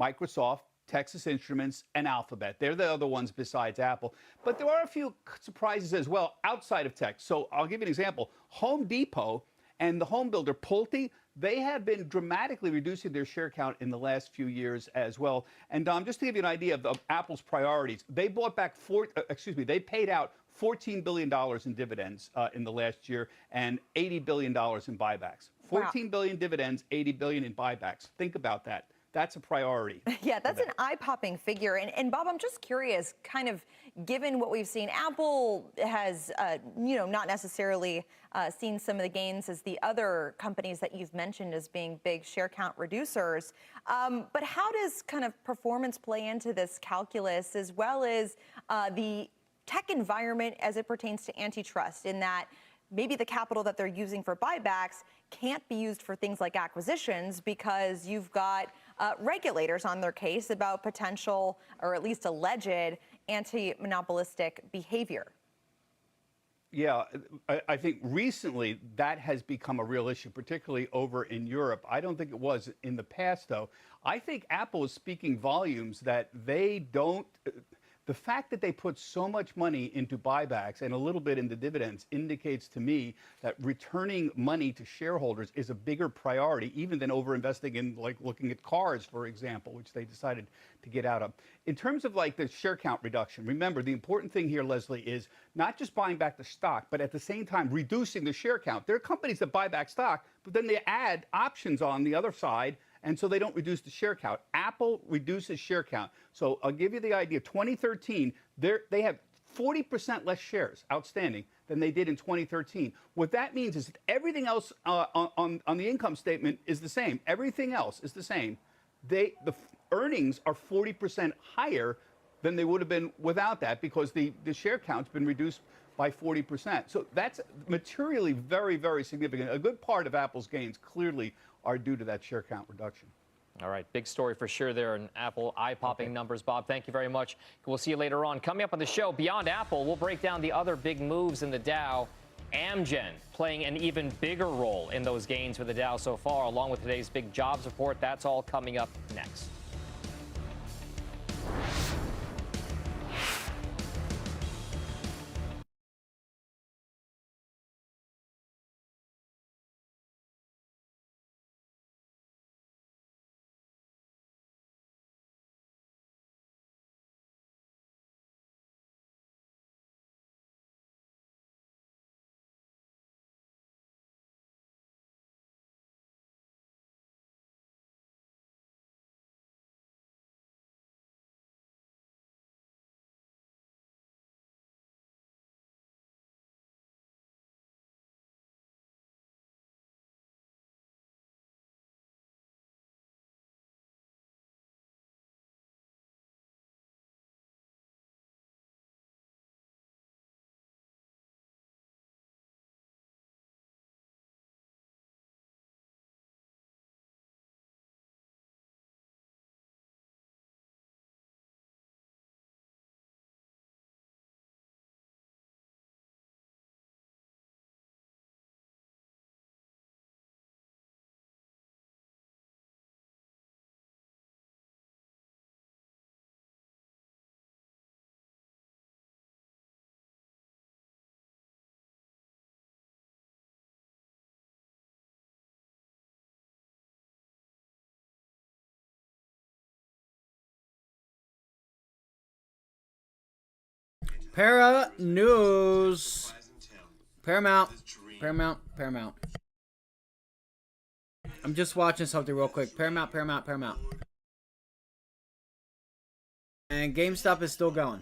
Microsoft, Texas Instruments, and Alphabet. They're the other ones besides Apple. But there are a few surprises as well outside of tech. So I'll give you an example. Home Depot and the home builder Pulte, they have been dramatically reducing their share count in the last few years as well. And Dom, just to give you an idea of Apple's priorities, they bought back they paid out $14 billion in dividends in the last year and $80 billion in buybacks. 14 billion dividends, 80 billion in buybacks. Think about that. That's a priority. Yeah, that's an eye-popping figure. And Bob, I'm just curious, kind of given what we've seen, Apple has, not necessarily seen some of the gains as the other companies that you've mentioned as being big share count reducers. But how does kind of performance play into this calculus, as well as the tech environment as it pertains to antitrust, in that maybe the capital that they're using for buybacks can't be used for things like acquisitions because you've got regulators on their case about potential, or at least alleged, anti-monopolistic behavior? Yeah, I think recently that has become a real issue, particularly over in Europe. I don't think it was in the past, though. I think Apple is speaking volumes that they don't. The fact that they put so much money into buybacks and a little bit into dividends indicates to me that returning money to shareholders is a bigger priority, even than overinvesting in, like, looking at cars, for example, which they decided to get out of. In terms of, like, the share count reduction, remember, the important thing here, Leslie, is not just buying back the stock, but at the same time reducing the share count. There are companies that buy back stock, but then they add options on the other side, and so they don't reduce the share count. Apple reduces share count. So I'll give you the idea. 2013, they have 40% less shares outstanding than they did in 2013. What that means is that everything else on the income statement is the same. Everything else is the same. The earnings are 40% higher than they would have been without that, because the share count's been reduced by 40%. So that's materially very, very significant. A good part of Apple's gains clearly are due to that share count reduction. All right, big story for sure there in Apple, eye-popping numbers. Bob, thank you very much. We'll see you later on. Coming up on the show, beyond Apple, we'll break down the other big moves in the Dow. Amgen playing an even bigger role in those gains for the Dow so far, along with today's big jobs report. That's all coming up next. Para News. Paramount. I'm just watching something real quick. Paramount. And GameStop is still going.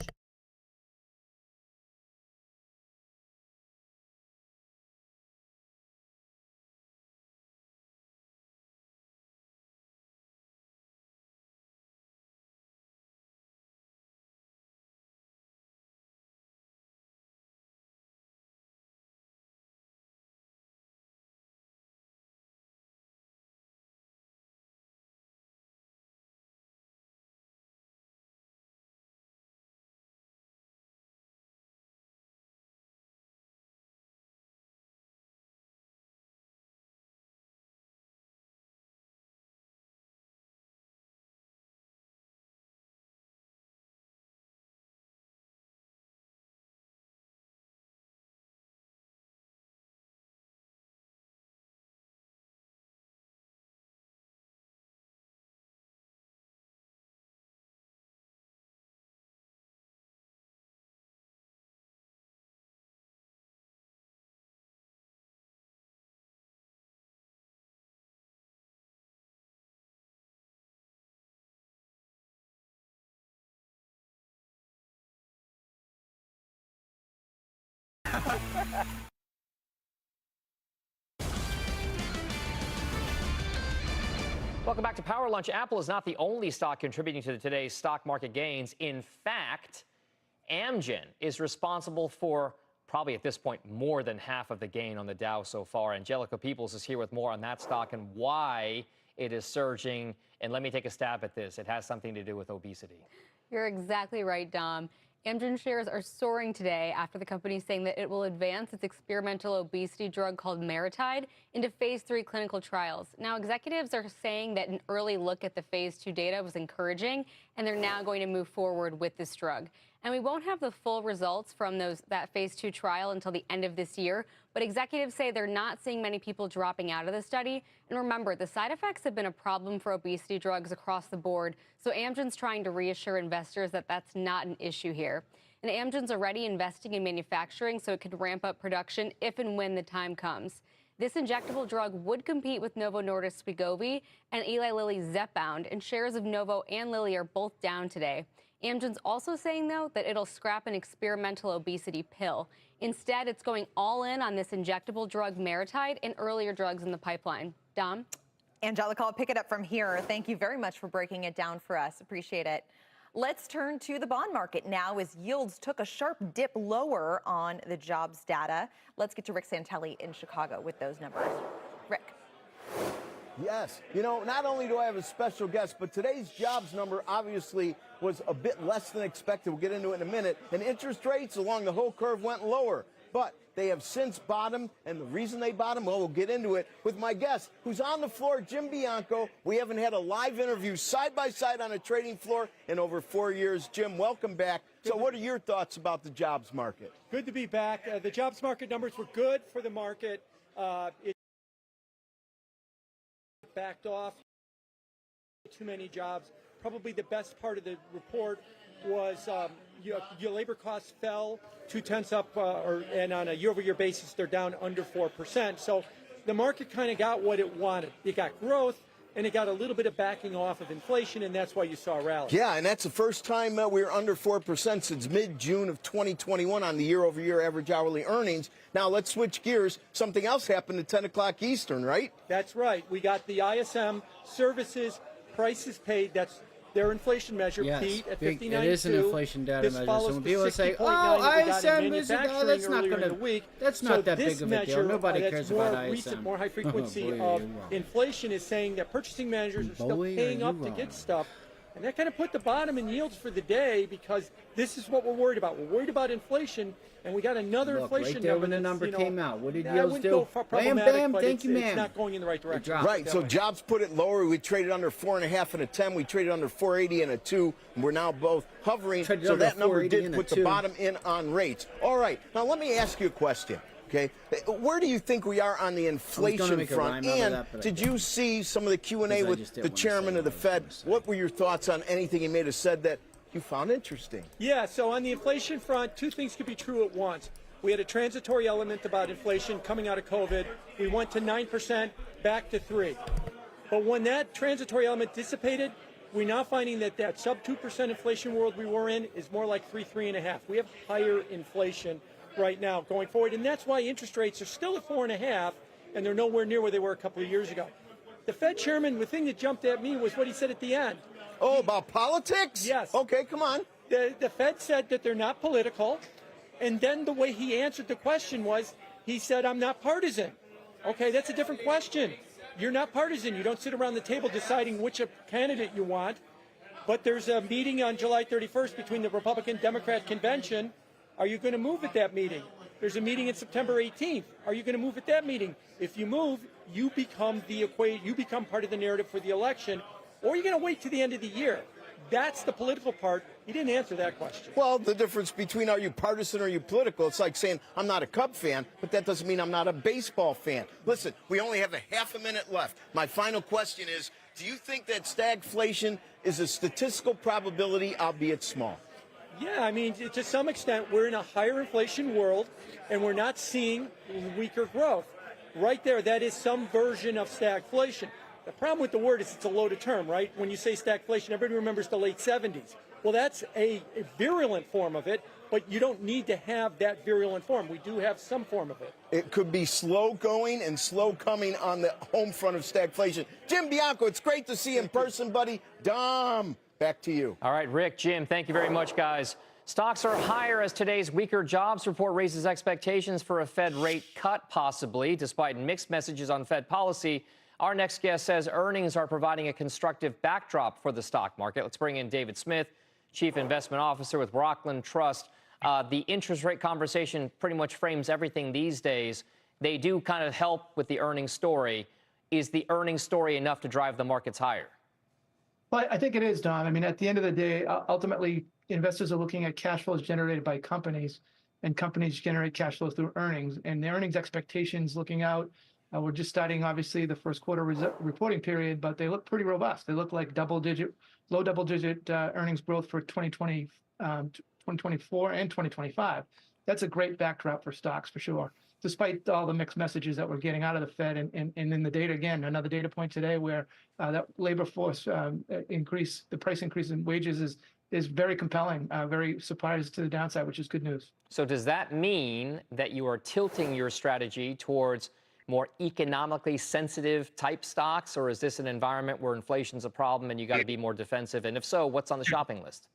Welcome back to Power Lunch. Apple is not the only stock contributing to today's stock market gains. In fact, Amgen is responsible for probably at this point more than half of the gain on the Dow so far. Angelica Peoples is here with more on that stock and why it is surging. And let me take a stab at this. It has something to do with obesity. You're exactly right, Dom. Amgen shares are soaring today after the company saying that it will advance its experimental obesity drug called MariTide into phase 3 clinical trials. Now, executives are saying that an early look at the phase 2 data was encouraging, and they're now going to move forward with this drug. And we won't have the full results from that phase 2 trial until the end of this year, but executives say they're not seeing many people dropping out of the study. And remember, the side effects have been a problem for obesity drugs across the board, so Amgen's trying to reassure investors that that's not an issue here. And Amgen's already investing in manufacturing so it could ramp up production if and when the time comes. This injectable drug would compete with Novo Nordisk Wegovy and Eli Lilly's Zepbound, and shares of Novo and Lilly are both down today. Amgen's also saying, though, that it'll scrap an experimental obesity pill. Instead, it's going all in on this injectable drug MariTide and earlier drugs in the pipeline. Dom? Angelica, I'll pick it up from here. Thank you very much for breaking it down for us. Appreciate it. Let's turn to the bond market now as yields took a sharp dip lower on the jobs data. Let's get to Rick Santelli in Chicago with those numbers. Rick. Yes. You know, not only do I have a special guest, but today's jobs number obviously was a bit less than expected. We'll get into it in a minute. And interest rates along the whole curve went lower. But they have since bottomed, and the reason they bottomed, well, we'll get into it with my guest, who's on the floor, Jim Bianco. We haven't had a live interview side by side on a trading floor in over 4 years. Jim, welcome back. So what are your thoughts about the jobs market? Good to be back. The jobs market numbers were good for the market. It backed off. Too many jobs. Probably the best part of the report was your labor costs fell 0.2 up, and on a year-over-year basis, they're down under 4%. So the market kind of got what it wanted. It got growth, and it got a little bit of backing off of inflation, and that's why you saw a rally. Yeah, and that's the first time we were under 4% since mid-June of 2021 on the year-over-year average hourly earnings. Now let's switch gears. Something else happened at 10 o'clock Eastern, right? That's right. We got the ISM services prices paid. That's their inflation measure, Yes, Pete, at big, 59.2. it is an inflation data This measure. follows So when the people say, 60.9 "Oh, that we got in ISM is a manufacturing that's not earlier going in the week." that's So not that this big of a deal. measure, Nobody that's cares more about recent, ISM. more high frequency Boy, of are you wrong. inflation is saying that purchasing managers are still Boy, paying are up you to wrong. get stuff. And that kind of put the bottom in yields for the day because this is what we're worried about. We're worried about inflation, and we got another Look, inflation right there number when the that's, number you know, came out. What did I yields wouldn't do? go for Bam, problematic, bam, but thank you, it's ma'am. not going in the right direction. Right, so jobs put it lower. We traded under 4.5 and a 10. We traded under 480 and a 2. And we're now both hovering. Traded So under that number 480 did and a put the 2. bottom in on rates. All right, now let me ask you a question. Okay, where do you think we are on the inflation make a front? rhyme out of And that, but I did didn't. you see some of the Q&A Because I with just didn't the wanna chairman say of the what I was Fed? What were your thoughts on anything he may have said that you found interesting. Yeah, so on the inflation front, two things could be true at once. We had a transitory element about inflation coming out of COVID. We went to 9%, back to 3%. But when that transitory element dissipated, we're now finding that that sub 2% inflation world we were in is more like 3.5%. We have higher inflation right now going forward, and that's why interest rates are still at 4.5%, and they're nowhere near where they were a couple of years ago. The Fed chairman, the thing that jumped at me was what he said at the end. Oh, about politics? Yes. Okay, come on. The Fed said that they're not political, and then the way he answered the question was, he said, I'm not partisan. Okay, that's a different question. You're not partisan. You don't sit around the table deciding which candidate you want. But there's a meeting on July 31st between the Republican-Democrat convention. Are you going to move at that meeting? There's a meeting in September 18th. Are you going to move at that meeting? If you move, you become part of the narrative for the election, or you're going to wait to the end of the year. That's the political part. He didn't answer that question. Well, the difference between are you partisan or are you political, it's like saying I'm not a Cub fan, but that doesn't mean I'm not a baseball fan. Listen, we only have a half a minute left. My final question is, do you think that stagflation is a statistical probability, albeit small? Yeah, I mean, to some extent, we're in a higher inflation world, and we're not seeing weaker growth. Right there, that is some version of stagflation. The problem with the word is it's a loaded term, right? When you say stagflation, everybody remembers the late 70s. Well, that's a virulent form of it, but you don't need to have that virulent form. We do have some form of it. It could be slow going and slow coming on the home front of stagflation. Jim Bianco, it's great to see you in person, buddy. Dom, back to you. All right, Rick, Jim, thank you very much, guys. Stocks are higher as today's weaker jobs report raises expectations for a Fed rate cut, possibly, despite mixed messages on Fed policy. Our next guest says earnings are providing a constructive backdrop for the stock market. Let's bring in David Smith, Chief Investment Officer with Rockland Trust. The interest rate conversation pretty much frames everything these days. They do kind of help with the earnings story. Is the earnings story enough to drive the markets higher? Well, I think it is, Don. I mean, at the end of the day, ultimately, investors are looking at cash flows generated by companies, and companies generate cash flows through earnings. And the earnings expectations looking out, we're just starting, obviously, the first quarter reporting period, but they look pretty robust. They look like low double-digit earnings growth for 2024 and 2025. That's a great backdrop for stocks, for sure, despite all the mixed messages that we're getting out of the Fed. And in the data, again, another data point today where that labor force increase, the price increase in wages is very compelling, very surprised to the downside, which is good news. So does that mean that you are tilting your strategy towards more economically sensitive type stocks, or is this an environment where inflation's a problem and you got to be more defensive? And if so, what's on the shopping list?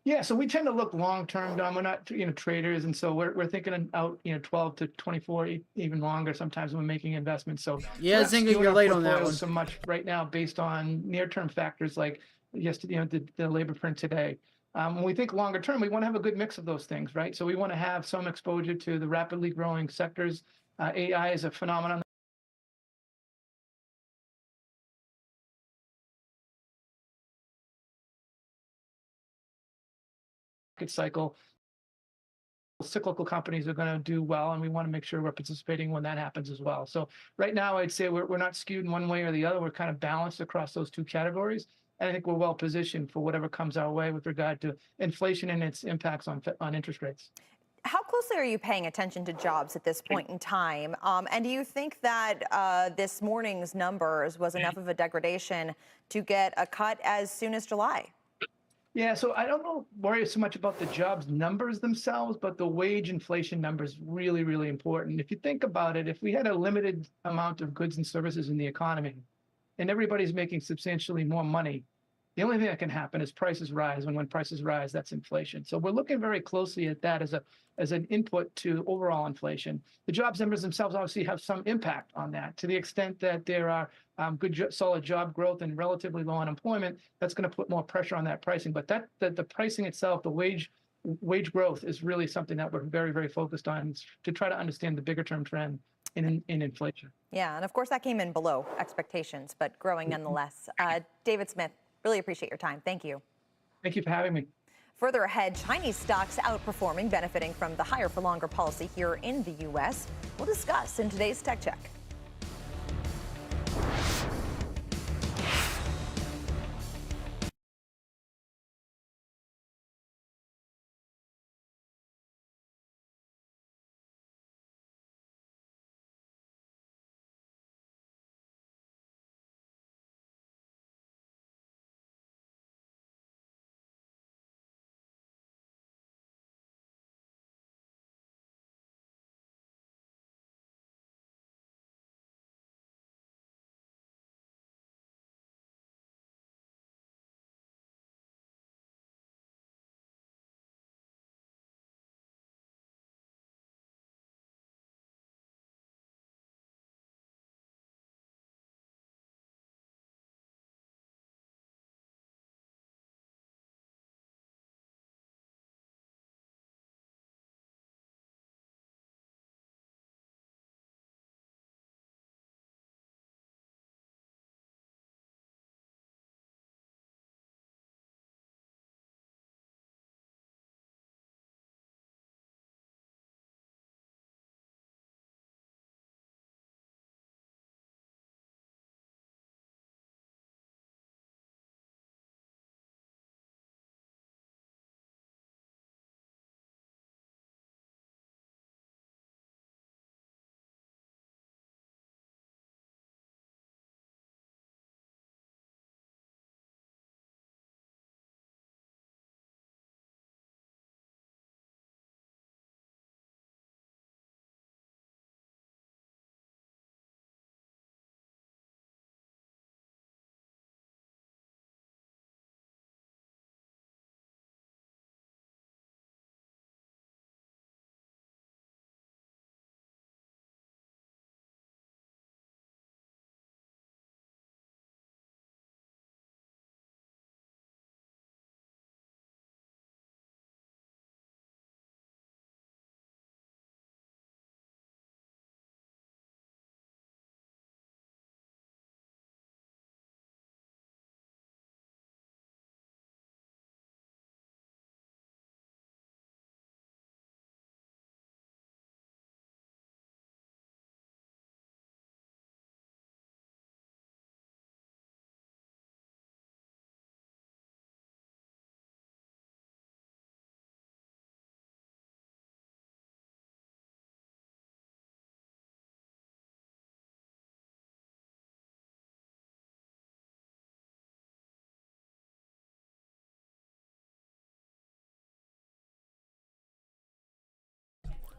Yeah, so we tend to look long term, Dom. We're not, traders, and so we're thinking out, 12 to 24, even longer sometimes when we're making investments. So yeah, Zinga, you're late on that one. So much right now based on near-term factors like the labor print today. When we think longer term, we want to have a good mix of those things, right? So we want to have some exposure to the rapidly growing sectors. AI is a phenomenon. Cycle. Cyclical companies are going to do well, and we want to make sure we're participating when that happens as well. So right now, I'd say we're not skewed in one way or the other. We're kind of balanced across those two categories. And I think we're well positioned for whatever comes our way with regard to inflation and its impacts on interest rates. How closely are you paying attention to jobs at this point in time? And do you think that this morning's numbers was enough of a degradation to get a cut as soon as July? Yeah, so I don't worry so much about the jobs numbers themselves, but the wage inflation numbers really, really important. If you think about it, if we had a limited amount of goods and services in the economy and everybody's making substantially more money, the only thing that can happen is prices rise. And when prices rise, that's inflation. So we're looking very closely at that as an input to overall inflation. The jobs numbers themselves obviously have some impact on that. To the extent that there are good, solid job growth and relatively low unemployment, that's going to put more pressure on that pricing. But the pricing itself, the wage growth is really something that we're very, very focused on to try to understand the bigger term trend in inflation. Yeah, and of course that came in below expectations, but growing nonetheless. David Smith, really appreciate your time. Thank you. Thank you for having me. Further ahead, Chinese stocks outperforming, benefiting from the higher for longer policy here in the U.S. We'll discuss in today's Tech Check.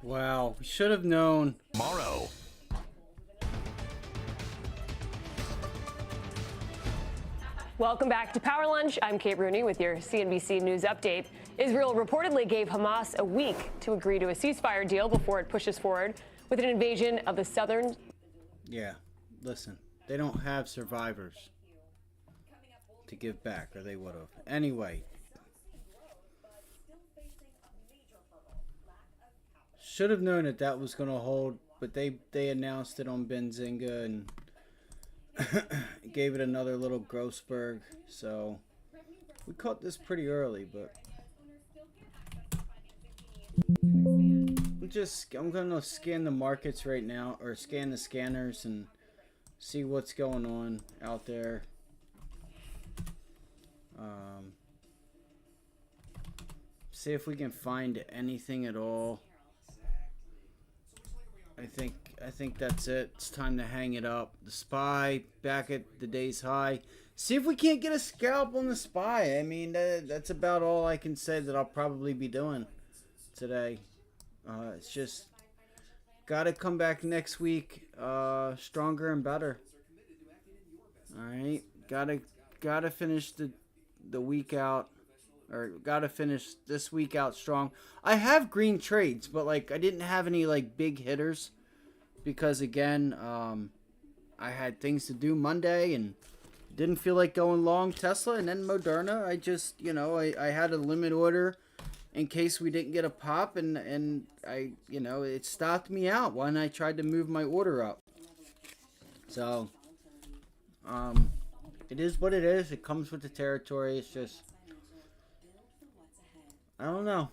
Wow, we should have known. Tomorrow. Welcome back to Power Lunch. I'm Kate Rooney with your CNBC News update. Israel reportedly gave Hamas a week to agree to a ceasefire deal before it pushes forward with an invasion of the southern. Yeah, listen, they don't have survivors to give back, or they would have. Anyway, should have known that that was going to hold, but they announced it on Benzinga and gave it another little Grossberg. So we caught this pretty early, but I'm gonna scan the markets right now, or scan the scanners and see what's going on out there. See if we can find anything at all. I think that's it. It's time to hang it up. The SPY back at the day's high. See if we can't get a scalp on the SPY. I mean, that's about all I can say that I'll probably be doing today. It's just got to come back next week stronger and better. All right, gotta finish the week out, or gotta finish this week out strong. I have green trades, but like I didn't have any like big hitters because again, I had things to do Monday and didn't feel like going long Tesla, and then Moderna. I just I had a limit order in case we didn't get a pop, and I it stopped me out when I tried to move my order up. So it is what it is. It comes with the territory. It's just I don't know.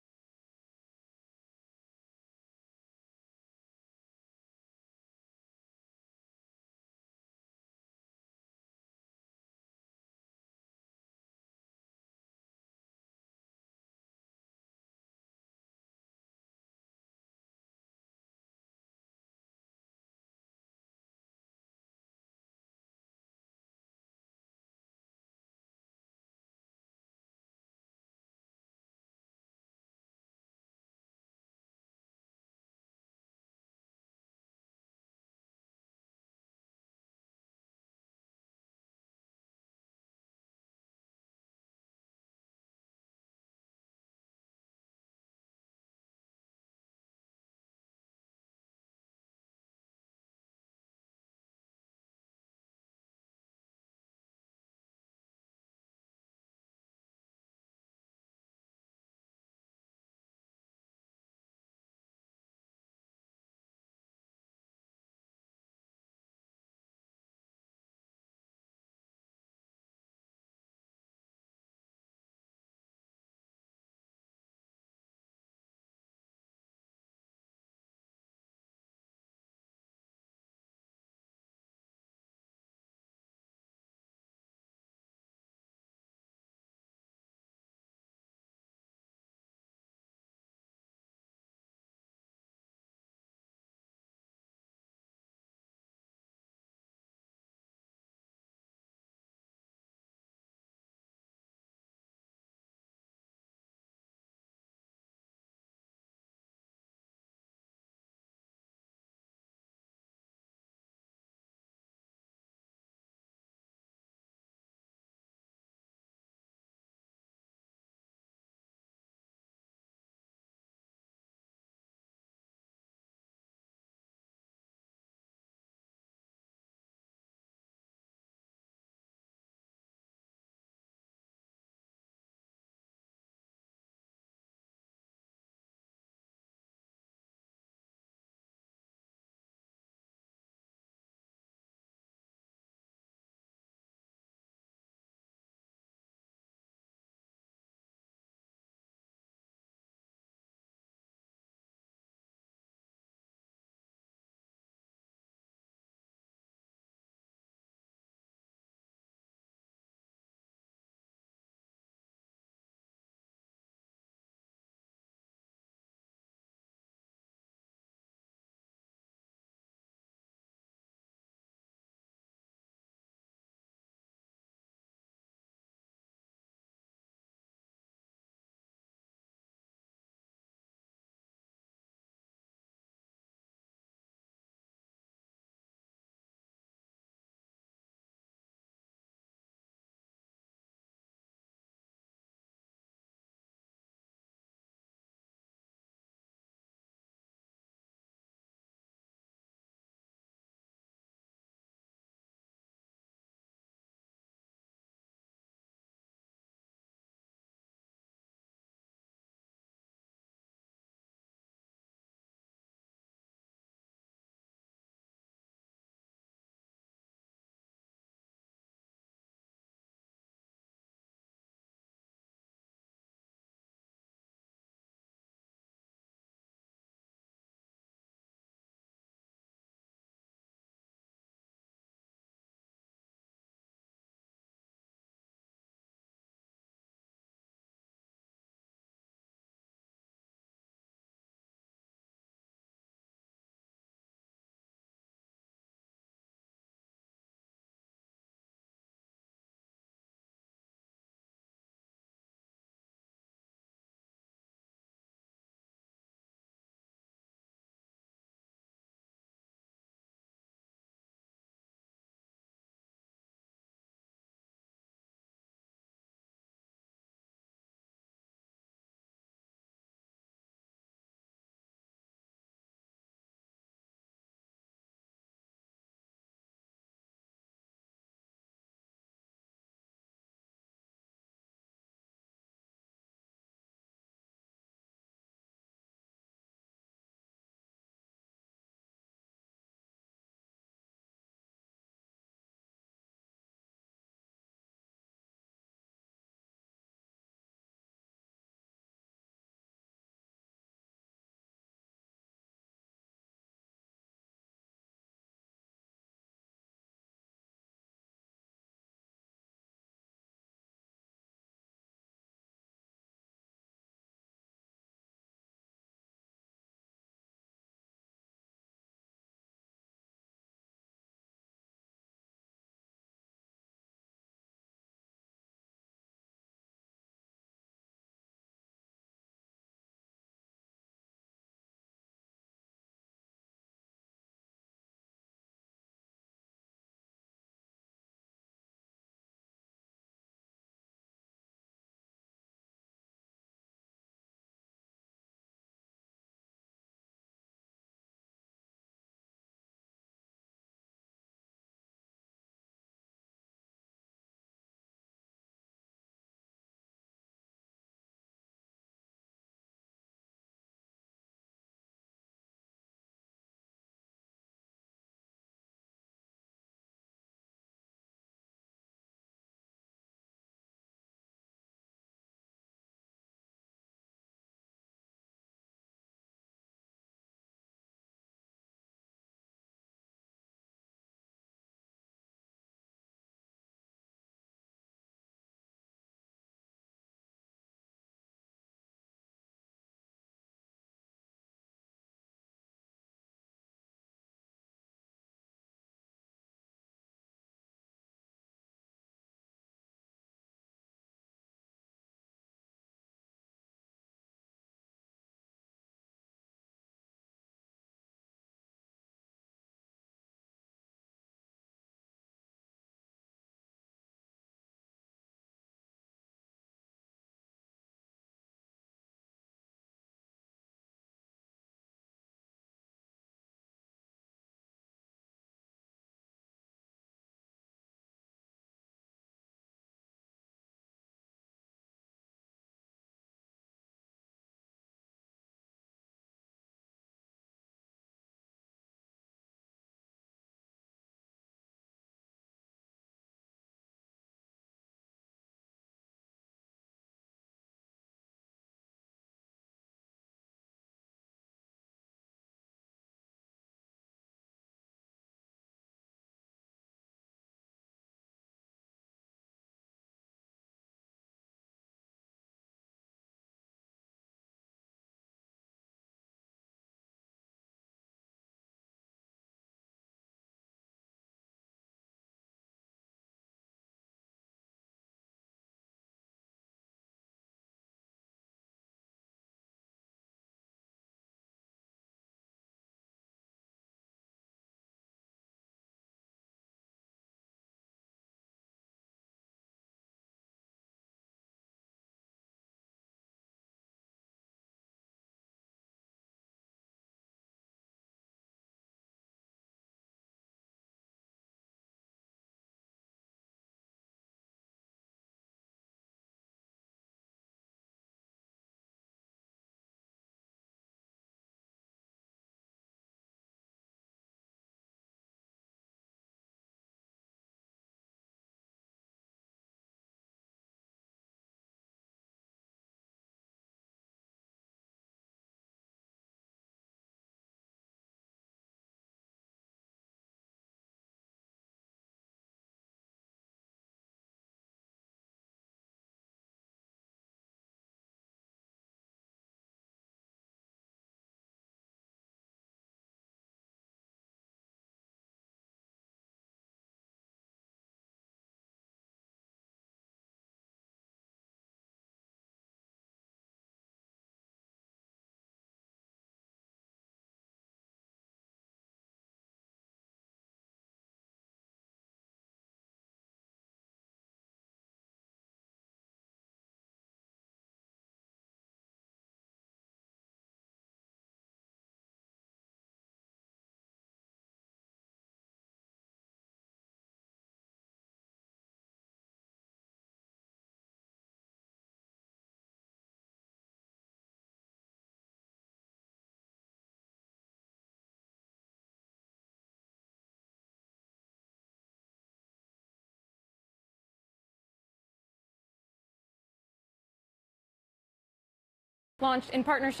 launched in partnership.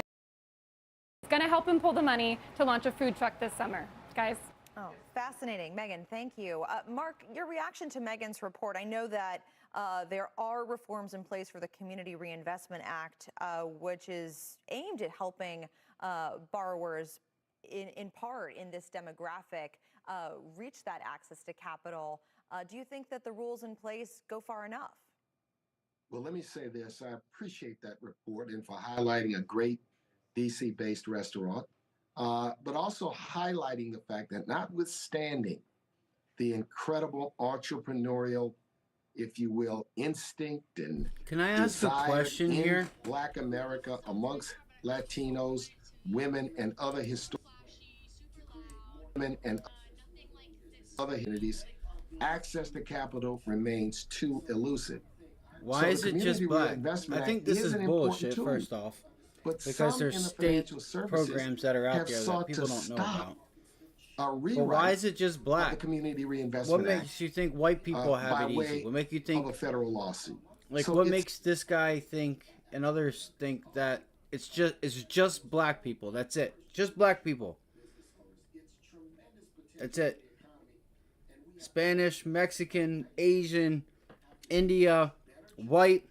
It's going to help him pull the money to launch a food truck this summer. Guys. Oh, fascinating. Megan, thank you. Mark, your reaction to Megan's report. I know that there are reforms in place for the Community Reinvestment Act, which is aimed at helping borrowers in part in this demographic reach that access to capital. Do you think that the rules in place go far enough? Well, let me say this. I appreciate that report and for highlighting a great DC-based restaurant, but also highlighting the fact that notwithstanding the incredible entrepreneurial, if you will, instinct and Can I ask a desire question in here? Black America amongst Latinos, women, and other communities, access to capital remains too elusive. Why So the is it just Community black? Reinvestment I think Act this is is an important bullshit, tool, first off. but Because some there's in the state financial services programs that are out have there that sought people to don't know stop about. a But rewrite why is it just of black? the Community What Reinvestment Act makes you think white people have by it way easy? What makes you of think, a federal lawsuit? like, So what it's- makes this guy think and others think that it's just black people? That's it. Just black people. That's it. Spanish, Mexican, Asian, India, white.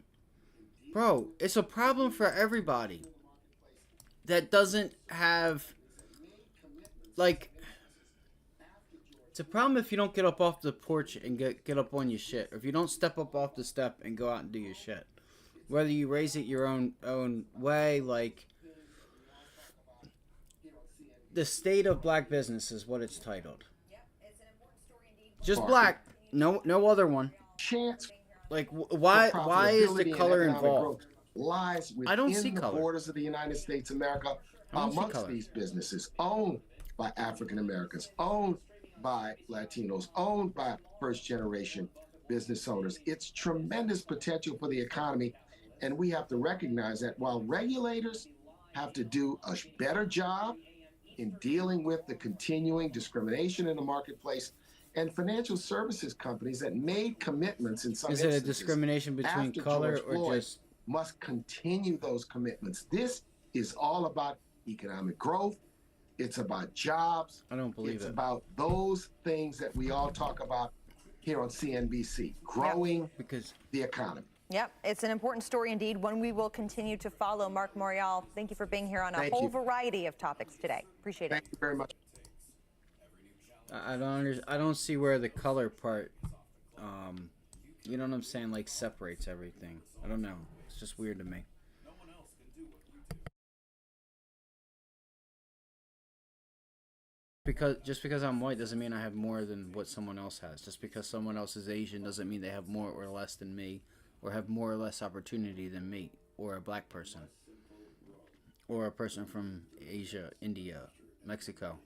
Bro, it's a problem for everybody that doesn't have, like, it's a problem if you don't get up off the porch and get up on your shit, or if you don't step up off the step and go out and do your shit. Whether you raise it your own way, like, the state of black business is what it's titled. Just black, no other one. Chance. Like, why is the profitability and color economic involved? growth lies I don't within see the color. borders of the United States of America I don't see amongst color. these businesses owned by African Americans, owned by Latinos, owned by first generation business owners. It's tremendous potential for the economy, and we have to recognize that while regulators have to do a better job in dealing with the continuing discrimination in the marketplace, and financial services companies that made commitments in some Is it a instances discrimination between after color George or Floyd just? must continue those commitments. This is all about economic growth. It's about jobs. I don't believe It's it. about those things that we all talk about here on CNBC, growing because the economy. Yep, it's an important story indeed, one we will continue to follow. Mark Morial, thank you for being here on a Thank whole you. variety of topics today. Appreciate it. Thank you very much. I don't see where the color part, you know what I'm saying, like, separates everything. I don't know. It's just weird to me. Just because I'm white doesn't mean I have more than what someone else has. Just because someone else is Asian doesn't mean they have more or less than me, or have more or less opportunity than me, or a black person, or a person from Asia, India, Mexico.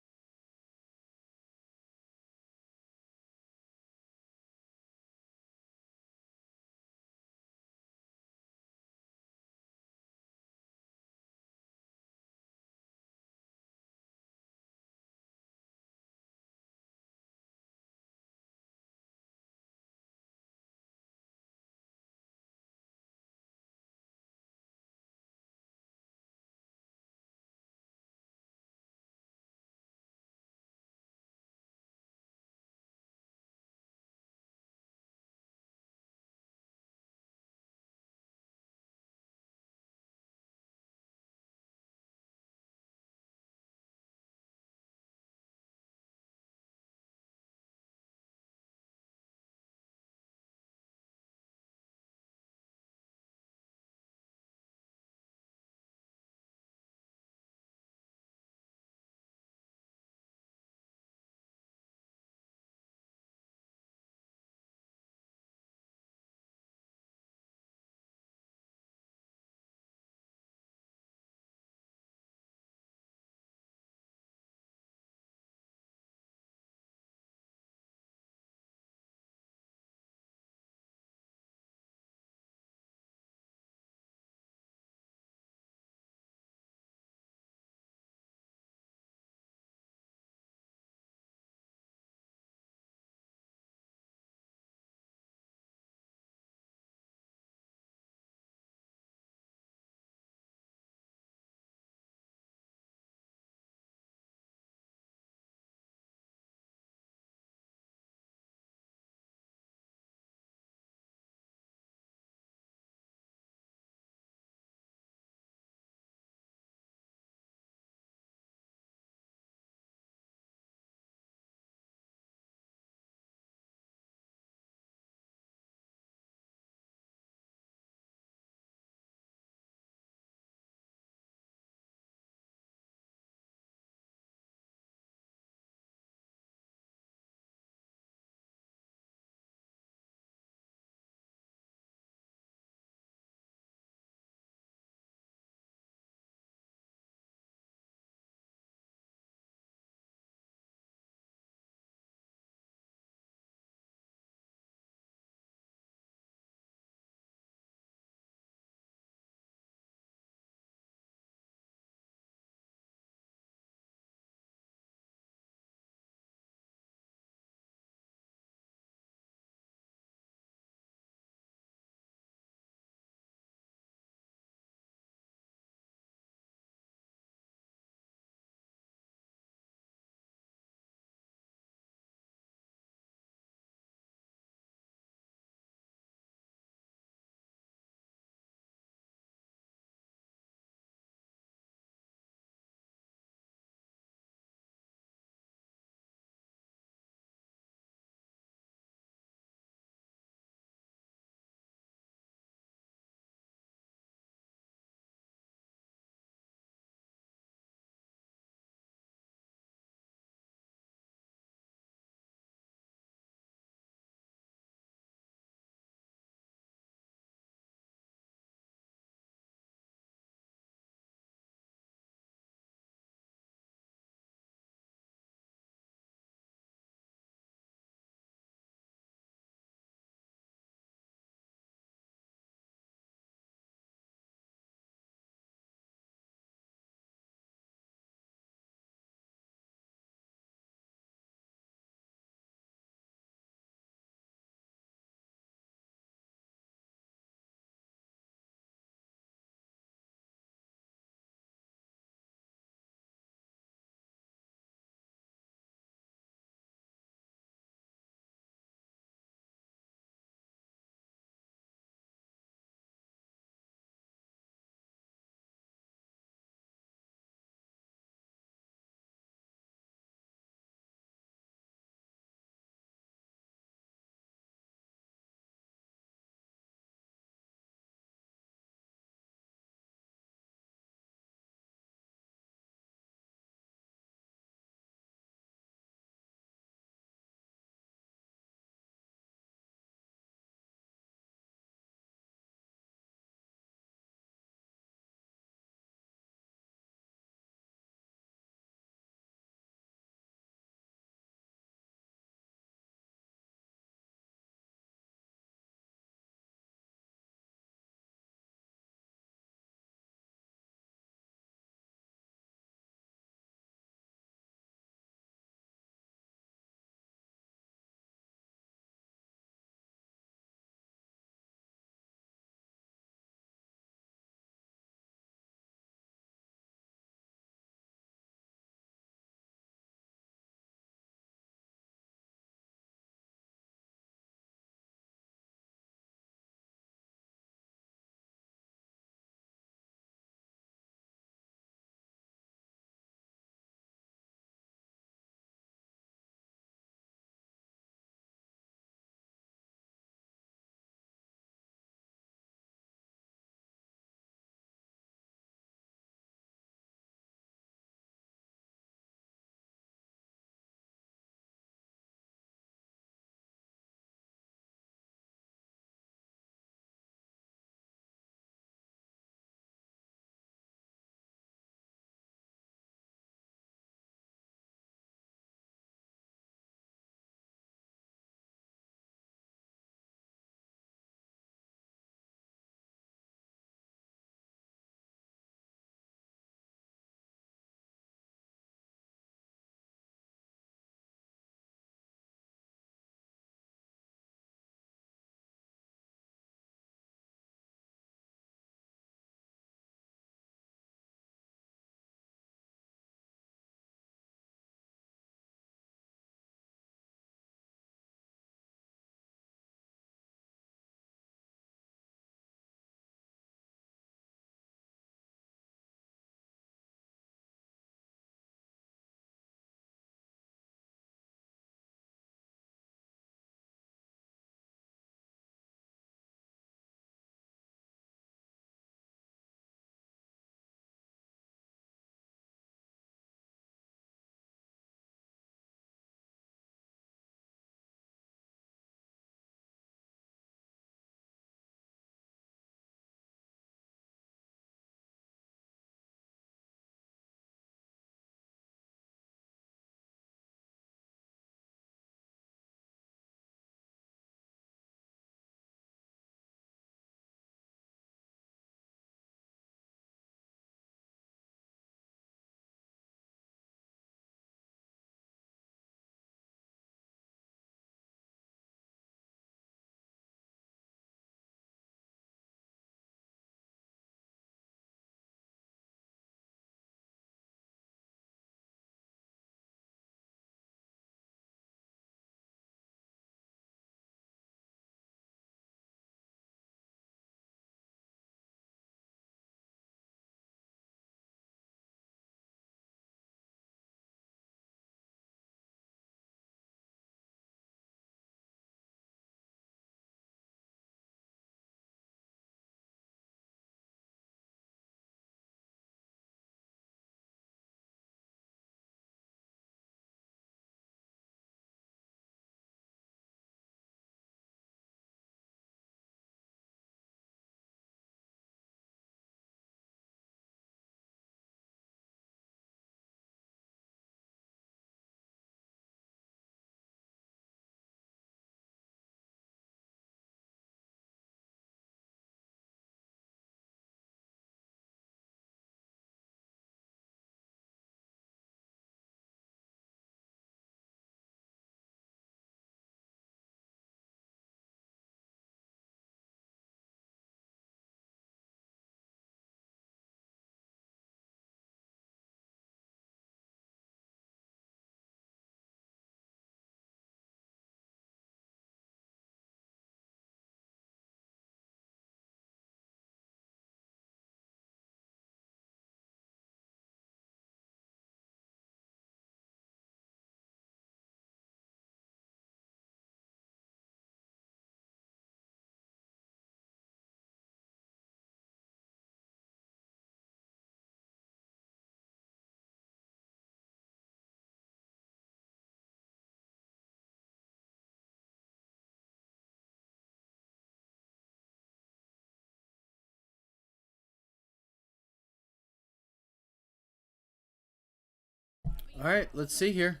All right, let's see here.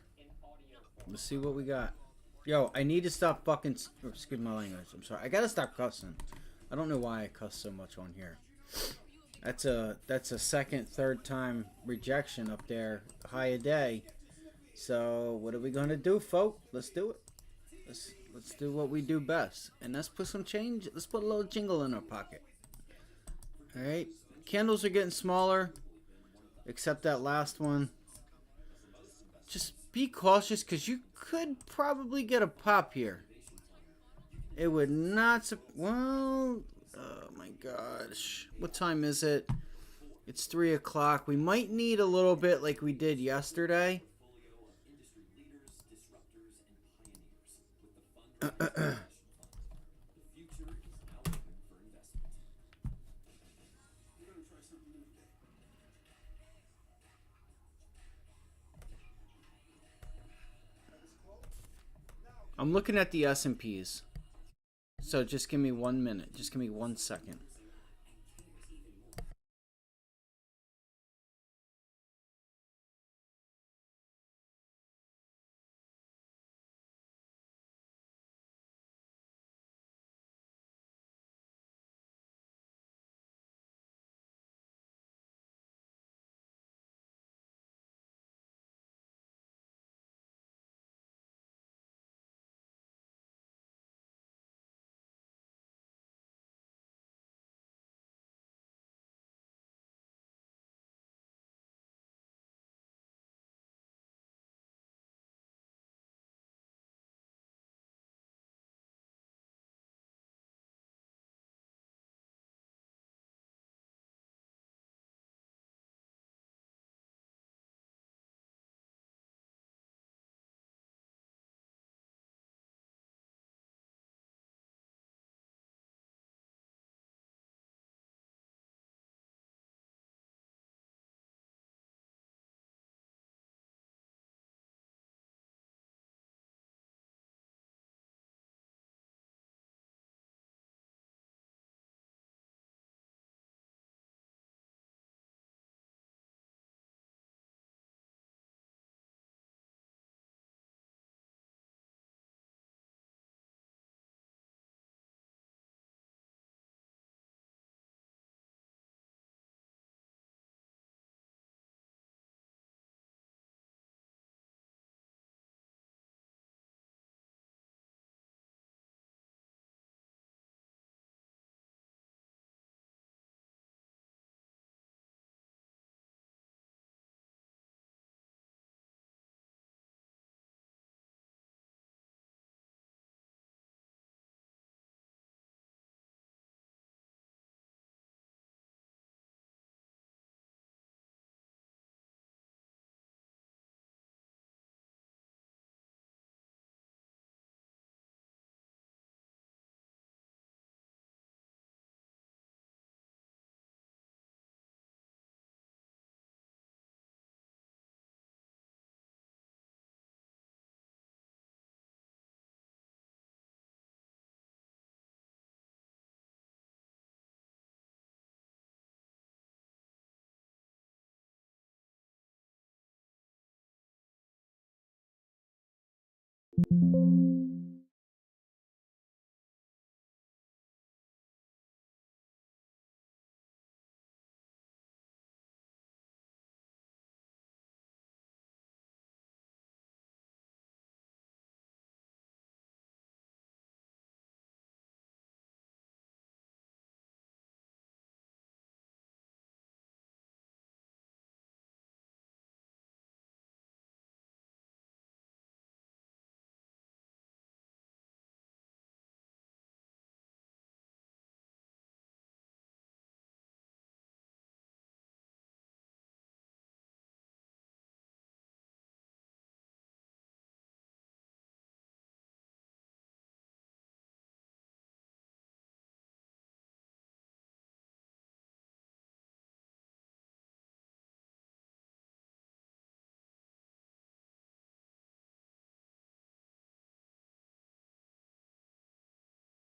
Let's see what we got. Yo, I need to stop fucking. Excuse my language. I'm sorry. I gotta stop cussing. I don't know why I cuss so much on here. That's a second, third time rejection up there, high a day. So what are we gonna do, folk? Let's do it. Let's do what we do best, and let's put some change. Let's put a little jingle in our pocket. All right, candles are getting smaller, except that last one. Just be cautious, because you could probably get a pop here. It would not. Well, oh my gosh, what time is it? It's 3 o'clock. We might need a little bit like we did yesterday. I'm looking at the S&Ps. So just give me 1 minute. Just give me 1 second.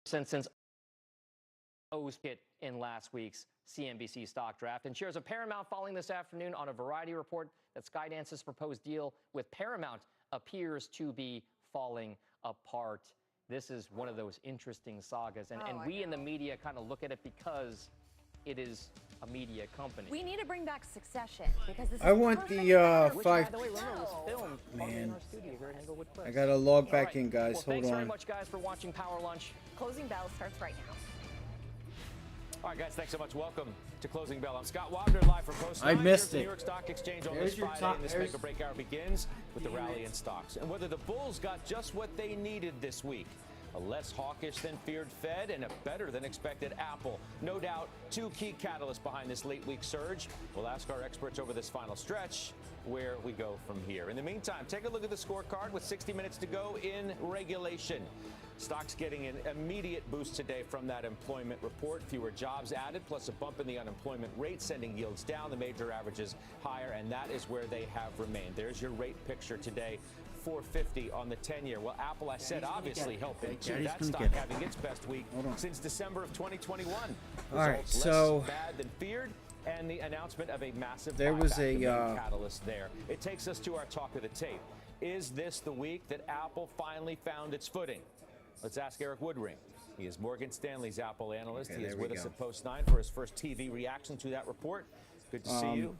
Since O's hit in last week's CNBC stock draft. And shares of Paramount falling this afternoon on a Variety report that Skydance's proposed deal with Paramount appears to be falling apart. This is one of those interesting sagas. And we in the media kind of look at it because it is a media company. We need to bring back Succession because this is I want the Which, five. by the way, remember, was filmed in Man, our studio here at Englewood Cliffs. I gotta log back All right. in, guys. Well, Hold thanks very on. much, guys, for watching Power Lunch. Closing bell starts right now. All right, guys, thanks so much. Welcome to Closing Bell. I'm Scott Wagner, live from Post 9. I missed Here's the it. New York Stock Exchange on There's this your Friday, top- and this there's- make or break hour begins with the rally in stocks. And whether the Bulls got just what they needed this week, a less hawkish than feared Fed and a better than expected Apple. No doubt, two key catalysts behind this late week surge. We'll ask our experts over this final stretch where we go from here. In the meantime, take a look at the scorecard with 60 minutes to go in regulation. Stocks getting an immediate boost today from that employment report. Fewer jobs added, plus a bump in the unemployment rate, sending yields down, the major averages higher, and that is where they have remained. There's your rate picture today. 450 on the 10-year. Well, Apple, I said, obviously helping too. Daddy's That gonna stock get it. having its best week since December of 2021. All right, Results so- less bad than feared, and the announcement of a massive There was buyback, the main a, catalyst there. It takes us to our talk of the tape. Is this the week that Apple finally found its footing? Let's ask Eric Woodring. He is Morgan Stanley's Apple analyst. Okay, He is there we with us go. at Post 9 for his first TV reaction to that report. Good to see you.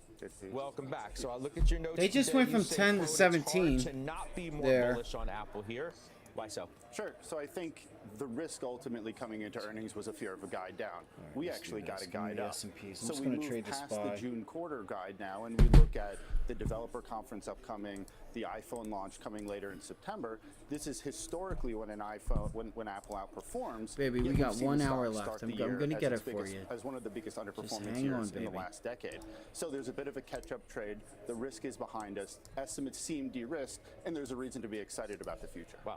Welcome back. So I look at your notes. They just today. went You from say, 10 to quote, "It's 17 hard to not be more there. bullish on Apple here." Why so? Sure. So I think the risk ultimately coming into earnings was a fear of a guide down. We let's do actually got this. a Give me guide the up. S&Ps. I'm So just we gonna move trade the past SPY. the June quarter guide now, and we look at the developer conference upcoming, the iPhone launch coming later in September. This is historically when an iPhone, when Apple outperforms. Baby, we yet got we've seen 1 the hour stock left. start I'm the go- I'm year gonna as get its it for biggest- you. As one of the biggest underperformance hang years on, in the baby. last decade. So there's a bit of a catch-up trade. The risk is behind us. Estimates seem de-risked, and there's a reason to be excited about the future. Wow.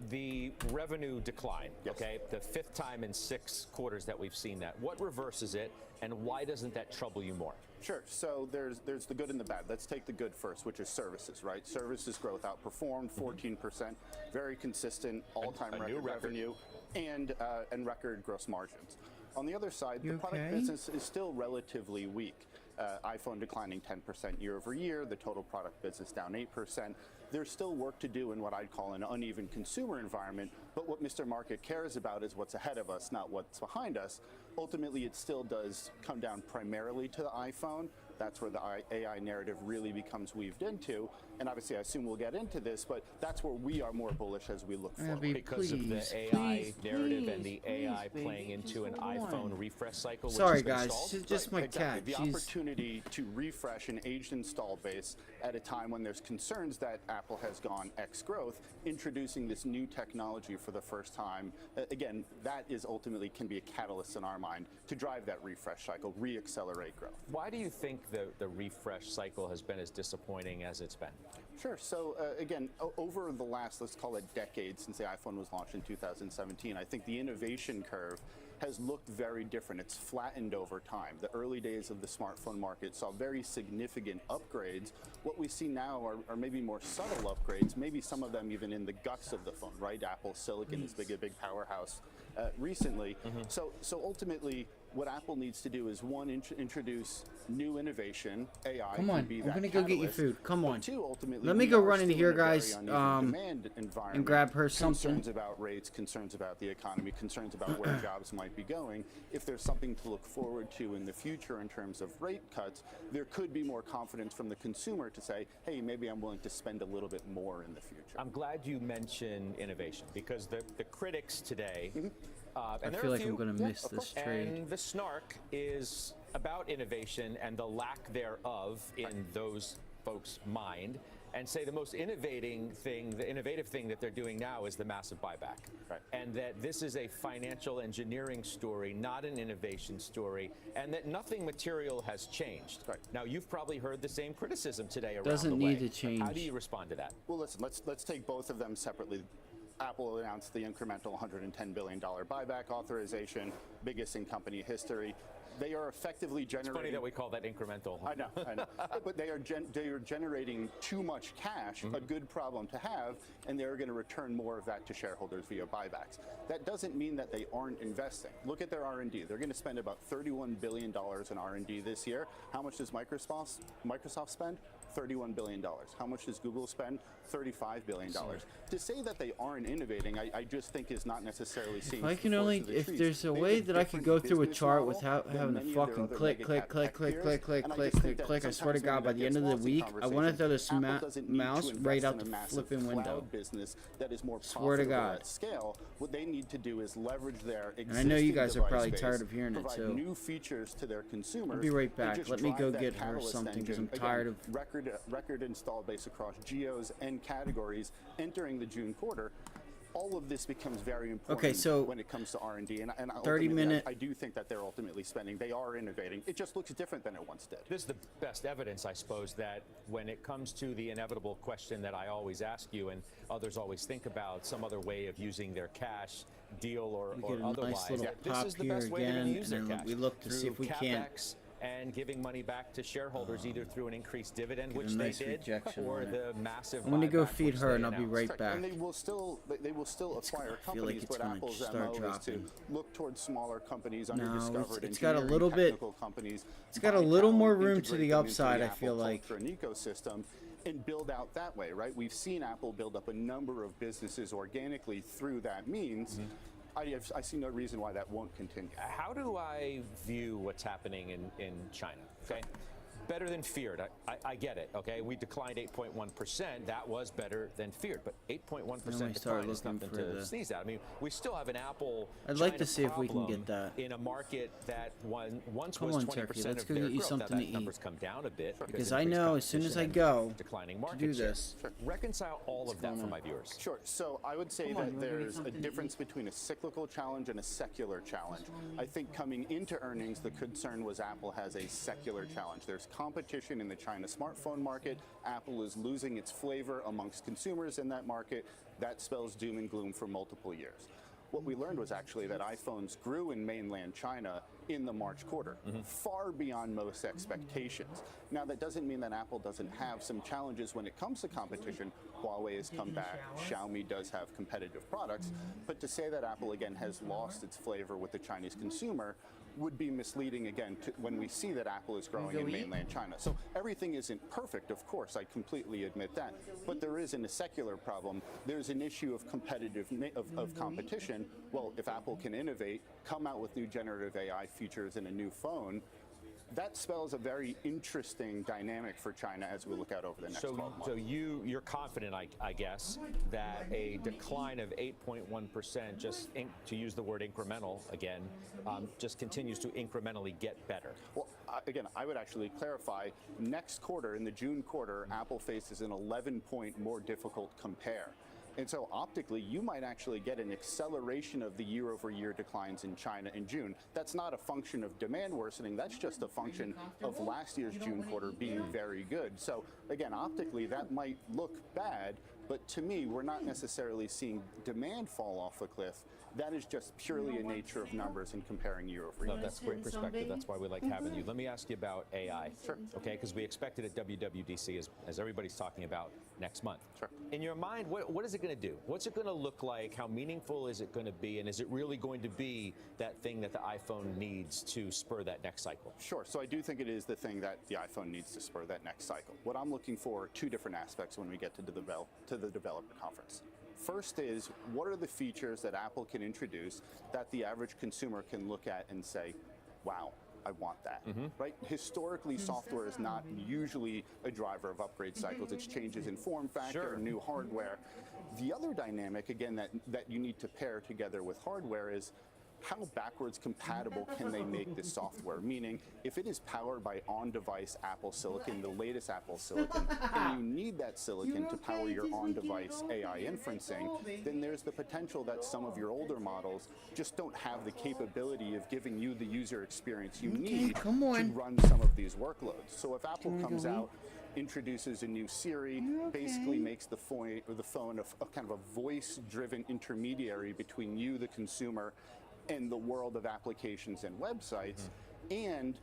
The revenue decline, okay, the fifth time in 6 quarters that we've seen that. What reverses it, and why doesn't that trouble you more? Sure. So there's the good and the bad. Let's take the good first, which is services, right? Services growth outperformed 14%, very consistent, all-time a new record record. revenue, and record gross margins. On the other side, You the product okay? business is still relatively weak. iPhone declining 10% year over year, the total product business down 8%. There's still work to do in what I'd call an uneven consumer environment, but what Mr. Market cares about is what's ahead of us, not what's behind us. Ultimately, it still does come down primarily to the iPhone. That's where the AI narrative really becomes weaved into. And obviously, I assume we'll get into this, but that's where we are more bullish as we look forward. Because of the AI narrative and the AI playing into an iPhone refresh cycle. Which Sorry, has been guys. stalled? It's just my Exactly. cat. The She's opportunity to refresh an aged install base at a time when there's concerns that Apple has gone X growth, introducing this new technology for the first time. Again, that is ultimately can be a catalyst in our mind to drive that refresh cycle, re-accelerate growth. Why do you think the refresh cycle has been as disappointing as it's been? Sure. So again, over the last, let's call it decade since the iPhone was launched in 2017, I think the innovation curve has looked very different. It's flattened over time. The early days of the smartphone market saw very significant upgrades. What we see now are maybe more subtle upgrades, maybe some of them even in the guts of the phone, right? Apple Silicon is a big powerhouse recently. So ultimately, what Apple needs to do is, one, introduce new innovation. AI Come can on, be I'm that gonna go get you catalyst. food. Come But on. two, ultimately, Let me we go are run in still here, a very guys, uneven demand environment. and grab her something. Concerns about rates, concerns about the economy, concerns about where jobs might be going. If there's something to look forward to in the future in terms of rate cuts, there could be more confidence from the consumer to say, hey, maybe I'm willing to spend a little bit more in the future. I'm glad you mentioned innovation because the critics today, and I there feel are a like I'm few, gonna miss of this course, trade. and the snark is about innovation and the lack thereof in those folks' mind, and say the most innovative thing that they're doing now is the massive buyback, and that this is a financial engineering story, not an innovation story, and that nothing material has changed. Now, you've probably heard the same criticism today around Doesn't the need way. to change. How do you respond to that? Well, listen, let's take both of them separately. Apple announced the incremental $110 billion buyback authorization, biggest in company history. they are effectively generating. It's funny that we call that incremental. I know. But they are generating too much cash, a good problem to have, and they're going to return more of that to shareholders via buybacks. That doesn't mean that they aren't investing. Look at their R&D. They're going to spend about $31 billion in R&D this year. How much does Microsoft spend? $31 billion. How much does Google spend? $35 billion. To say that they aren't innovating, I just think is not necessarily seeing. If I can only, if there's a way that I could go through a chart without having to fucking click, I swear to God, by the end of the week, I want to throw this mouse right out the flipping window. Business that is more swear to God. At scale. What they need to do is leverage their existing. And I know you guys are probably tired of hearing it provide too. New features to their consumers. I'll be right back. Just Let me go drive get that her catalyst something because I'm engine. tired of. Record install base across geos and categories entering the June quarter. All of this becomes very important. Okay, so when it comes to R&D, and 30-minute. I do think that they're ultimately spending. They are innovating. It just looks different than it once did. This is the best evidence, I suppose, that when it comes to the inevitable question that I always ask you and others always think about, some other way of using their cash, deal or We get a otherwise, nice little this pop is the here best way they're going to again, use their and then cash. we look to see if we Through can't. CapEx and giving money back to shareholders either through an increased dividend, Get a which nice they did, rejection or on it. the massive. I'm gonna go buyback, feed which her they and I'll be announced. right back. And they will still acquire I feel like companies, it's but gonna Apple's start MO is to dropping. look towards smaller companies, No, underdiscovered it's got a engineering, little bit. technical companies. It's got a buy little talent, more room to integrate the them into upside. I Apple feel like. culture and ecosystem, and build out that way, right? We've seen Apple build up a number of businesses organically through that means. I see no reason why that won't continue. How do I view what's happening in China? Okay. Better than feared. I get it. Okay, we declined 8.1%. That was better than feared, but 8.1% decline is nothing to sneeze at. I mean, we still have an Apple. I'd like to China see if we can problem get that. in a market that once Come was on, 20% Turkey, let's of go their get you growth. something Now to that eat. number's come down a bit Because I know as soon as I competition go and declining to market do share. this. Reconcile all of that for my viewers. Sure. So I would say Come on, that you wanna give me there's a something to difference between a cyclical challenge and a secular challenge. I think coming into earnings, the concern was Apple has a secular challenge. There's competition in the China smartphone market. Apple is losing its flavor amongst consumers in that market. That spells doom and gloom for multiple years. What we learned was actually that iPhones grew in mainland China in the March quarter, far beyond most expectations. Now, that doesn't mean that Apple doesn't have some challenges when it comes to competition. Huawei has come back, Xiaomi does have competitive products, but to say that Apple, again, has lost its flavor with the Chinese consumer would be misleading, again, when we see that Apple is growing in mainland China. So everything isn't perfect, of course, I completely admit that, but there isn't a secular problem. There's an issue of of competition. Well, if Apple can innovate, come out with new generative AI features in a new phone, that spells a very interesting dynamic for China as we look out over the next 12 months. So you're confident, I guess, that a decline of 8.1%, just to use the word incremental again, just continues to incrementally get better. Well, again, I would actually clarify. Next quarter, in the June quarter, Apple faces an 11-point more difficult compare. And so optically, you might actually get an acceleration of the year-over-year declines in China in June. That's not a function of demand worsening. That's just a function of last year's June quarter being very good. So again, optically, that might look bad, but to me, we're not necessarily seeing demand fall off a cliff. That is just purely a nature of numbers and comparing year over year. No, that's great perspective. That's why we like having you. Let me ask you about AI. Sure. Okay, because we expect it at WWDC, as everybody's talking about, next month. Sure. In your mind, what is it going to do? What's it going to look like? How meaningful is it going to be? And is it really going to be that thing that the iPhone needs to spur that next cycle? Sure. So I do think it is the thing that the iPhone needs to spur that next cycle. What I'm looking for are two different aspects when we get to the developer conference. First is, what are the features that Apple can introduce that the average consumer can look at and say, wow, I want that, right? Historically, software is not usually a driver of upgrade cycles. It's changes in form factor, new hardware. The other dynamic, again, that you need to pair together with hardware is, how backwards compatible can they make this software? Meaning, if it is powered by on-device Apple Silicon, the latest Apple Silicon, and you need that silicon to power your on-device AI inferencing, then there's the potential that some of your older models just don't have the capability of giving you the user experience you need to run some of these workloads. So if Apple comes out, introduces a new Siri, basically makes the phone a kind of a voice-driven intermediary between you, the consumer, and the world of applications and websites, and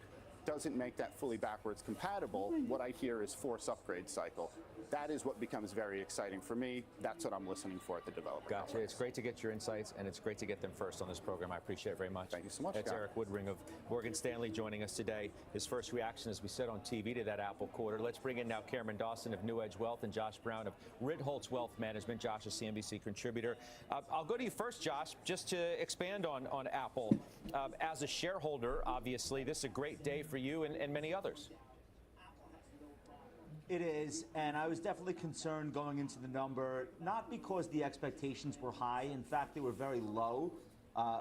doesn't make that fully backwards compatible. What I hear is force upgrade cycle. That is what becomes very exciting for me. That's what I'm listening for at the developer. Gotcha. It's great to get your insights, and it's great to get them first on this program. I appreciate it very much. Thank you so much, That's Scott. Eric Woodring of Morgan Stanley joining us today. His first reaction, as we said on TV, to that Apple quarter. Let's bring in now Cameron Dawson of New Edge Wealth and Josh Brown of Ritholtz Wealth Management. Josh, a CNBC contributor. I'll go to you first, Josh, just to expand on Apple. As a shareholder, obviously, this is a great day for you and many others. It is, and I was definitely concerned going into the number, not because the expectations were high. In fact, they were very low,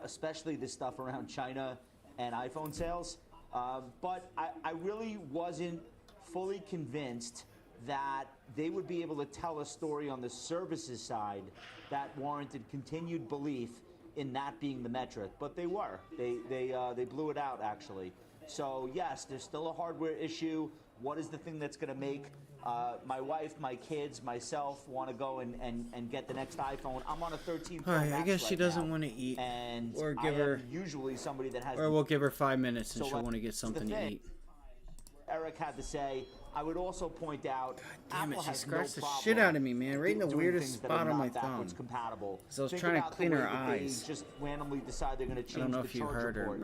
especially the stuff around China and iPhone sales. But I really wasn't fully convinced that they would be able to tell a story on the services side that warranted continued belief in that being the metric. But they were. They blew it out, actually. So, yes, there's still a hardware issue. What is the thing that's going to make my wife, my kids, myself want to go and get the next iPhone? I'm on a 13 Pro All right, I Max guess she right doesn't now, want to eat, and or I give her, am usually somebody that has. or we'll give her 5 minutes and So, she'll want to get something to eat. Eric had to say. I would also point out, Damn it, Apple she has scratched no the problem shit out of me, man, right in the doing weirdest things that spot are on my not thumb. backwards compatible. So I was Think trying to about the clean way her that they eyes. just randomly decide they're going to I don't change know the if you charger heard her. port.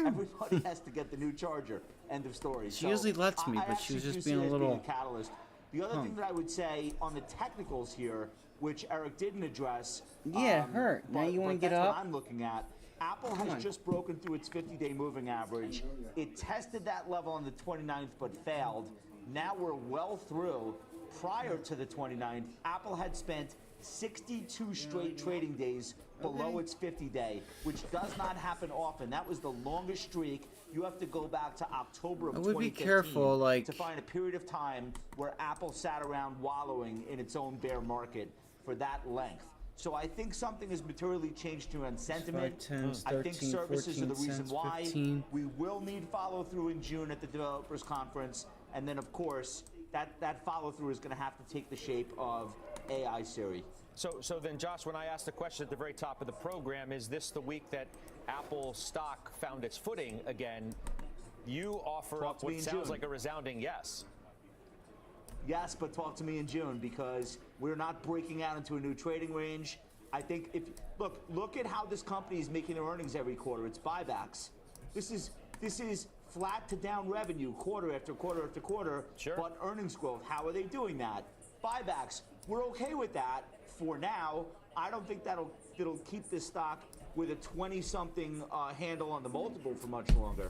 Everybody has to get the new charger. End of story. She usually lets me, but she was just being a little catalyst. The other thing that I would say on the technicals here, which Eric didn't address. Yeah, it hurt. Now you wanna get that's up? What I'm looking at. Apple Come has on. just broken through its 50-day moving average. It tested that level on the 29th but failed. Now we're well through. Prior to the 29th, Apple had spent 62 straight trading days below its 50-day, which does not happen often. That was the longest streak. You have to go back to October of I would be 2015 careful, like- to find a period of time where Apple sat around wallowing in its own bear market for that length. So I think something has materially changed around sentiment. 5, 10, I think 13, services are the 14 reason cents, why. 15. We will need follow through in June at the developers conference, and then of course that follow through is going to have to take the shape of AI Siri. So then, Josh, when I asked the question at the very top of the program, is this the week that Apple stock found its footing again? You offer Talk up to me what in sounds June. like a resounding yes. Yes, but talk to me in June because we're not breaking out into a new trading range. I think if look at how this company is making their earnings every quarter. It's buybacks. This is flat to down revenue quarter after quarter after quarter. Sure. But earnings growth. How are they doing that? Buybacks. We're okay with that for now. I don't think that'll keep this stock with a 20-something handle on the multiple for much longer.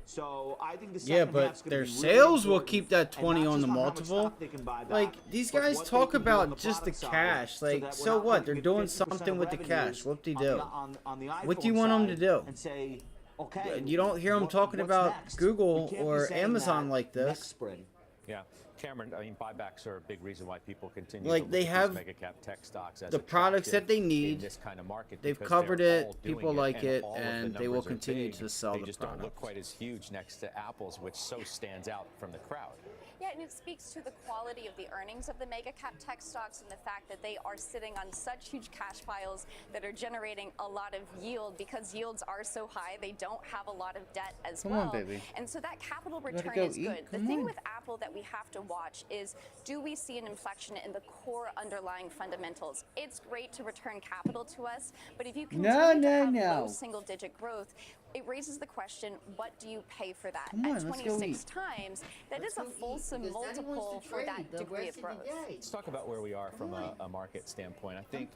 So I think the Yeah, second half's but gonna their be really sales will important, keep that and 20 not on just the how much multiple. stock they can buy back, Like, these but guys what they talk can do on about the just the product side, cash. so Like, that we're so not what? looking They're at doing 50% something of with the cash. revenues Whoop-de-doo. on the What do you iPhone want 'em side to do? And say, okay, You don't hear them what- talking what's about next? Google We can't be or saying Amazon that like next this. spring. Yeah. Cameron, I mean, buybacks are a big reason why people continue Like, to they look at have these mega cap tech stocks as the products that they attractive need. in this kind of market. They've because covered they're it, all doing people like and it, all of the and they will numbers are continue big. to sell they the just don't look product. quite as huge next to Apple's, which so stands out from the crowd. Yeah, and it speaks to the quality of the earnings of the mega cap tech stocks and the fact that they are sitting on such huge cash piles that are generating a lot of yield because yields are so high. They don't have a lot of debt as Come well. on, baby. And so that capital gotta return go is eat. good. The Come thing on. with Apple that we have to watch is, do we see an inflection in the core underlying fundamentals? It's great to return capital to us, but if you continue to have low single-digit growth, it raises the question, what do you pay for that? Come on, At let's go 26 eat. times, that is a fulsome multiple for that degree of growth. Let's talk about where we are from a market standpoint. I think,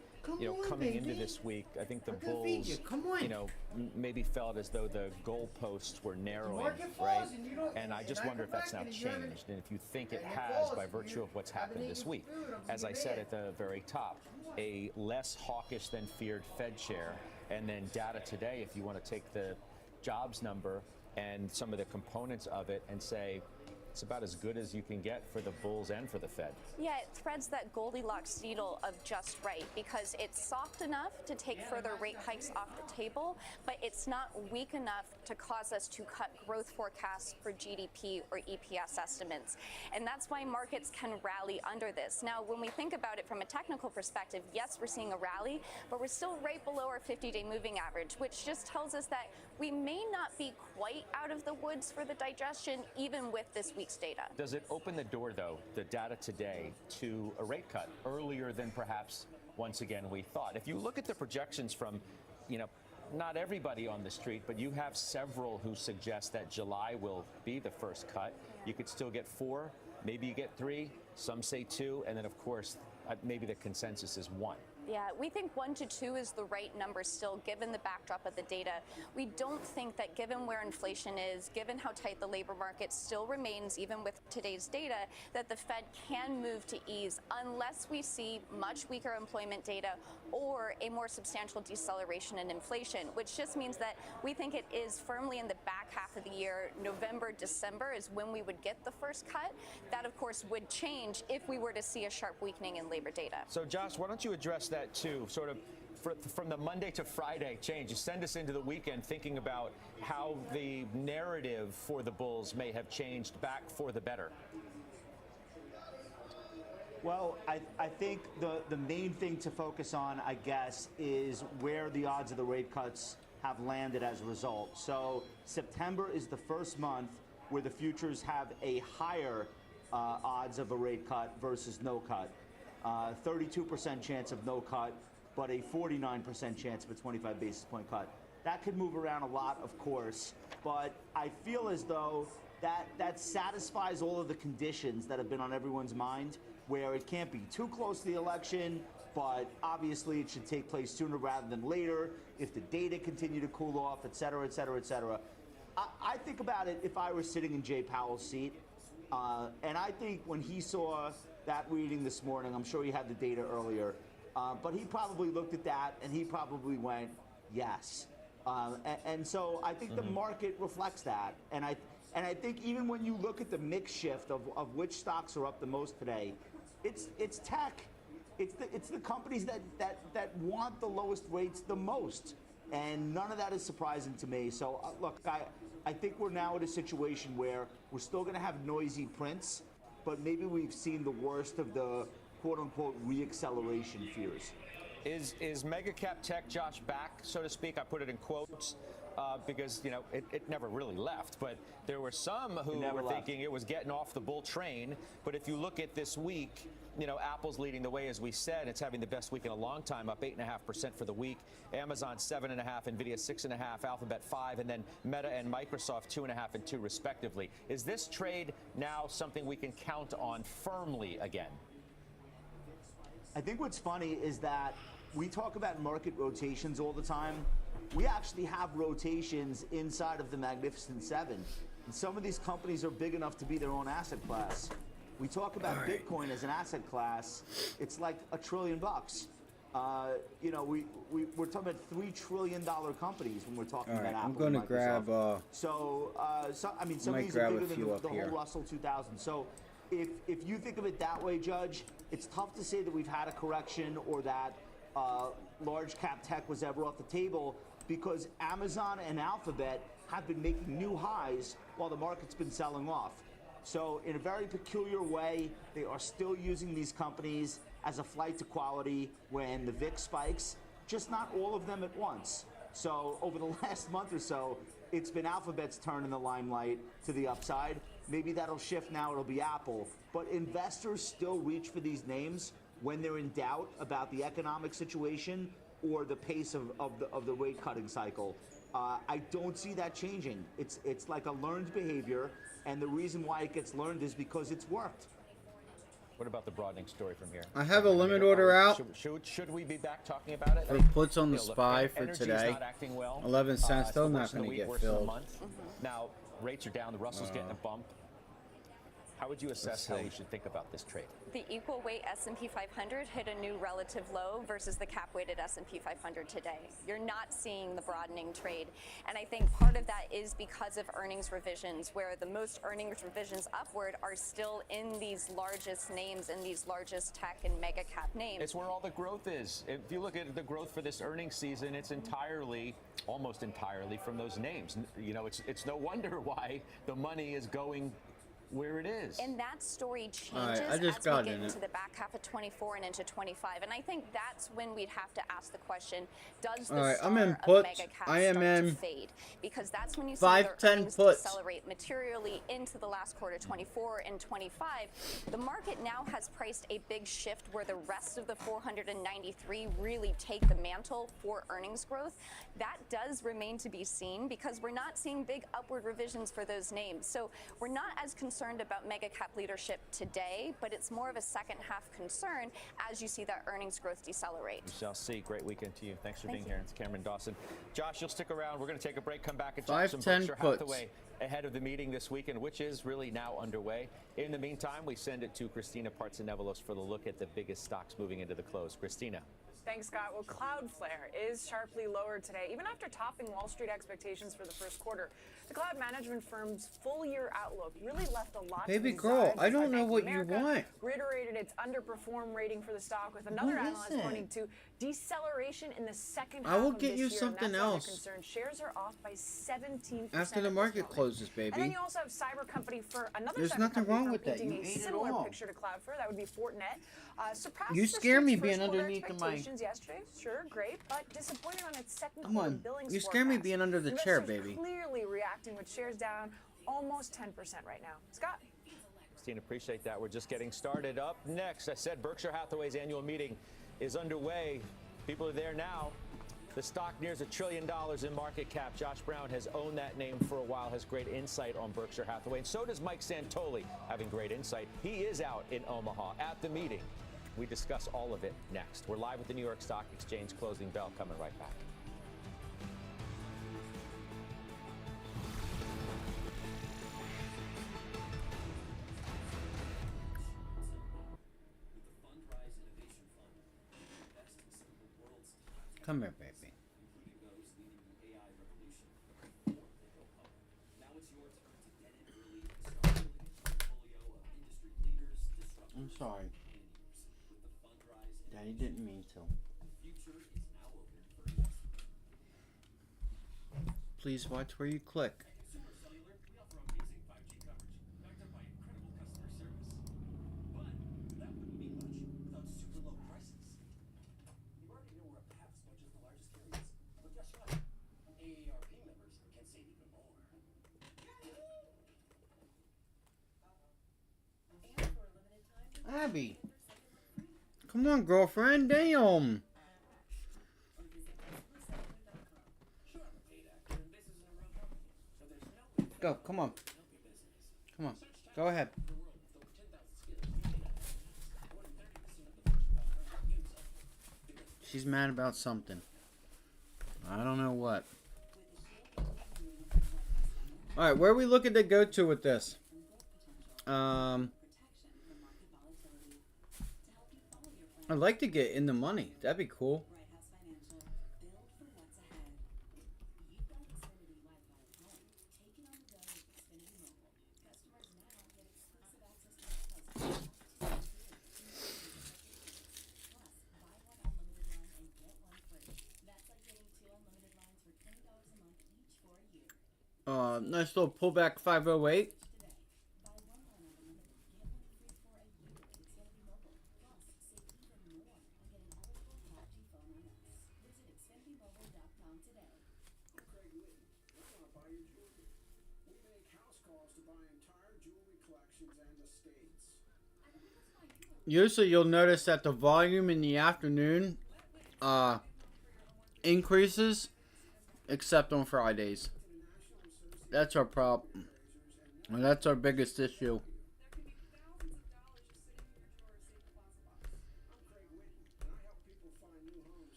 coming into this week, I think the bulls, maybe felt as though the goalposts were narrowing, right? And I just wonder if that's now changed, and if you think it has by virtue of what's happened this week. As I said at the very top, a less hawkish than feared Fed chair, and then data today, if you want to take the jobs number and some of the components of it and say, it's about as good as you can get for the bulls and for the Fed. Yeah, it threads that Goldilocks needle of just right because it's soft enough to take further rate hikes off the table, but it's not weak enough to cause us to cut growth forecasts for GDP or EPS estimates. And that's why markets can rally under this. Now, when we think about it from a technical perspective, yes, we're seeing a rally, but we're still right below our 50-day moving average, which just tells us that we may not be quite out of the woods for the digestion, even with this week's data. Does it open the door, though, the data today, to a rate cut earlier than perhaps once again we thought? If you look at the projections from, not everybody on the street, but you have several who suggest that July will be the first cut. You could still get 4, maybe you get 3, some say 2, and then of course maybe the consensus is 1. Yeah, we think 1 to 2 is the right number still, given the backdrop of the data. We don't think that given where inflation is, given how tight the labor market still remains, even with today's data, that the Fed can move to ease unless we see much weaker employment data or a more substantial deceleration in inflation, which just means that we think it is firmly in the back half of the year. November, December is when we would get the first cut. That, of course, would change if we were to see a sharp weakening in labor data. So, Josh, why don't you address that too, sort of from the Monday to Friday change? You send us into the weekend thinking about how the narrative for the bulls may have changed back for the better. Well, I think the main thing to focus on, I guess, is where the odds of the rate cuts have landed as a result. So September is the first month where the futures have a higher odds of a rate cut versus no cut. 32% chance of no cut, but a 49% chance of a 25 basis point cut. That could move around a lot, of course, but I feel as though that satisfies all of the conditions that have been on everyone's mind, where it can't be too close to the election, but obviously it should take place sooner rather than later if the data continue to cool off, et cetera, et cetera, et cetera. I think about it if I were sitting in Jay Powell's seat, and I think when he saw that reading this morning, I'm sure he had the data earlier, but he probably looked at that and he probably went, yes. And so I think the market reflects that. And I think even when you look at the mix shift of which stocks are up the most today, it's tech. It's the companies that want the lowest rates the most. And none of that is surprising to me. So look, I think we're now in a situation where we're still going to have noisy prints, but maybe we've seen the worst of the quote-unquote re-acceleration fears. Is mega cap tech, Josh, back, so to speak? I put it in quotes because, it never really left. But there were some who were thinking it was getting off the bull train. But if you look at this week, Apple's leading the way, as we said. It's having the best week in a long time, up 8.5% for the week. Amazon 7.5%, Nvidia 6.5%, Alphabet 5%, and then Meta and Microsoft 2.5% and 2% respectively. Is this trade now something we can count on firmly again? I think what's funny is that we talk about market rotations all the time. We actually have rotations inside of the Magnificent Seven. And some of these companies are big enough to be their own asset class. We talk about Bitcoin as an asset class. It's like $1 trillion. We're talking about $3 trillion companies when we're talking about Apple. I'm going to grab. Some of these are bigger than the whole Russell 2000. So if you think of it that way, Judge, it's tough to say that we've had a correction or that large cap tech was ever off the table, because Amazon and Alphabet have been making new highs while the market's been selling off. So in a very peculiar way, they are still using these companies as a flight to quality when the VIX spikes, just not all of them at once. So over the last month or so, it's been Alphabet's turn in the limelight to the upside. Maybe that'll shift now, it'll be Apple. But investors still reach for these names when they're in doubt about the economic situation or the pace of the rate cutting cycle. I don't see that changing. It's like a learned behavior, and the reason why it gets learned is because it's worked. What about the broadening story from here? I have a limit order out. Should we be back talking about it? For puts on the SPY for today. 11 cents. Still not going to get filled. Now rates are down. The Russell's getting a bump. How would you assess how we should think about this trade? The equal weight S&P 500 hit a new relative low versus the cap weighted S&P 500 today. You're not seeing the broadening trade. And I think part of that is because of earnings revisions, where the most earnings revisions upward are still in these largest names, in these largest tech and mega cap names. It's where all the growth is. If you look at the growth for this earnings season, it's entirely, almost entirely from those names. You know, it's no wonder why the money is going where it is. And that story changes I as just we got get in into it. the back half of 24 and into 25. And I think that's when we'd have to ask the question, does the All right, star I'm in of puts. mega caps I am start in to fade? Because that's when you see 5, their 10 earnings puts. decelerate materially into the last quarter, 24 and 25. The market now has priced a big shift where the rest of the 493 really take the mantle for earnings growth. That does remain to be seen because we're not seeing big upward revisions for those names. So we're not as concerned about mega cap leadership today, but it's more of a second half concern as you see that earnings growth decelerate. We shall see. Great weekend to you. Thanks for Thank being you. here. It's Cameron Dawson. Josh, you'll stick around. We're going to take a break, come back and 5, talk some 10 Berkshire puts. Hathaway ahead of the meeting this weekend, which is really now underway. In the meantime, we send it to Christina Partsenevelos for the look at the biggest stocks moving into the close. Christina. Thanks, Scott. Well, Cloudflare is sharply lower today, even after topping Wall Street expectations for the first quarter. The cloud management firm's full-year outlook really left a lot to Baby be girl, desired. I That's why don't know Bank of what you America want. reiterated its underperform rating for the stock, with another What is analyst it? pointing to deceleration in the second I half will of get this you year, something and that's why they're else. concerned. Shares are off by 17% After the at this market moment. closes, And then baby. you also have cyber company for another There's cyber nothing company wrong firm with that. painting You a ate it similar all. picture to Cloudflare. That would be Fortinet. Surpassed You the scare me Street's being first quarter underneath the mic. expectations yesterday. Sure, great, but disappointed on its second Come quarter on. billings You scare me forecast. being under the chair, Investors baby. Clearly reacting with shares down almost 10% right now. Scott. Christine, appreciate that. We're just getting started. Up next, I said Berkshire Hathaway's annual meeting is underway. People are there now. The stock nears $1 trillion in market cap. Josh Brown has owned that name for a while, has great insight on Berkshire Hathaway, and so does Mike Santoli, having great insight. He is out in Omaha at the meeting. We discuss all of it next. We're live with the New York Stock Exchange closing bell, coming right back. Come here, baby. I'm sorry. Daddy didn't mean to. Please watch where you click. Abby. Come on, girlfriend. Damn. Go. Come on. Come on. Go ahead. She's mad about something. I don't know what. Alright, where are we looking to go to with this? I'd like to get in the money. That'd be cool. Nice little pullback 508. Usually you'll notice that the volume in the afternoon increases, except on Fridays. That's our problem. And that's our biggest issue.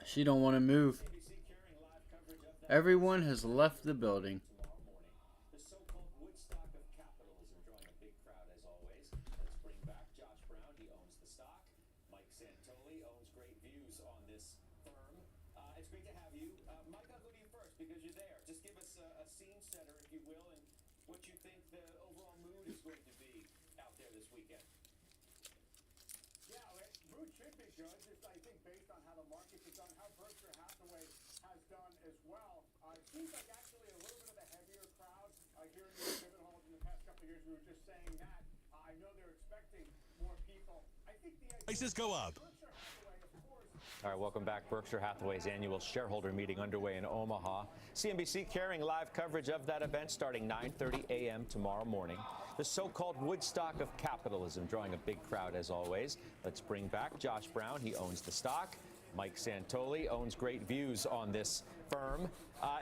She don't want to move. Everyone has left the building. The so-called Woodstock of capitalism drawing a big crowd as always. Let's bring back Josh Brown. He owns the stock. Mike Santoli owns great views on this firm. It's great to have you. Mike, I'll go to you first because you're there. Just give us a scene setter, if you will, and what you think the overall mood is going to be out there this weekend. Yeah, mood should be good. Just I think based on how the markets have done, how Berkshire Hathaway has done as well. It seems like actually a little bit of a heavier crowd here in the exhibit halls in the past couple of years. We were just saying that. I know they're expecting more people. I think the Prices go up. All right, welcome back. Berkshire Hathaway's annual shareholder meeting underway in Omaha. CNBC carrying live coverage of that event starting 9:30 a.m. tomorrow morning. The so-called Woodstock of capitalism drawing a big crowd as always. Let's bring back Josh Brown. He owns the stock. Mike Santoli owns great views on this firm.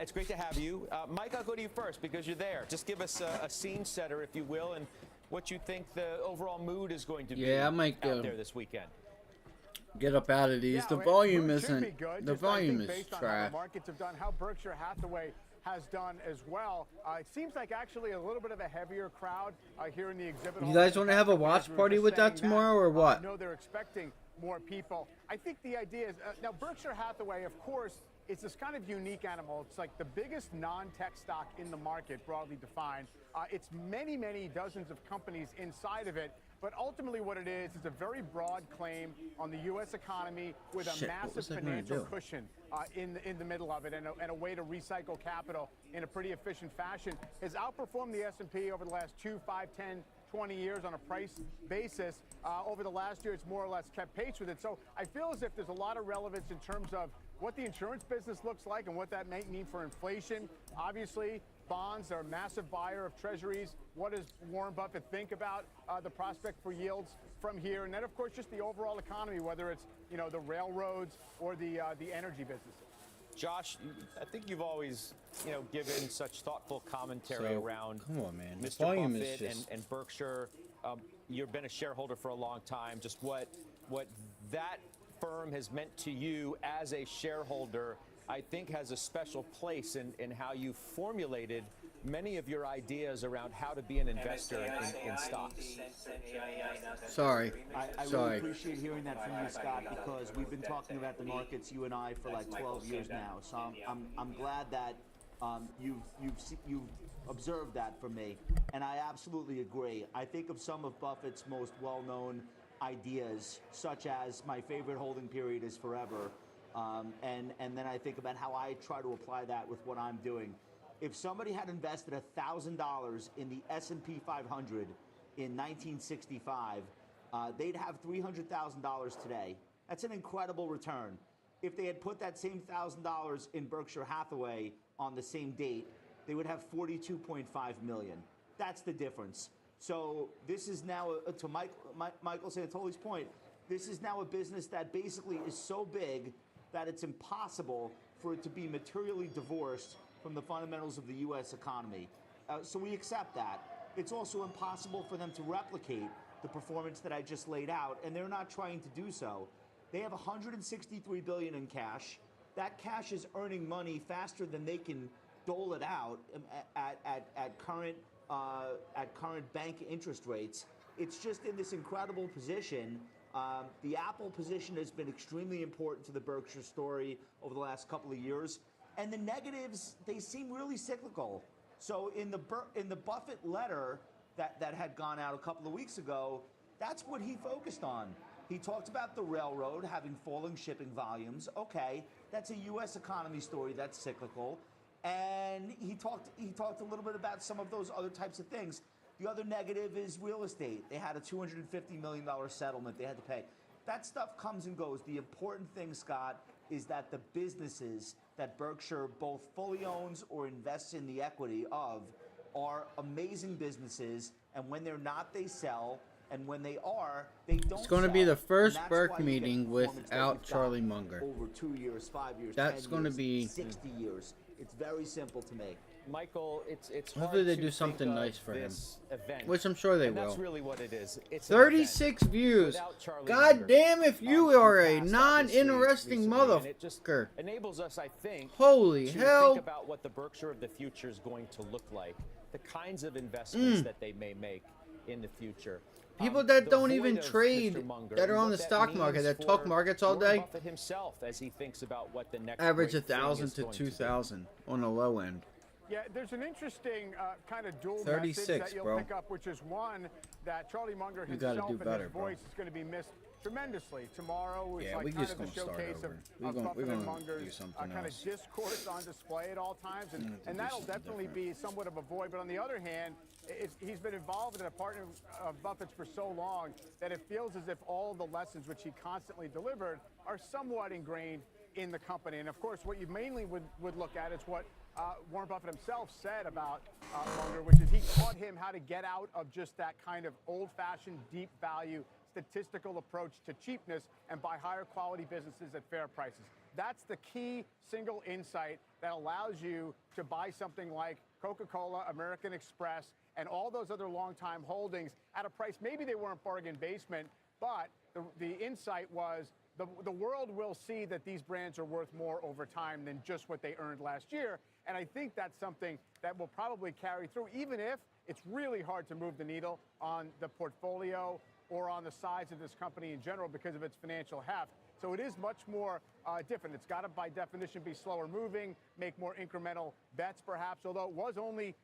It's great to have you. Mike, I'll go to you first because you're there. Just give us a scene setter, if you will, and what you think the overall mood is going to be Yeah, I might out there this weekend. Get up out of these. The volume isn't. The volume is based on how trash. the markets have done, how Berkshire Hathaway has done as well. It seems like actually a little bit of a heavier crowd here in the exhibit hall. You guys want to have a watch party with that tomorrow or what? I know they're expecting more people. I think the idea is now Berkshire Hathaway, of course, it's this kind of unique animal. It's like the biggest non-tech stock in the market, broadly defined. It's many, many dozens of companies inside of it. But ultimately what it is a very broad claim on the U.S. economy with a massive financial cushion in the middle of it and a way to recycle capital in a pretty efficient fashion. Has outperformed the S&P over the last 2, 5, 10, 20 years on a price basis. Over the last year, it's more or less kept pace with it. So I feel as if there's a lot of relevance in terms of what the insurance business looks like and what that may mean for inflation. Obviously, bonds are a massive buyer of treasuries. What does Warren Buffett think about the prospect for yields from here? And then, of course, just the overall economy, whether it's, the railroads or the energy businesses. Josh, I think you've always, given such thoughtful commentary around come on, man. The Mr. volume Buffett is just... and Berkshire. You've been a shareholder for a long time. Just what that firm has meant to you as a shareholder, I think has a special place in how you formulated many of your ideas around how to be an investor in stocks. Sorry. I really appreciate hearing that from you, Scott, because we've been talking about the markets, you and I, for like 12 years now. So I'm glad that you've observed that from me, and I absolutely agree. I think of some of Buffett's most well-known ideas, such as my favorite holding period is forever, and then I think about how I try to apply that with what I'm doing. If somebody had invested $1,000 in the S&P 500 in 1965, they'd have $300,000 today. That's an incredible return. If they had put that same $1,000 in Berkshire Hathaway on the same date, they would have $42.5 million. That's the difference. So this is now, to Michael Santoli's point, this is now a business that basically is so big that it's impossible for it to be materially divorced from the fundamentals of the U.S. economy. So we accept that. It's also impossible for them to replicate the performance that I just laid out, and they're not trying to do so. They have $163 billion in cash. That cash is earning money faster than they can dole it out at current bank interest rates. It's just in this incredible position. The Apple position has been extremely important to the Berkshire story over the last couple of years. And the negatives, they seem really cyclical. So in the Buffett letter that had gone out a couple of weeks ago, that's what he focused on. He talked about the railroad having falling shipping volumes. Okay, that's a U.S. economy story that's cyclical. And he talked a little bit about some of those other types of things. The other negative is real estate. They had a $250 million settlement they had to pay. That stuff comes and goes. The important thing, Scott, is that the businesses that Berkshire both fully owns or invests in the equity of are amazing businesses, and when they're not, they sell, And when they are, they don't. It's going to be the sell. first And that's Burke why you get meeting performance that without you've got Charlie Munger. Over 2 years, 5 years, That's 10 going to years, be 60 years. It's very simple to make. Michael, it's Hopefully hard they to do think something of nice for him. this event, Which I'm sure they and will. That's really what it is. It's an 36 event. views. Without Charlie God Munger. damn if you are a passed, non-interesting obviously, recently, and it just motherfucker. enables us, I think, Holy to hell. think about what the Berkshire of the future is going to look like, the kinds of investments that they may make in the future. People that The don't void even of trade, Mr. Munger that are and on what the that stock market, means that talk for markets all Warren day, Buffett himself, as he thinks about what the next average great thing 1,000 is to going to be. 2,000 on the low end. Yeah, there's an interesting kind of dual 36, message that you'll bro. pick up, which is one, that Charlie Munger You gotta himself do and better, his bro. voice is going to be missed tremendously. Tomorrow is Yeah, like we kind just of the gonna start showcase over. of We're Buffett gonna and do Munger's something kind of else. discourse on display at all times, to do and that'll something definitely be somewhat of a void. But on the other hand, he's been involved and a partner of Buffett's for so long that it feels as if all the lessons which he constantly delivered are somewhat ingrained in the company. And of course, what you mainly would look at is what Warren Buffett himself said about Munger, which is he taught him how to get out of just that kind of old-fashioned, deep value, statistical approach to cheapness and buy higher quality businesses at fair prices. That's the key single insight that allows you to buy something like Coca-Cola, American Express, and all those other long-time holdings at a price. Maybe they weren't bargain basement, but the insight was the world will see that these brands are worth more over time than just what they earned last year. And I think that's something that will probably carry through, even if it's really hard to move the needle on the portfolio or on the size of this company in general because of its financial heft. So it is much more different. It's got to, by definition, be slower moving, make more incremental bets, perhaps, although it was only,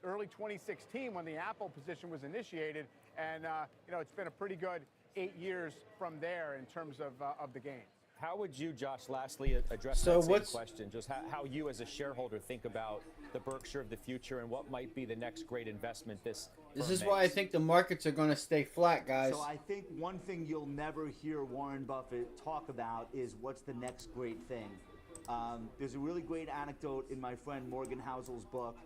early 2016 when the Apple position was initiated. And, it's been a pretty good 8 years from there in terms of the game. How would you, Josh, lastly address So that same what's- question? Just how you as a shareholder think about the Berkshire of the future and what might be the next great investment this This firm is why I makes? think the markets are going to stay flat, guys. So I think one thing you'll never hear Warren Buffett talk about is what's the next great thing. There's a really great anecdote in my friend Morgan Housel's book.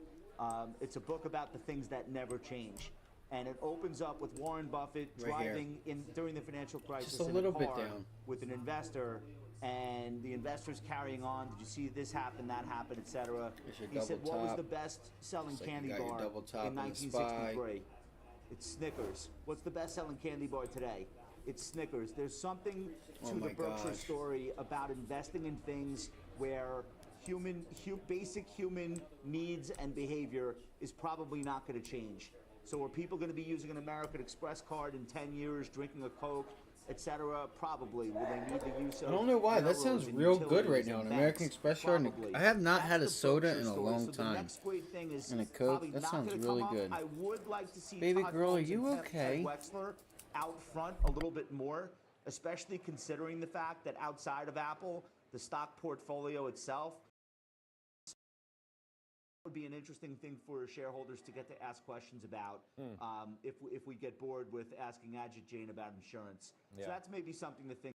It's a book about the things that never change. And it opens up with Warren Buffett Right here. driving during the financial crisis Just a in little a bit car down. with an investor, and the investor's carrying on. Did you see this happen, that happened, etc. There's your He said, double "What was top. the best-selling It's like you candy got your bar double top in and the spy. 1963?" It's Snickers. What's the best-selling candy bar today? It's Snickers. There's something Oh to my the Berkshire gosh. story about investing in things where basic human needs and behavior is probably not going to change. So are people going to be using an American Express card in 10 years, drinking a Coke, etc.? Probably. Will they need the use of I don't know why. That railroads sounds and real good right utilities now. and An American banks? Express card. Probably. I have not had a That's the soda Berkshire in a story. long So the time. next great thing is And a Coke. probably That not sounds gonna really come up. good. I would like to see Baby Todd girl, are Combs you and Ted okay? Wexler out front a little bit more, especially considering the fact that outside of Apple, the stock portfolio itself would be an interesting thing for shareholders to get to ask questions about if we get bored with asking Ajit Jain about insurance. Yeah. So that's maybe something to think.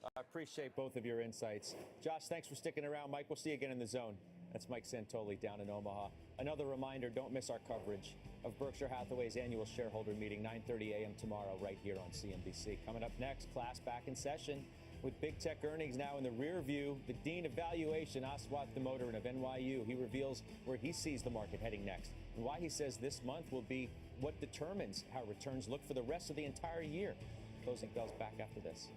I appreciate both of your insights. Josh, thanks for sticking around. Mike, we'll see you again in the zone. That's Mike Santoli down in Omaha. Another reminder, don't miss our coverage of Berkshire Hathaway's annual shareholder meeting, 9:30 a.m. tomorrow, right here on CNBC. Coming up next, class back in session. With big tech earnings now in the rear view, the Dean of Valuation, Aswath Damodaran of NYU, he reveals where he sees the market heading next and why he says this month will be what determines how returns look for the rest of the entire year. Closing bells back after this.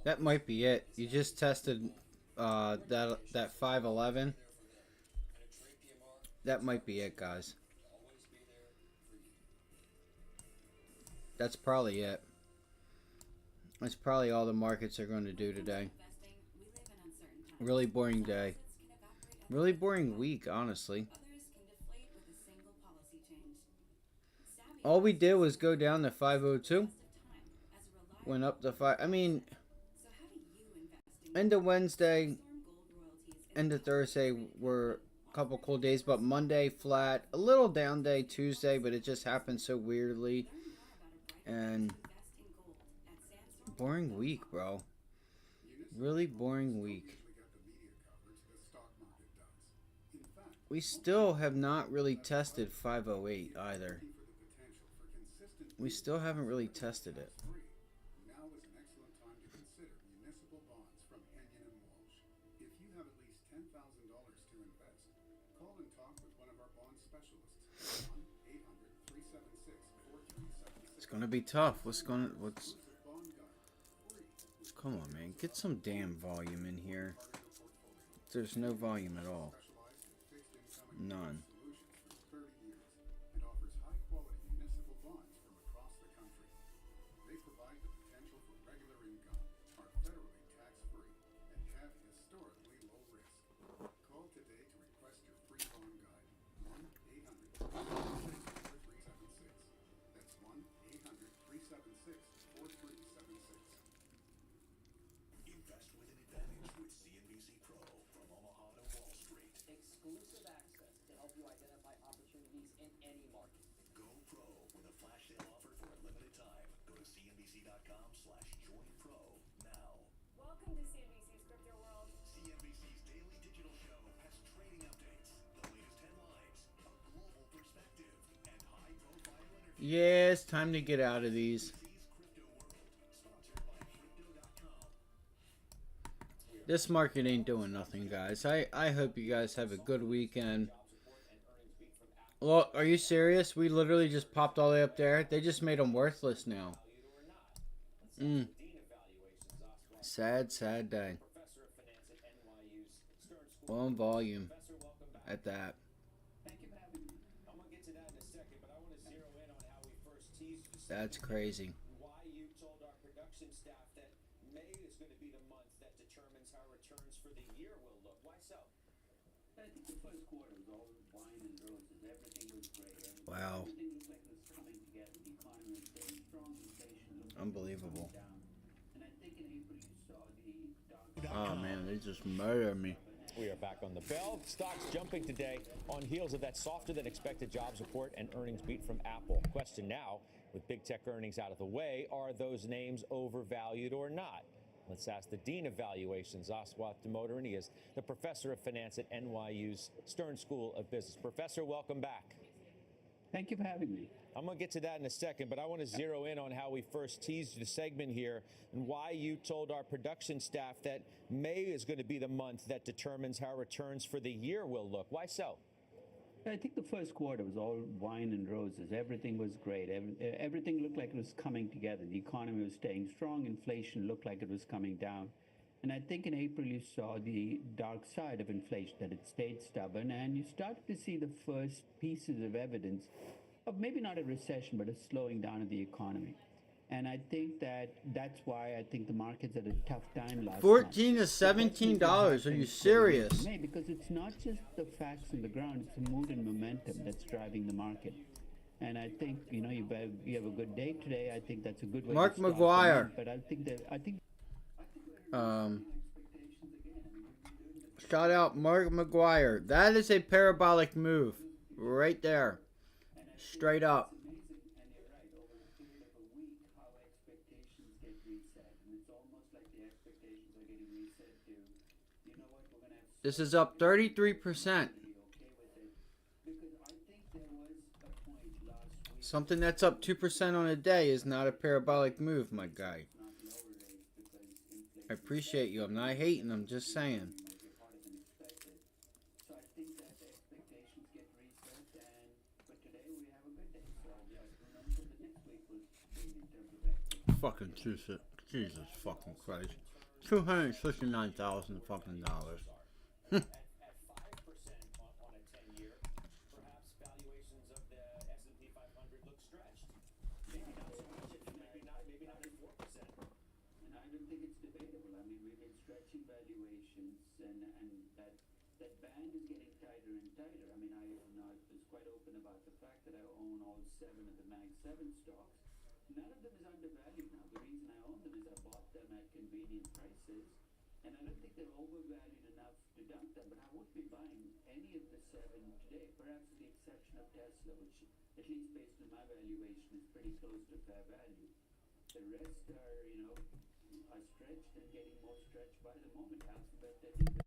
That might be it. You just tested that 511. That might be it, guys. That's probably it. That's probably all the markets are going to do today. Really boring day. Really boring week, honestly. All we did was go down to 502. Went up to 5. I mean, end of Wednesday, end of Thursday were a couple cool days, but Monday flat, a little down day Tuesday, but it just happened so weirdly. And boring week, bro. Really boring week. We still have not really tested 508 either. We still haven't really tested it. Now is an excellent time to consider municipal bonds from Henyon & Walsh. If you have at least $10,000 to invest, call and talk with one of our bond specialists. 1-800-376-4376. It's gonna be tough. Come on, man. Get some damn volume in here. There's no volume at all. None. Exclusive access to help you identify opportunities in any market. Go Pro with a flash sale offer for a limited time. Go to cnbc.com/joinpro now. Welcome to CNBC's Crypto World. CNBC's daily digital show has trading updates, the latest headlines, a global perspective, and high-profile interviews. Yeah, it's time to get out of these. This market ain't doing nothing, guys. I hope you guys have a good weekend. Look, are you serious? We literally just popped all the way up there. They just made them worthless now. Sad, sad day. On volume. At that. That's crazy. I think the first quarter was all wine and roses. Everything was great. Wow. Everything looked like it was coming together. The economy was staying strong. Inflation looked Unbelievable. down. And I think in April you saw the Oh man, they just murdered me. We are back on the bell. Stocks jumping today on heels of that softer than expected jobs report and earnings beat from Apple. Question now, with big tech earnings out of the way, are those names overvalued or not? Let's ask the Dean of Valuations, Aswath Damodaran. Is the Professor of Finance at NYU's Stern School of Business. Professor, welcome back. Thank you for having me. I'm going to get to that in a second, but I want to zero in on how we first teased the segment here and why you told our production staff that May is going to be the month that determines how returns for the year will look. Why so? I think the first quarter was all wine and roses. Everything was great. Everything looked like it was coming together. The economy was staying strong. Inflation looked like it was coming down. And I think in April you saw the dark side of inflation, that it stayed stubborn, and you started to see the first pieces of evidence of maybe not a recession, but a slowing down of the economy. And I think that's why I think the market's at a tough time last $14 month. to $17. Are you serious? Because it's not just the facts on the ground; it's the mood and momentum that's driving the market. And I think you have a good day today. I think that's a good way. Mark to start McGuire. But I think. Shout out Mark McGuire. That is a parabolic move, right there, straight up. This is up 33%. Something that's up 2% on a day is not a parabolic move, my guy. I appreciate you. I'm not hating. I'm just saying. Fucking Jesus fucking Christ. $269,000 fucking dollars. And that band is getting tighter and tighter. I mean, I have not this quite open about the fact that I own all 7 of the Mag 7 stocks. None of them is undervalued now. The reason I own them is I bought them at convenient prices, and I don't think they're overvalued enough to dump them, but I won't be buying any of the 7 today, perhaps with the exception of Tesla, which, at least based on my valuation, is pretty close to fair value. The rest are, are stretched and getting more stretched by the moment. Alphabet, I think,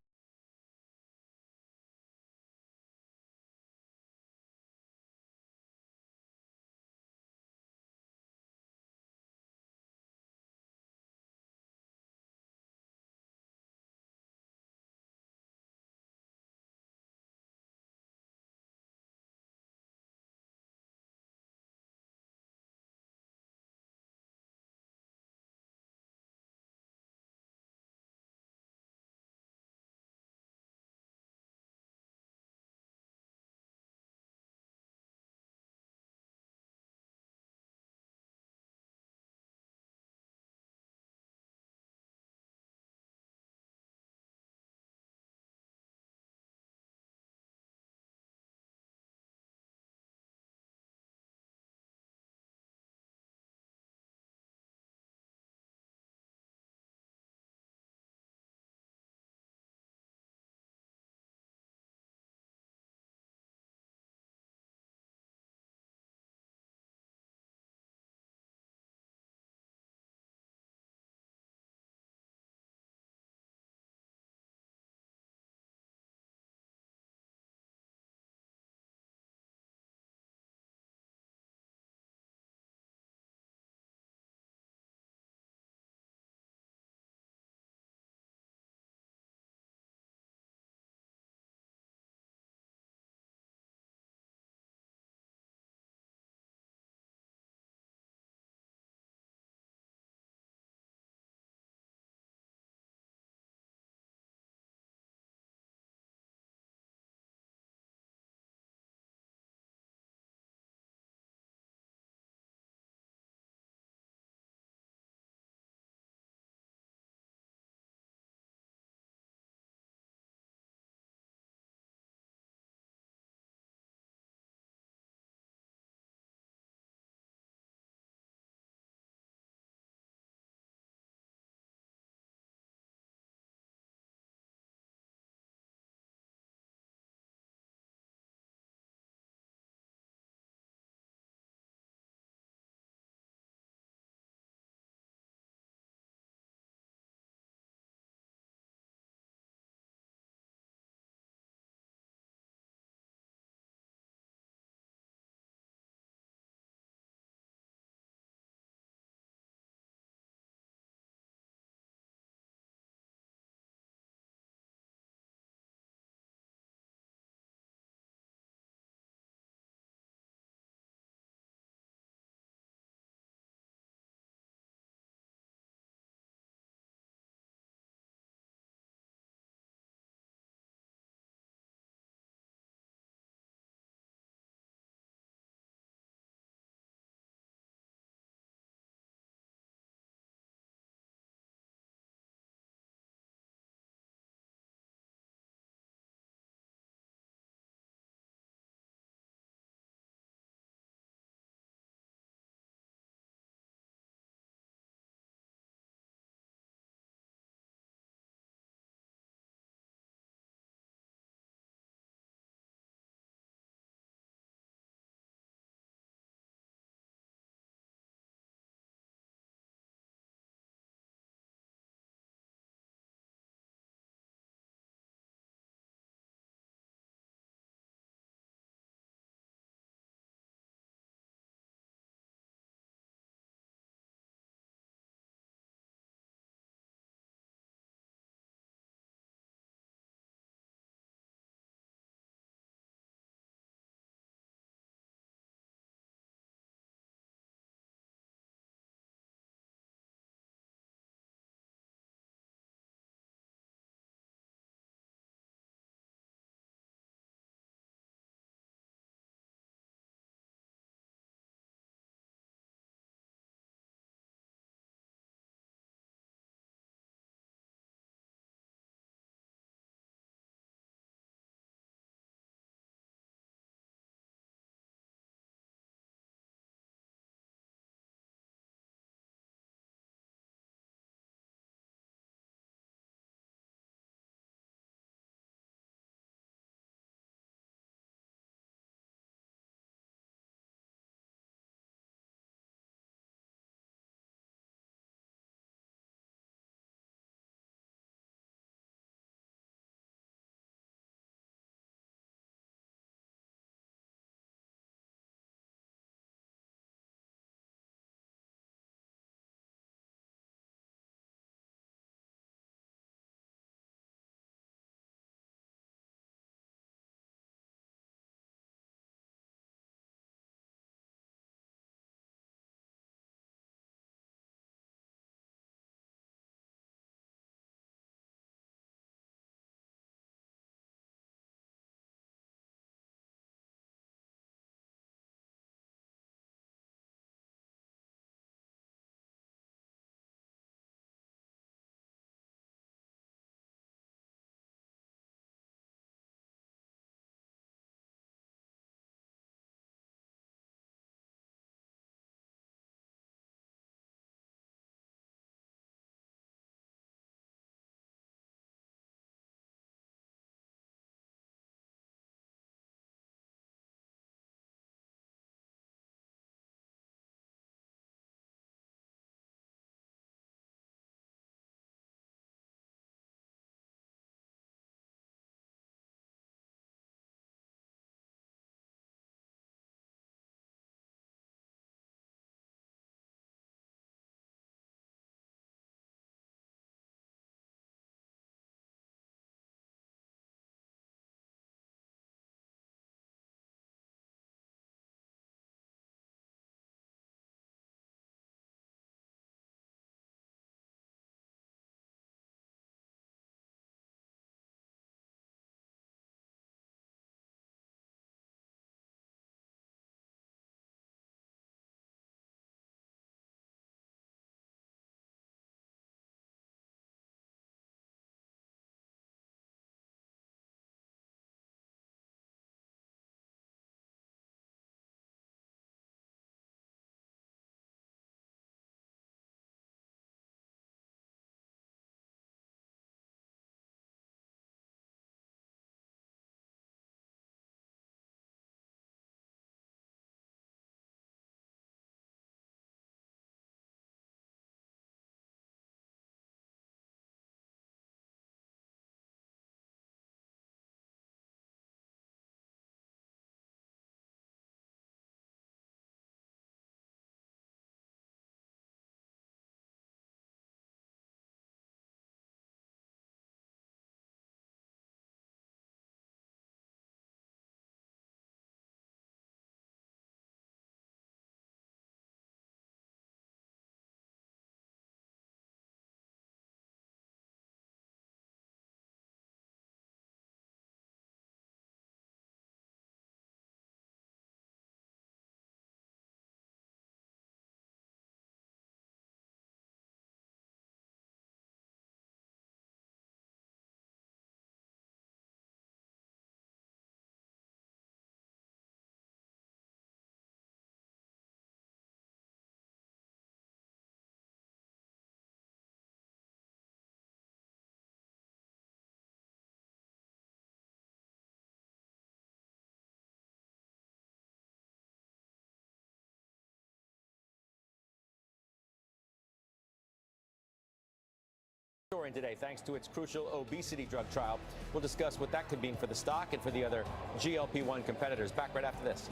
soaring today thanks to its crucial obesity drug trial. We'll discuss what that could mean for the stock and for the other GLP-1 competitors. Back right after this.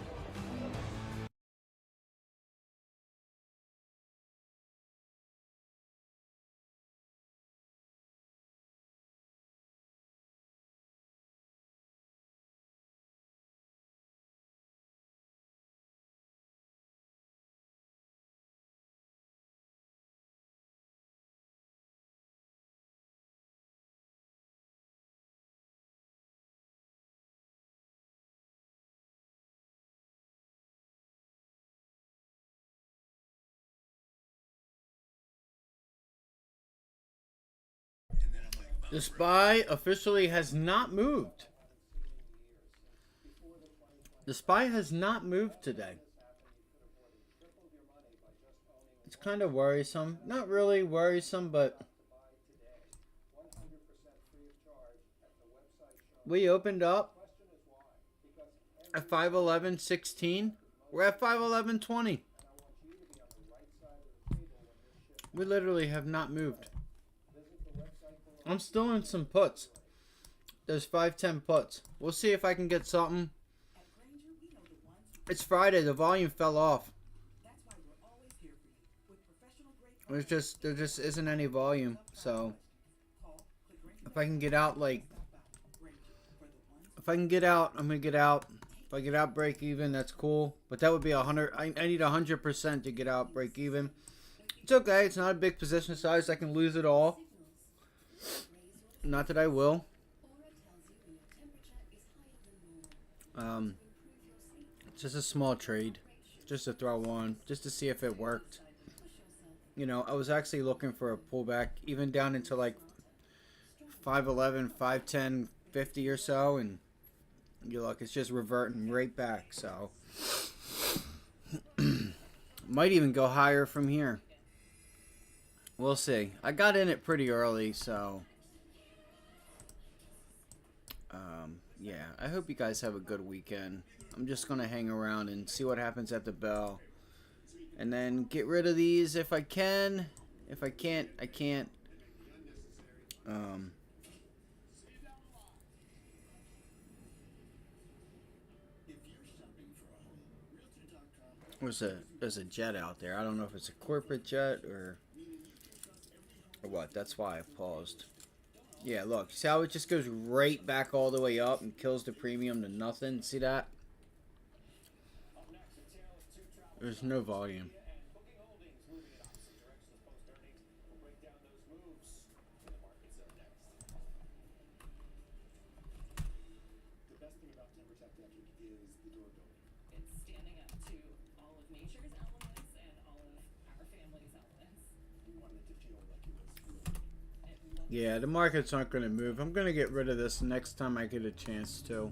The SPY officially has not moved. The SPY has not moved today. It's kind of worrisome. Not really worrisome, but we opened up at 511.16. We're at 511.20. We literally have not moved. I'm still in some puts. There's 510 puts. We'll see if I can get something. It's Friday. The volume fell off. There just isn't any volume. So if I can get out, like, if I can get out, I'm gonna get out. If I get out break even, that's cool. But that would be 100. I need 100% to get out break even. It's okay. It's not a big position size. I can lose it all. Not that I will. It's just a small trade. Just to throw on. Just to see if it worked. You know, I was actually looking for a pullback. Even down into like 511, 510, 50 or so. And you look, it's just reverting right back. So. Might even go higher from here. We'll see. I got in it pretty early, so. Yeah, I hope you guys have a good weekend. I'm just going to hang around and see what happens at the bell. And then get rid of these if I can. If I can't, I can't. There's a jet out there. I don't know if it's a corporate jet or what. That's why I paused. Yeah, look. See how it just goes right back all the way up and kills the premium to nothing? See that? There's no volume. Yeah, the markets aren't going to move. I'm going to get rid of this next time I get a chance to.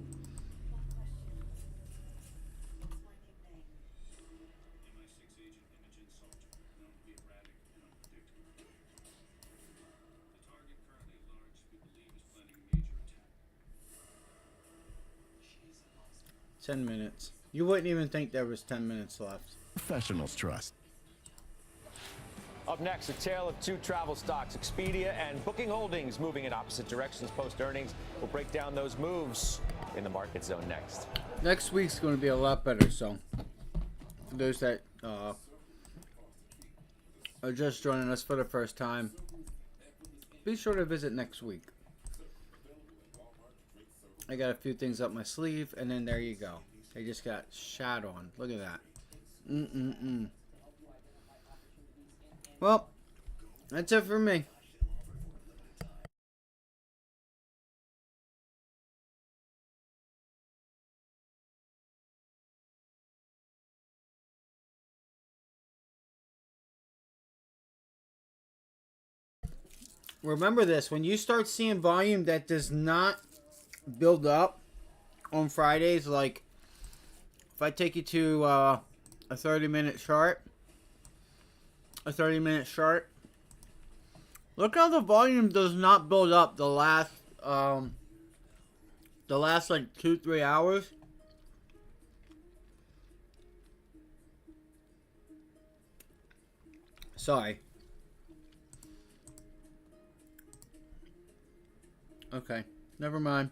$10 minutes. You wouldn't even think there was 10 minutes left. Professionals trust. Up next, a tale of two travel stocks, Expedia and Booking Holdings, moving in opposite directions post-earnings. We'll break down those moves in the Market Zone next. Next week's going to be a lot better, so for those that are just joining us for the first time, be sure to visit next week. I got a few things up my sleeve, and then there you go. They just got shot on. Look at that. Well, that's it for me. Remember this, when you start seeing volume that does not build up on Fridays, like if I take you to a 30-minute chart, look how the volume does not build up the last like 2-3 hours. Sorry. Okay, never mind.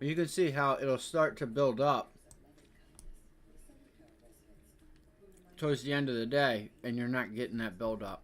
You can see how it'll start to build up towards the end of the day, and you're not getting that build up.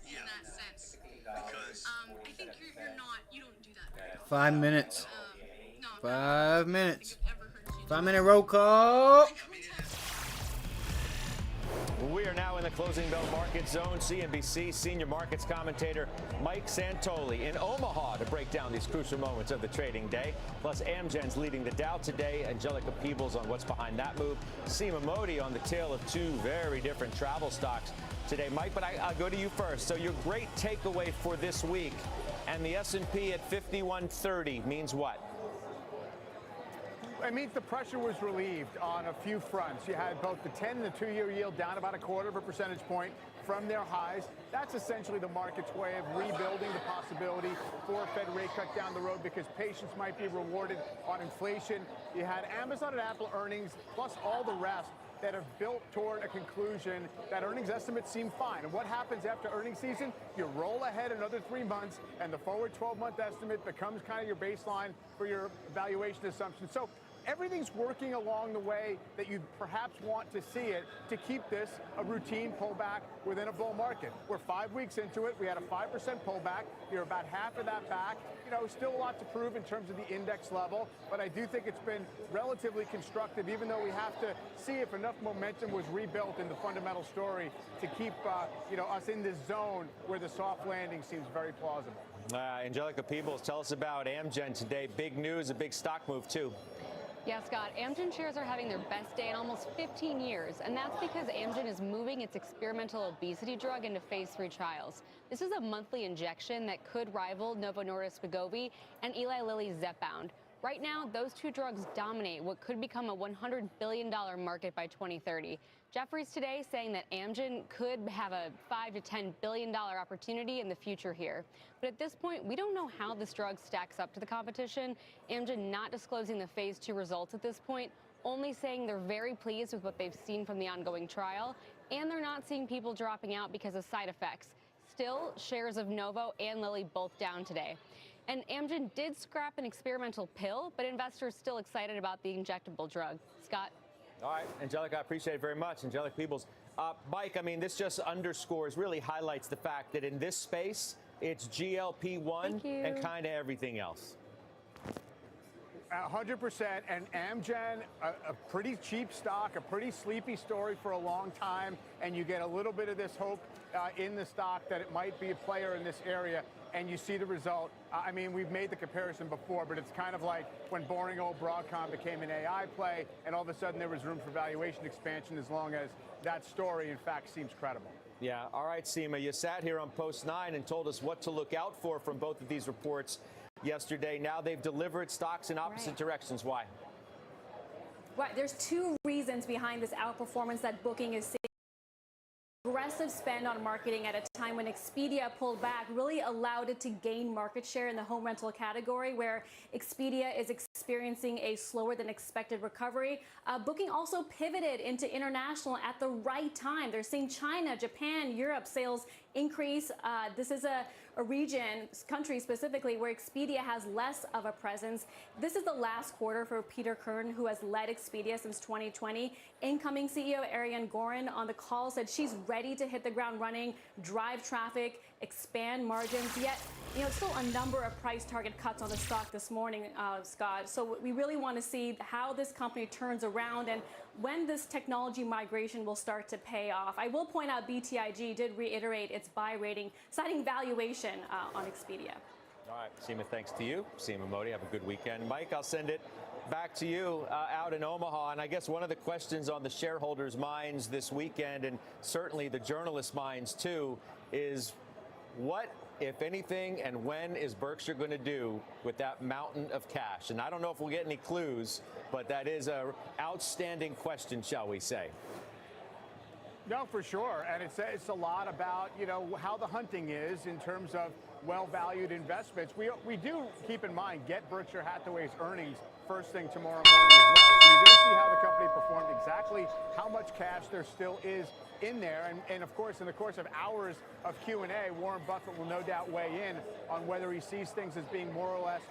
In that sense, because I think you're not, you don't do that. 5 minutes. 5 minutes. 5-minute roll call. We are now in the closing bell market zone. CNBC senior markets commentator Mike Santoli in Omaha to break down these crucial moments of the trading day. Plus, Amgen's leading the Dow today. Angelica Peebles on what's behind that move. Seema Modi on the tail of two very different travel stocks today. Mike, but I'll go to you first. So your great takeaway for this week and the S&P at 5130 means what? It means the pressure was relieved on a few fronts. You had both the 10 and the 2-year yield down about 1/4 percentage point from their highs. That's essentially the market's way of rebuilding the possibility for a Fed rate cut down the road because patience might be rewarded on inflation. You had Amazon and Apple earnings plus all the rest that have built toward a conclusion that earnings estimates seem fine. And what happens after earnings season? You roll ahead another 3 months, and the forward 12-month estimate becomes kind of your baseline for your valuation assumption. So everything's working along the way that you perhaps want to see it to keep this a routine pullback within a bull market. We're 5 weeks into it. We had a 5% pullback. You're about half of that back. You know, still a lot to prove in terms of the index level, but I do think it's been relatively constructive, even though we have to see if enough momentum was rebuilt in the fundamental story to keep, us in this zone where the soft landing seems very plausible. Angelica Peebles, tell us about Amgen today. Big news, a big stock move, too. Yeah, Scott, Amgen shares are having their best day in almost 15 years, and that's because Amgen is moving its experimental obesity drug into phase 3 trials. This is a monthly injection that could rival Novo Nordisk Wegovy and Eli Lilly's Zepbound. Right now, those two drugs dominate what could become a $100 billion market by 2030. Jefferies today saying that Amgen could have a $5 to $10 billion opportunity in the future here. But at this point, we don't know how this drug stacks up to the competition. Amgen not disclosing the phase 2 results at this point, only saying they're very pleased with what they've seen from the ongoing trial, and they're not seeing people dropping out because of side effects. Still, shares of Novo and Lilly both down today. And Amgen did scrap an experimental pill, but investors still excited about the injectable drug. Scott? All right, Angelica, I appreciate it very much. Angelica Peebles. Mike, I mean, this just underscores, really highlights the fact that in this space, it's GLP-1 and kind of everything else. 100%, and Amgen, a pretty cheap stock, a pretty sleepy story for a long time, and you get a little bit of this hope in the stock that it might be a player in this area, and you see the result. I mean, we've made the comparison before, but it's kind of like when boring old Broadcom became an AI play, and all of a sudden there was room for valuation expansion as long as that story, in fact, seems credible. Yeah. All right, Seema, you sat here on Post 9 and told us what to look out for from both of these reports yesterday. Now they've delivered stocks in opposite directions. Why? Right. There's two reasons behind this outperformance that Booking is seeing. Aggressive spend on marketing at a time when Expedia pulled back really allowed it to gain market share in the home rental category, where Expedia is experiencing a slower than expected recovery. Booking also pivoted into international at the right time. They're seeing China, Japan, Europe sales increase. This is a region, country specifically, where Expedia has less of a presence. This is the last quarter for Peter Kern, who has led Expedia since 2020. Incoming CEO Ariane Gorin on the call said she's ready to hit the ground running, drive traffic, expand margins. Yet, still a number of price target cuts on the stock this morning, Scott. So we really want to see how this company turns around and when this technology migration will start to pay off. I will point out BTIG did reiterate its buy rating, citing valuation on Expedia. All right, Seema, thanks to you. Seema Modi, have a good weekend. Mike, I'll send it back to you out in Omaha. And I guess one of the questions on the shareholders' minds this weekend, and certainly the journalists' minds too, is what, if anything, and when is Berkshire going to do with that mountain of cash? And I don't know if we'll get any clues, but that is an outstanding question, shall we say. No, for sure. And it's a lot about, how the hunting is in terms of well-valued investments. We do keep in mind, get Berkshire Hathaway's earnings first thing tomorrow morning as well. So you're going to see how the company performed, exactly how much cash there still is in there. And of course, in the course of hours of Q&A, Warren Buffett will no doubt weigh in on whether he sees things as being more or less